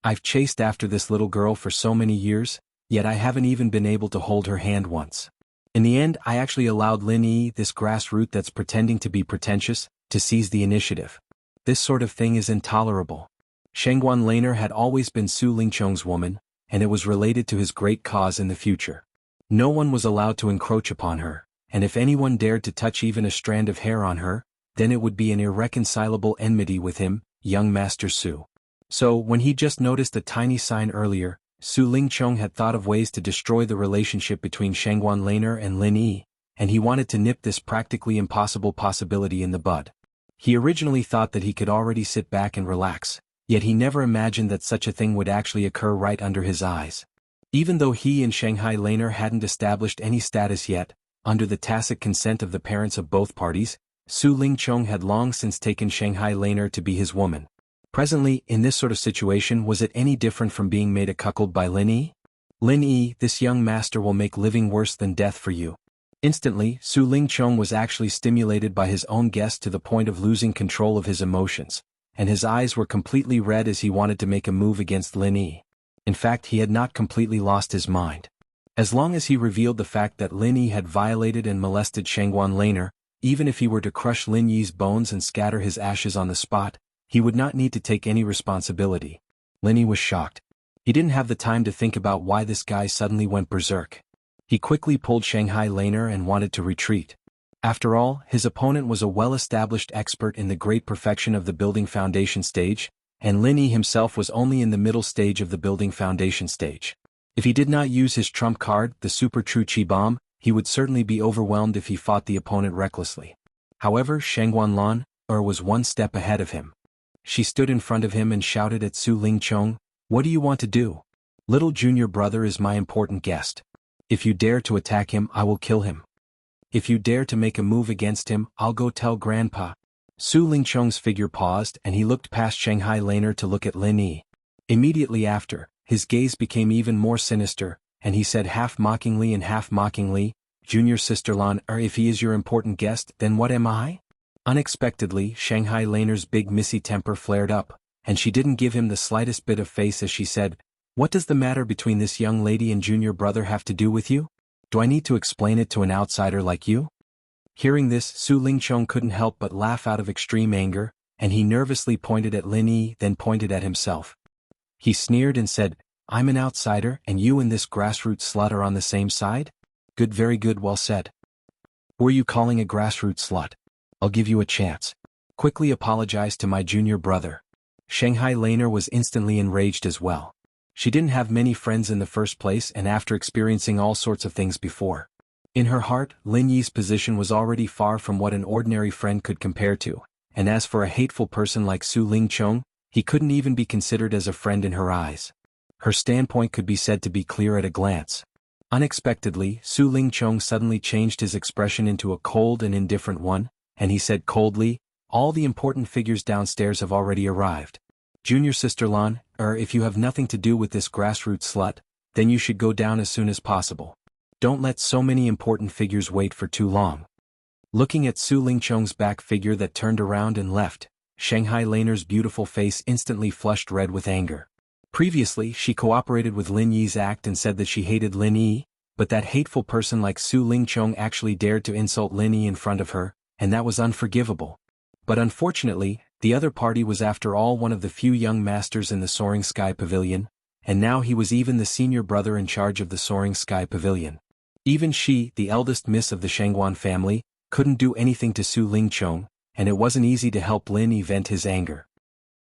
I've chased after this little girl for so many years, yet I haven't even been able to hold her hand once. In the end, I actually allowed Lin Yi, this grassroot that's pretending to be pretentious, to seize the initiative. This sort of thing is intolerable. Shanghai Laner had always been Su Lingchong's woman, and it was related to his great cause in the future. No one was allowed to encroach upon her, and if anyone dared to touch even a strand of hair on her, then it would be an irreconcilable enmity with him, young Master Su. So, when he just noticed a tiny sign earlier, Su Lingchong had thought of ways to destroy the relationship between Shanghai Laner and Lin Yi, and he wanted to nip this practically impossible possibility in the bud. He originally thought that he could already sit back and relax, yet he never imagined that such a thing would actually occur right under his eyes. Even though he and Shanghai Laner hadn't established any status yet, under the tacit consent of the parents of both parties, Su Lingchong had long since taken Shanghai Laner to be his woman. Presently, in this sort of situation, was it any different from being made a cuckold by Lin Yi? Lin Yi, this young master will make living worse than death for you. Instantly, Su Lingchong was actually stimulated by his own guest to the point of losing control of his emotions, and his eyes were completely red as he wanted to make a move against Lin Yi. In fact, he had not completely lost his mind. As long as he revealed the fact that Lin Yi had violated and molested Shanghai Laner, Even if he were to crush Lin Yi's bones and scatter his ashes on the spot, he would not need to take any responsibility. Lin Yi was shocked. He didn't have the time to think about why this guy suddenly went berserk. He quickly pulled Shanghai Laner and wanted to retreat. After all, his opponent was a well-established expert in the great perfection of the building foundation stage, and Lin Yi himself was only in the middle stage of the building foundation stage. If he did not use his trump card, the Super True Chi Bomb, he would certainly be overwhelmed if he fought the opponent recklessly. However, Shangguan Lan was one step ahead of him. She stood in front of him and shouted at Su Lingqiong, "What do you want to do? Little junior brother is my important guest. If you dare to attack him, I will kill him. If you dare to make a move against him, I'll go tell Grandpa." Su Lingqiong's figure paused and he looked past Shanghai Laner to look at Lin Yi. Immediately after, his gaze became even more sinister, and he said half mockingly and half mockingly, "Junior sister Lan, if he is your important guest, then what am I?" Unexpectedly, Shanghai Laner's big missy temper flared up, and she didn't give him the slightest bit of face as she said, "What does the matter between this young lady and junior brother have to do with you? Do I need to explain it to an outsider like you?" Hearing this, Su Lingqiong couldn't help but laugh out of extreme anger, and he nervously pointed at Lin Yi, then pointed at himself. He sneered and said, "I'm an outsider and you and this grassroots slut are on the same side? Good, very good, well said. Who are you calling a grassroots slut? I'll give you a chance. Quickly apologize to my junior brother." Shanghai Laner was instantly enraged as well. She didn't have many friends in the first place and after experiencing all sorts of things before. In her heart, Lin Yi's position was already far from what an ordinary friend could compare to, and as for a hateful person like Su Lingqiong, he couldn't even be considered as a friend in her eyes. Her standpoint could be said to be clear at a glance. Unexpectedly, Su Lingqiong suddenly changed his expression into a cold and indifferent one, and he said coldly, "All the important figures downstairs have already arrived. Junior sister Lan, if you have nothing to do with this grassroots slut, then you should go down as soon as possible. Don't let so many important figures wait for too long." Looking at Su Lingqiong's back figure that turned around and left, Shanghai Laner's beautiful face instantly flushed red with anger. Previously, she cooperated with Lin Yi's act and said that she hated Lin Yi, but that hateful person like Su Lingqiong actually dared to insult Lin Yi in front of her, and that was unforgivable. But unfortunately, the other party was after all one of the few young masters in the Soaring Sky Pavilion, and now he was even the senior brother in charge of the Soaring Sky Pavilion. Even she, the eldest miss of the Shangguan family, couldn't do anything to Su Lingqiong, and it wasn't easy to help Lin Yi vent his anger.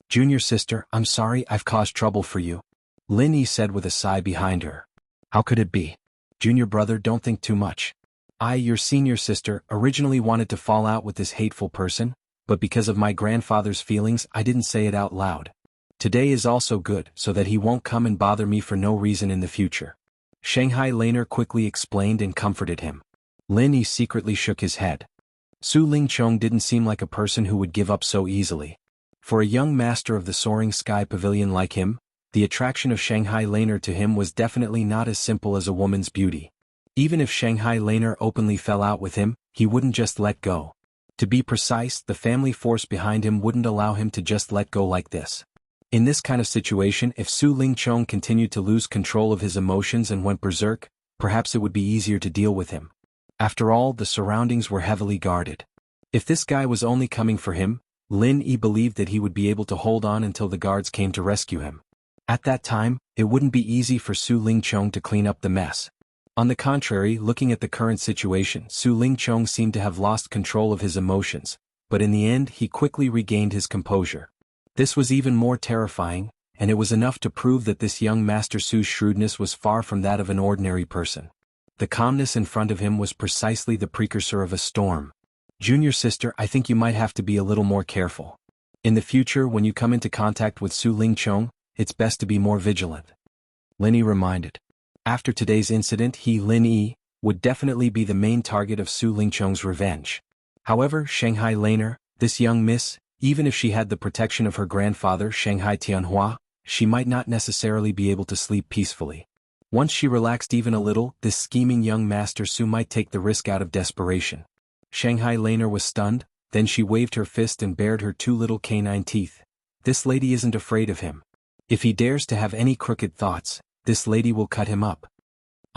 "Junior sister, I'm sorry I've caused trouble for you," Lin Yi said with a sigh behind her. "How could it be? Junior brother, don't think too much. I, your senior sister, originally wanted to fall out with this hateful person, but because of my grandfather's feelings I didn't say it out loud. Today is also good so that he won't come and bother me for no reason in the future." Shanghai Laner quickly explained and comforted him. Lin Yi secretly shook his head. Su Lingqiong didn't seem like a person who would give up so easily. For a young master of the Soaring Sky Pavilion like him, the attraction of Shanghai Laner to him was definitely not as simple as a woman's beauty. Even if Shanghai Laner openly fell out with him, he wouldn't just let go. To be precise, the family force behind him wouldn't allow him to just let go like this. In this kind of situation, if Su Lingqiong continued to lose control of his emotions and went berserk, perhaps it would be easier to deal with him. After all, the surroundings were heavily guarded. If this guy was only coming for him, Lin Yi believed that he would be able to hold on until the guards came to rescue him. At that time, it wouldn't be easy for Su Lingqiong to clean up the mess. On the contrary, looking at the current situation, Su Lingqiong seemed to have lost control of his emotions, but in the end he quickly regained his composure. This was even more terrifying, and it was enough to prove that this young Master Su's shrewdness was far from that of an ordinary person. The calmness in front of him was precisely the precursor of a storm. "Junior sister, I think you might have to be a little more careful. In the future, when you come into contact with Su Lingqiong, it's best to be more vigilant," Lin Yi reminded. After today's incident, Lin Yi, would definitely be the main target of Su Lingqiong's revenge. However, Shanghai Laner, this young miss, even if she had the protection of her grandfather Shanghai Tianhua, she might not necessarily be able to sleep peacefully. Once she relaxed even a little, this scheming young Master Su might take the risk out of desperation. Shanghai Laner was stunned, then she waved her fist and bared her two little canine teeth. "This lady isn't afraid of him. If he dares to have any crooked thoughts, this lady will cut him up."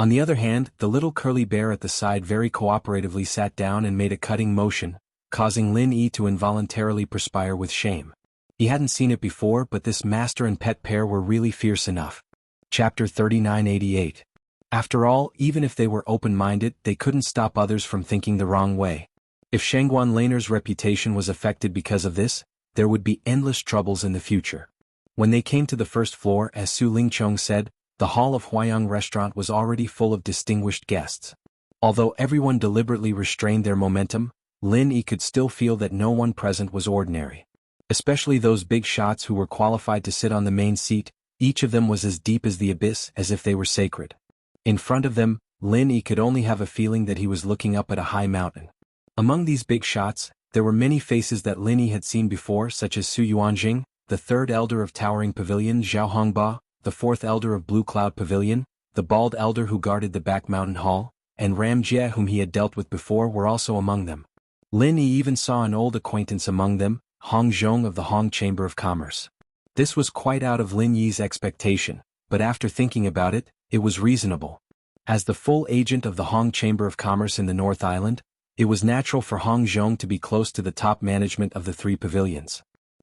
On the other hand, the little curly bear at the side very cooperatively sat down and made a cutting motion, causing Lin Yi to involuntarily perspire with shame. He hadn't seen it before, but this master and pet pair were really fierce enough. Chapter 3988. After all, even if they were open-minded, they couldn't stop others from thinking the wrong way. If Shangguan Laner's reputation was affected because of this, there would be endless troubles in the future. When they came to the first floor, as Su Lingchong said, the hall of Huayang restaurant was already full of distinguished guests. Although everyone deliberately restrained their momentum, Lin Yi could still feel that no one present was ordinary. Especially those big shots who were qualified to sit on the main seat, each of them was as deep as the abyss, as if they were sacred. In front of them, Lin Yi could only have a feeling that he was looking up at a high mountain. Among these big shots, there were many faces that Lin Yi had seen before, such as Su Yuanjing, the third elder of Towering Pavilion, Zhao Hongba, the fourth elder of Blue Cloud Pavilion, the bald elder who guarded the back mountain hall, and Ram Jie whom he had dealt with before were also among them. Lin Yi even saw an old acquaintance among them, Hong Zhong of the Hong Chamber of Commerce. This was quite out of Lin Yi's expectation, but after thinking about it, it was reasonable. As the full agent of the Hong Chamber of Commerce in the North Island, it was natural for Hong Zhong to be close to the top management of the three pavilions.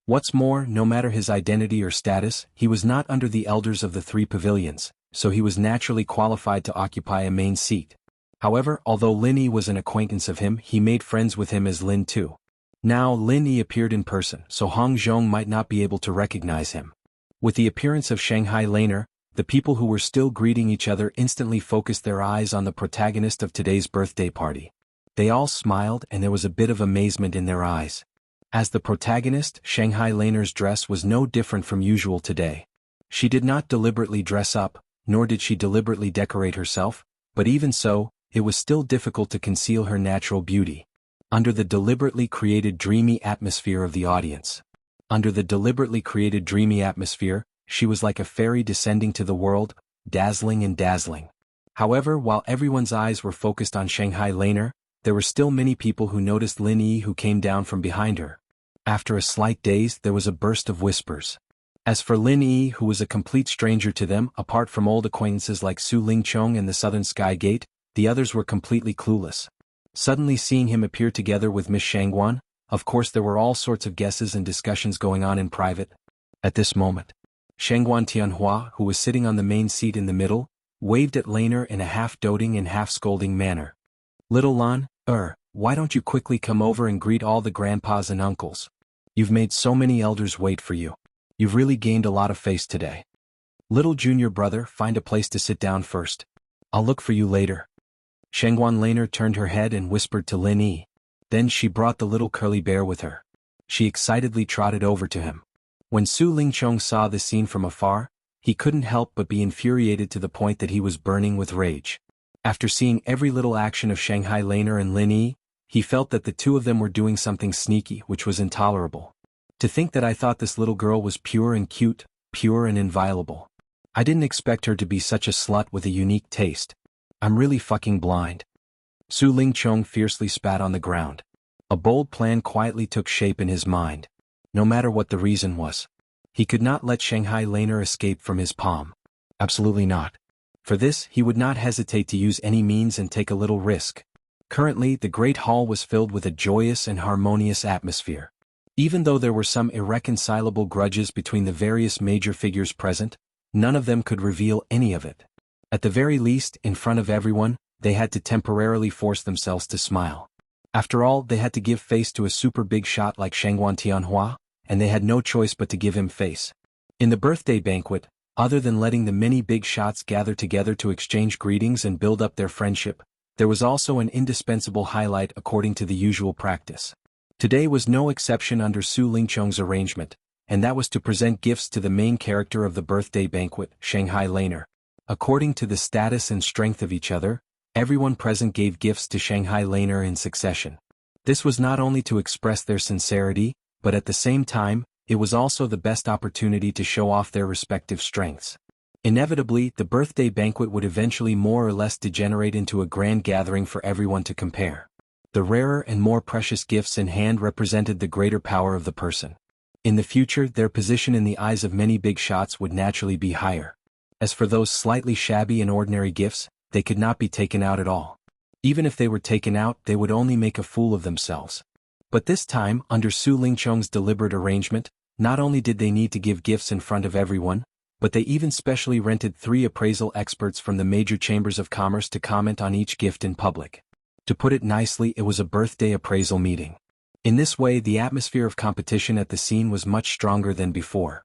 What's more, no matter his identity or status, he was not under the elders of the three pavilions, so he was naturally qualified to occupy a main seat. However, although Lin Yi was an acquaintance of him, he made friends with him as Lin too. Now Lin Yi appeared in person, so Hong Zhong might not be able to recognize him. With the appearance of Shanghai Laner, the people who were still greeting each other instantly focused their eyes on the protagonist of today's birthday party. They all smiled and there was a bit of amazement in their eyes. As the protagonist, Shanghai Laner's dress was no different from usual today. She did not deliberately dress up, nor did she deliberately decorate herself, but even so, it was still difficult to conceal her natural beauty. Under the deliberately created dreamy atmosphere of the audience. Under the deliberately created dreamy atmosphere, she was like a fairy descending to the world, dazzling and dazzling. However, while everyone's eyes were focused on Shanghai Laner, there were still many people who noticed Lin Yi who came down from behind her. After a slight daze, there was a burst of whispers. As for Lin Yi, who was a complete stranger to them, apart from old acquaintances like Su Lingchong and the Southern Sky Gate, the others were completely clueless. Suddenly seeing him appear together with Miss Shangguan, of course there were all sorts of guesses and discussions going on in private. At this moment, Shangguan Tianhua, who was sitting on the main seat in the middle, waved at Laner in a half-doting and half-scolding manner. "Little Lan, why don't you quickly come over and greet all the grandpas and uncles? You've made so many elders wait for you. You've really gained a lot of face today. Little junior brother, find a place to sit down first. I'll look for you later." Shangguan Laner turned her head and whispered to Lin Yi. Then she brought the little curly bear with her. She excitedly trotted over to him. When Su Lingchong saw this scene from afar, he couldn't help but be infuriated to the point that he was burning with rage. After seeing every little action of Shanghai Laner and Lin Yi, he felt that the two of them were doing something sneaky which was intolerable. To think that I thought this little girl was pure and cute, pure and inviolable. I didn't expect her to be such a slut with a unique taste. I'm really fucking blind. Su Lingchong fiercely spat on the ground. A bold plan quietly took shape in his mind. No matter what the reason was, he could not let Shanghai Laner escape from his palm. Absolutely not. For this, he would not hesitate to use any means and take a little risk. Currently, the great hall was filled with a joyous and harmonious atmosphere. Even though there were some irreconcilable grudges between the various major figures present, none of them could reveal any of it. At the very least, in front of everyone, they had to temporarily force themselves to smile. After all, they had to give face to a super big shot like Shangguan Tianhua, and they had no choice but to give him face. In the birthday banquet, other than letting the many big shots gather together to exchange greetings and build up their friendship, there was also an indispensable highlight according to the usual practice. Today was no exception under Su Lingchong's arrangement, and that was to present gifts to the main character of the birthday banquet, Shanghai Laner. According to the status and strength of each other, everyone present gave gifts to Shanghai Laner in succession. This was not only to express their sincerity, but at the same time, it was also the best opportunity to show off their respective strengths. Inevitably, the birthday banquet would eventually more or less degenerate into a grand gathering for everyone to compare. The rarer and more precious gifts in hand represented the greater power of the person. In the future, their position in the eyes of many big shots would naturally be higher. As for those slightly shabby and ordinary gifts, they could not be taken out at all. Even if they were taken out, they would only make a fool of themselves. But this time, under Su Lingchong's deliberate arrangement, not only did they need to give gifts in front of everyone, but they even specially rented 3 appraisal experts from the major chambers of commerce to comment on each gift in public. To put it nicely, it was a birthday appraisal meeting. In this way, the atmosphere of competition at the scene was much stronger than before.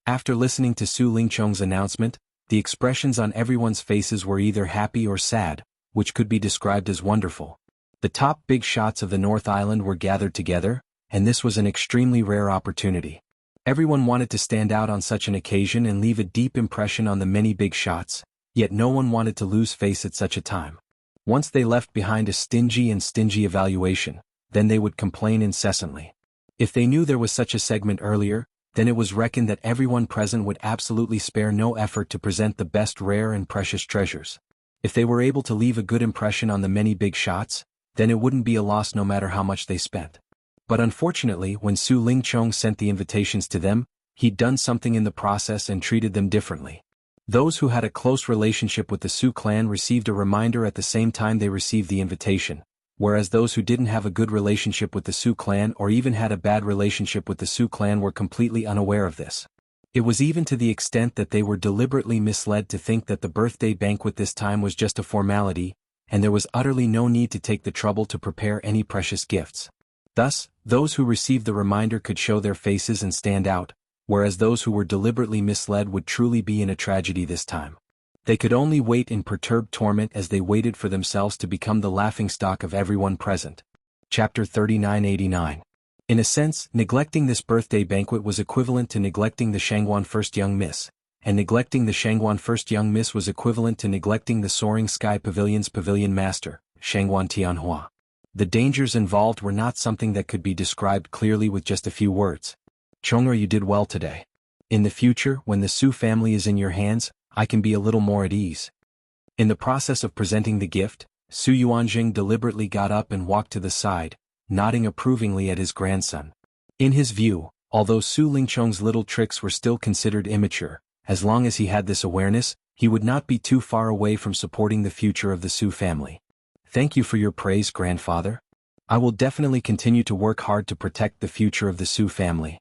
After listening to Su Lingchong's announcement, the expressions on everyone's faces were either happy or sad, which could be described as wonderful. The top big shots of the North Island were gathered together, and this was an extremely rare opportunity. Everyone wanted to stand out on such an occasion and leave a deep impression on the many big shots, yet no one wanted to lose face at such a time. Once they left behind a stingy evaluation, then they would complain incessantly. If they knew there was such a segment earlier, then it was reckoned that everyone present would absolutely spare no effort to present the best rare and precious treasures. If they were able to leave a good impression on the many big shots, then it wouldn't be a loss no matter how much they spent. But unfortunately, when Su Lingchong sent the invitations to them, he'd done something in the process and treated them differently. Those who had a close relationship with the Su clan received a reminder at the same time they received the invitation, whereas those who didn't have a good relationship with the Su clan or even had a bad relationship with the Su clan were completely unaware of this. It was even to the extent that they were deliberately misled to think that the birthday banquet this time was just a formality, and there was utterly no need to take the trouble to prepare any precious gifts. Thus, those who received the reminder could show their faces and stand out, whereas those who were deliberately misled would truly be in a tragedy this time. They could only wait in perturbed torment as they waited for themselves to become the laughingstock of everyone present. Chapter 3989. In a sense, neglecting this birthday banquet was equivalent to neglecting the Shangguan First Young Miss, and neglecting the Shangguan First Young Miss was equivalent to neglecting the Soaring Sky Pavilion's pavilion master, Shangguan Tianhua. The dangers involved were not something that could be described clearly with just a few words. Chong'er, you did well today. In the future, when the Su family is in your hands, I can be a little more at ease. In the process of presenting the gift, Su Yuanjing deliberately got up and walked to the side, nodding approvingly at his grandson. In his view, although Su Lingchong's little tricks were still considered immature, as long as he had this awareness, he would not be too far away from supporting the future of the Su family. Thank you for your praise, grandfather. I will definitely continue to work hard to protect the future of the Su family.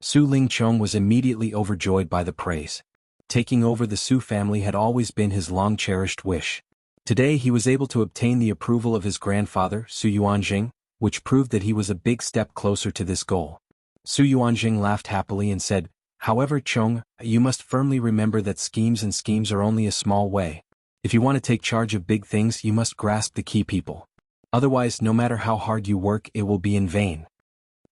Su Lingchong was immediately overjoyed by the praise. Taking over the Su family had always been his long-cherished wish. Today he was able to obtain the approval of his grandfather, Su Yuanjing, which proved that he was a big step closer to this goal. Su Yuanjing laughed happily and said, "However, Chong, you must firmly remember that schemes are only a small way. If you want to take charge of big things, you must grasp the key people. Otherwise, no matter how hard you work, it will be in vain."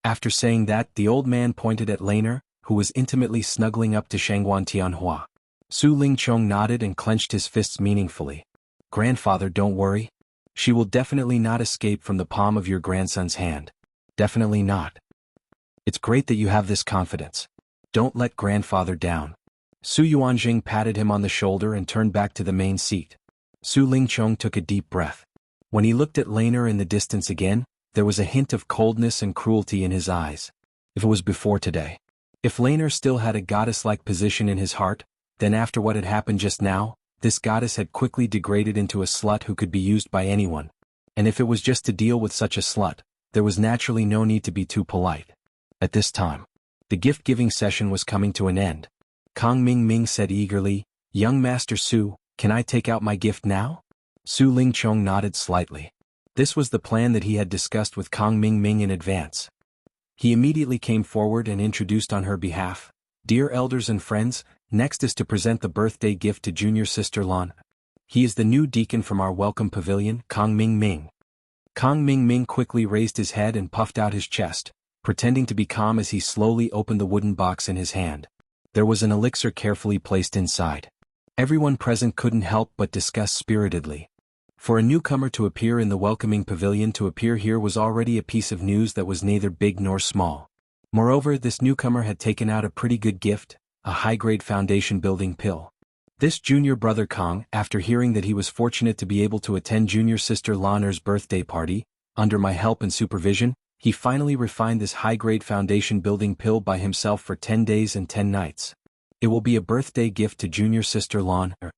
After saying that, the old man pointed at Laner, who was intimately snuggling up to Shangguan Tianhua. Su Lingchong nodded and clenched his fists meaningfully. "Grandfather, don't worry. She will definitely not escape from the palm of your grandson's hand. Definitely not. It's great that you have this confidence. Don't let grandfather down." Su Yuanjing patted him on the shoulder and turned back to the main seat. Su Lingchong took a deep breath. When he looked at Laner in the distance again, there was a hint of coldness and cruelty in his eyes. If it was before today. If Laner still had a goddess-like position in his heart, then after what had happened just now, this goddess had quickly degraded into a slut who could be used by anyone. And if it was just to deal with such a slut, there was naturally no need to be too polite. At this time, the gift-giving session was coming to an end. Kang Ming said eagerly, "Young Master Su, can I take out my gift now?" Su Lingchong nodded slightly. This was the plan that he had discussed with Kang Ming in advance. He immediately came forward and introduced on her behalf, "Dear elders and friends, next is to present the birthday gift to junior sister Lan. He is the new deacon from our welcome pavilion, Kang Ming." Kang Ming quickly raised his head and puffed out his chest, pretending to be calm as he slowly opened the wooden box in his hand. There was an elixir carefully placed inside. Everyone present couldn't help but discuss spiritedly. For a newcomer to appear in the welcoming pavilion to appear here was already a piece of news that was neither big nor small. Moreover, this newcomer had taken out a pretty good gift, a high-grade foundation-building pill. This junior brother Kang, after hearing that he was fortunate to be able to attend junior sister Laner's birthday party, under my help and supervision, he finally refined this high-grade foundation-building pill by himself for 10 days and 10 nights. It will be a birthday gift to junior sister Laner.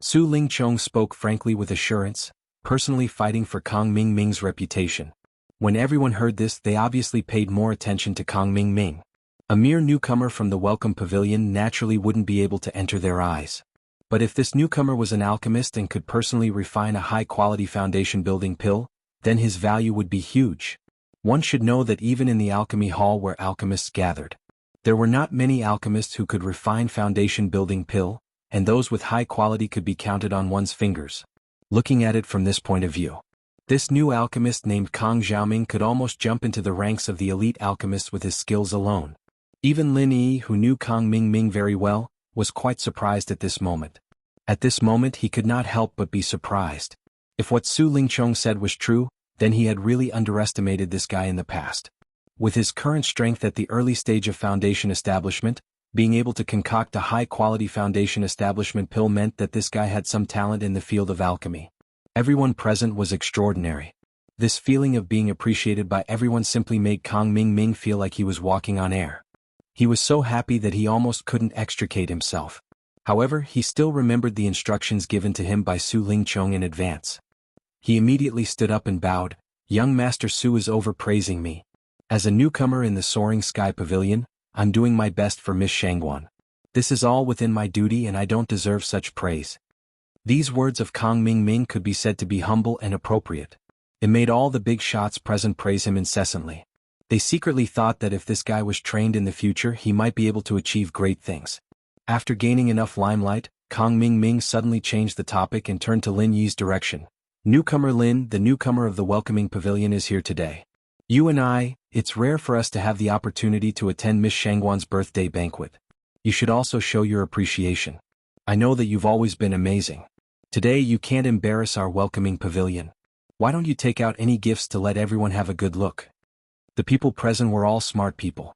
Su Lingchong spoke frankly with assurance, personally fighting for Kang Mingming's reputation. When everyone heard this, they obviously paid more attention to Kang Mingming. A mere newcomer from the Welcome Pavilion naturally wouldn't be able to enter their eyes. But if this newcomer was an alchemist and could personally refine a high-quality foundation-building pill, then his value would be huge. One should know that even in the alchemy hall where alchemists gathered, there were not many alchemists who could refine foundation-building pill, and those with high quality could be counted on one's fingers. Looking at it from this point of view, this new alchemist named Kang Xiaoming could almost jump into the ranks of the elite alchemists with his skills alone. Even Lin Yi, who knew Kang Mingming very well, was quite surprised at this moment. At this moment he could not help but be surprised. If what Su Lingchong said was true, then he had really underestimated this guy in the past. With his current strength at the early stage of foundation establishment, being able to concoct a high-quality foundation establishment pill meant that this guy had some talent in the field of alchemy. Everyone present was extraordinary. This feeling of being appreciated by everyone simply made Kang Mingming feel like he was walking on air. He was so happy that he almost couldn't extricate himself. However, he still remembered the instructions given to him by Su Lingchong in advance. He immediately stood up and bowed. "Young Master Su is overpraising me. As a newcomer in the Soaring Sky Pavilion, I'm doing my best for Miss Shangguan. This is all within my duty and I don't deserve such praise." These words of Kang Mingming could be said to be humble and appropriate. It made all the big shots present praise him incessantly. They secretly thought that if this guy was trained in the future he might be able to achieve great things. After gaining enough limelight, Kang Mingming suddenly changed the topic and turned to Lin Yi's direction. "Newcomer Lin, the newcomer of the Welcoming Pavilion is here today. You and I, it's rare for us to have the opportunity to attend Miss Shangguan's birthday banquet. You should also show your appreciation. I know that you've always been amazing. Today you can't embarrass our Welcoming Pavilion. Why don't you take out any gifts to let everyone have a good look?" The people present were all smart people.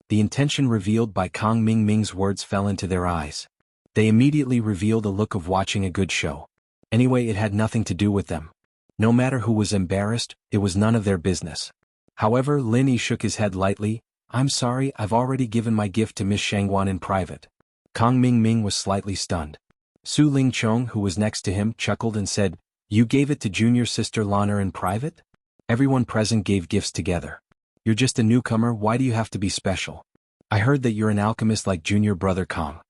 The intention revealed by Kang Mingming's words fell into their eyes. They immediately revealed a look of watching a good show. Anyway, it had nothing to do with them. No matter who was embarrassed, it was none of their business. However, Lin Yi shook his head lightly. "I'm sorry, I've already given my gift to Miss Shangguan in private." Kang Mingming was slightly stunned. Su Lingchong, who was next to him, chuckled and said, "You gave it to junior sister Lana in private?" Everyone present gave gifts together. "You're just a newcomer, why do you have to be special? I heard that you're an alchemist like junior brother Kang."